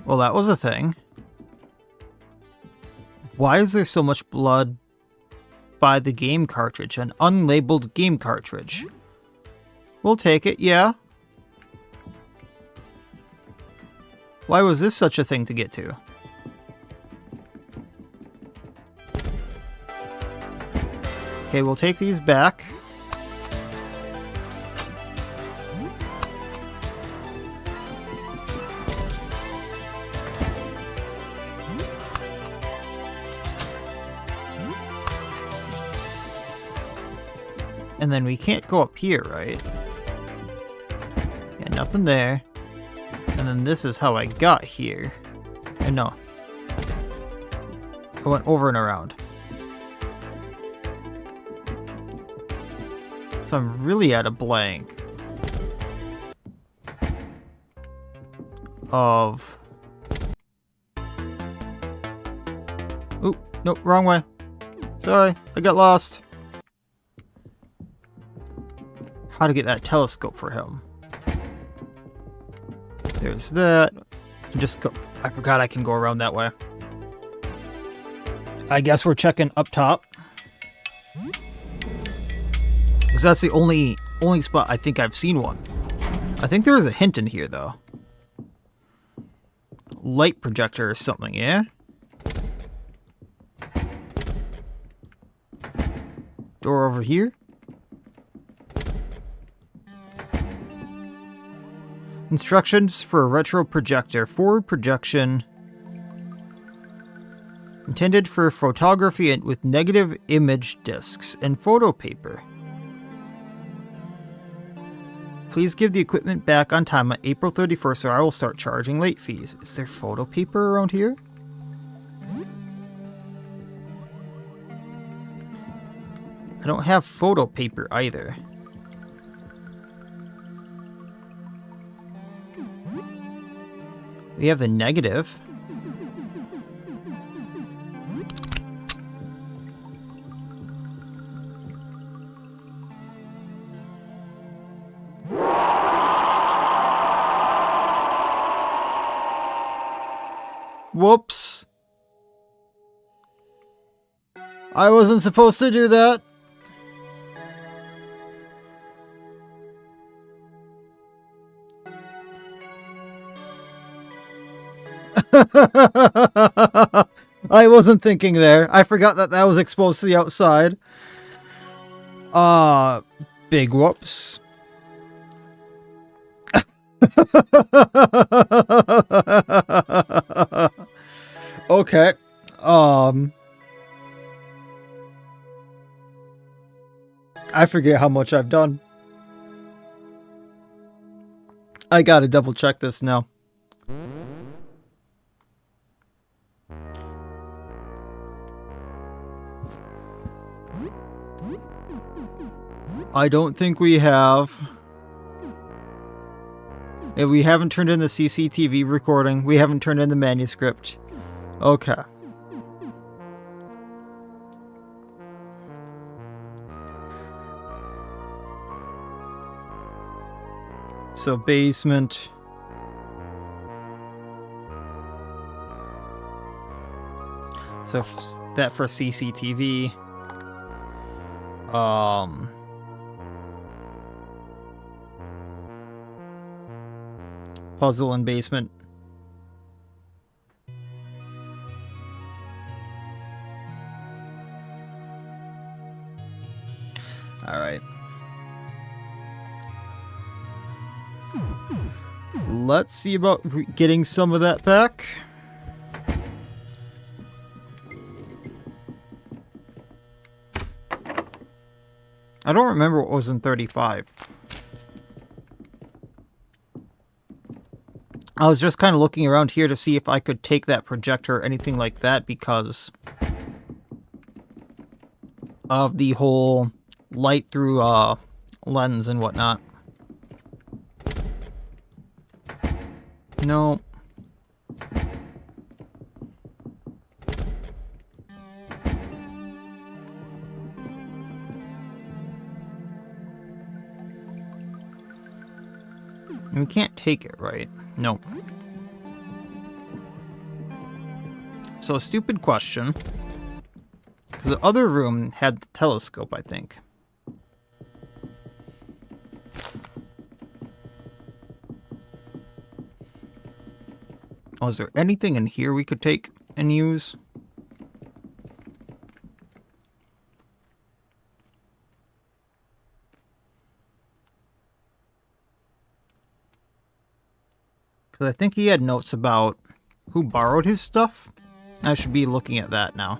Well, that was a thing. Why is there so much blood by the game cartridge? An unlabeled game cartridge. We'll take it, yeah. Why was this such a thing to get to? Okay, we'll take these back. And then we can't go up here, right? Yeah, nothing there. And then this is how I got here. And no. I went over and around. So I'm really at a blank of... Oop, nope, wrong way. Sorry, I got lost. How to get that telescope for him. There's that. Just go. I forgot I can go around that way. I guess we're checking up top. Because that's the only spot I think I've seen one. I think there is a hint in here, though. Light projector or something, yeah? Door over here. Instructions for a retro projector. Forward projection. Intended for photography with negative image discs and photo paper. Please give the equipment back on time on April 31st or I will start charging late fees. Is there photo paper around here? I don't have photo paper either. We have the negative. Whoops. I wasn't supposed to do that. I wasn't thinking there. I forgot that that was exposed to the outside. Big whoops. Okay. I forget how much I've done. I gotta double check this now. I don't think we have. Yeah, we haven't turned in the CCTV recording. We haven't turned in the manuscript. Okay. So basement. So that for CCTV. Puzzle in basement. Alright. Let's see about getting some of that back. I don't remember what was in 35. I was just kind of looking around here to see if I could take that projector or anything like that because of the whole light through lens and whatnot. No. We can't take it, right? Nope. So, a stupid question. Because the other room had the telescope, I think. Oh, is there anything in here we could take and use? Because I think he had notes about who borrowed his stuff. I should be looking at that now.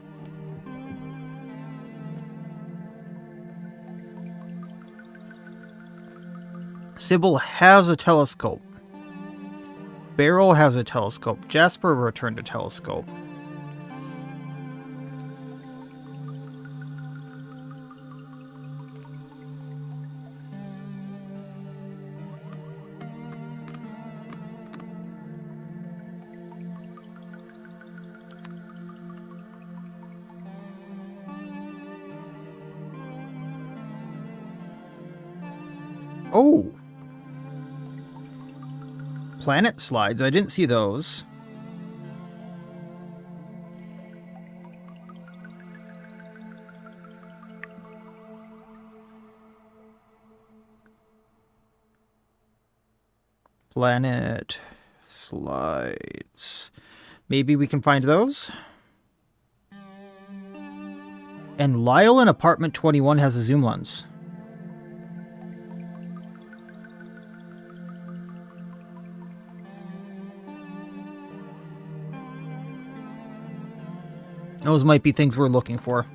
Sybil has a telescope. Beryl has a telescope. Jasper returned a telescope. Oh! Planet slides. I didn't see those. Planet slides. Maybe we can find those. And Lyle in apartment 21 has a zoom lens. Those might be things we're looking for.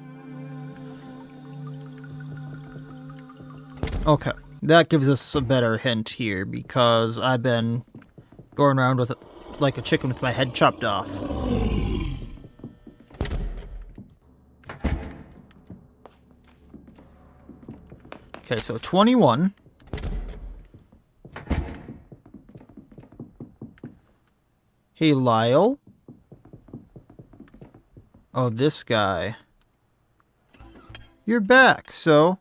Okay, that gives us a better hint here, because I've been going around with it like a chicken with my head chopped off. Okay, so 21. Hey, Lyle. Oh, this guy. You're back, so...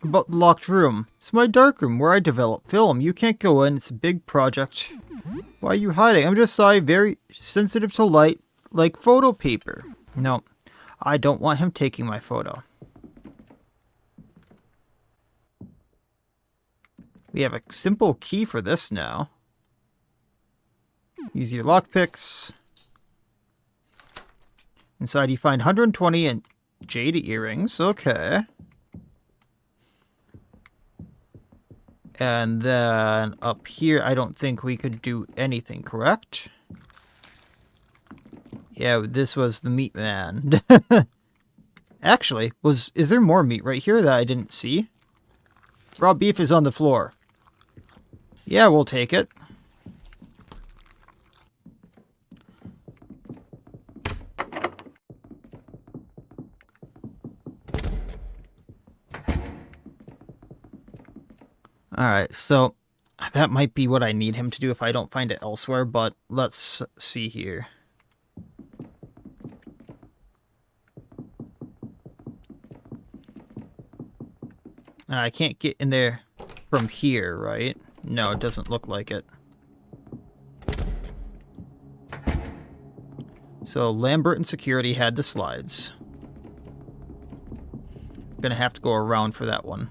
About the locked room. It's my dark room where I develop film. You can't go in. It's a big project. Why are you hiding? I'm just very sensitive to light, like photo paper. No, I don't want him taking my photo. We have a simple key for this now. Use your lockpicks. Inside you find 120 and jade earrings. Okay. And then up here, I don't think we could do anything, correct? Yeah, this was the meat man. Actually, is there more meat right here that I didn't see? Raw beef is on the floor. Yeah, we'll take it. Alright, so that might be what I need him to do if I don't find it elsewhere, but let's see here. I can't get in there from here, right? No, it doesn't look like it. So Lambert and security had the slides. Gonna have to go around for that one.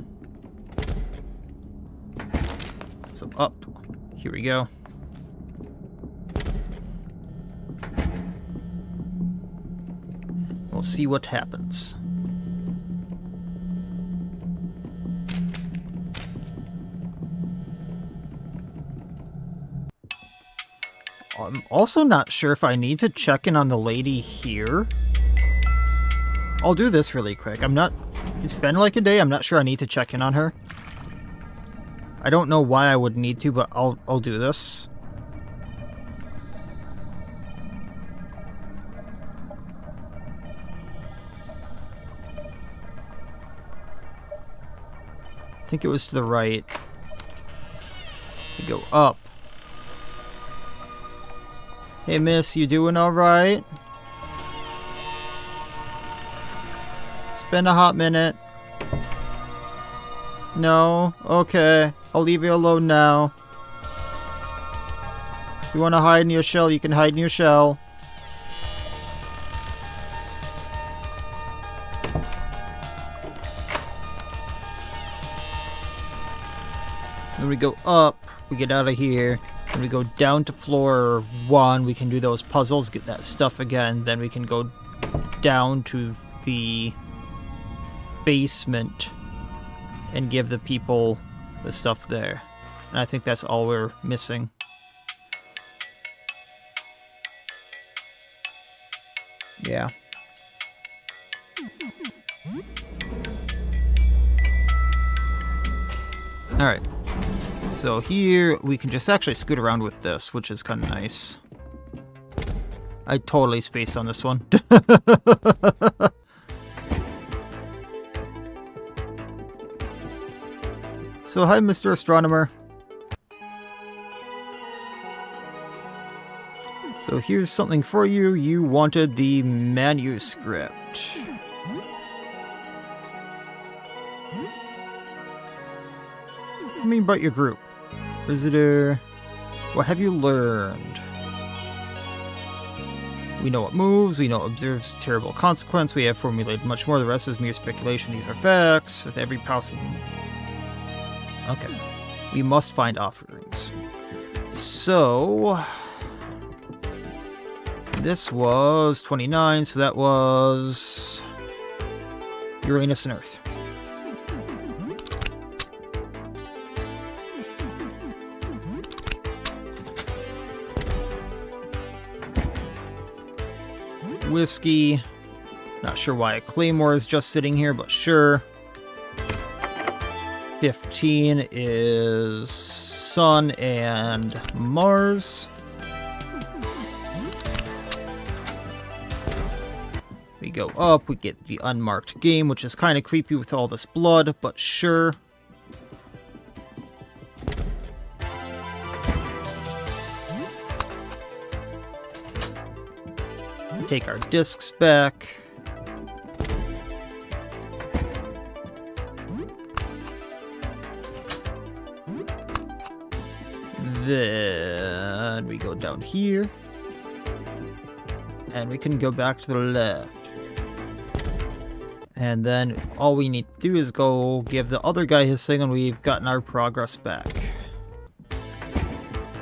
So up. Here we go. We'll see what happens. I'm also not sure if I need to check in on the lady here. I'll do this really quick. It's been like a day. I'm not sure I need to check in on her. I don't know why I would need to, but I'll do this. I think it was to the right. We go up. Hey, miss, you doing all right? It's been a hot minute. No? Okay. I'll leave you alone now. If you want to hide in your shell, you can hide in your shell. Then we go up, we get out of here, and we go down to floor 1, we can do those puzzles, get that stuff again, then we can go down to the basement and give the people the stuff there. And I think that's all we're missing. Yeah. Alright. So here, we can just actually scoot around with this, which is kind of nice. I totally spaced on this one. So hi, Mr. Astronomer. So here's something for you. You wanted the manuscript. Tell me about your group. Visitor, what have you learned? We know what moves, we know what observes terrible consequence, we have formulated much more, the rest is mere speculation, these are facts, with every possible... Okay. We must find offerings. So... This was 29, so that was... Uranus and Earth. Whiskey. Not sure why a claymore is just sitting here, but sure. 15 is Sun and Mars. We go up, we get the unmarked game, which is kind of creepy with all this blood, but sure. Take our discs back. Then we go down here. And we can go back to the left. And then all we need to do is go give the other guy his thing and we've gotten our progress back.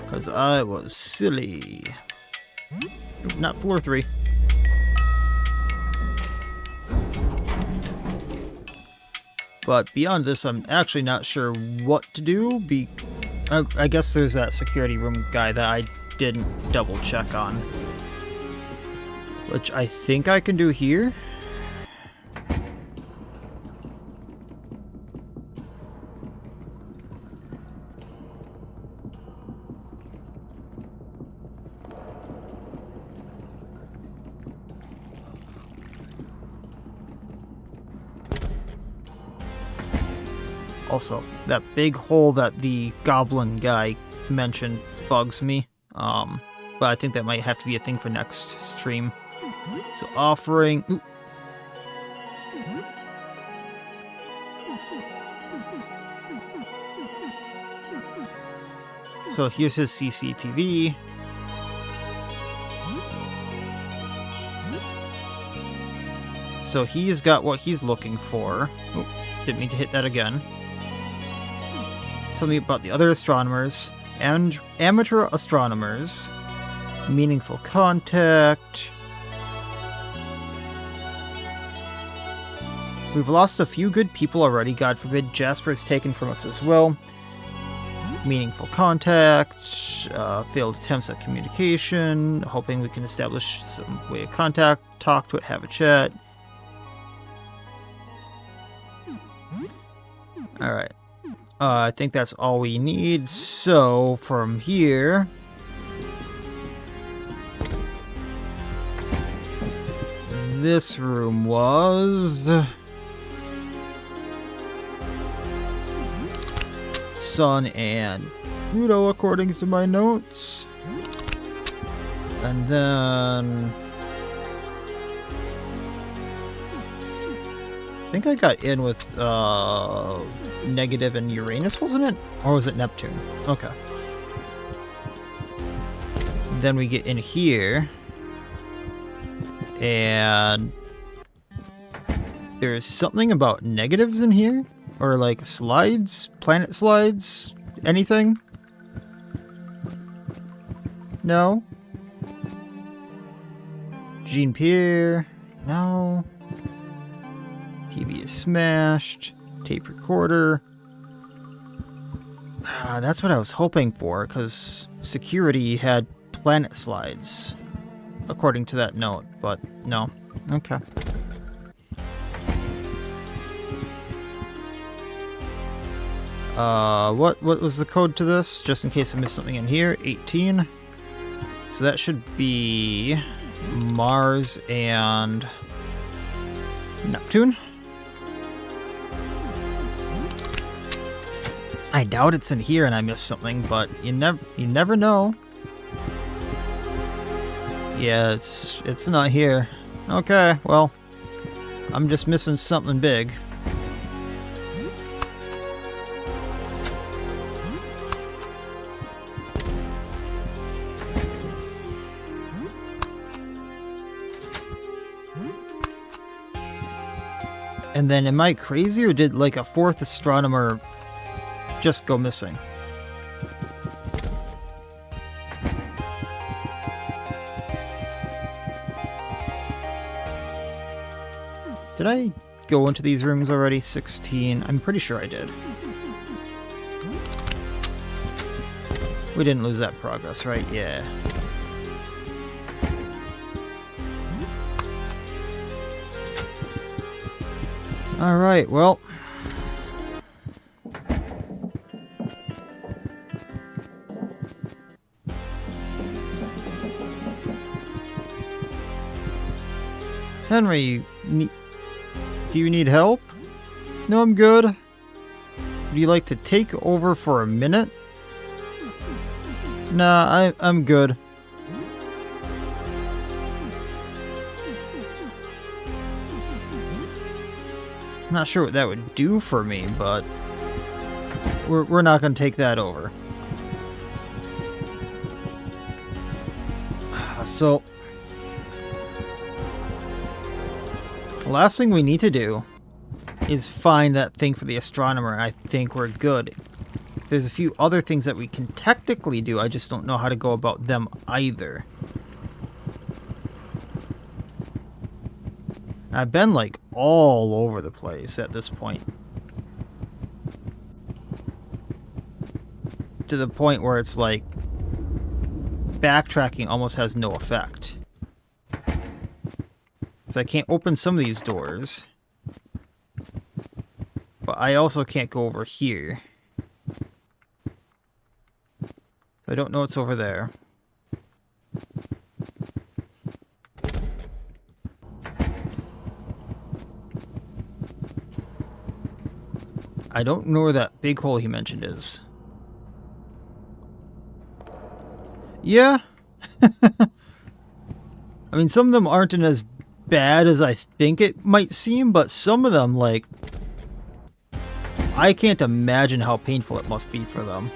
Because I was silly. Not floor 3. But beyond this, I'm actually not sure what to do. I guess there's that security room guy that I didn't double check on. Which I think I can do here. Also, that big hole that the goblin guy mentioned bugs me. But I think that might have to be a thing for next stream. So offering... Ooh. So here's his CCTV. So he's got what he's looking for. Oh, didn't mean to hit that again. Tell me about the other astronomers and amateur astronomers. Meaningful contact. We've lost a few good people already. God forbid Jasper is taken from us as well. Meaningful contact. Failed attempts at communication. Hoping we can establish some way of contact. Talk to it, have a chat. Alright. I think that's all we need. So, from here... This room was... Sun and Pluto, according to my notes. And then... I think I got in with Negative and Uranus, wasn't it? Or was it Neptune? Okay. Then we get in here. And there's something about negatives in here? Or like slides? Planet slides? Anything? No? Jean-Pierre? No. TV is smashed. Tape recorder. That's what I was hoping for, because security had planet slides, according to that note, but no. Okay. What was the code to this? Just in case I missed something in here. 18. So that should be Mars and Neptune. I doubt it's in here and I missed something, but you never know. Yeah, it's not here. Okay, well, I'm just missing something big. And then am I crazy, or did like a fourth astronomer just go missing? Did I go into these rooms already? 16. I'm pretty sure I did. We didn't lose that progress, right? Yeah. Alright, well. Henry, do you need help? No, I'm good. Would you like to take over for a minute? Nah, I'm good. Not sure what that would do for me, but we're not going to take that over. So, the last thing we need to do is find that thing for the astronomer. I think we're good. There's a few other things that we can technically do. I just don't know how to go about them either. I've been like all over the place at this point. To the point where it's like backtracking almost has no effect. So I can't open some of these doors. But I also can't go over here. So I don't know what's over there. I don't know where that big hole he mentioned is. Yeah. I mean, some of them aren't as bad as I think it might seem, but some of them, like, I can't imagine how painful it must be for them.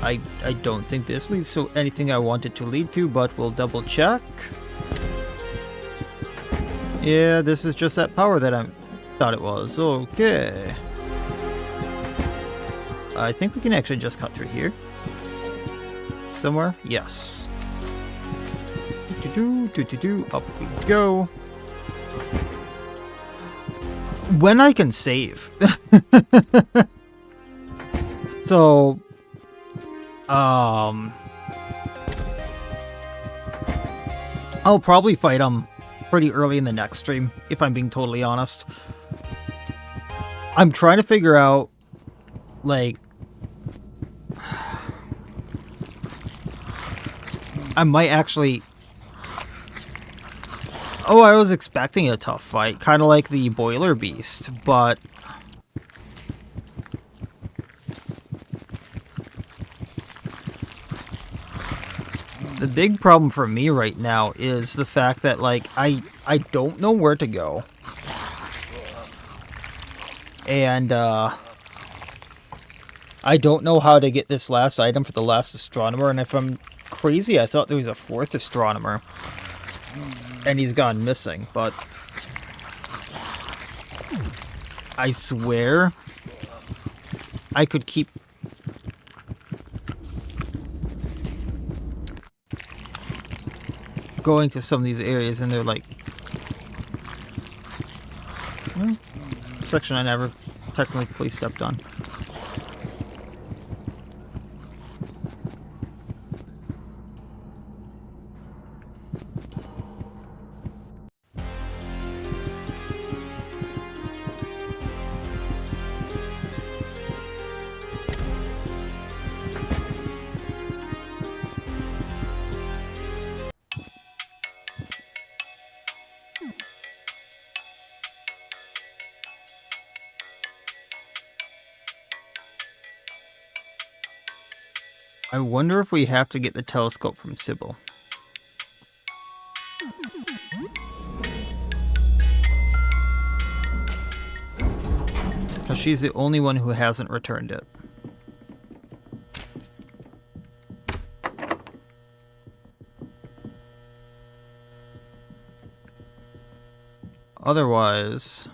I don't think this leads to anything I want it to lead to, but we'll double check. Yeah, this is just that power that I thought it was. Okay. I think we can actually just cut through here. Somewhere? Yes. Up we go. When I can save. So, I'll probably fight him pretty early in the next stream, if I'm being totally honest. I'm trying to figure out, like, I might actually... Oh, I was expecting a tough fight, kind of like the Boiler Beast, but... The big problem for me right now is the fact that, like, I don't know where to go. And, I don't know how to get this last item for the last astronomer, and if I'm crazy, I thought there was a fourth astronomer. And he's gone missing, but... I swear... I could keep... going to some of these areas, and they're like... section I never technically stepped on. I wonder if we have to get the telescope from Sybil. Because she's the only one who hasn't returned it. Otherwise...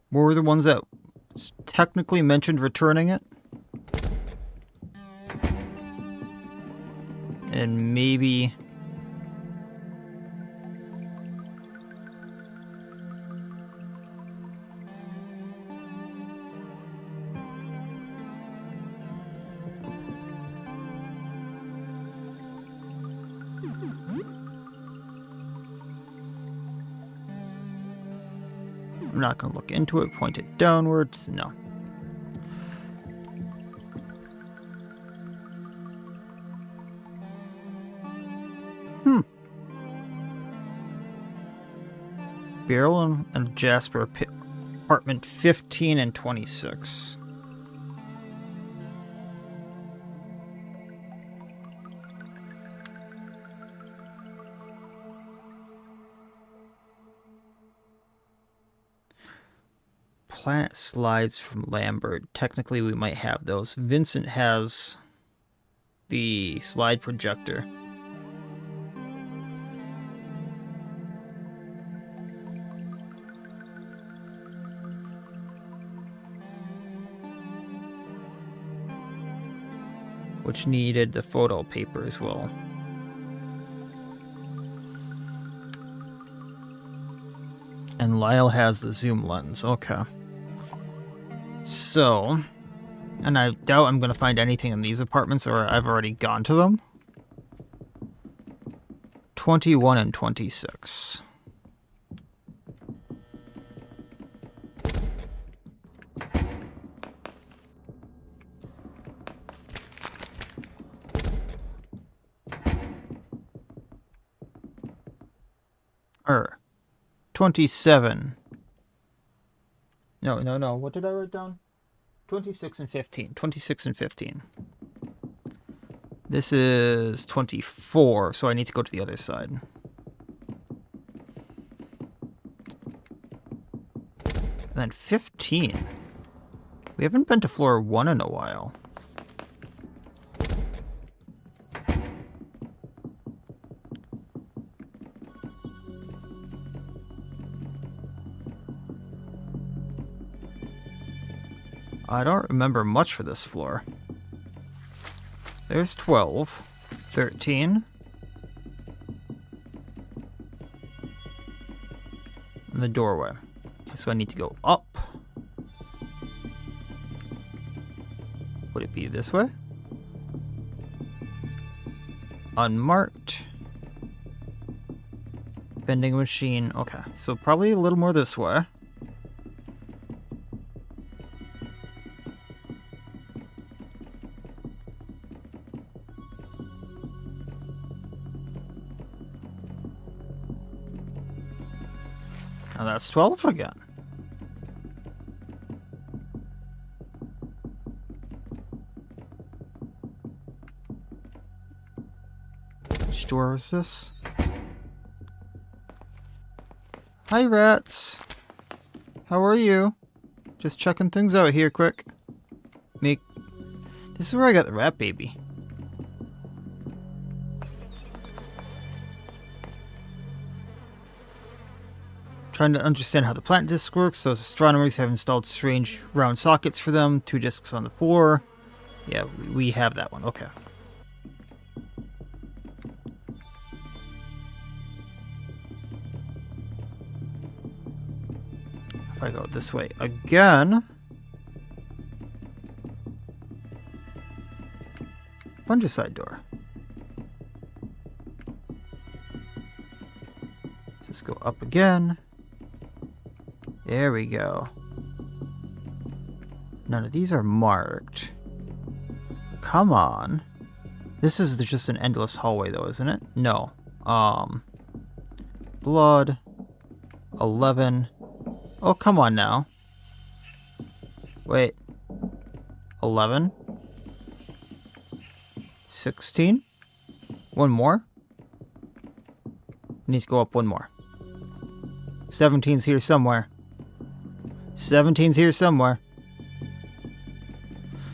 what were the ones that technically mentioned returning it? And maybe... I'm not going to look into it, point it downwards, no. Beryl and Jasper, apartment 15 and 26. Planet slides from Lambert. Technically, we might have those. Vincent has the slide projector. Which needed the photo paper as well. And Lyle has the zoom lens. Okay. So, and I doubt I'm going to find anything in these apartments, or I've already gone to them. 21 and 26. Or 27. No. What did I write down? 26 and 15. 26 and 15. This is 24, so I need to go to the other side. And then 15. We haven't been to floor 1 in a while. I don't remember much for this floor. There's 12, 13. And the doorway. Okay, so I need to go up. Would it be this way? Unmarked. Vending machine. Okay, so probably a little more this way. Now that's 12 again. Which door is this? Hi, rats. How are you? Just checking things out here quick. This is where I got the rat baby. Trying to understand how the plant disc works. Those astronomers have installed strange round sockets for them. 2 discs on the floor. Yeah, we have that one. Okay. If I go this way again. Fungicide door. Let's go up again. There we go. None of these are marked. Come on. This is just an endless hallway though, isn't it? No. Blood. 11. Oh, come on now. Wait. 11. 16. One more. Need to go up one more. 17's here somewhere. 17's here somewhere.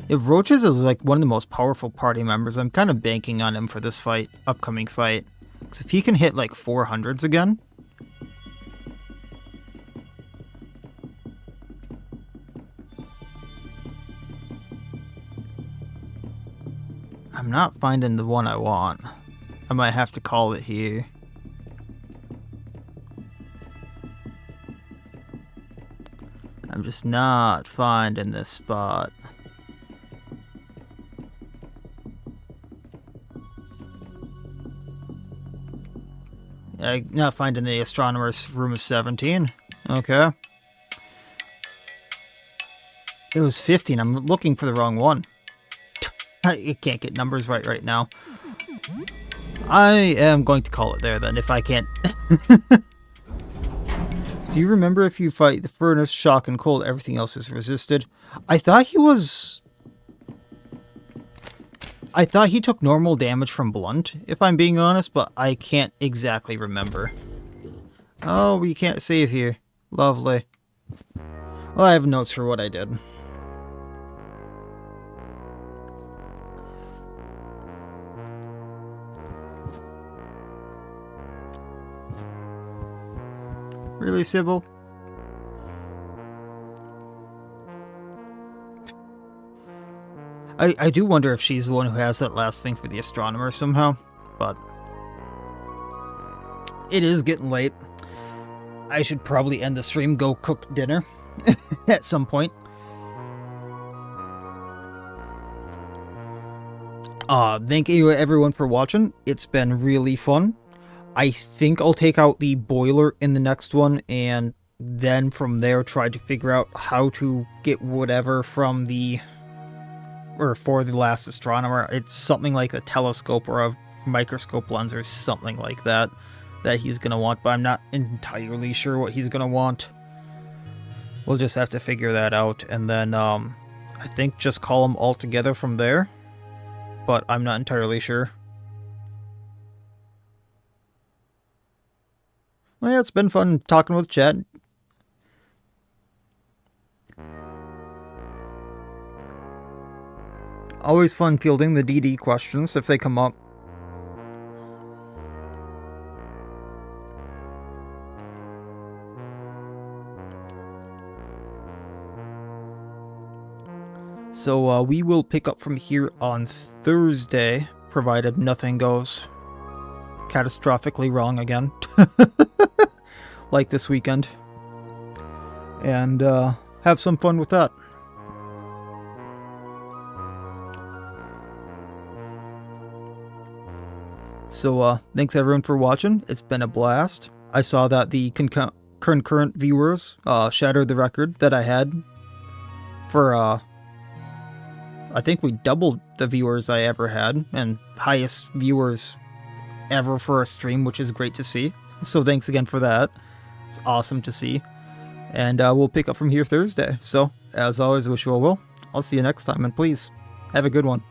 If Roaches is like one of the most powerful party members, I'm kind of banking on him for this fight, upcoming fight. Because if he can hit like 400s again. I'm not finding the one I want. I might have to call it here. I'm just not finding this spot. I'm not finding the astronomer's room of 17. Okay. It was 15. I'm looking for the wrong one. I can't get numbers right now. I am going to call it there then if I can't. Do you remember if you fight the furnace, shock, and cold, everything else is resisted? I thought he took normal damage from blunt, if I'm being honest, but I can't exactly remember. Oh, we can't save here. Lovely. Well, I have notes for what I did. Really, Sybil? I do wonder if she's the one who has that last thing for the astronomer somehow, but it is getting late. I should probably end the stream, go cook dinner at some point. Thank you everyone for watching. It's been really fun. I think I'll take out the boiler in the next one, and then from there try to figure out how to get whatever from the... or for the last astronomer. It's something like a telescope or a microscope lens or something like that he's going to want, but I'm not entirely sure what he's going to want. We'll just have to figure that out, and then I think just call them all together from there, but I'm not entirely sure. Well, yeah, it's been fun talking with Chad. Always fun fielding the DD questions if they come up. So we will pick up from here on Thursday, provided nothing goes catastrophically wrong again, like this weekend, and have some fun with that. So thanks everyone for watching. It's been a blast. I saw that the concurrent viewers shattered the record that I had for I think we doubled the viewers I ever had, and highest viewers ever for a stream, which is great to see. So thanks again for that. It's awesome to see. And we'll pick up from here Thursday. So, as always, wish you all well. I'll see you next time, and please, have a good one.